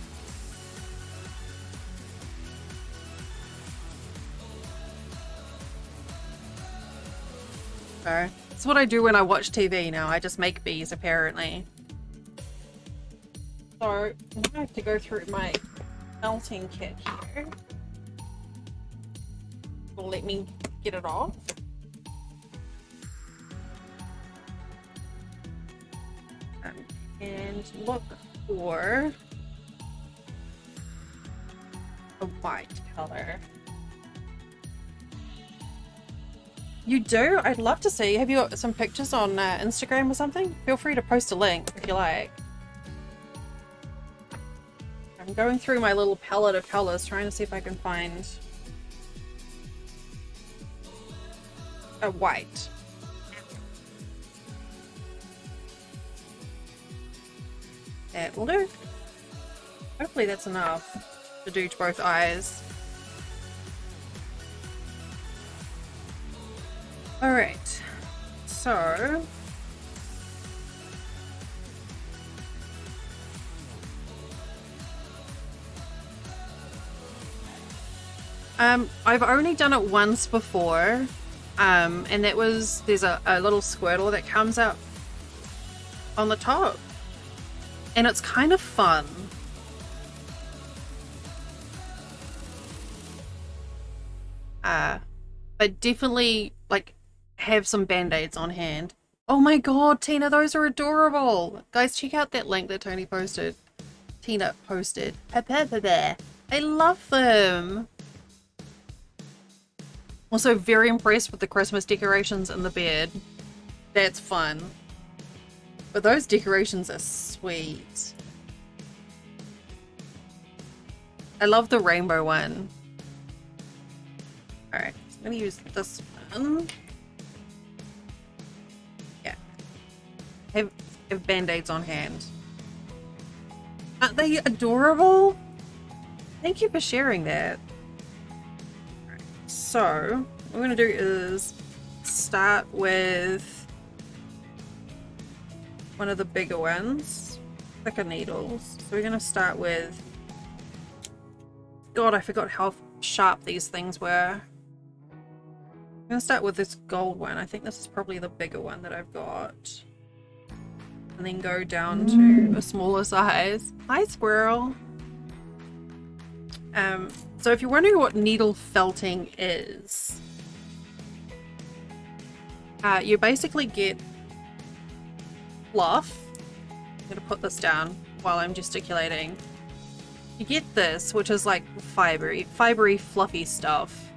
So it's what I do when I watch TV now. I just make bees apparently. So I have to go through my melting kit here. Will let me get it off. And look for a white color. You do? I'd love to see. Have you got some pictures on Instagram or something? Feel free to post a link if you like. I'm going through my little palette of colors trying to see if I can find a white. That will do. Hopefully that's enough to do to both eyes. Alright, so I've only done it once before, and that was, there's a little Squirtle that comes up on the top, and it's kind of fun. But definitely, like, have some band-aids on hand. Oh my god, Tina, those are adorable! Guys, check out that link that Tony posted. Tina posted. I love them! Also very impressed with the Christmas decorations in the bed. That's fun. But those decorations are sweet. I love the rainbow one. Alright, so I'm gonna use this one. Yeah. Have band-aids on hand. Aren't they adorable? Thank you for sharing that. So, what we're going to do is start with one of the bigger ones, thicker needles. So we're going to start with, God, I forgot how sharp these things were. I'm going to start with this gold one. I think this is probably the bigger one that I've got. And then go down to a smaller size. Hi, squirrel. So if you're wondering what needle felting is, you basically get fluff. I'm going to put this down while I'm gesticulating. You get this, which is like fibery, fluffy stuff.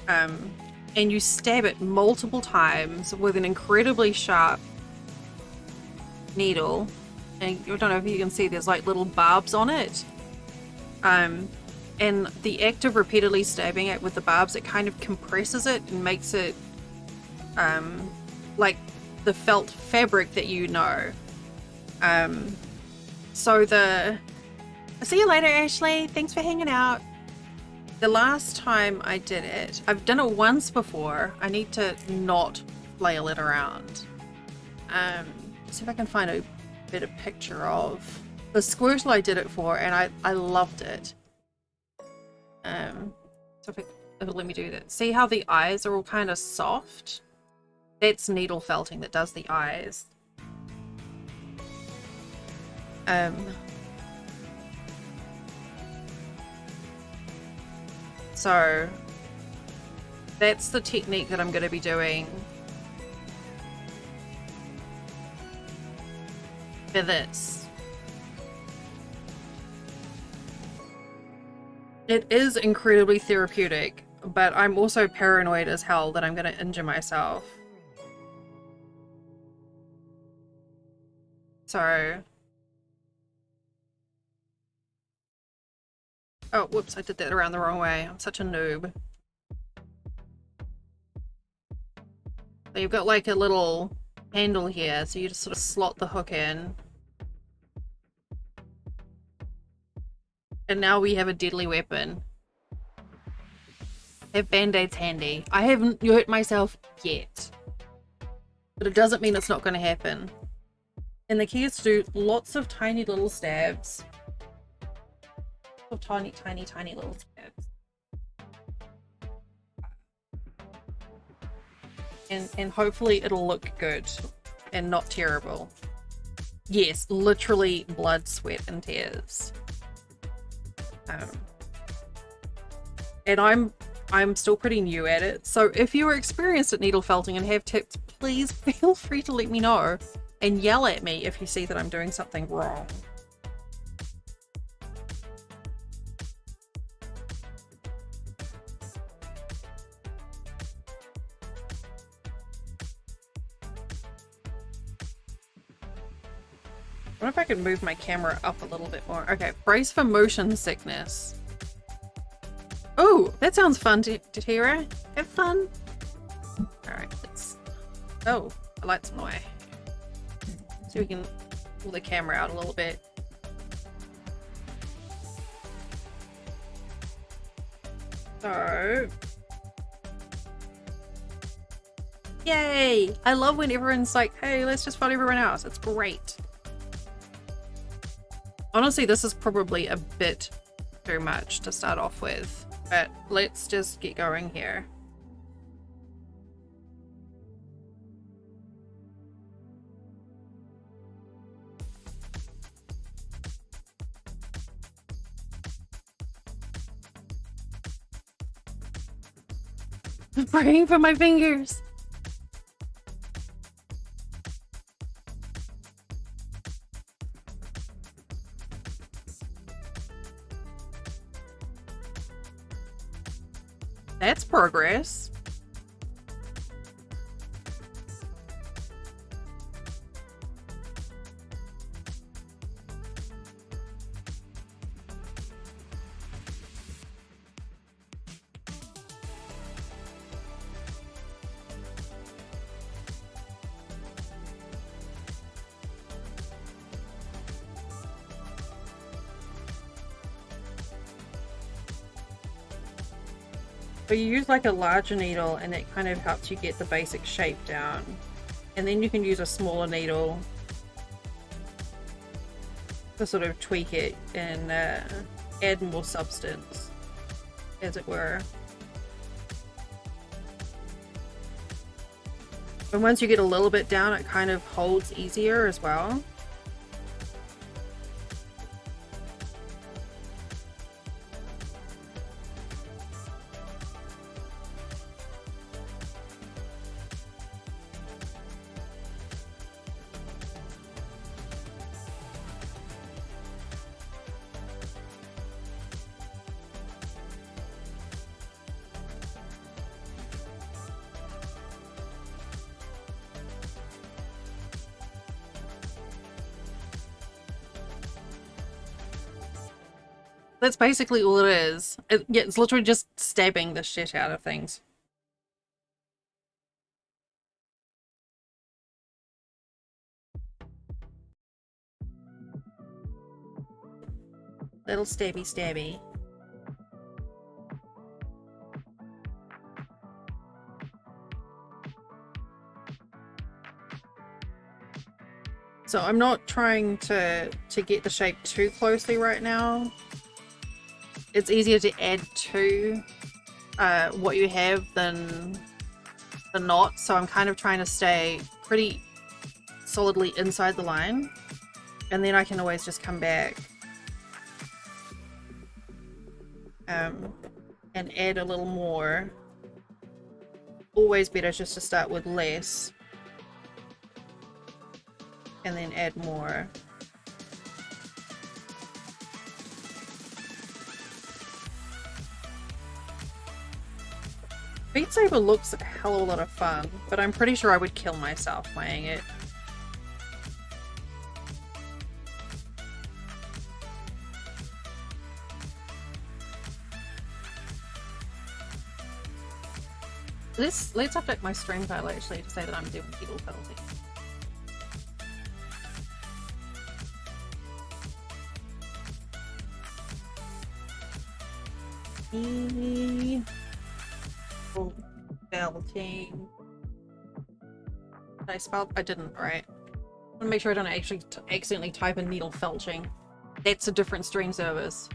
And you stab it multiple times with an incredibly sharp needle. And I don't know if you can see, there's like little barbs on it. And the act of repeatedly stabbing it with the barbs, it kind of compresses it and makes it like the felt fabric that you know. So see you later, Ashley. Thanks for hanging out. The last time I did it, I've done it once before. I need to not flail it around. See if I can find a better picture of the Squirtle I did it for, and I loved it. So if it'll let me do that. See how the eyes are all kind of soft? That's needle felting that does the eyes. So that's the technique that I'm going to be doing for this. It is incredibly therapeutic, but I'm also paranoid as hell that I'm going to injure myself. So... oh, whoops, I did that around the wrong way. I'm such a noob. So you've got like a little handle here, so you just sort of slot the hook in. And now we have a deadly weapon. Have band-aids handy. I haven't hurt myself yet. But it doesn't mean it's not going to happen. And the key is to do lots of tiny little stabs. Of tiny little stabs. And hopefully it'll look good and not terrible. Yes, literally blood, sweat, and tears. And I'm still pretty new at it, so if you're experienced at needle felting and have tips, please feel free to let me know and yell at me if you see that I'm doing something wrong. I wonder if I could move my camera up a little bit more. Okay, brace for motion sickness. Oh, that sounds fun, Tira. Have fun. Alright, let's... oh, the light's on the way. So we can pull the camera out a little bit. So, yay! I love when everyone's like, hey, let's just follow everyone else. It's great. Honestly, this is probably a bit too much to start off with, but let's just get going here. I'm praying for my fingers. That's progress. So you use like a larger needle and it kind of helps you get the basic shape down. And then you can use a smaller needle to sort of tweak it and add more substance, as it were. And once you get a little bit down, it kind of holds easier as well. That's basically all it is. Yeah, it's literally just stabbing the shit out of things. Little stabby stabby. So I'm not trying to get the shape too closely right now. It's easier to add to what you have than not, so I'm kind of trying to stay pretty solidly inside the line, and then I can always just come back and add a little more. Always better just to start with less and then add more. Beat Saber looks a hell of a lot of fun, but I'm pretty sure I would kill myself playing it. Let's update my stream title actually to say that I'm doing needle felting. Felting. Did I spell? I didn't, right? I want to make sure I don't actually accidentally type in needle felching. That's a different stream service.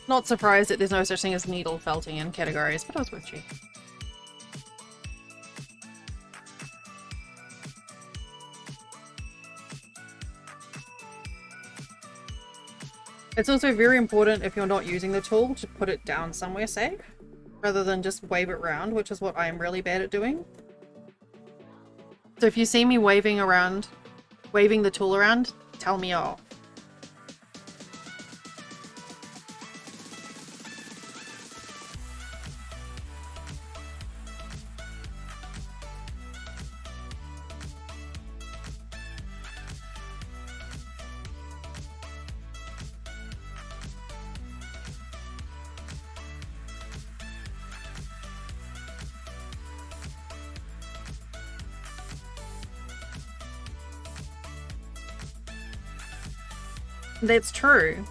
Not surprised that there's no such thing as needle felting in categories, but I was with you. It's also very important if you're not using the tool to put it down somewhere safe, rather than just wave it around, which is what I'm really bad at doing. So if you see me waving the tool around, tell me off. That's true.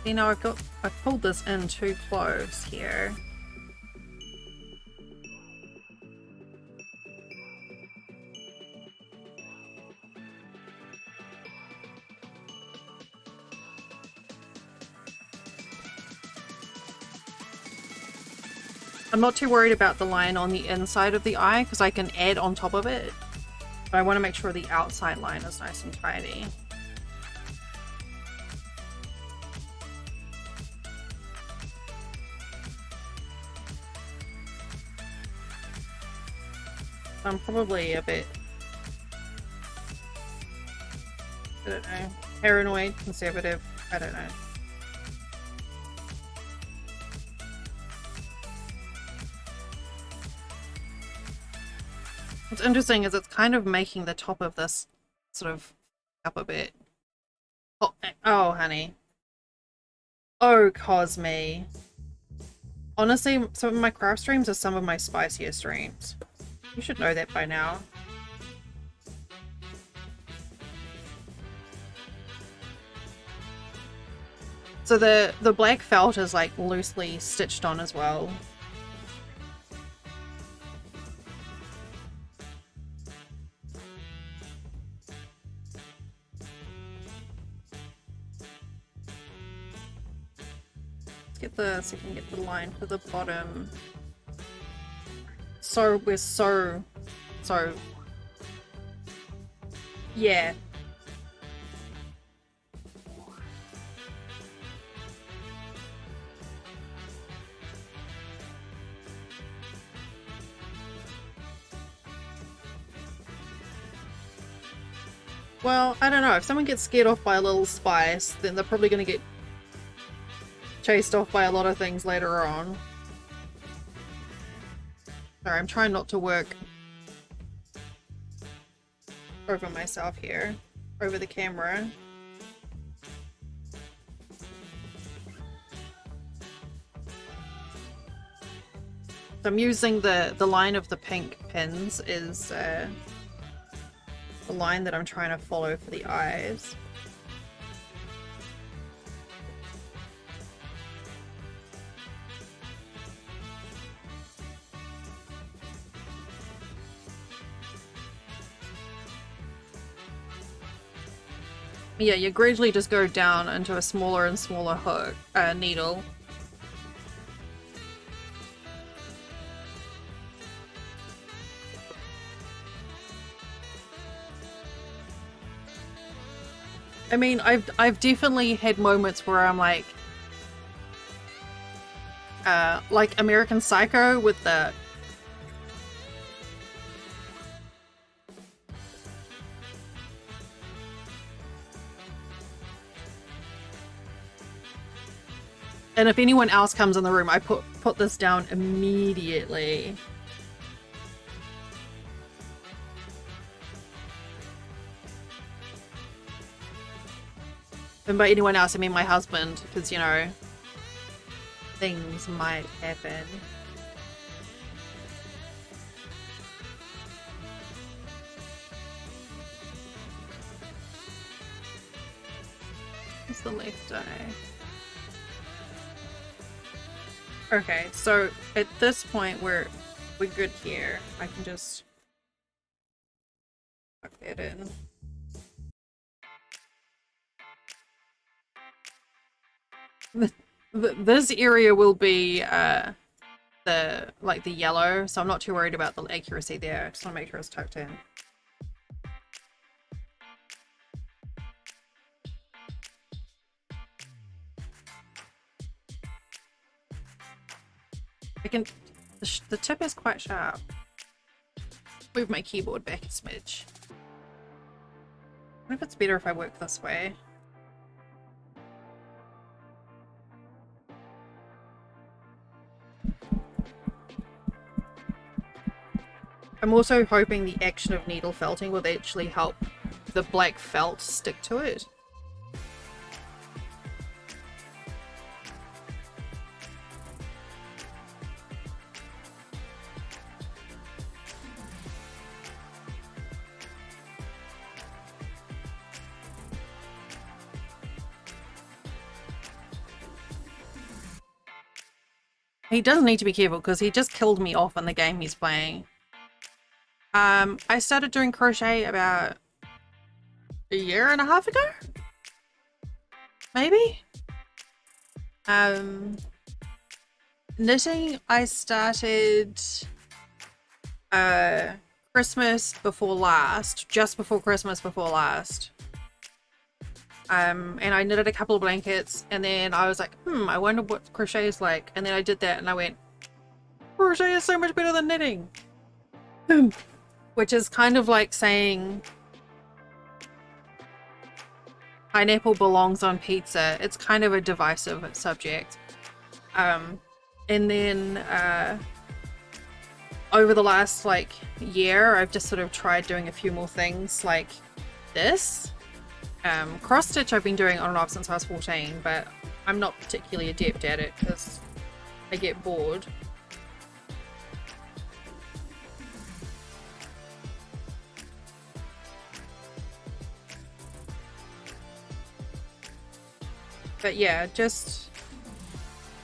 You know, I pulled this in too close here. I'm not too worried about the line on the inside of the eye because I can add on top of it. But I want to make sure the outside line is nice and tidy. I'm probably a bit, I don't know, paranoid, conservative, I don't know. What's interesting is it's kind of making the top of this sort of up a bit. Oh, oh honey. Oh, Cosme. Honestly, some of my craft streams are some of my spiciest streams. You should know that by now. So the black felt is like loosely stitched on as well. Let's get the, so we can get the line for the bottom. So we're so yeah. Well, I don't know. If someone gets scared off by a little spice, then they're probably going to get chased off by a lot of things later on. Sorry, I'm trying not to work over myself here, over the camera. So I'm using the line of the pink pins is the line that I'm trying to follow for the eyes. Yeah, you gradually just go down into a smaller and smaller hook, needle. I mean, I've definitely had moments where I'm like American Psycho with the and if anyone else comes in the room, I put this down immediately. And by anyone else, I mean my husband, because, you know, things might happen. What's the left eye? Okay, so at this point we're good here. I can just tuck that in. This area will be the yellow, so I'm not too worried about the accuracy there. I just want to make sure it's tucked in. I can. The tip is quite sharp. Move my keyboard back a smidge. I wonder if it's better if I work this way. I'm also hoping the action of needle felting will actually help the black felt stick to it. He does need to be careful because he just killed me off in the game he's playing. I started doing crochet about a year and a half ago? Maybe? Knitting, I started Christmas before last, just before Christmas before last. And I knitted a couple of blankets, and then I was like, I wonder what crochet is like. And then I did that, and I went, crochet is so much better than knitting. Which is kind of like saying pineapple belongs on pizza. It's kind of a divisive subject. And then over the last like year, I've just sort of tried doing a few more things like this. Cross stitch I've been doing on and off since I was 14, but I'm not particularly adept at it because I get bored. But yeah, just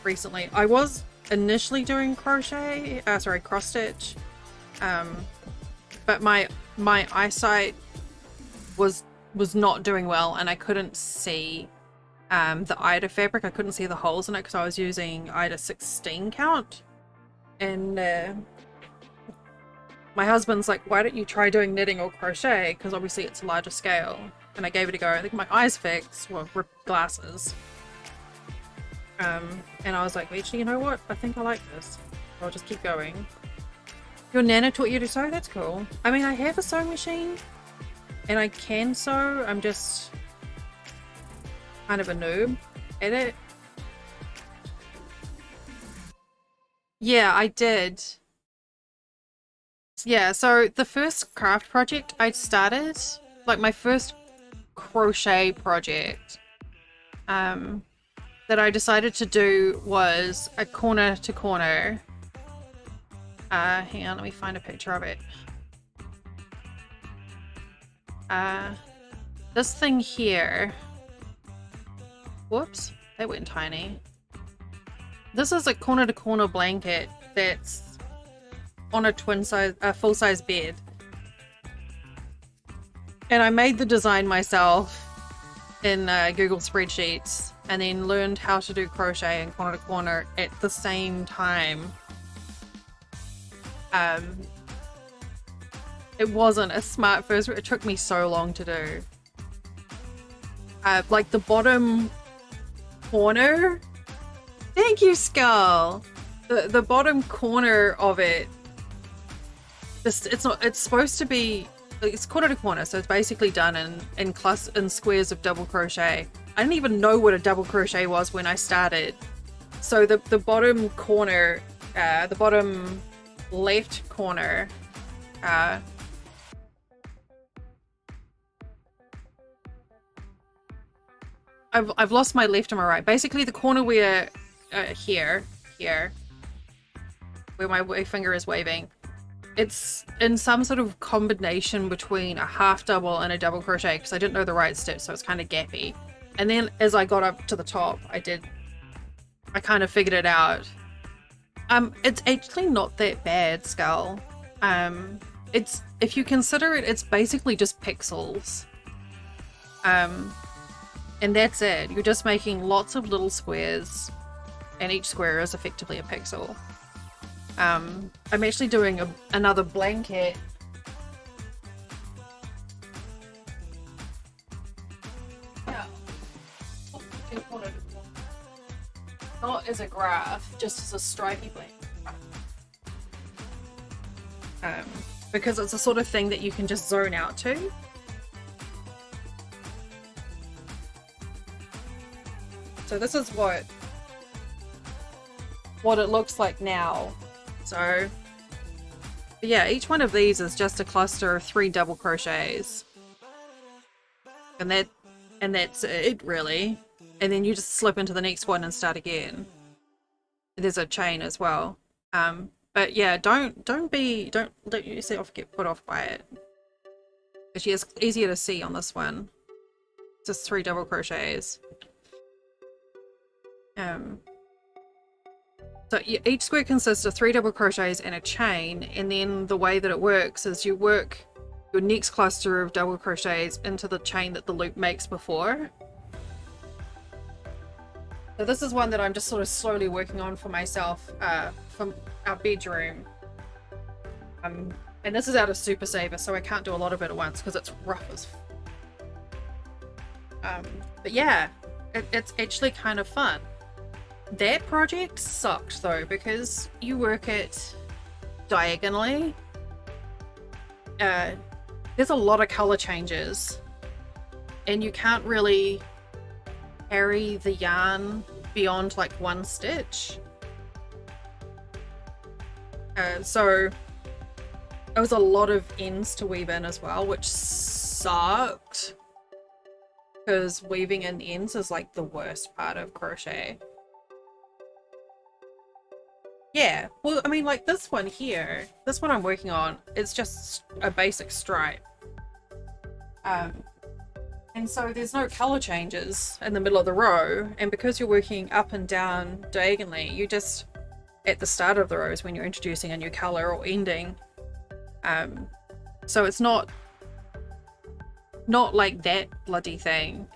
recently. I was initially doing crochet, cross stitch, but my eyesight was not doing well, and I couldn't see the Aida fabric. I couldn't see the holes in it because I was using Aida 16 count, and my husband's like, why don't you try doing knitting or crochet, because obviously it's a larger scale. And I gave it a go. I think my eyes fixed, well, ripped glasses. And I was like, actually, you know what? I think I like this. I'll just keep going. Your Nana taught you to sew? That's cool. I mean, I have a sewing machine, and I can sew. I'm just kind of a noob at it. Yeah, I did. Yeah, so the first craft project I started, like my first crochet project, that I decided to do was a corner to corner. Hang on, let me find a picture of it. This thing here. Whoops, that went tiny. This is a corner to corner blanket that's on a full size bed. And I made the design myself in Google Spreadsheets, and then learned how to do crochet and corner to corner at the same time. It wasn't a smart first, it took me so long to do. Like the bottom corner. Thank you, Skull. The bottom corner of it, it's supposed to be, it's corner to corner, so it's basically done in squares of double crochet. I didn't even know what a double crochet was when I started. So the bottom corner, the bottom left corner, I've lost my left and my right. Basically the corner where here, where my finger is waving, it's in some sort of combination between a half double and a double crochet, because I didn't know the right stitch, so it's kind of gappy. And then as I got up to the top, I kind of figured it out. It's actually not that bad, Skull. It's, if you consider it, it's basically just pixels. And that's it. You're just making lots of little squares, and each square is effectively a pixel. I'm actually doing another blanket. Yeah. Not as a graph, just as a stripy blanket. Because it's the sort of thing that you can just zone out to. So this is what it looks like now. So yeah, each one of these is just a cluster of 3 double crochets, and that's it really. And then you just slip into the next one and start again. There's a chain as well. But yeah, don't let yourself get put off by it. Actually, it's easier to see on this one. Just 3 double crochets. So each square consists of 3 double crochets and a chain, and then the way that it works is you work your next cluster of double crochets into the chain that the loop makes before. So this is one that I'm just sort of slowly working on for myself from our bedroom. And this is out of Super Saver, so I can't do a lot of it at once because it's rough as but yeah, it's actually kind of fun. That project sucked though, because you work it diagonally. There's a lot of color changes, and you can't really carry the yarn beyond like 1 stitch. So there was a lot of ends to weave in as well, which sucked, because weaving in ends is like the worst part of crochet. Yeah, well, I mean, like this one here, this one I'm working on, it's just a basic stripe. And so there's no color changes in the middle of the row, and because you're working up and down diagonally, you just, at the start of the rows when you're introducing a new color or ending, so it's not like that bloody thing.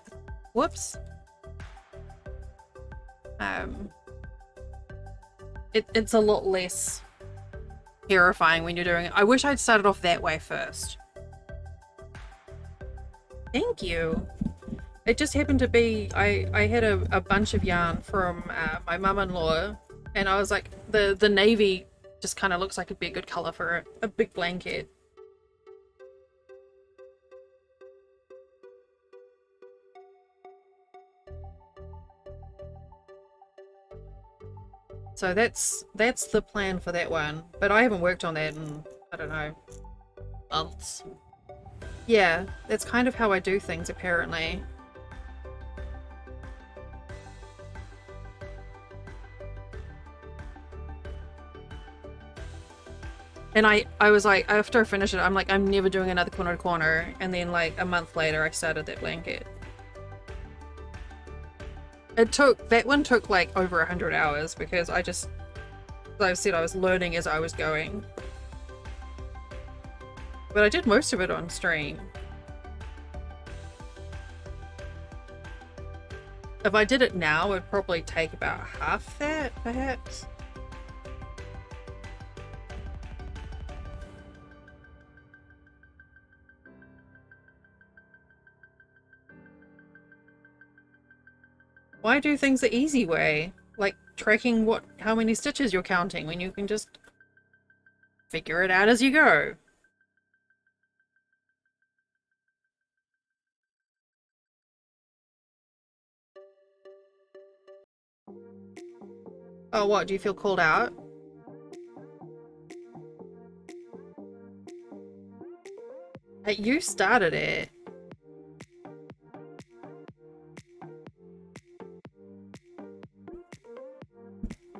Whoops. It's a lot less terrifying when you're doing it. I wish I'd started off that way first. Thank you. It just happened to be, I had a bunch of yarn from my mum-in-law, and I was like, the navy just kind of looks like it'd be a good color for a big blanket. So that's the plan for that one, but I haven't worked on that in, I don't know, months. Yeah, that's kind of how I do things apparently. And I was like, after I finished it, I'm like, I'm never doing another corner to corner, and then like a month later I started that blanket. That one took like over 100 hours, because I just, like I said, I was learning as I was going. But I did most of it on stream. If I did it now, it'd probably take about half that, perhaps. Why do things the easy way? Like tracking how many stitches you're counting, when you can just figure it out as you go. Oh, what? Do you feel called out? Hey, you started it.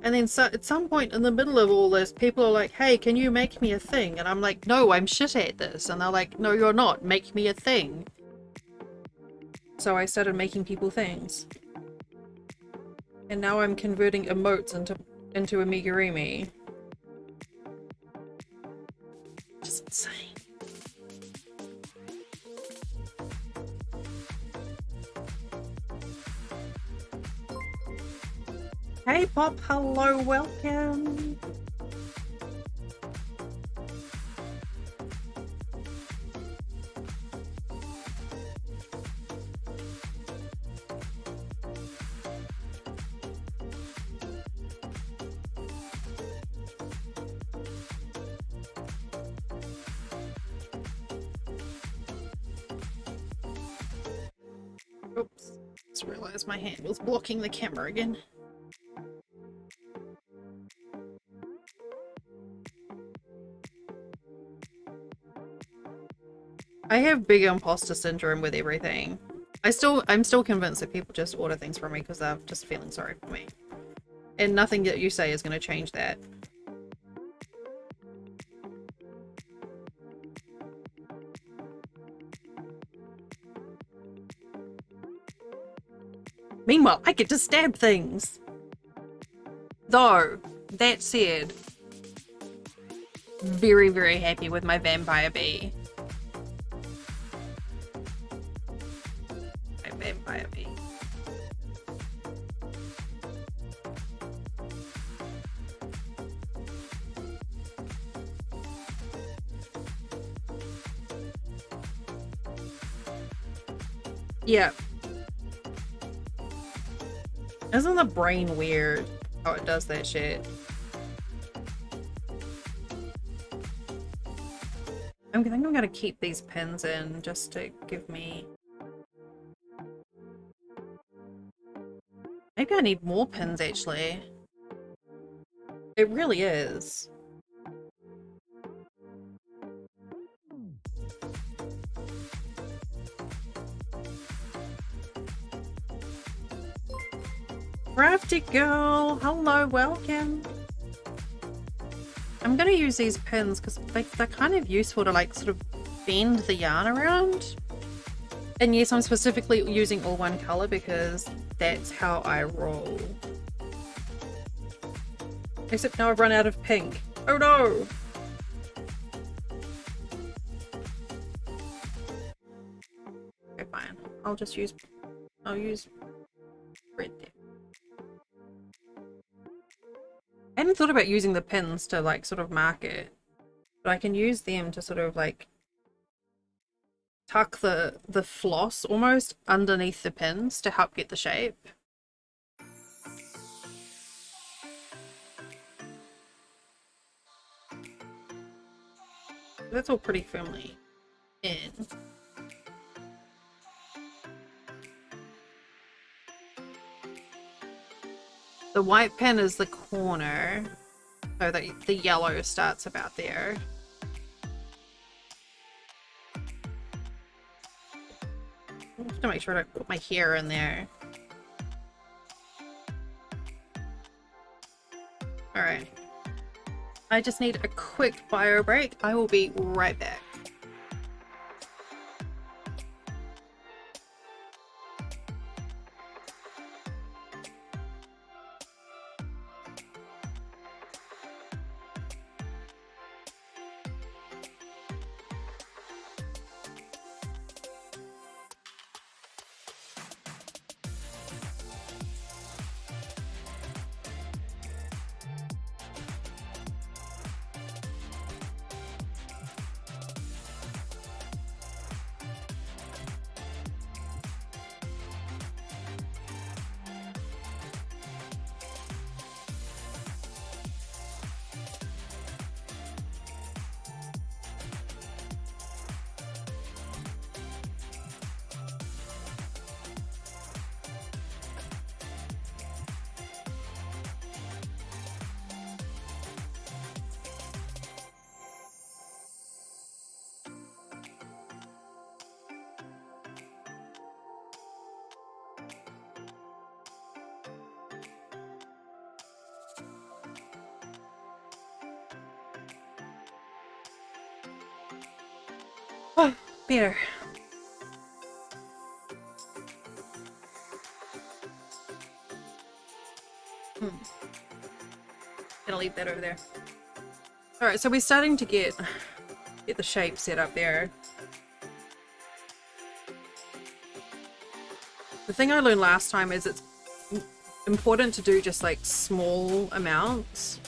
And then at some point in the middle of all this, people are like, hey, can you make me a thing? And I'm like, no, I'm shit at this. And they're like, no, you're not. Make me a thing. So I started making people things. And now I'm converting emotes into amigurumi. Just insane. Hey Pop, hello, welcome. Oops, just realized my hand was blocking the camera again. I have big imposter syndrome with everything. I'm still convinced that people just order things from me because they're just feeling sorry for me. And nothing that you say is going to change that. Meanwhile, I get to stab things! Though, that said, very, very happy with my vampire bee. My vampire bee. Yeah. Isn't the brain weird how it does that shit? I think I'm gonna keep these pins in just to give me... Maybe I need more pins actually. It really is. Crafty girl, hello, welcome. I'm gonna use these pins because they're kind of useful to like sort of bend the yarn around. And yes, I'm specifically using all one color because that's how I roll. Except now I've run out of pink. Oh no! Okay, fine. I'll use red there. I hadn't thought about using the pins to like sort of mark it, but I can use them to sort of like tuck the floss almost underneath the pins to help get the shape. That's all pretty firmly in. The white pin is the corner, so that the yellow starts about there. I have to make sure I don't put my hair in there. Alright. I just need a quick bio break. I will be right back. Oh, better. Gonna leave that over there. Alright, so we're starting to get the shape set up there. The thing I learned last time is it's important to do just like small amounts.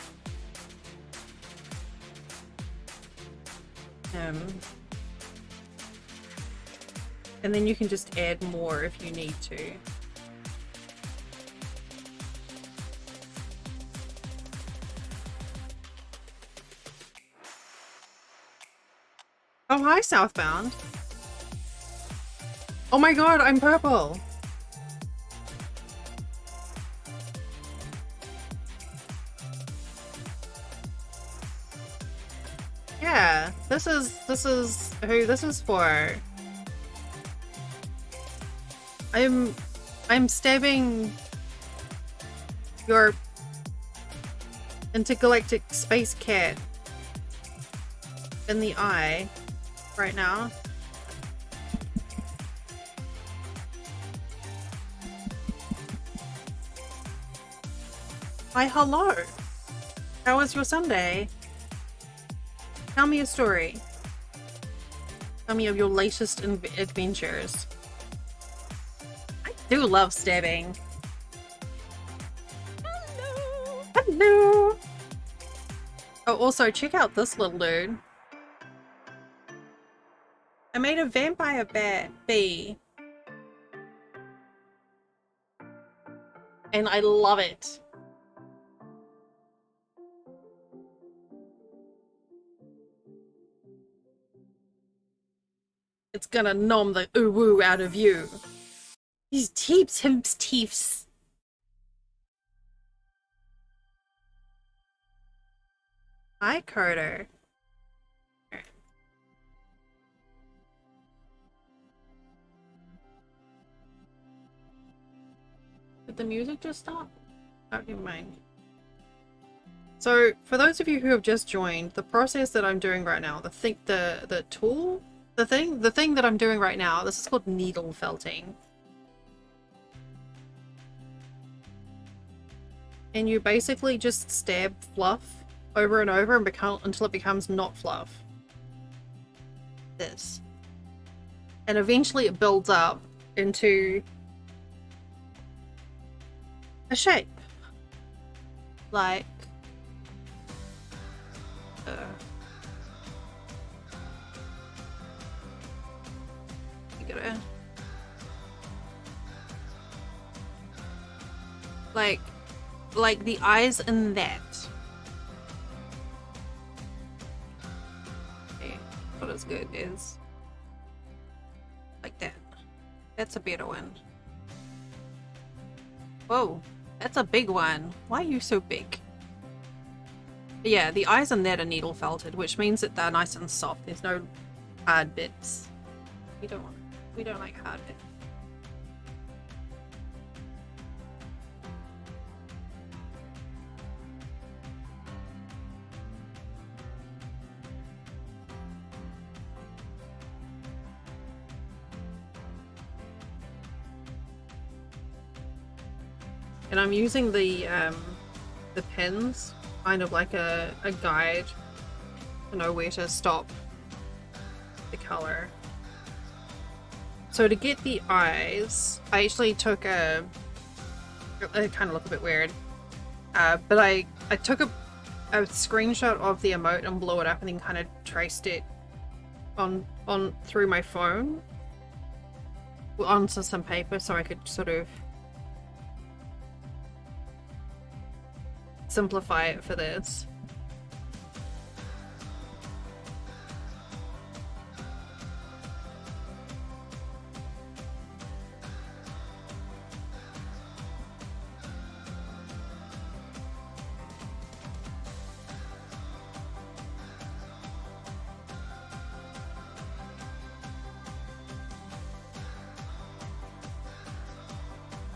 And then you can just add more if you need to. Oh, hi, Southbound. Oh my god, I'm purple. Yeah, this is who this is for. I'm stabbing your intergalactic space cat in the eye right now. Why, hello. How was your Sunday? Tell me a story. Tell me of your latest adventures. I do love stabbing. Hello! Hello! Oh, also, check out this little dude. I made a vampire bat bee. And I love it. It's gonna numb the ooh-woo out of you. His teeths. Hi, Carter. Did the music just stop? Oh, never mind. So, for those of you who have just joined, the process that I'm doing right now, the thing that I'm doing right now, this is called needle felting. And you basically just stab fluff over and over and until it becomes not fluff. This. And eventually it builds up into a shape. Like you gotta like the eyes in that. Okay, what is good is like that. That's a better one. Whoa, that's a big one. Why are you so big? But yeah, the eyes in that are needle felted, which means that they're nice and soft. There's no hard bits. We don't like hard bits. And I'm using the pins kind of like a guide to know where to stop the color. So to get the eyes, I actually took it kind of look a bit weird, but I took a screenshot of the emote and blew it up and then kind of traced it on through my phone onto some paper so I could sort of simplify it for this.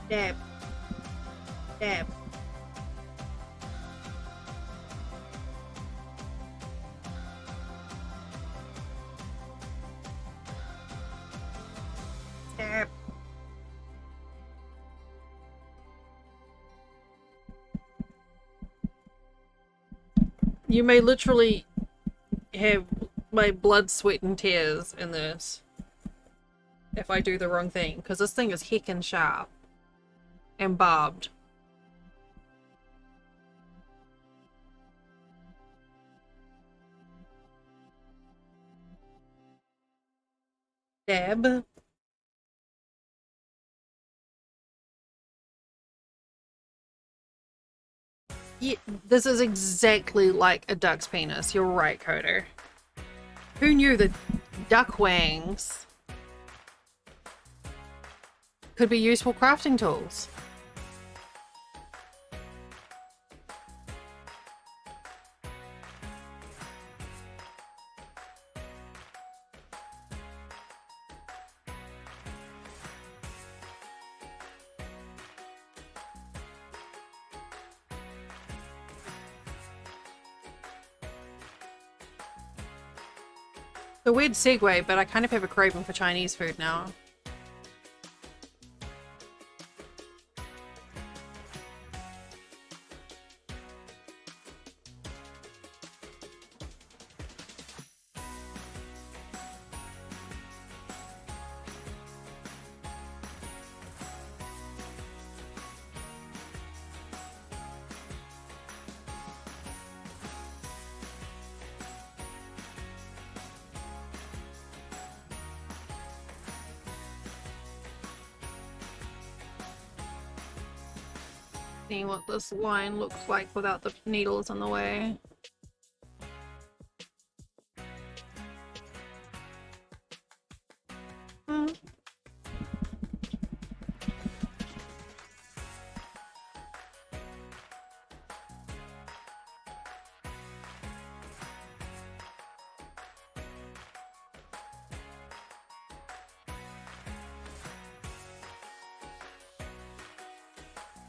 Dab. Dab. Dab. You may literally have my blood, sweat, and tears in this if I do the wrong thing, because this thing is heckin' sharp and barbed. Dab. Yeah, this is exactly like a duck's penis. You're right, Coder. Who knew that duck wangs could be useful crafting tools? A weird segue, but I kind of have a craving for Chinese food now. See what this line looks like without the needles in the way.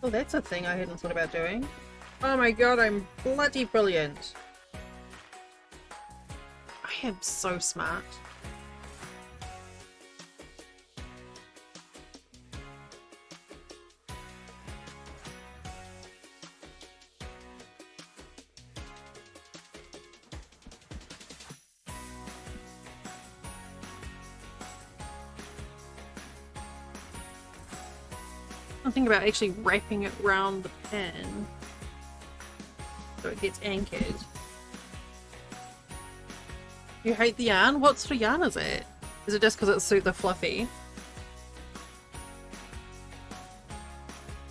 Oh, that's a thing I hadn't thought about doing. Oh my god, I'm bloody brilliant. I am so smart. I'm thinking about actually wrapping it around the pan so it gets anchored. You hate the yarn? What sort of yarn is it? Is it just because it's super fluffy?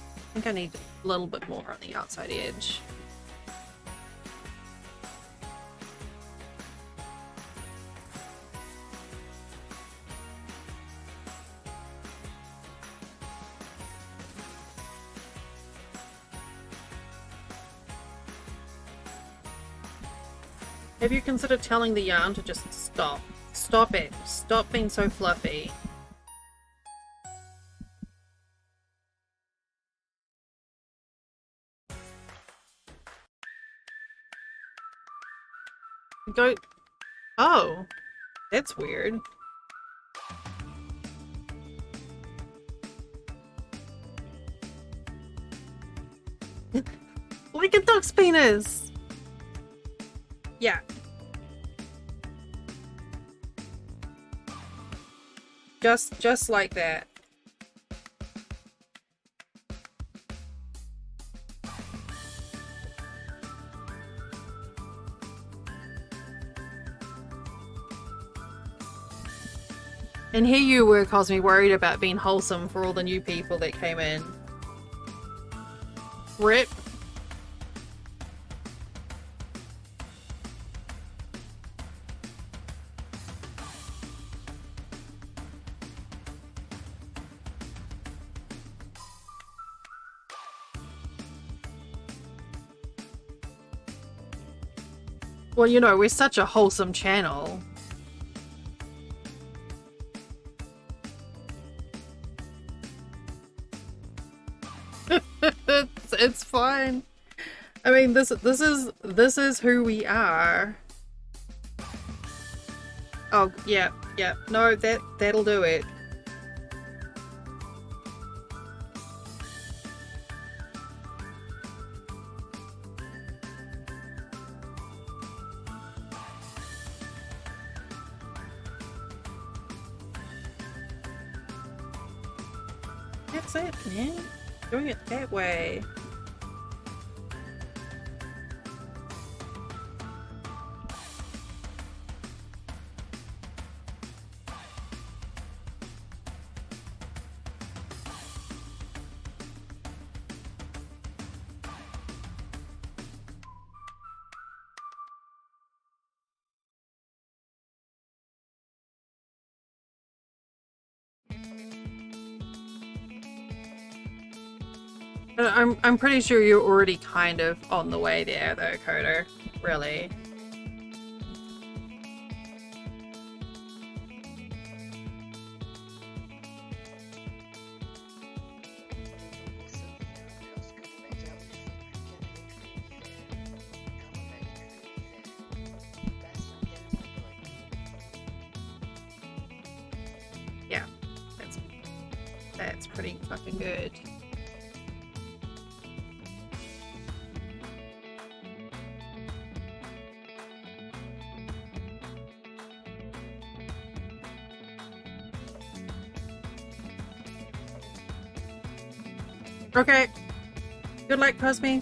I think I need a little bit more on the outside edge. Have you considered telling the yarn to just stop? Stop it. Stop being so fluffy. Go. Oh, that's weird. Like a duck's penis. Yeah. Just like that. And here you were, Cosme, worried about being wholesome for all the new people that came in. Rip. Well, you know, we're such a wholesome channel. It's fine. I mean, this is who we are. Oh, yeah. No, that'll do it. That's it, man. Doing it that way. I'm pretty sure you're already kind of on the way there though, Coder. Really. Yeah, that's pretty fucking good. Okay. Good luck, Cosme.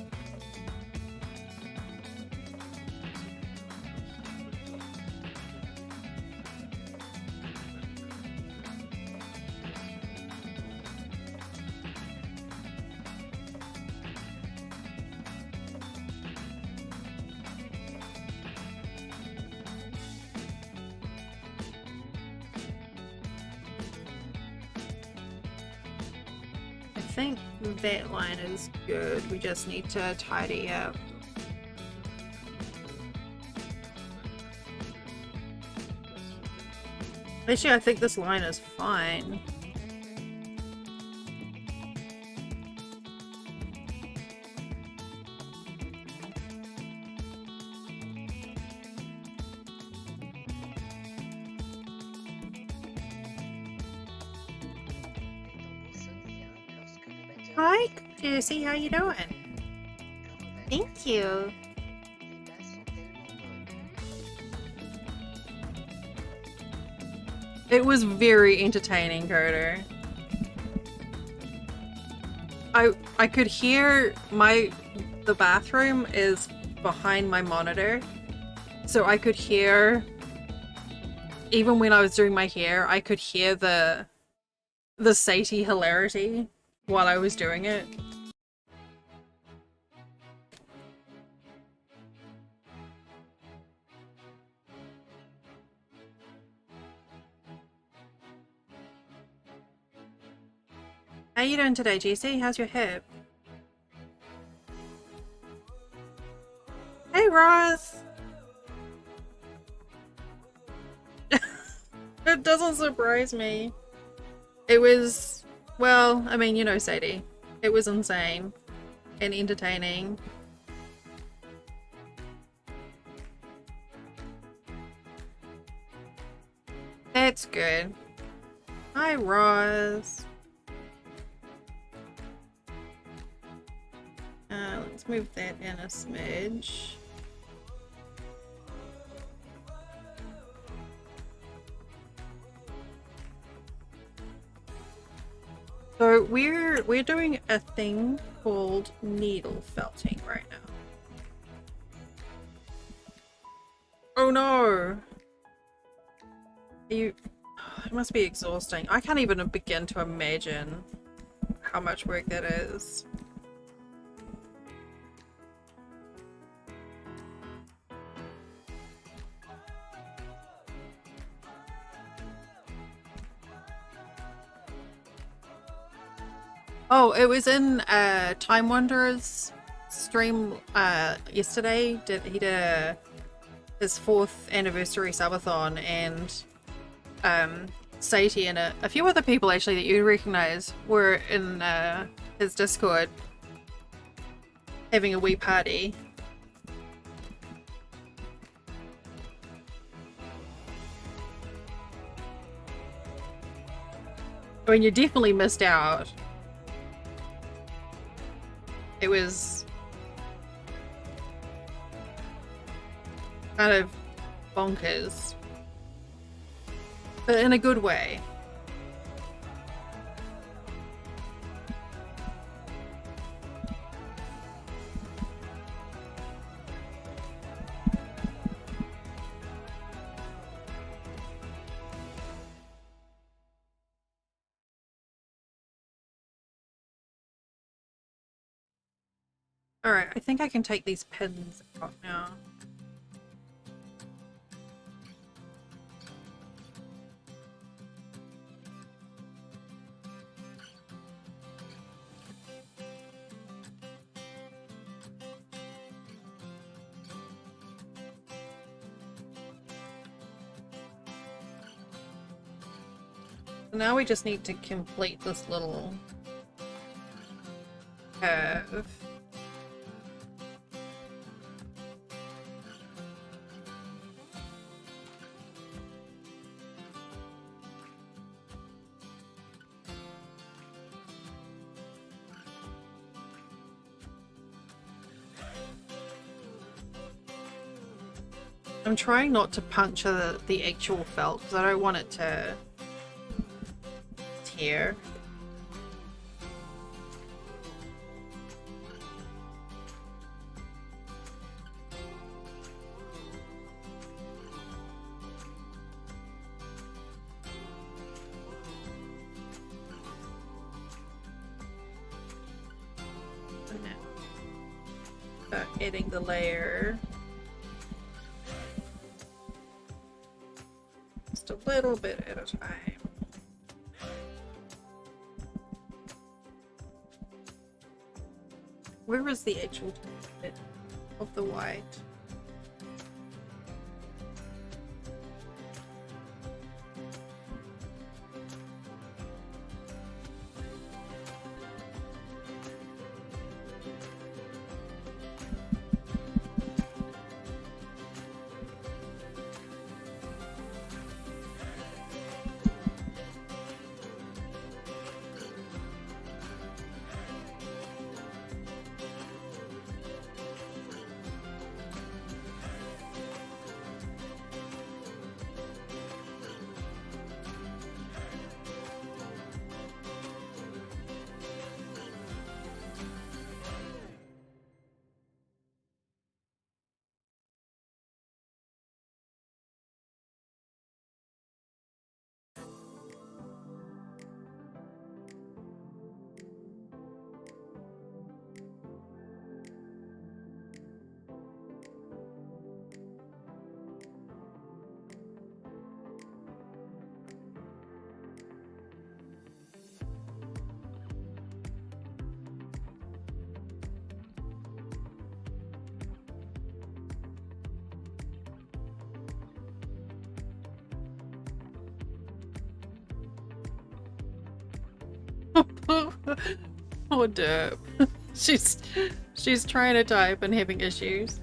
think that line is good. We just need to tidy up. Actually, I think this line is fine. Hi, Jesse, how you doing? Thank you. It was very entertaining, Coder. I could hear the bathroom is behind my monitor, so I could hear, even when I was doing my hair, I could hear the Sadie hilarity while I was doing it. How you doing today, GC? How's your hip? Hey, Ross! It doesn't surprise me. It was, well, I mean, you know Sadie. It was insane and entertaining. That's good. Hi, Ross. Let's move that in a smidge. So we're doing a thing called needle felting right now. Oh no! It must be exhausting. I can't even begin to imagine how much work that is. Oh, it was in Time Wanderer's stream yesterday. He did his 4th anniversary subathon, and Sadie and a few other people actually that you recognize were in his Discord having a wee party. I mean, you definitely missed out. It was kind of bonkers, but in a good way. Alright, I think I can take these pins out now. So now we just need to complete this little curve. I'm trying not to puncture the actual felt because I don't want it to tear. Start adding the layer. Just a little bit at a time. Where is the actual bit of the white? Oh, derp. She's trying to type and having issues.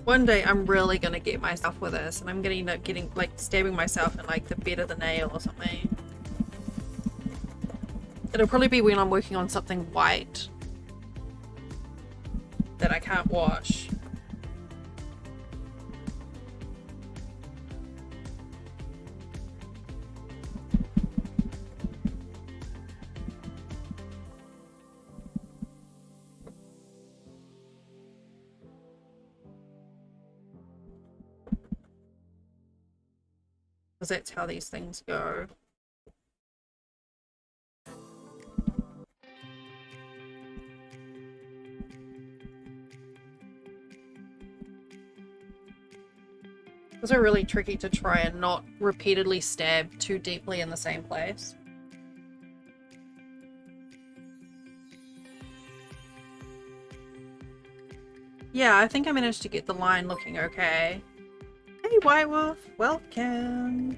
One day I'm really gonna get myself with this, and I'm gonna end up getting, like, stabbing myself in, like, the bed of the nail or something. It'll probably be when I'm working on something white that I can't wash. Because that's how these things go. Those are really tricky to try and not repeatedly stab too deeply in the same place. Yeah, I think I managed to get the line looking okay. Hey, White Wolf, welcome.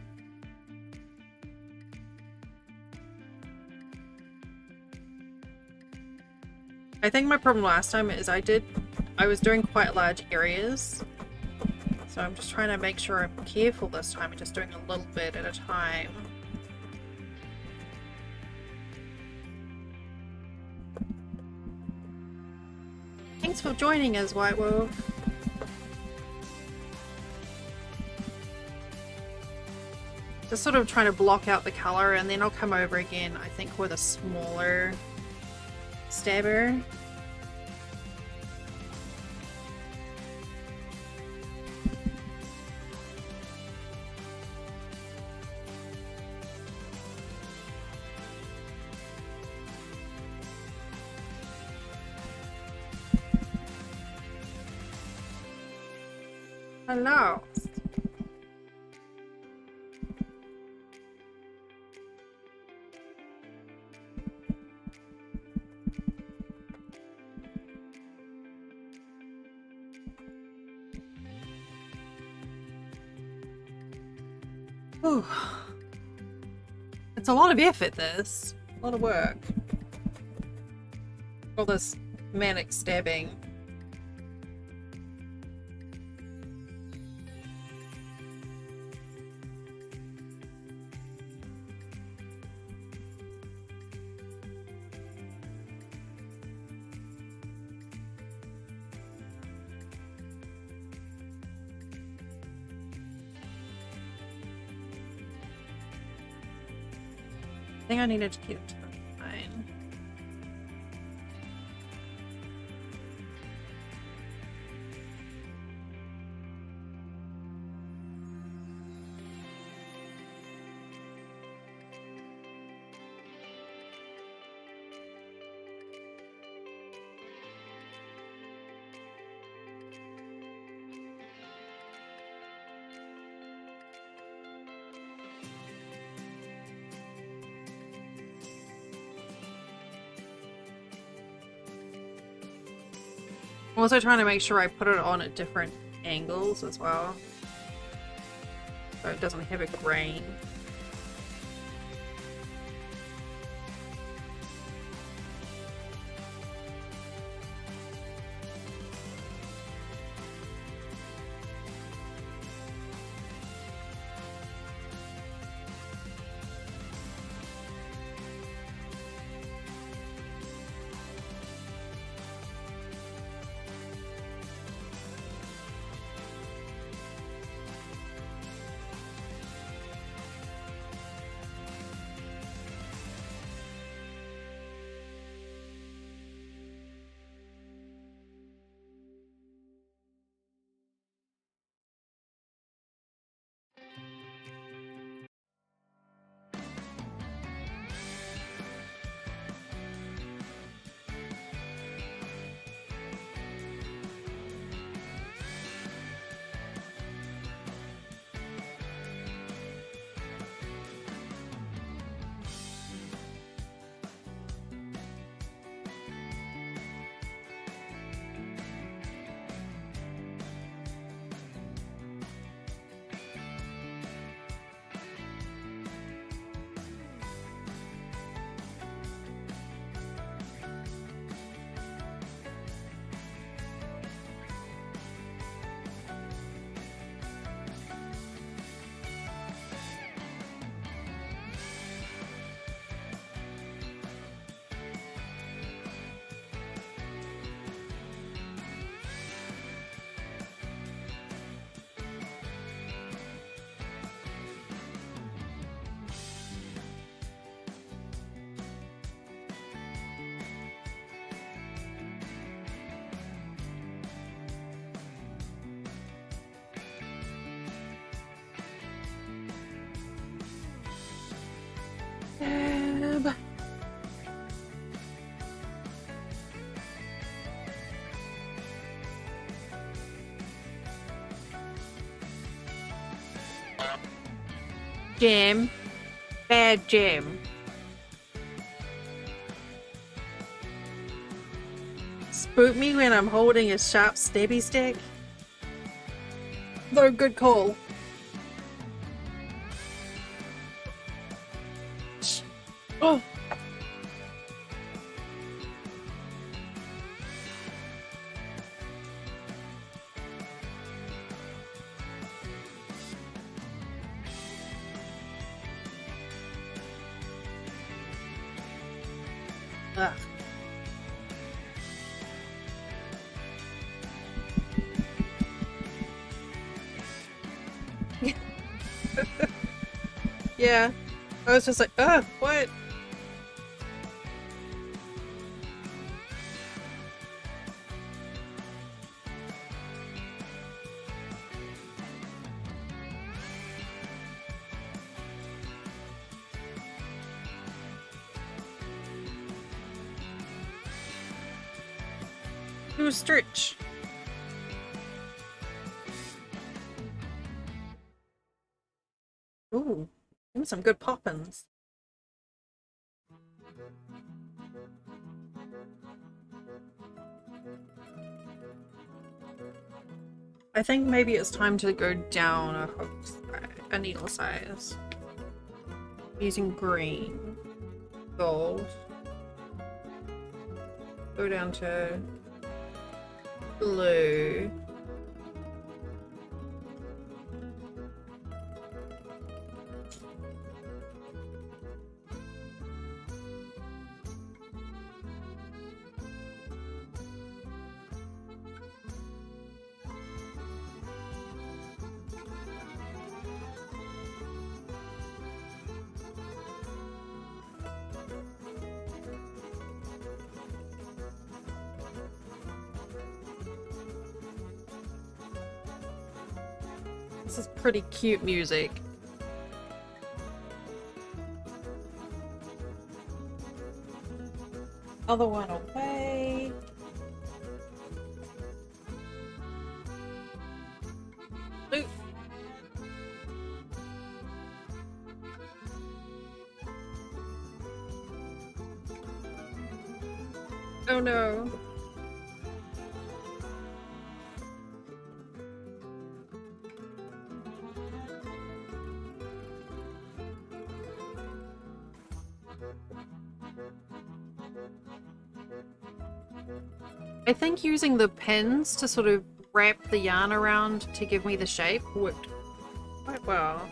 I think my problem last time is I was doing quite large areas. So I'm just trying to make sure I'm careful this time and just doing a little bit at a time. Thanks for joining us, White Wolf. Just sort of trying to block out the color, and then I'll come over again, I think, with a smaller stabber. Hello. Whew. It's a lot of effort, this. A lot of work. All this manic stabbing. I think I needed to keep it to the 9. I'm also trying to make sure I put it on at different angles as well, so it doesn't have a grain. Stab. Jam. Bad jam. Spook me when I'm holding a sharp stabby stick. Though good call. Oh. Ugh. Yeah. I was just like, ugh, what? Do a stretch. Ooh, give me some good poppins. I think maybe it's time to go down a hook thread. a needle size. I'm using green, gold. Go down to blue. This is pretty cute music. Other one away. Ooh. Oh no. I think using the pins to sort of wrap the yarn around to give me the shape worked quite well.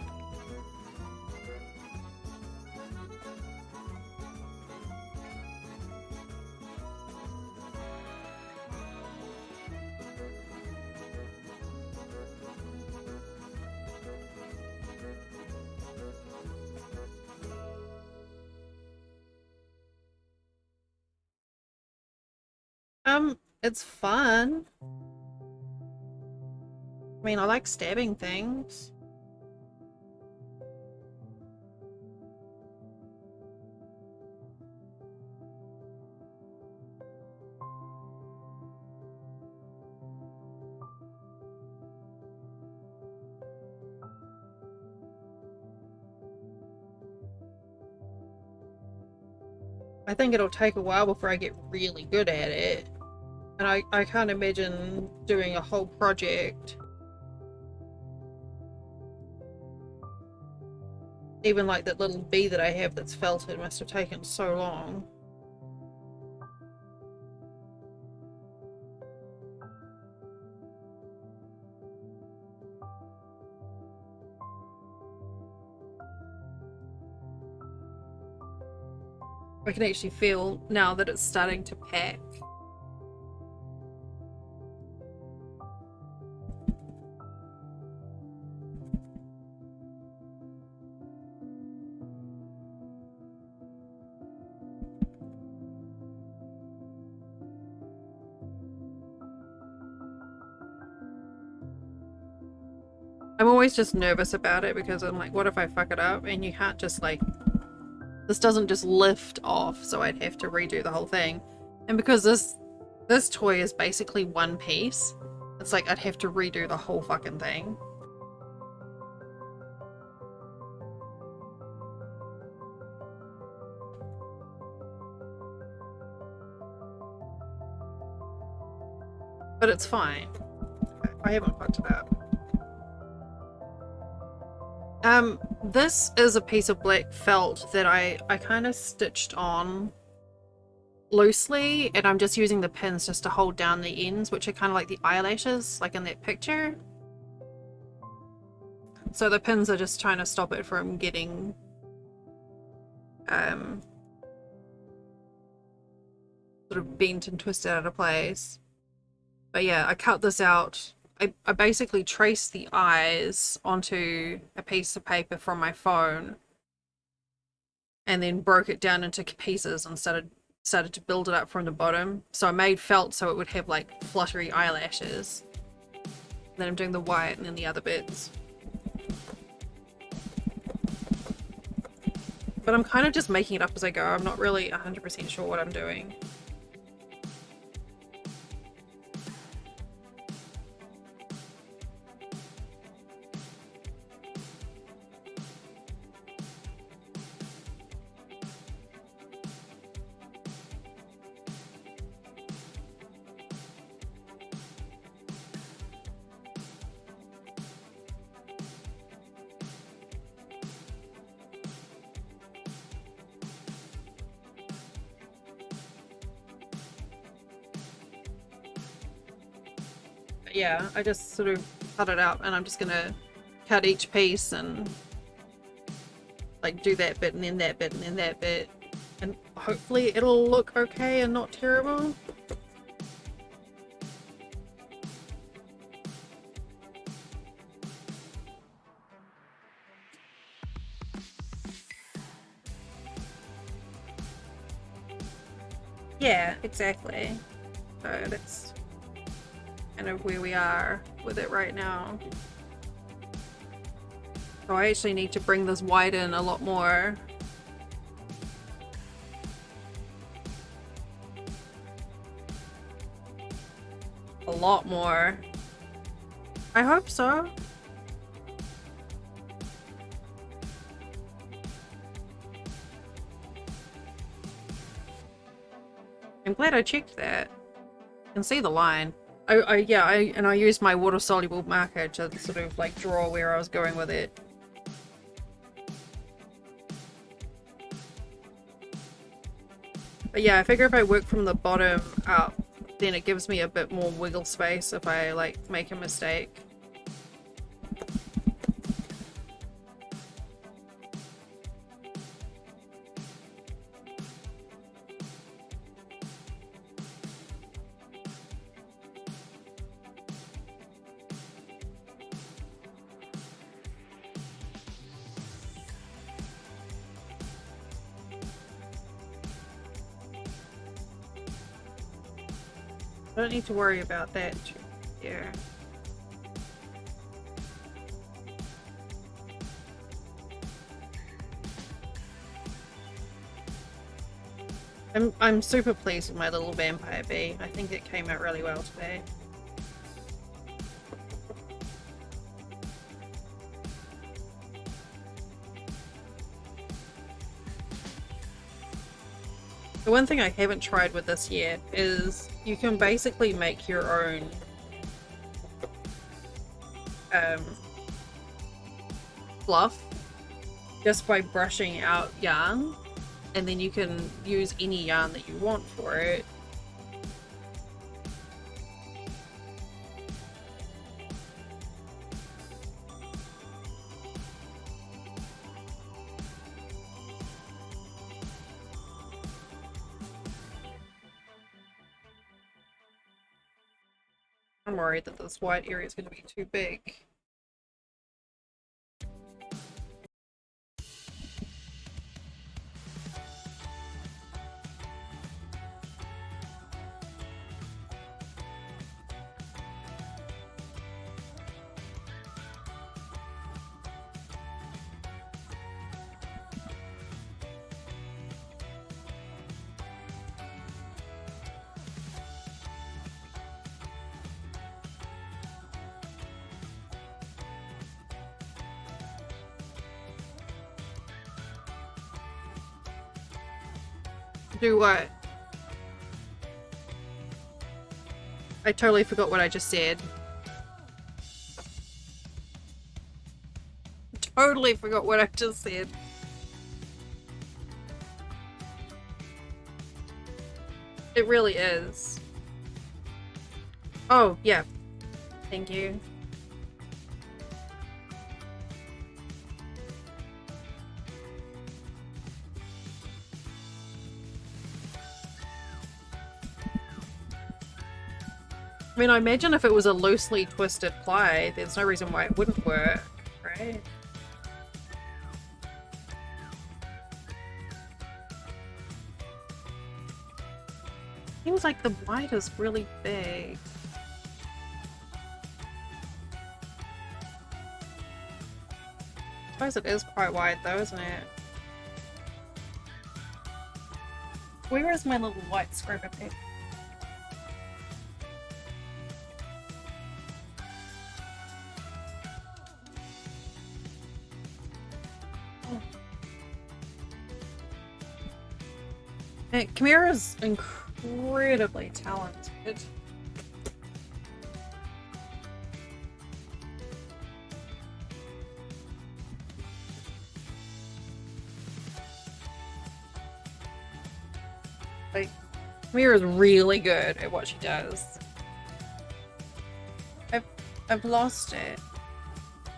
It's fun. I mean, I like stabbing things. I think it'll take a while before I get really good at it. And I can't imagine doing a whole project. Even like that little bee that I have that's felted must have taken so long. I can actually feel now that it's starting to pack. I'm always just nervous about it because I'm like, what if I fuck it up? And you can't just like, this doesn't just lift off, so I'd have to redo the whole thing. And because this toy is basically one piece, it's like I'd have to redo the whole fucking thing. But it's fine. I haven't fucked it up. This is a piece of black felt that I kind of stitched on loosely, and I'm just using the pins just to hold down the ends, which are kind of like the eyelashes, like in that picture. So the pins are just trying to stop it from getting sort of bent and twisted out of place. But yeah, I cut this out. I basically traced the eyes onto a piece of paper from my phone and then broke it down into pieces and started to build it up from the bottom. So I made felt so it would have like fluttery eyelashes. Then I'm doing the white and then the other bits. But I'm kind of just making it up as I go. I'm not really 100% sure what I'm doing. yeah, I just sort of cut it up and I'm just gonna cut each piece and like do that bit and then that bit and then that bit, and hopefully it'll look okay and not terrible. Yeah, exactly. So that's kind of where we are with it right now. So I actually need to bring this white in a lot more. A lot more. I hope so. I'm glad I checked that. I can see the line. I used my water soluble marker to sort of like draw where I was going with it. But yeah, I figure if I work from the bottom up, then it gives me a bit more wiggle space if I like make a mistake. I don't need to worry about that. Yeah. I'm super pleased with my little vampire bee. I think it came out really well today. The one thing I haven't tried with this yet is you can basically make your own fluff just by brushing out yarn, and then you can use any yarn that you want for it. I'm worried that this white area is going to be too big. Do what? I totally forgot what I just said. Totally forgot what I just said. It really is. Oh, yeah. Thank you. I mean, I imagine if it was a loosely twisted ply, there's no reason why it wouldn't work, right? Seems like the white is really big. I suppose it is quite wide though, isn't it? Where is my little white scraper pick? Chimera's incredibly talented. Like, Chimera's really good at what she does. I've lost it.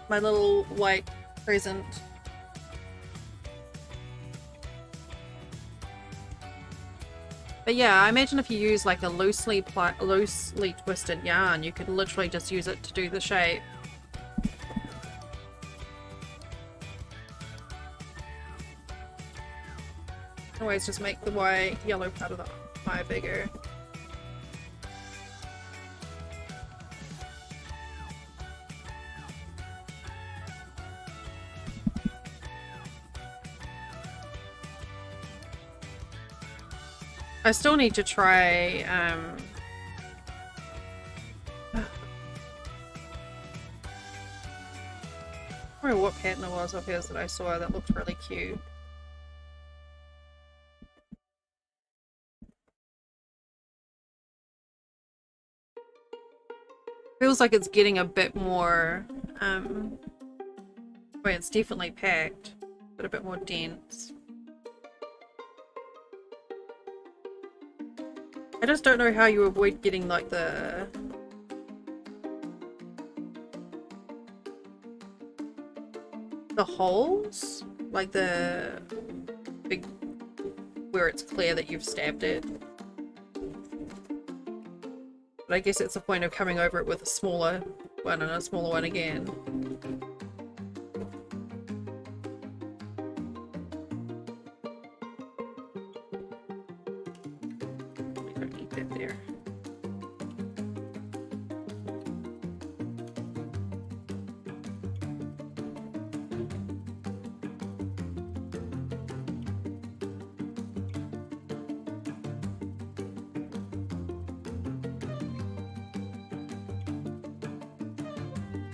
My little white present. But yeah, I imagine if you use like a loosely twisted yarn, you could literally just use it to do the shape. Always just make the white yellow part of the eye bigger. I still need to try I don't know what pattern it was of his that I saw that looked really cute. Feels like it's getting a bit more wait, it's definitely packed, but a bit more dense. I just don't know how you avoid getting like the holes, like the big where it's clear that you've stabbed it. But I guess it's the point of coming over it with a smaller one and a smaller one again.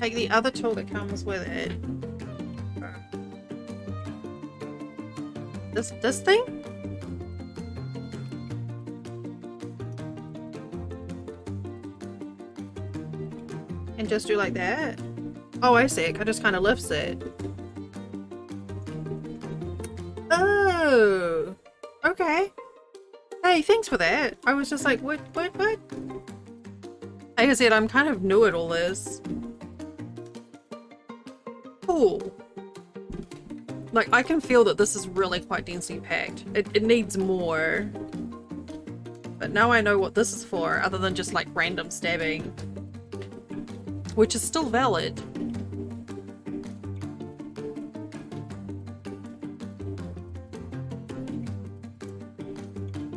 Take the other tool that comes with it. This thing? And just do like that? Oh, I see. It just kind of lifts it. Oh! Okay. Hey, thanks for that. I was just like, what? Like I said, I'm kind of new at all this. Cool. Like, I can feel that this is really quite densely packed. It needs more. But now I know what this is for, other than just like random stabbing. Which is still valid.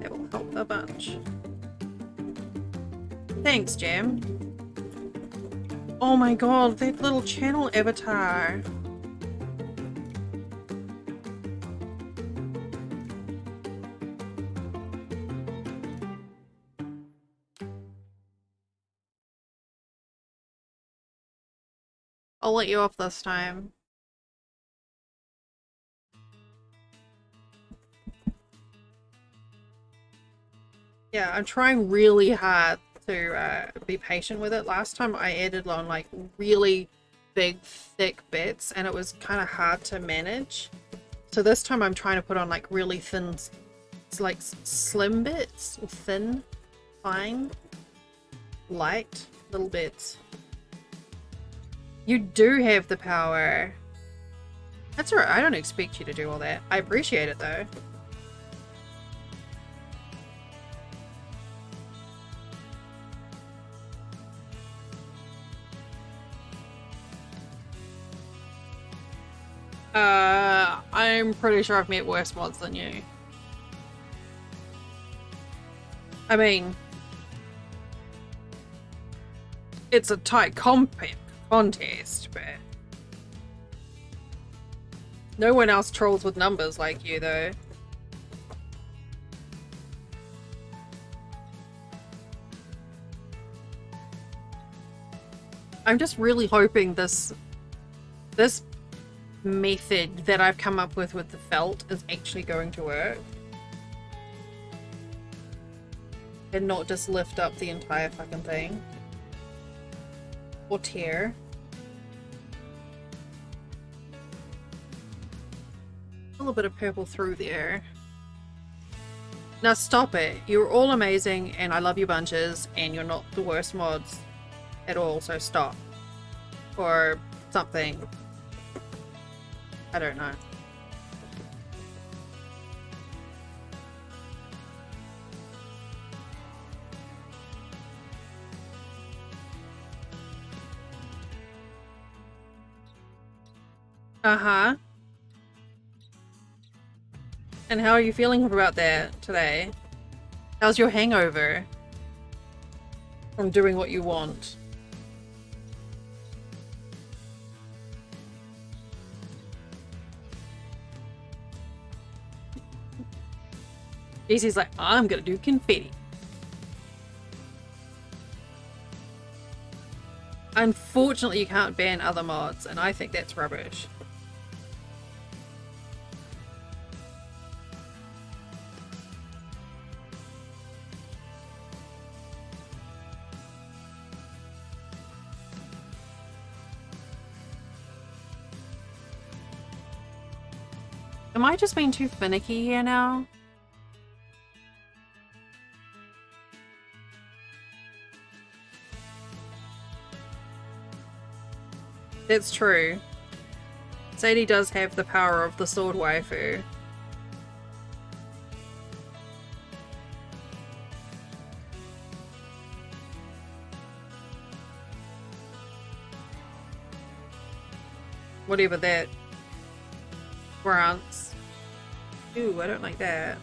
That will help a bunch. Thanks, Jam. Oh my god, that little channel avatar. I'll let you off this time. Yeah, I'm trying really hard to be patient with it. Last time I added on like really big thick bits and it was kind of hard to manage. So this time I'm trying to put on like really thin, like slim bits, or thin, fine, light little bits. You do have the power. That's alright, I don't expect you to do all that. I appreciate it though. I'm pretty sure I've met worse mods than you. I mean, it's a tight contest, but no one else trolls with numbers like you, though. I'm just really hoping this method that I've come up with the felt is actually going to work. And not just lift up the entire fucking thing. Or tear. A little bit of purple through there. Now stop it. You're all amazing and I love you bunches and you're not the worst mods at all, so stop. or something. I don't know. Uh-huh. And how are you feeling about that today? How's your hangover from doing what you want? JC's like, I'm gonna do confetti. Unfortunately, you can't ban other mods, and I think that's rubbish. Am I just being too finicky here now? That's true. Sadie does have the power of the sword waifu. Whatever that grants. Ooh, I don't like that.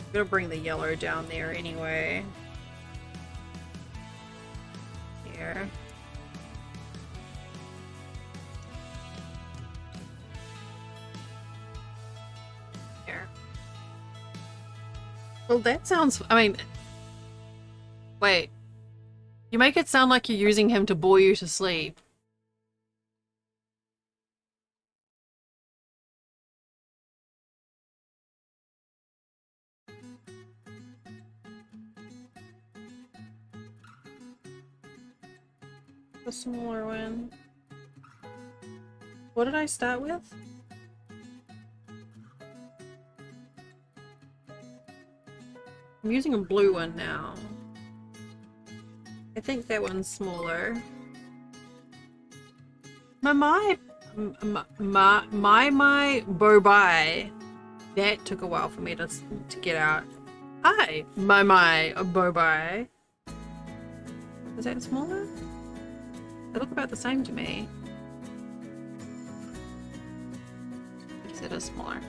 I'm gonna bring the yellow down there anyway. Here. Here. Well, that sounds... I mean... Wait. You make it sound like you're using him to bore you to sleep. The smaller one. What did I start with? I'm using a blue one now. I think that one's smaller. My Bobai. That took a while for me to get out. Hi, my Bobai. Is that smaller? They look about the same to me. I guess it is smaller.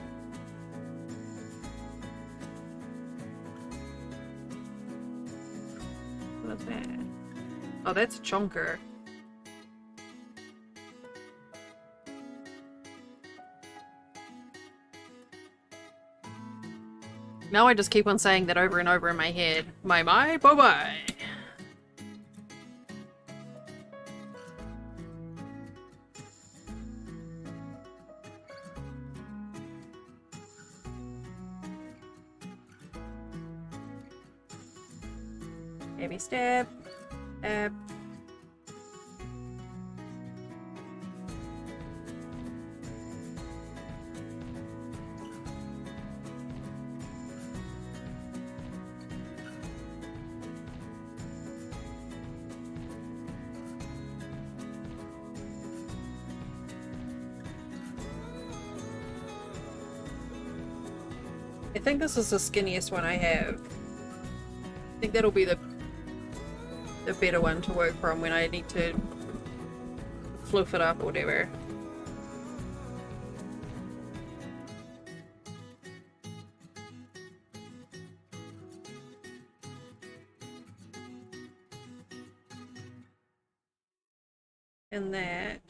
What's that? Oh, that's a chonker. Now I just keep on saying that over and over in my head. My, bye-bye. Baby step. Step. I think this is the skinniest one I have. I think that'll be the better one to work from when I need to fluff it up or whatever. And that.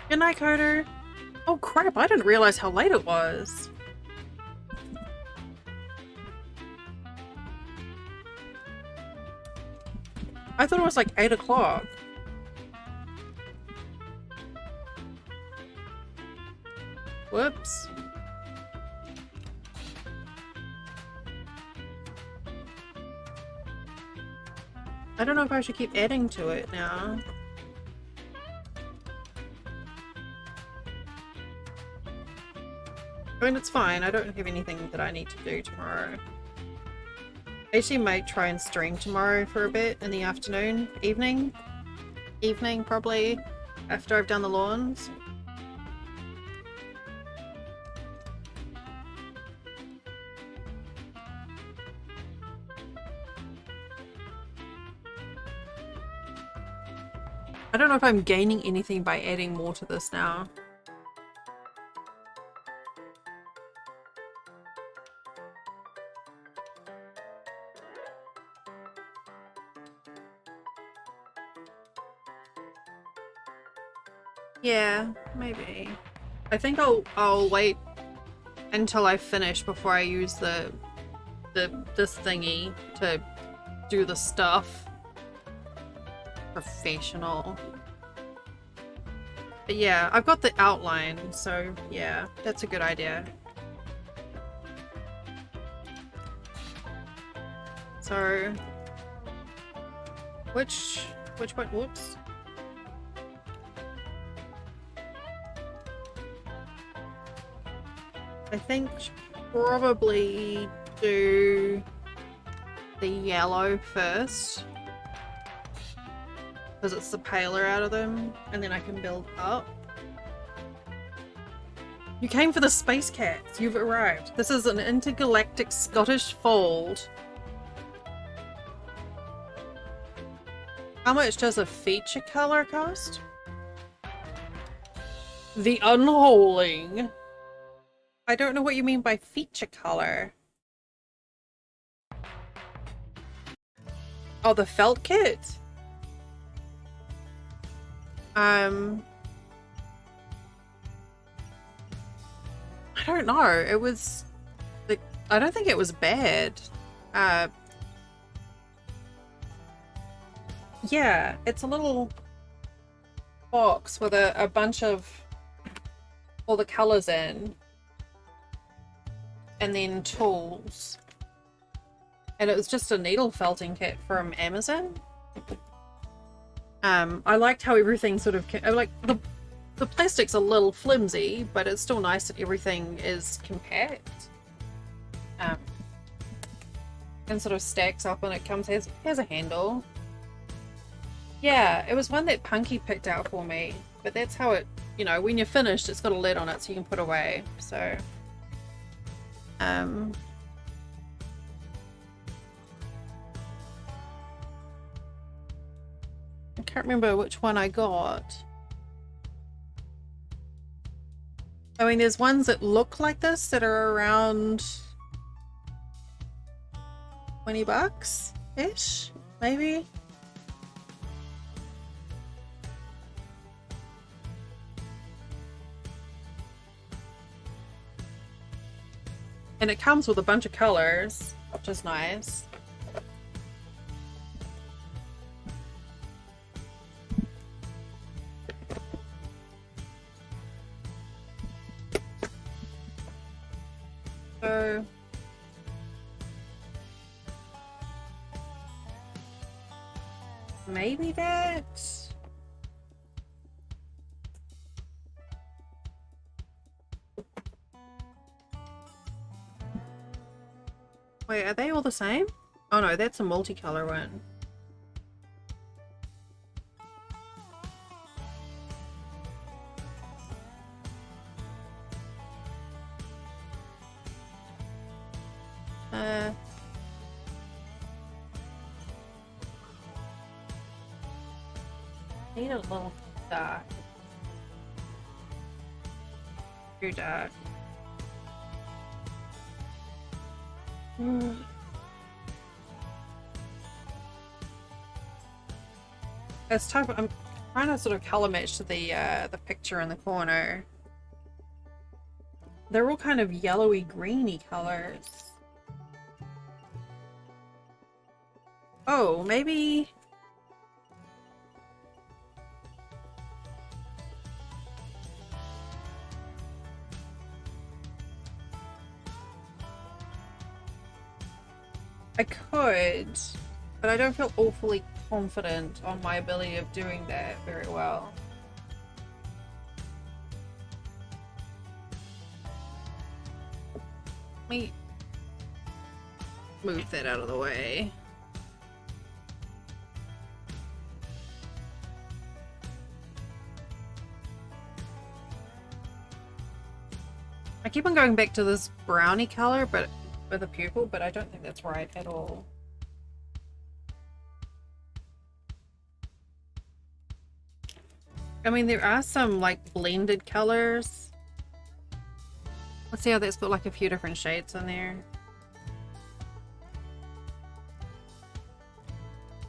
Good night, Carter. Oh crap, I didn't realize how late it was. I thought it was like 8 o'clock. Whoops. I don't know if I should keep adding to it now. I mean, it's fine. I don't have anything that I need to do tomorrow. I actually might try and stream tomorrow for a bit in the afternoon. Evening, probably, after I've done the lawns. I don't know if I'm gaining anything by adding more to this now. Yeah, maybe. I think I'll wait until I finish before I use this thingy to do the stuff. Professional. But yeah, I've got the outline, so yeah, that's a good idea. So which one? Whoops. I think probably do the yellow first, because it's the paler out of them, and then I can build up. You came for the space cats. You've arrived. This is an intergalactic Scottish fold. How much does a feature color cost? The Unholing. I don't know what you mean by feature color. Oh, the felt kit? I don't know. It was like, I don't think it was bad. Yeah, it's a little box with a bunch of all the colors in. And then tools. And it was just a needle felting kit from Amazon. I liked how everything sort of like the plastic's a little flimsy, but it's still nice that everything is compact. And sort of stacks up, and it comes has a handle. Yeah, it was one that Punky picked out for me, but that's how it, you know, when you're finished, it's got a lid on it so you can put away. So I can't remember which one I got. I mean, there's ones that look like this that are around 20 bucks-ish, maybe? And it comes with a bunch of colors, which is nice. So maybe that. Wait, are they all the same? Oh no, that's a multicolor one. Need a little dark. Too dark. It's tough. I'm trying to sort of color match to the picture in the corner. They're all kind of yellowy greeny colors. Oh, maybe. I could, but I don't feel awfully confident on my ability of doing that very well. Let me move that out of the way. I keep on going back to this brownie color, but with a pupil, but I don't think that's right at all. I mean, there are some like blended colors. Let's see how that's got like a few different shades in there.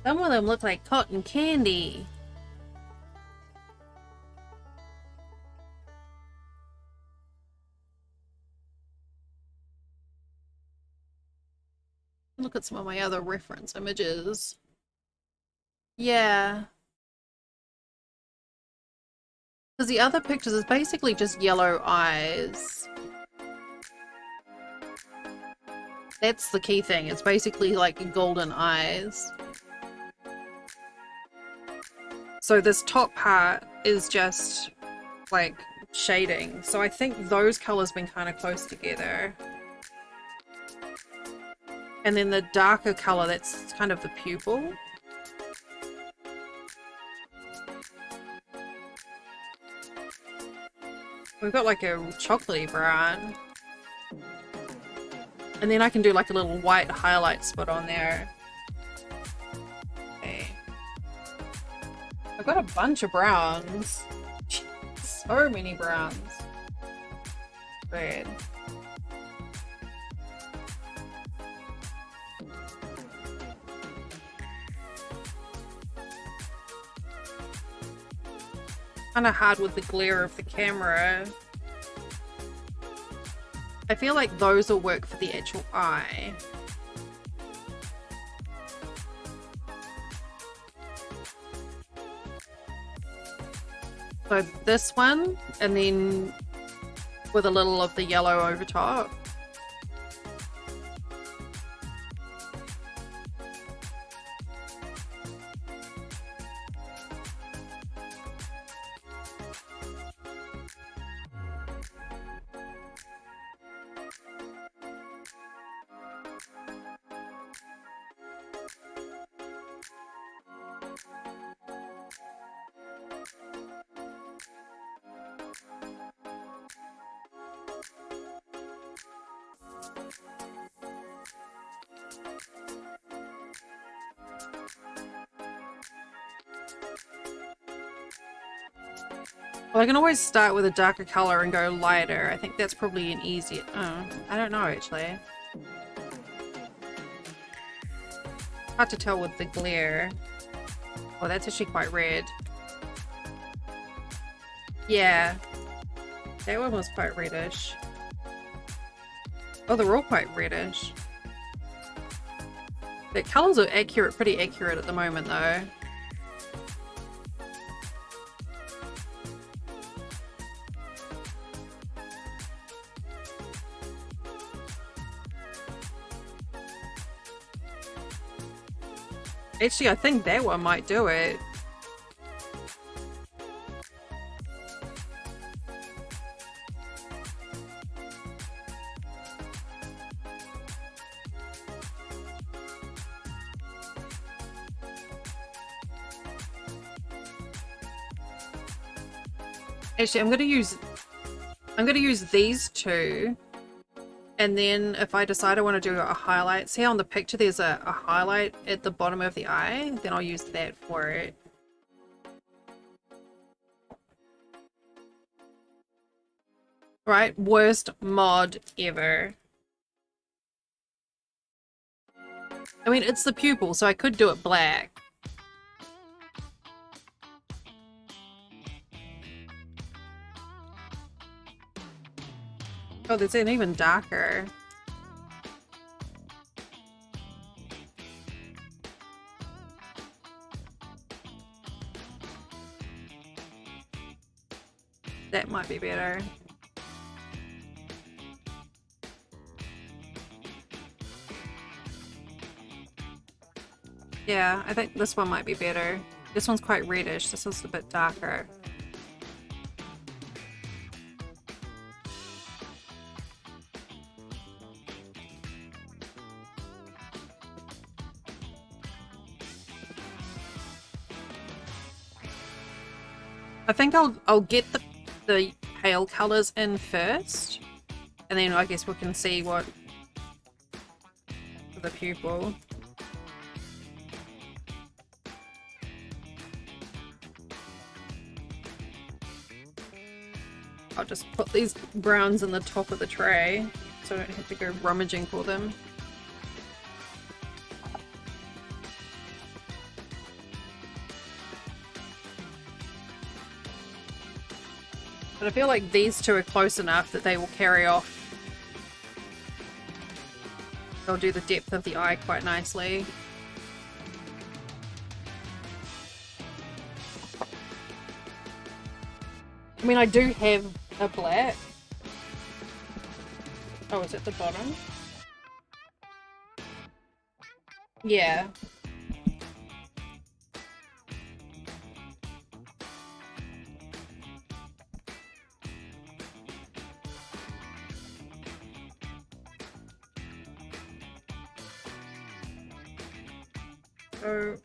Some of them look like cotton candy. Look at some of my other reference images. Yeah. Because the other pictures is basically just yellow eyes. That's the key thing. It's basically like golden eyes. So this top part is just like shading. So I think those colors been kind of close together. And then the darker color, that's kind of the pupil. We've got like a chocolatey brown. And then I can do like a little white highlight spot on there. Okay. I've got a bunch of browns. So many browns. Red. Kind of hard with the glare of the camera. I feel like those will work for the actual eye. So this one, and then with a little of the yellow over top. Well, I can always start with a darker color and go lighter. I think that's probably an easier... Oh, I don't know, actually. Hard to tell with the glare. Oh, that's actually quite red. Yeah. That one was quite reddish. Oh, they're all quite reddish. The colors are accurate, pretty accurate at the moment, though. Actually, I think that one might do it. Actually, I'm gonna use these two. And then if I decide I want to do a highlight, see on the picture there's a highlight at the bottom of the eye, then I'll use that for it. Right, worst mod ever. I mean, it's the pupil, so I could do it black. Oh, there's an even darker. That might be better. Yeah, I think this one might be better. This one's quite reddish. This one's a bit darker. I think I'll get the pale colors in first, and then I guess we can see what for the pupil. I'll just put these browns in the top of the tray so I don't have to go rummaging for them. But I feel like these two are close enough that they will carry off. They'll do the depth of the eye quite nicely. I mean, I do have a black. Oh, is it the bottom? Yeah. So...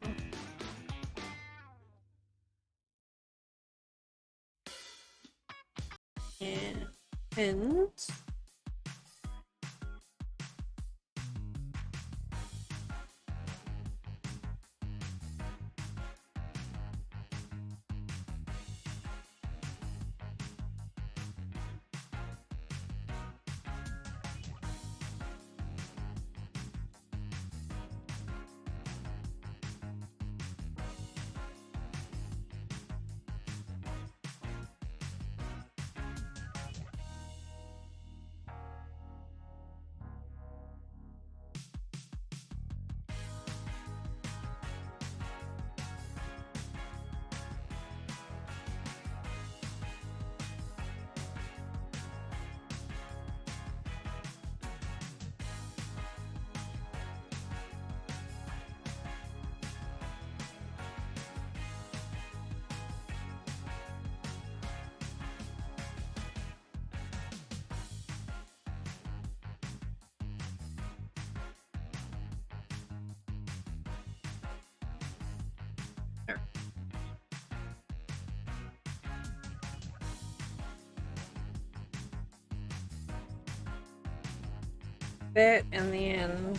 and that, and then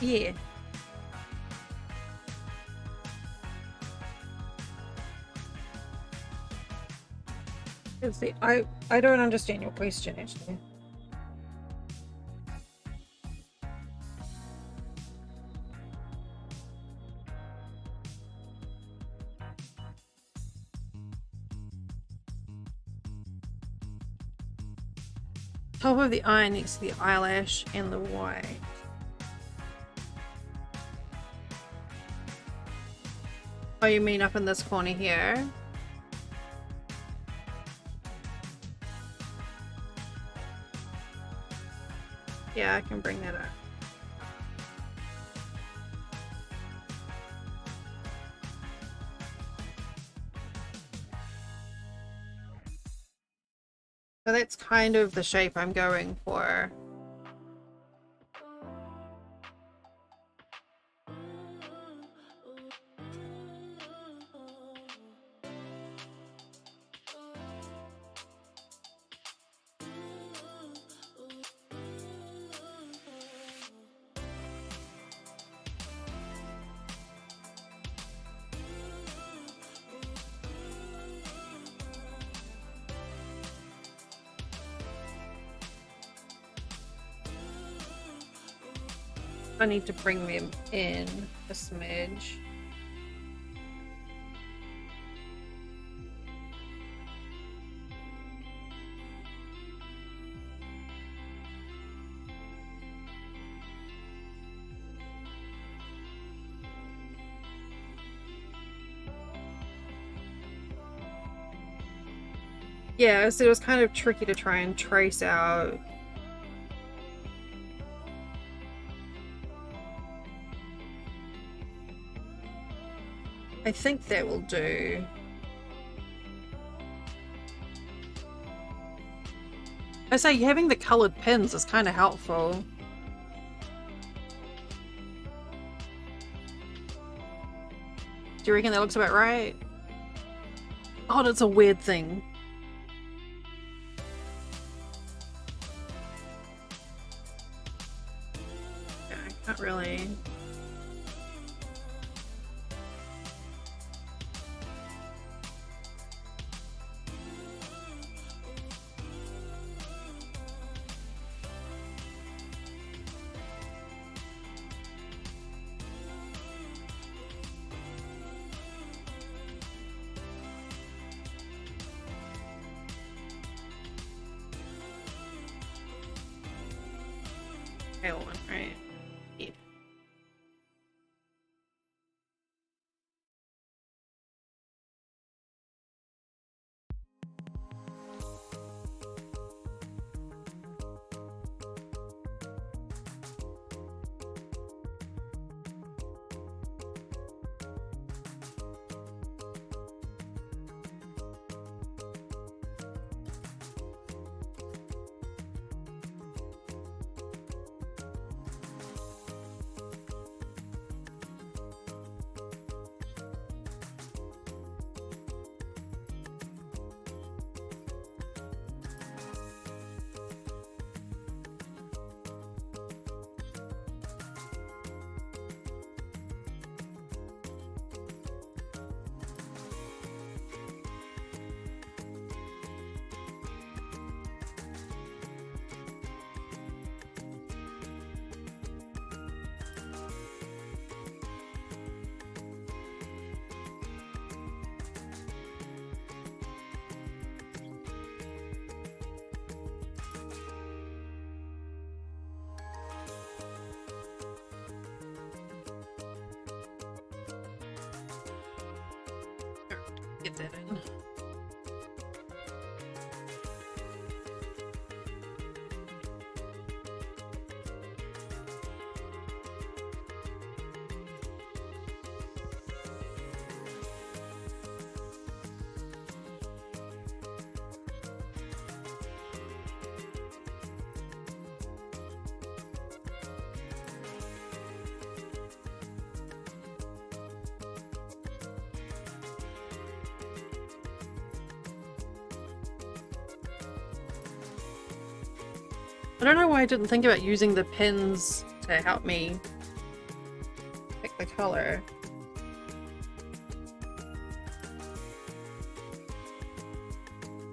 yeah. I don't understand your question actually. Top of the eye next to the eyelash and the white. Oh, you mean up in this corner here? Yeah, I can bring that up. So that's kind of the shape I'm going for. I need to bring them in a smidge. Yeah, so it was kind of tricky to try and trace out. I think that will do. I say having the coloured pins is kind of helpful. Do you reckon that looks about right? Oh, that's a weird thing. Yeah, I can't really... Pale one, right? Yeah. Get that in. I don't know why I didn't think about using the pins to help me pick the color.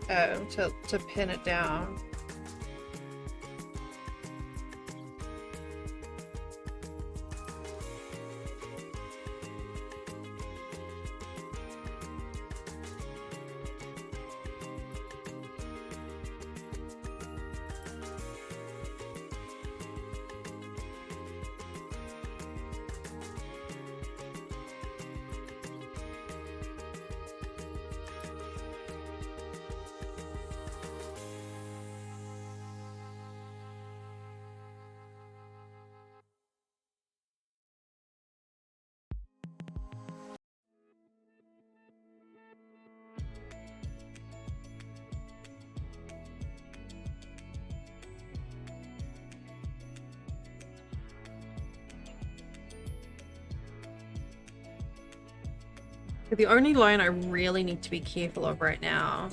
Oh, to pin it down. The only line I really need to be careful of right now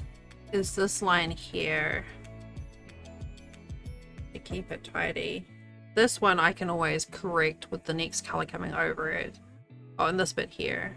is this line here to keep it tidy. This one I can always correct with the next color coming over it. Oh, and this bit here.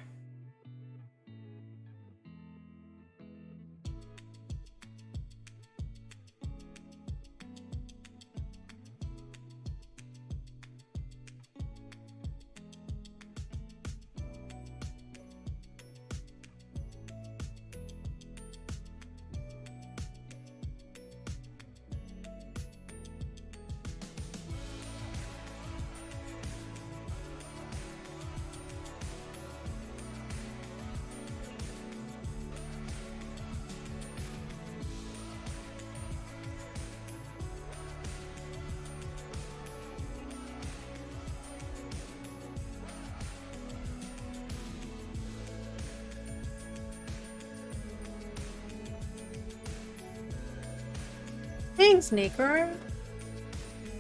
Thanks, Necro.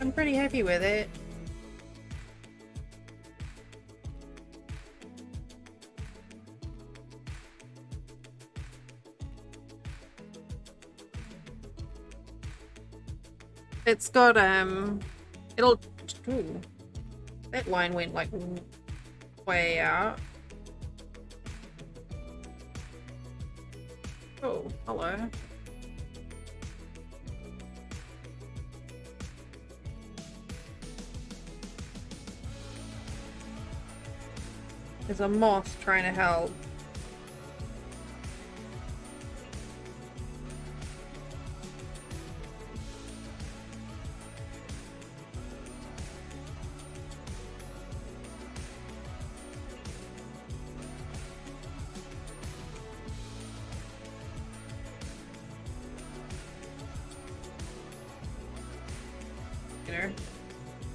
I'm pretty happy with it. It's got it'll ooh, that line went like way out. Oh, hello. There's a moth trying to help.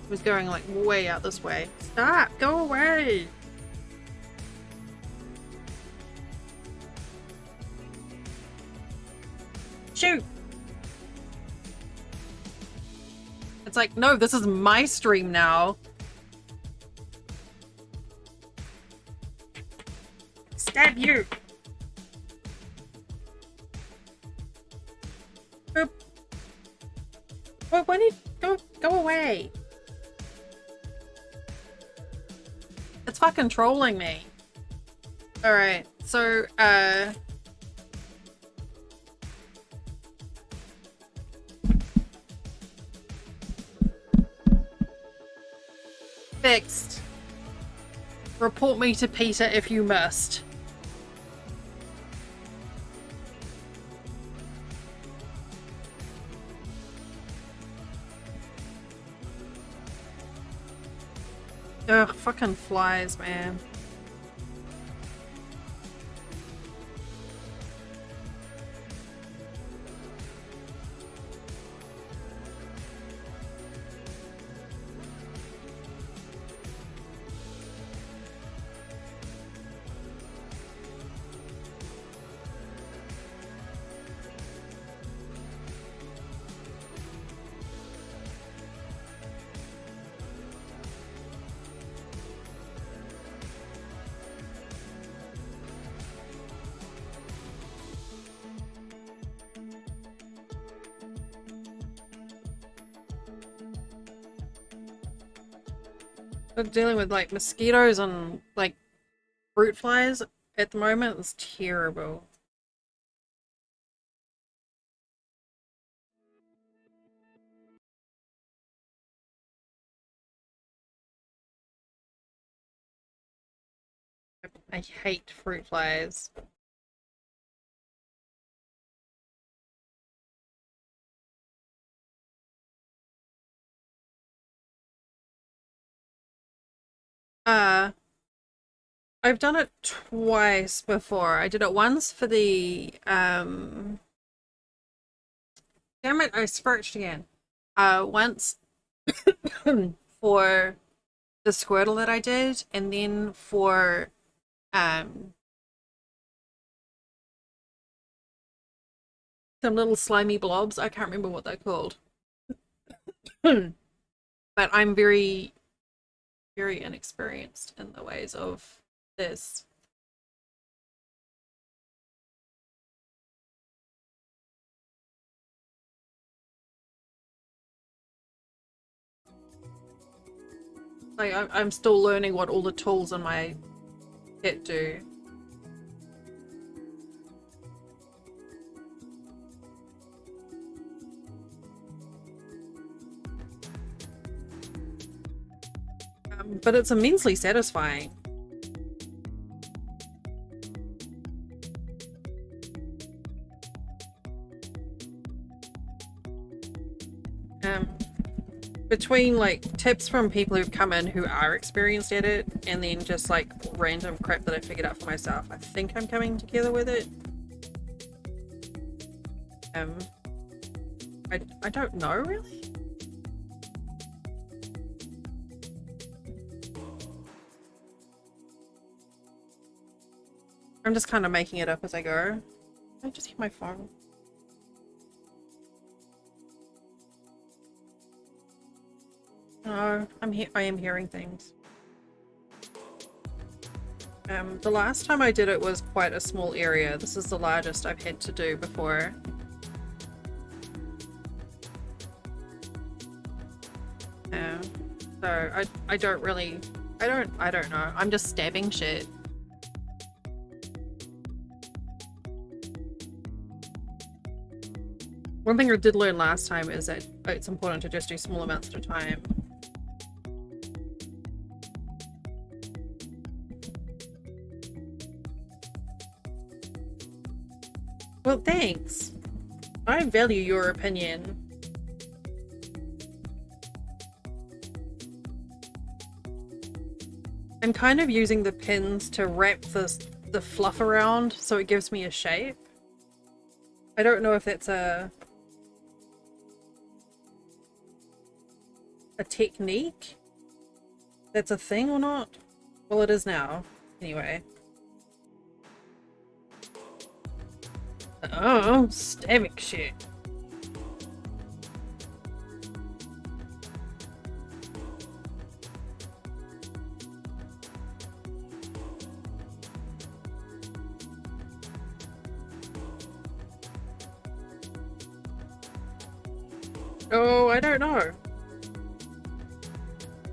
Was going like way out this way. Stop! Go away! Shoot! It's like, no, this is my stream now. Stab you! Boop. Why did you go away? It's fucking trolling me. Alright, so, fixed. Report me to Peter if you must. Ugh, fucking flies, man. I'm dealing with like mosquitoes and like fruit flies at the moment. It's terrible. I hate fruit flies. I've done it twice before. I did it once for the damn it, I sparched again. Once for the Squirtle that I did, and then for some little slimy blobs. I can't remember what they're called. But I'm very inexperienced in the ways of this. Like I'm still learning what all the tools in my kit do. But it's immensely satisfying. Between like tips from people who've come in who are experienced at it, and then just like random crap that I figured out for myself, I think I'm coming together with it. I don't know really. I'm just kind of making it up as I go. I just hit my phone. No, I am hearing things. The last time I did it was quite a small area. This is the largest I've had to do before. So I don't really, I don't know. I'm just stabbing shit. One thing I did learn last time is that it's important to just do small amounts at a time. Well, thanks. I value your opinion. I'm kind of using the pins to wrap the fluff around so it gives me a shape. I don't know if that's a technique that's a thing or not. Well, it is now. Anyway. Oh, stabbing shit. Oh, I don't know.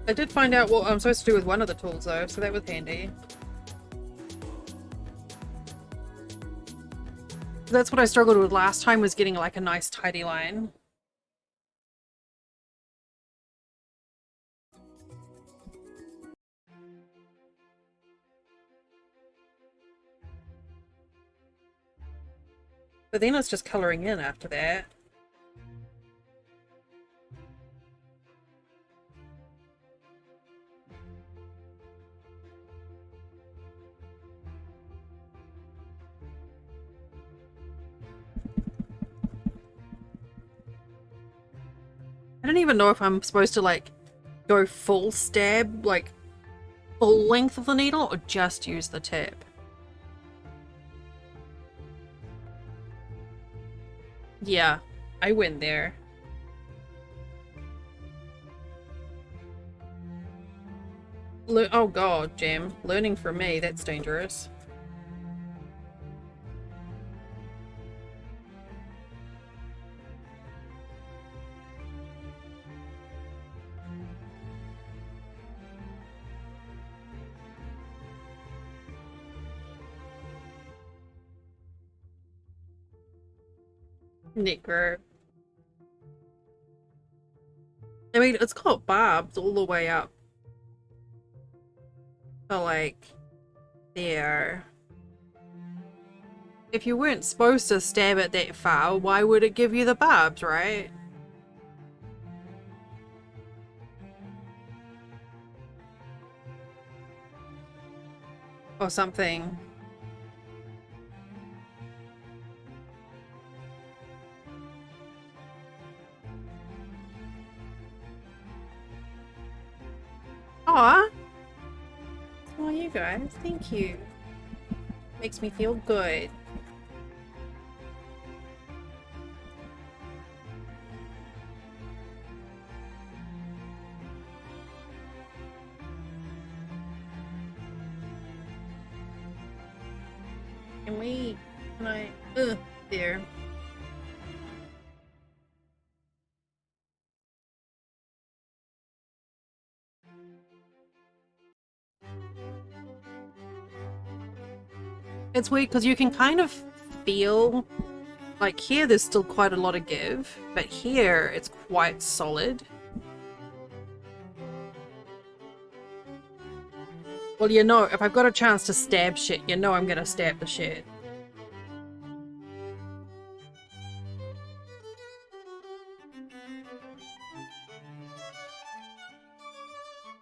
I did find out what I'm supposed to do with one of the tools though, so that was handy. That's what I struggled with last time, was getting like a nice tidy line. But then it's just colouring in after that. I don't even know if I'm supposed to like go full stab, like full length of the needle, or just use the tip. Yeah, I win there. Oh god, Jam. Learning from me, that's dangerous. Necro. I mean, it's got barbs all the way up. So, like, there. If you weren't supposed to stab it that far, why would it give you the barbs, right? Or something. Aw! Oh, you guys, thank you. Makes me feel good. Can I, there. It's weird because you can kind of feel, like here there's still quite a lot of give, but here it's quite solid. Well, you know, if I've got a chance to stab shit, you know I'm gonna stab the shit.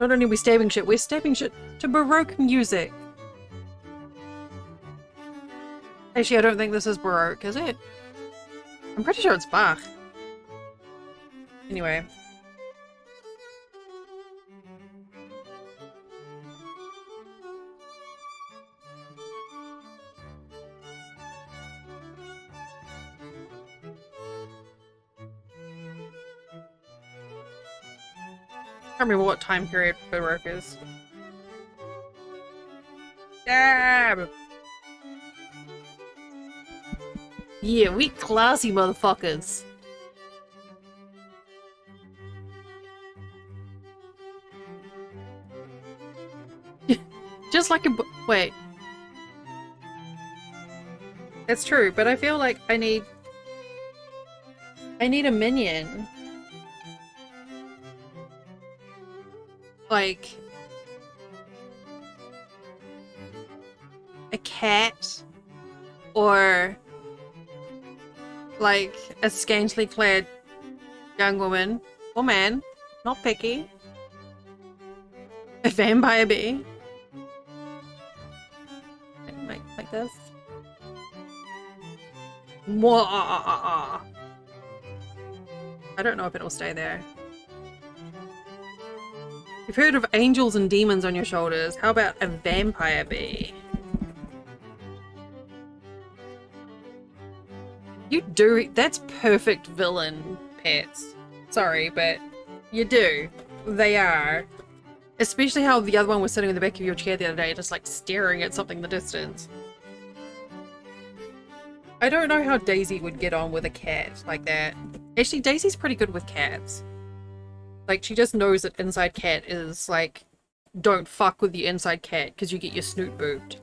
Not only are we stabbing shit, we're stabbing shit to Baroque music. Actually, I don't think this is Baroque, is it? I'm pretty sure it's Bach. Anyway. can't remember what time period Berserk is. Damn! Yeah, we classy motherfuckers. Just like a wait. That's true, but I feel like I need a minion. Like a cat or like a scantily clad young woman or man, not picky. A vampire bee. Like this. Mwah. I don't know if it'll stay there. You've heard of angels and demons on your shoulders. How about a vampire bee? You do. That's perfect villain pets. Sorry, but you do. They are. Especially how the other one was sitting in the back of your chair the other day, just like staring at something in the distance. I don't know how Daisy would get on with a cat like that. Actually, Daisy's pretty good with cats. Like, she just knows that inside cat is like, don't fuck with the inside cat because you get your snoot booped.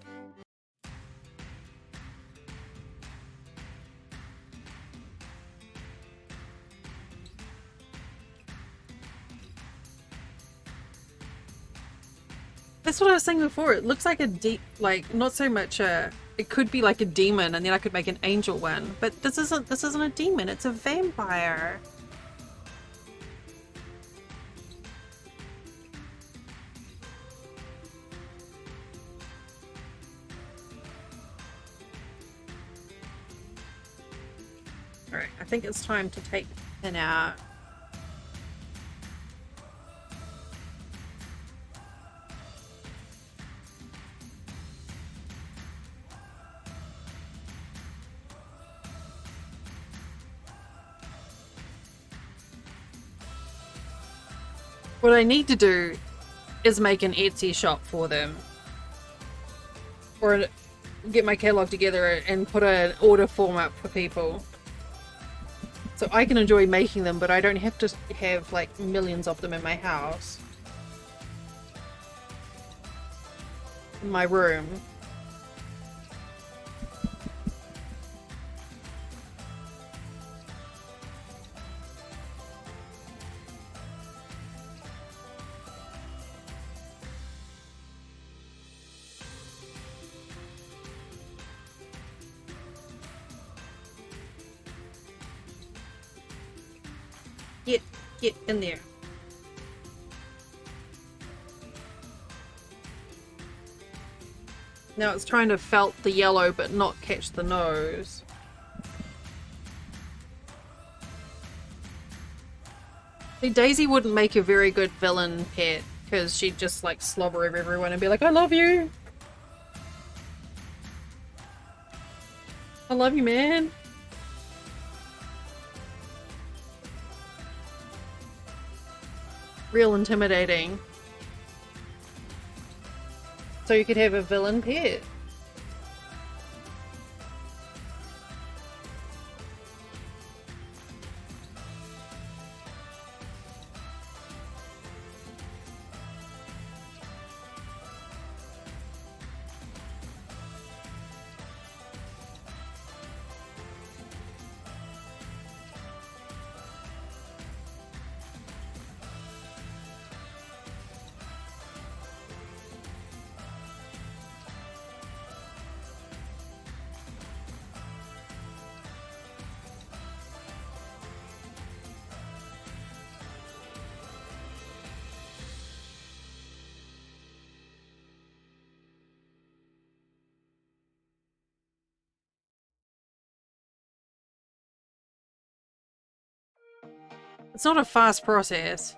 That's what I was saying before. It looks like a like not so much a. It could be like a demon, and then I could make an angel one. But this isn't a demon. It's a vampire. All right, I think it's time to take the pin out. What I need to do is make an Etsy shop for them. Or get my catalog together and put an order form up for people. So I can enjoy making them, but I don't have to have like millions of them in my house. In my room. Get in there. Now it's trying to felt the yellow but not catch the nose. See, Daisy wouldn't make a very good villain pet because she'd just like slobber over everyone and be like, I love you! I love you, man! Real intimidating. So you could have a villain pet. It's not a fast process.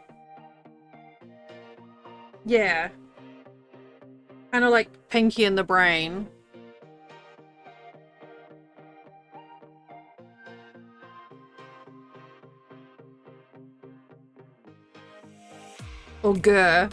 Yeah. Kind of like Pinky in the Brain. Or grr.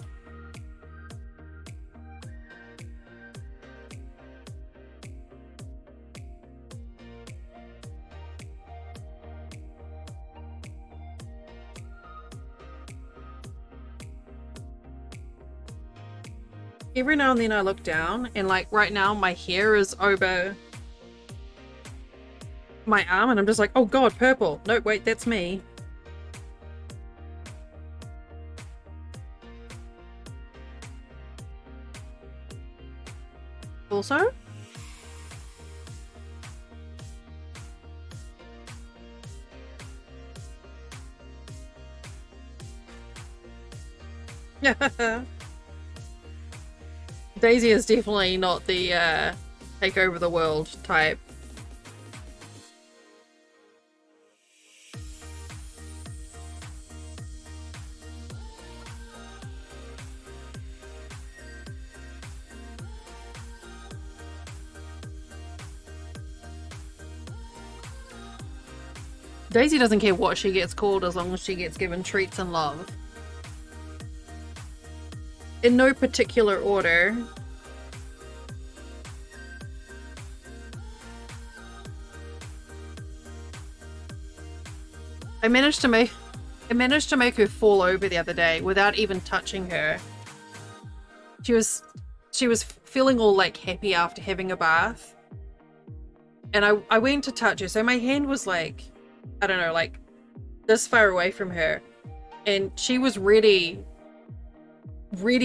Every now and then I look down and like right now my hair is over my arm and I'm just like, oh god, purple. No, wait, that's me. Also? Daisy is definitely not the take over the world type. Daisy doesn't care what she gets called as long as she gets given treats and love. In no particular order. I managed to make her fall over the other day without even touching her. She was feeling all like happy after having a bath. And I went to touch her, so my hand was like, I don't know, like this far away from her. And she was ready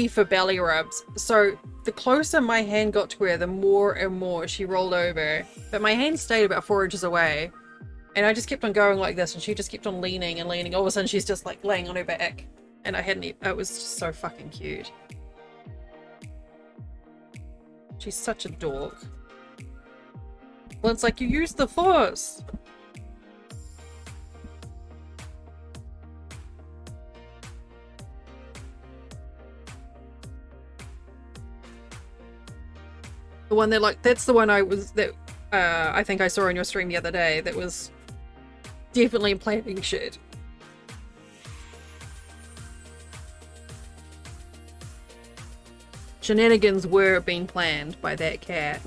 for belly rubs. So the closer my hand got to her, the more and more she rolled over. But my hand stayed about 4 inches away. And I just kept on going like this, and she just kept on leaning and leaning. All of a sudden, she's just like laying on her back. And I hadn't even, it was just so fucking cute. She's such a dork. Well, it's like, you use the force. The one that like, that's the one I think I saw on your stream the other day that was definitely planning shit. Shenanigans were being planned by that cat.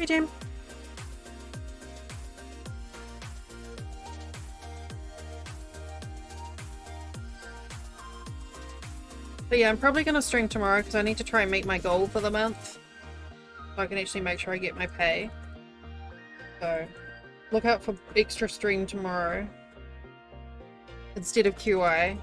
Jim. But yeah, I'm probably going to stream tomorrow because I need to try and meet my goal for the month. So I can actually make sure I get my pay. So, look out for extra stream tomorrow. Instead of QI.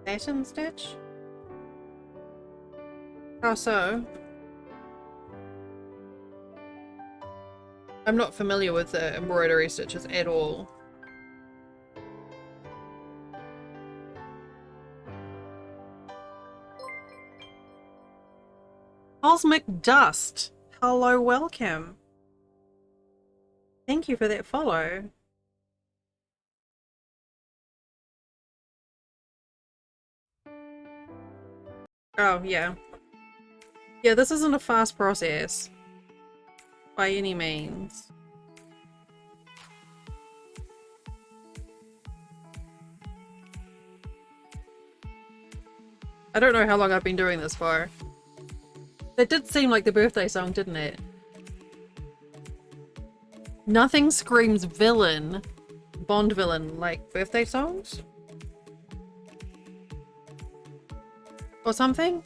Satin stitch? How so? I'm not familiar with the embroidery stitches at all. Cosmic Dust! Hello, welcome! Thank you for that follow. Oh, yeah. Yeah, this isn't a fast process. By any means. I don't know how long I've been doing this for. It did seem like the birthday song, didn't it? Nothing screams villain, Bond villain, like birthday songs? Or something?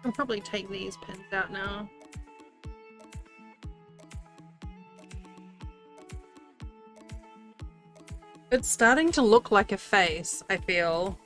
I'll probably take these pins out now. It's starting to look like a face, I feel.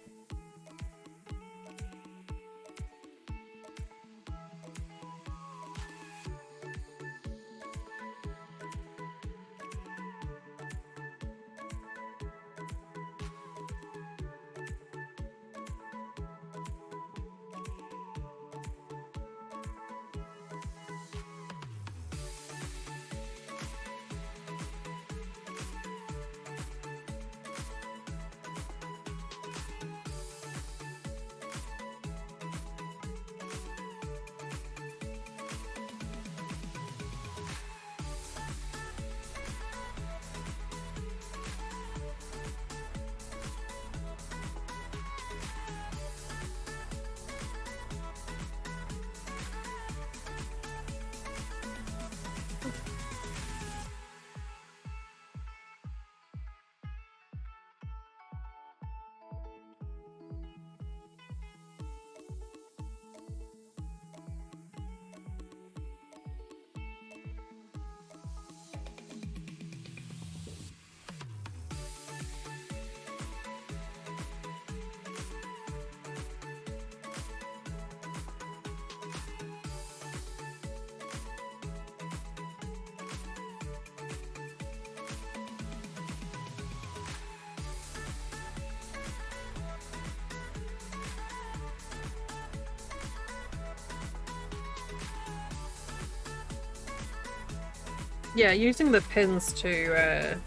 Yeah, using the pins to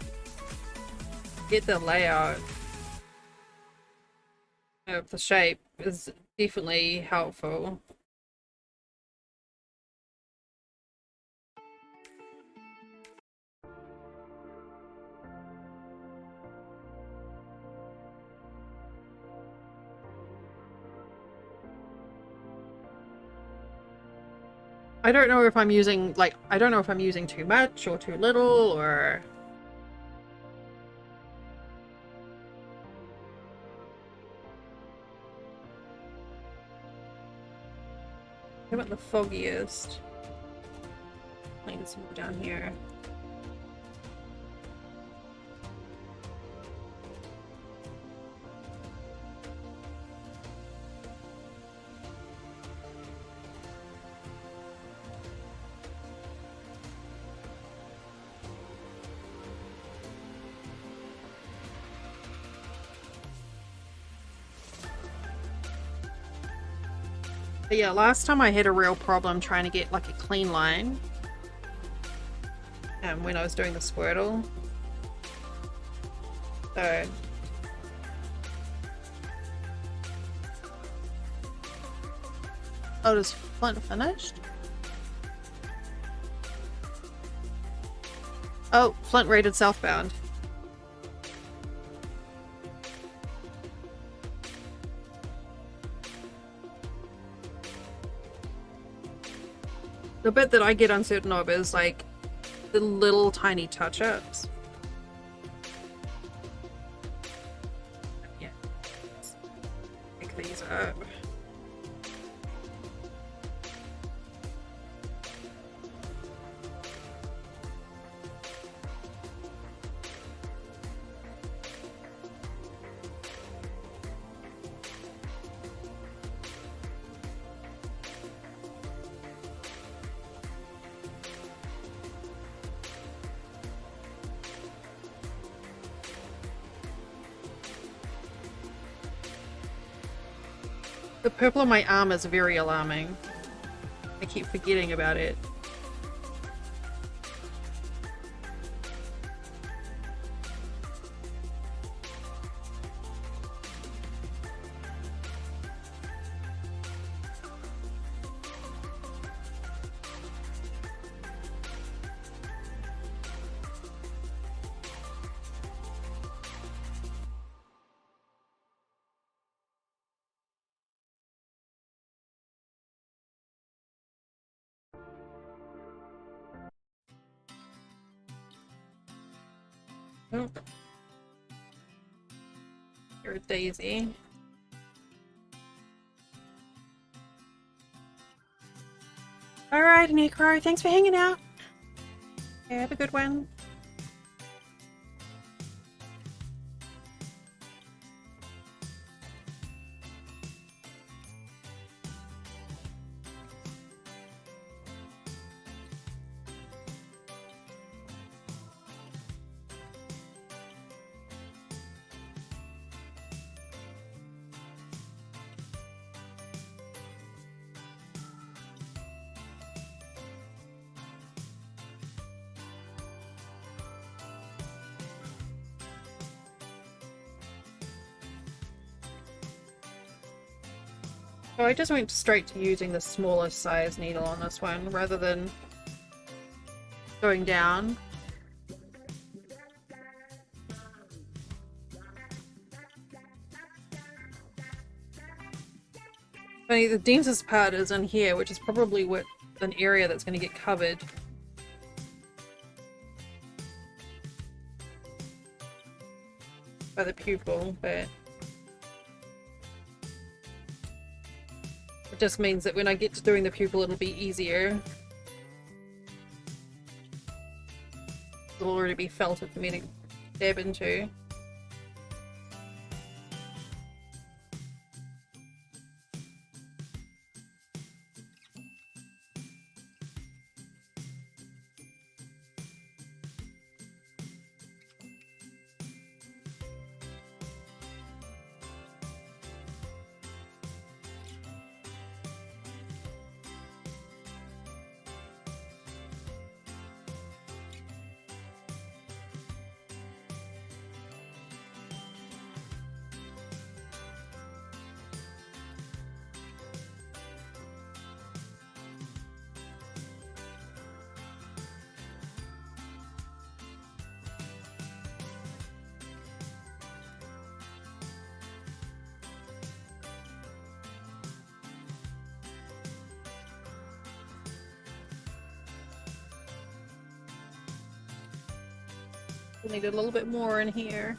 get the layout of the shape is definitely helpful. I don't know if I'm using, like, I don't know if I'm using too much or too little, or... I want the foggiest. I need some more down here. But yeah, last time I had a real problem trying to get like a clean line when I was doing the Squirtle. So oh, is Flint finished? Oh, Flint rated Southbound. The bit that I get uncertain of is like the little tiny touch-ups. Yeah. Pick these up. The purple on my arm is very alarming. I keep forgetting about it. Oh. You're a daisy. Alright, Necro, thanks for hanging out. Yeah, have a good one. So I just went straight to using the smallest size needle on this one rather than going down. Funny, the densest part is in here, which is probably what an area that's going to get covered. By the pupil, but it just means that when I get to doing the pupil it'll be easier. It'll already be felted for me to dab into. We need a little bit more in here.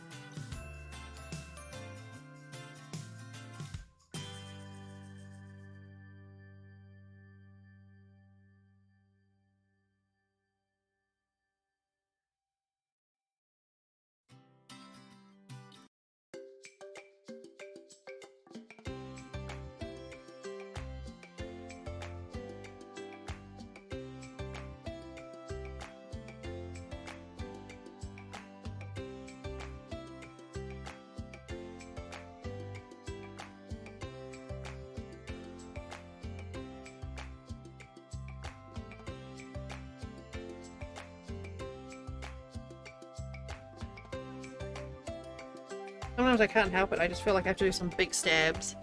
Sometimes I can't help it, I just feel like I have to do some big stabs.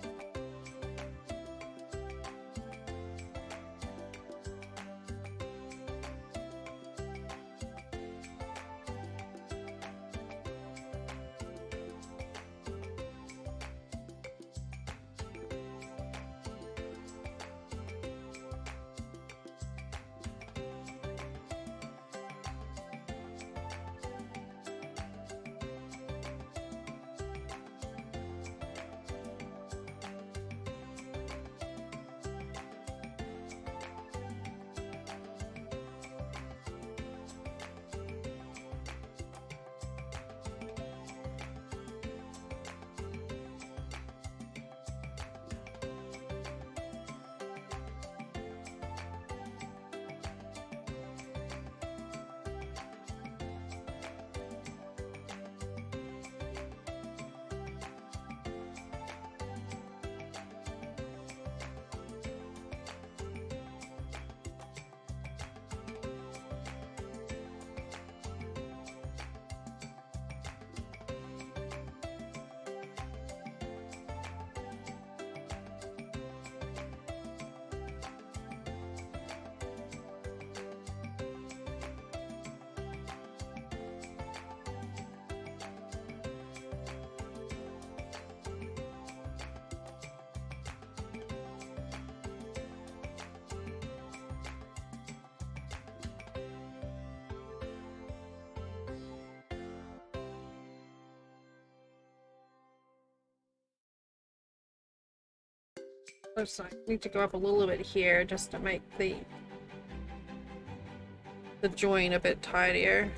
So I need to go up a little bit here just to make the join a bit tidier.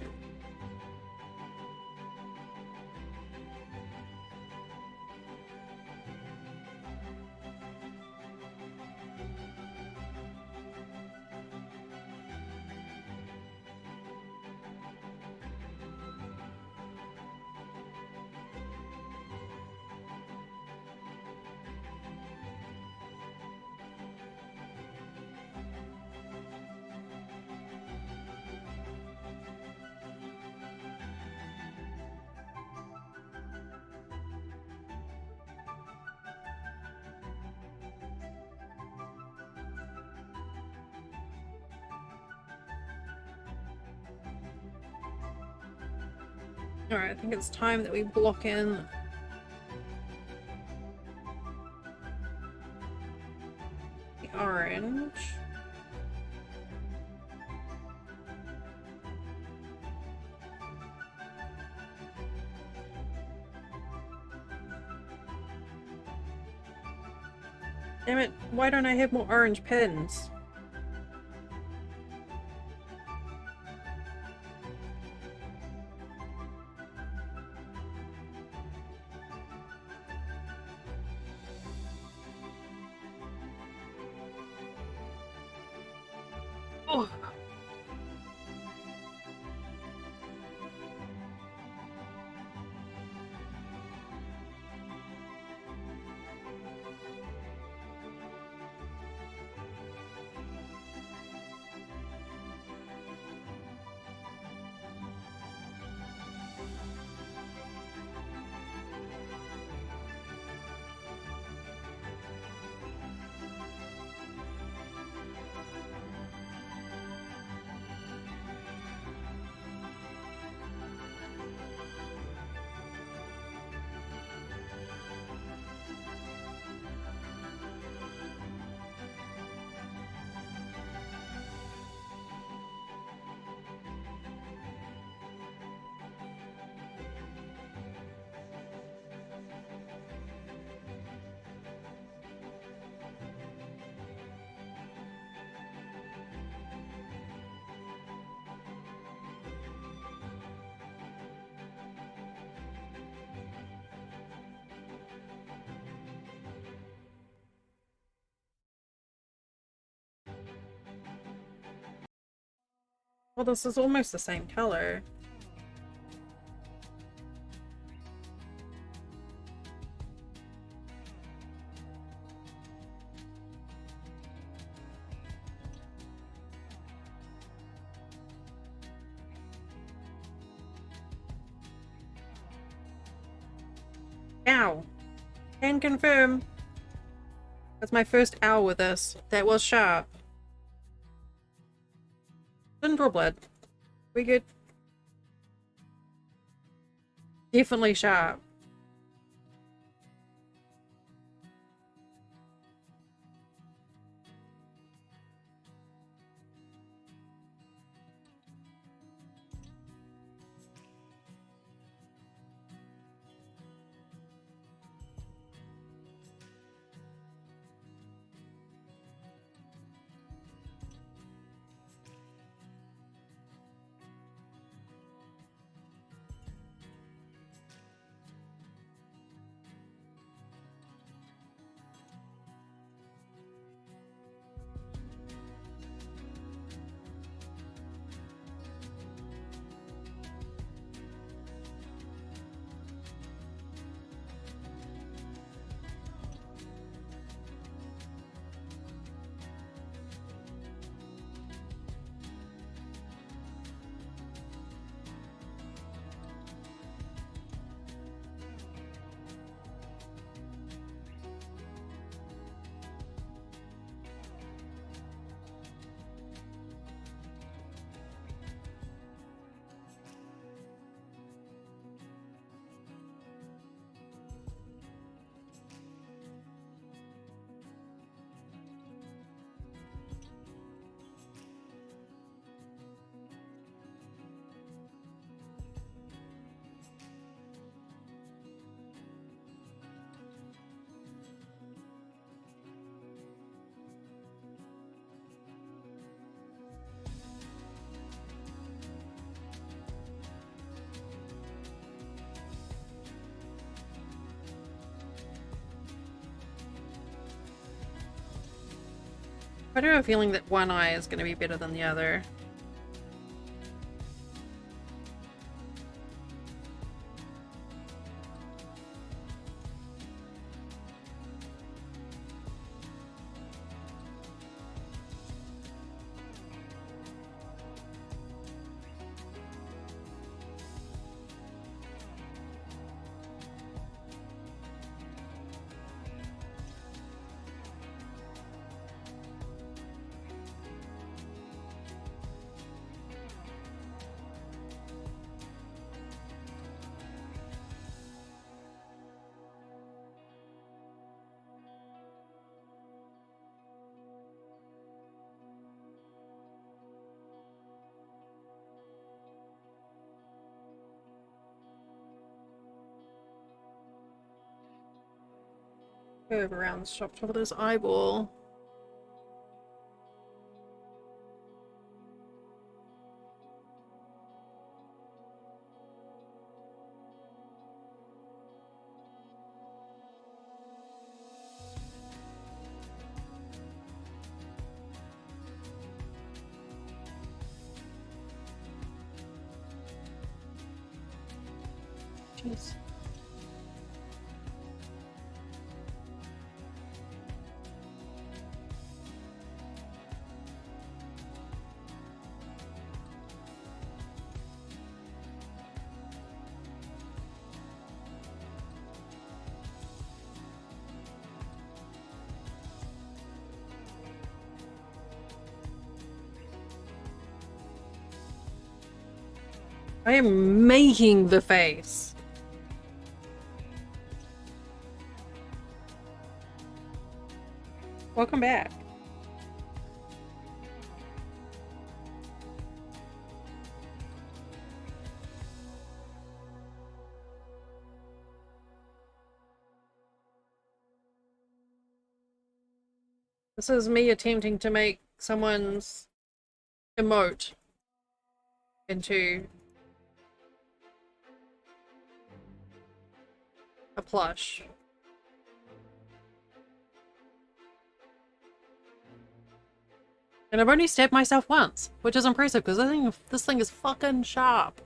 Alright, I think it's time that we block in the orange. Damn it, why don't I have more orange pins? Oh. Well, this is almost the same color. Ow! Can confirm. That's my first owl with this. That was sharp. Didn't draw blood. We good? Definitely sharp. I do have a feeling that one eye is going to be better than the other. Curve around the top of this eyeball. Jeez. I am making the face. Welcome back. This is me attempting to make someone's emote into a plush. And I've only stabbed myself once, which is impressive because I think this thing is fucking sharp.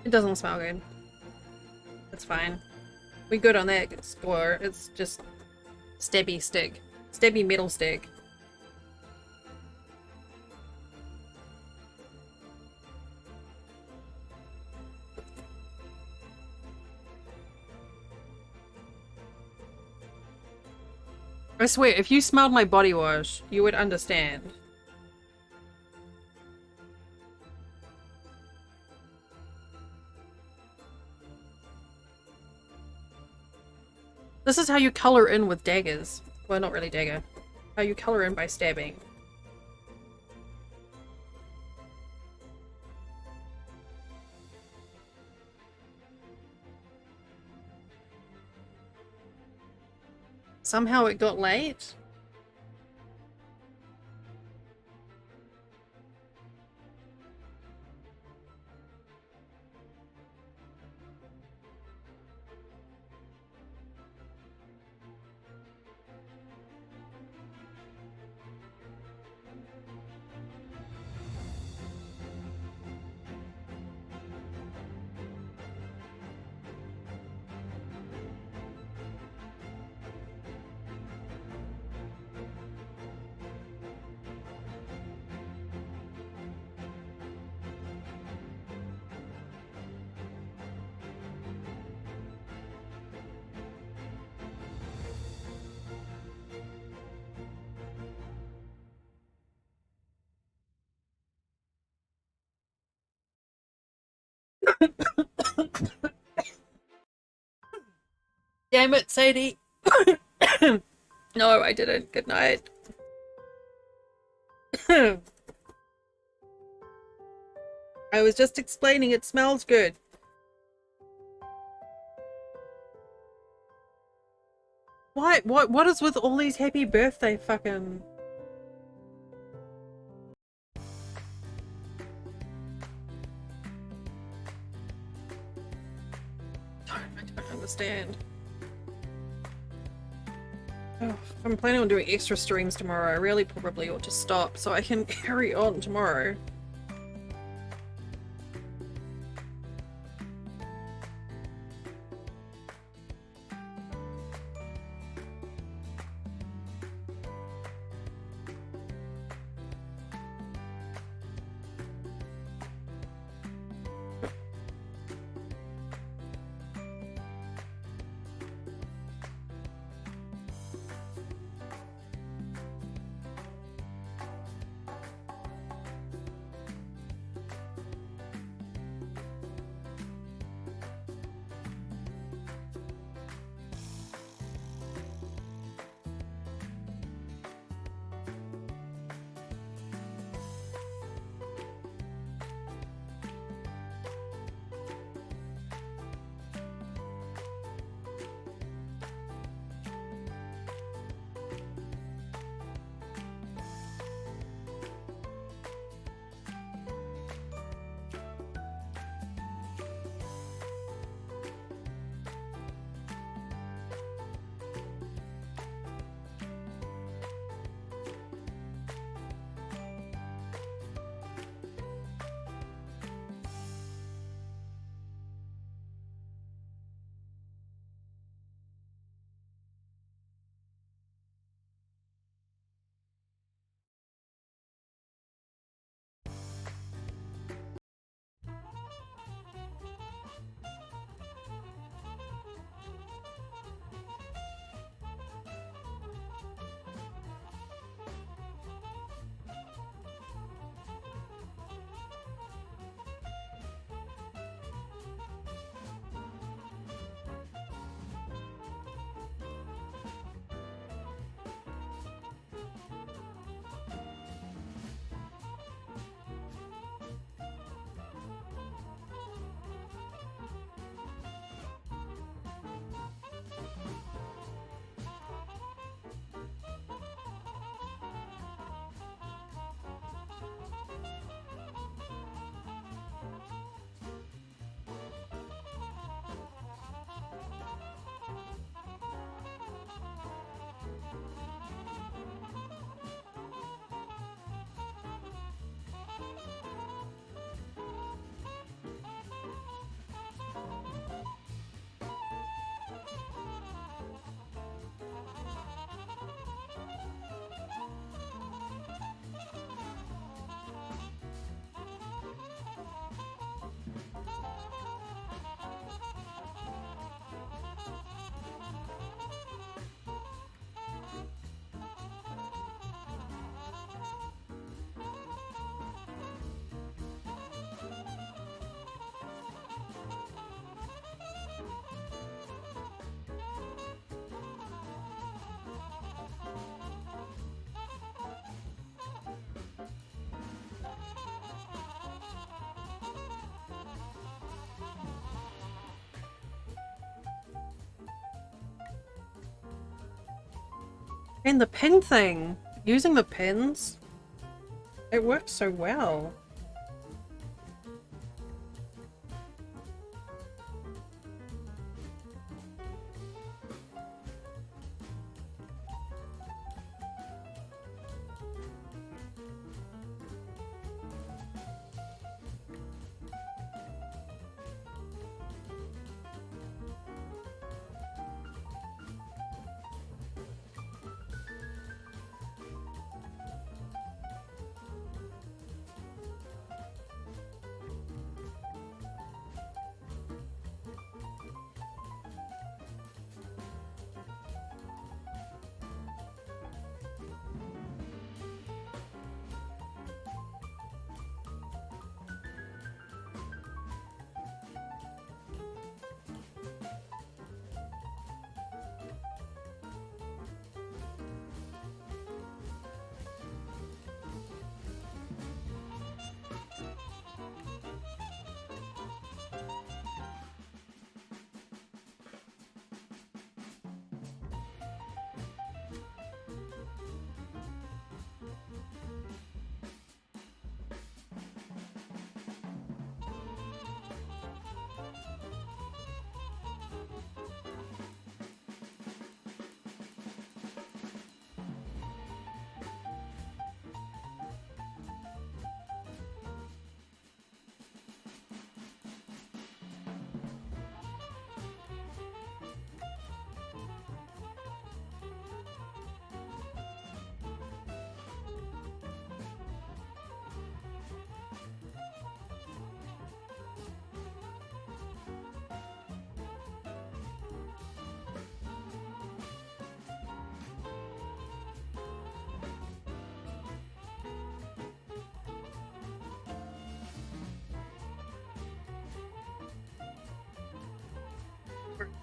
It doesn't smell good. It's fine. We good on that score. It's just stabby stick. Stabby metal stick. I swear, if you smelled my body wash, you would understand. This is how you color in with daggers. Well, not really dagger. How you color in by stabbing. Somehow it got late. Damn it, Sadie. No, I didn't. Good night. I was just explaining it smells good. Why? What is with all these happy birthday fucking... I don't understand. Oh, if I'm planning on doing extra streams tomorrow, I really probably ought to stop so I can carry on tomorrow. And the pin thing! Using the pins, it works so well.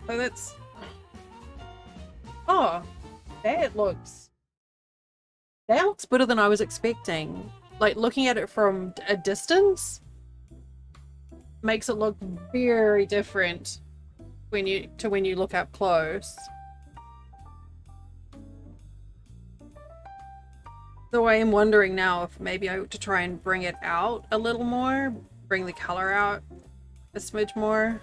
So that's... Oh, that looks better than I was expecting. Like, looking at it from a distance makes it look very different when you look up close. Though I am wondering now if maybe I ought to try and bring it out a little more, bring the color out a smidge more.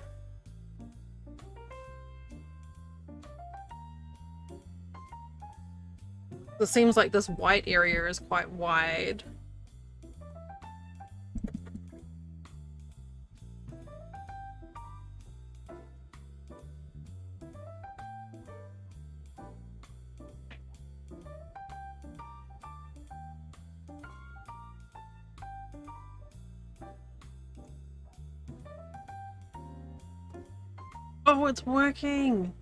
It seems like this white area is quite wide. Oh, it's working!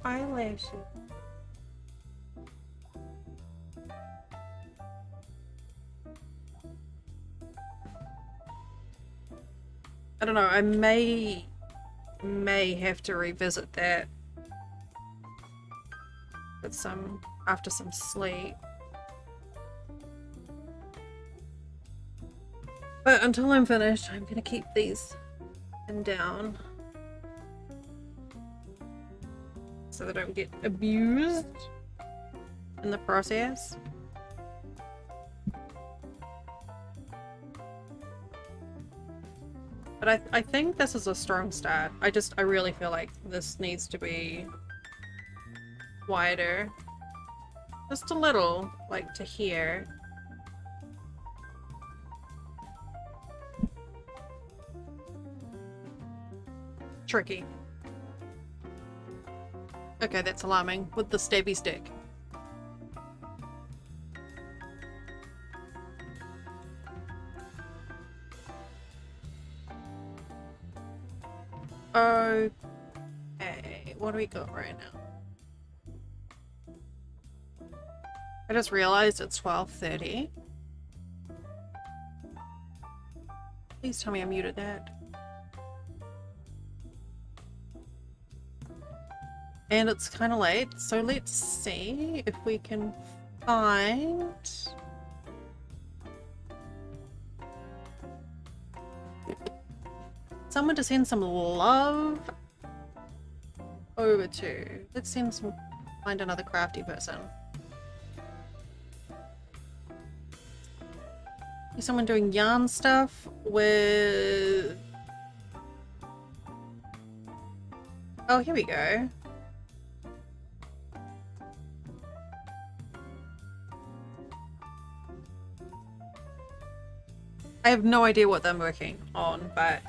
Eyelashes. I don't know, I may have to revisit that with after some sleep. But until I'm finished, I'm gonna keep these pinned down so they don't get abused in the process. But I think this is a strong start. I really feel like this needs to be wider. Just a little, like to here. Tricky. Okay, that's alarming. With the stabby stick. Okay, what do we got right now? I just realized it's 12:30. Please tell me I muted that. And it's kind of late, so let's see if we can find... someone to send some love over to. Let's find another crafty person. Is someone doing yarn stuff with... Oh, here we go. I have no idea what I'm working on, but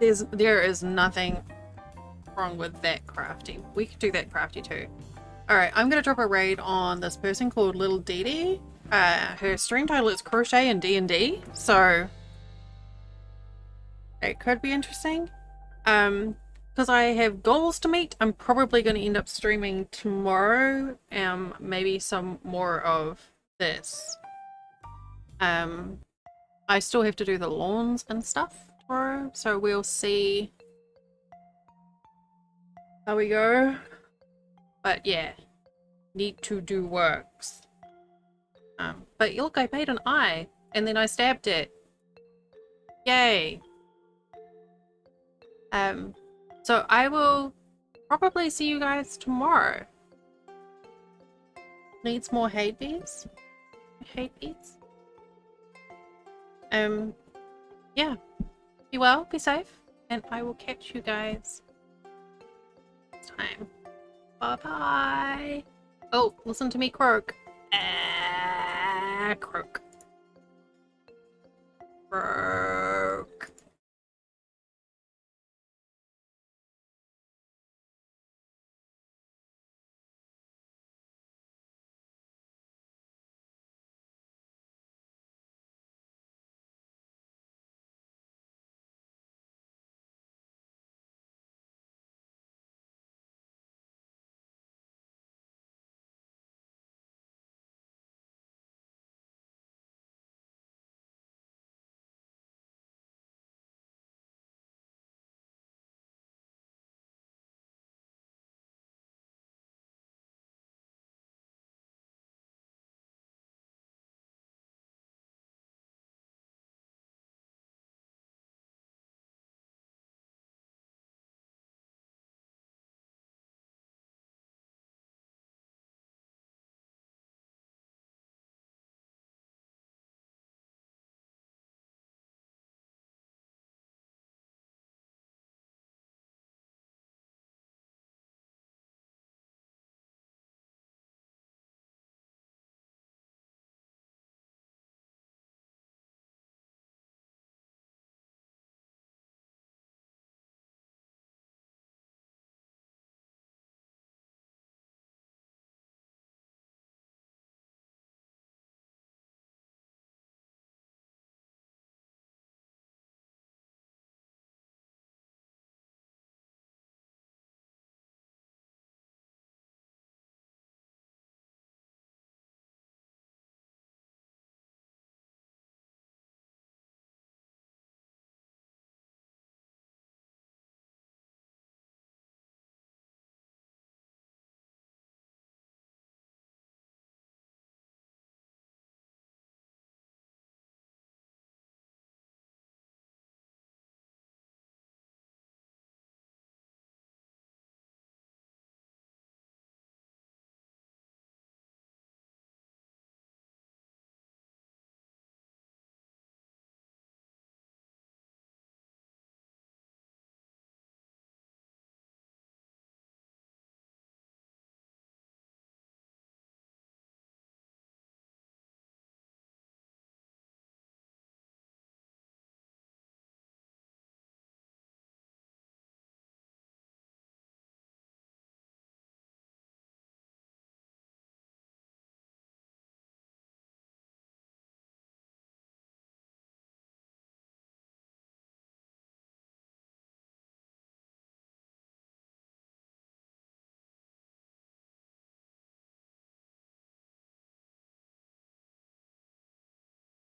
there is nothing wrong with that crafty. We could do that crafty too. Alright, I'm gonna drop a raid on this person called Little Dee Dee. Her stream title is Crochet and D&D, so it could be interesting. Because I have goals to meet, I'm probably going to end up streaming tomorrow, maybe some more of this. I still have to do the lawns and stuff tomorrow, so we'll see how we go. But yeah, need to do works. But look, I made an eye, and then I stabbed it. Yay! So I will probably see you guys tomorrow. Needs more hate bees? Hate bees? Yeah. Be well, be safe, and I will catch you guys next time. Bye-bye. Oh, listen to me croak. Croak. Croak.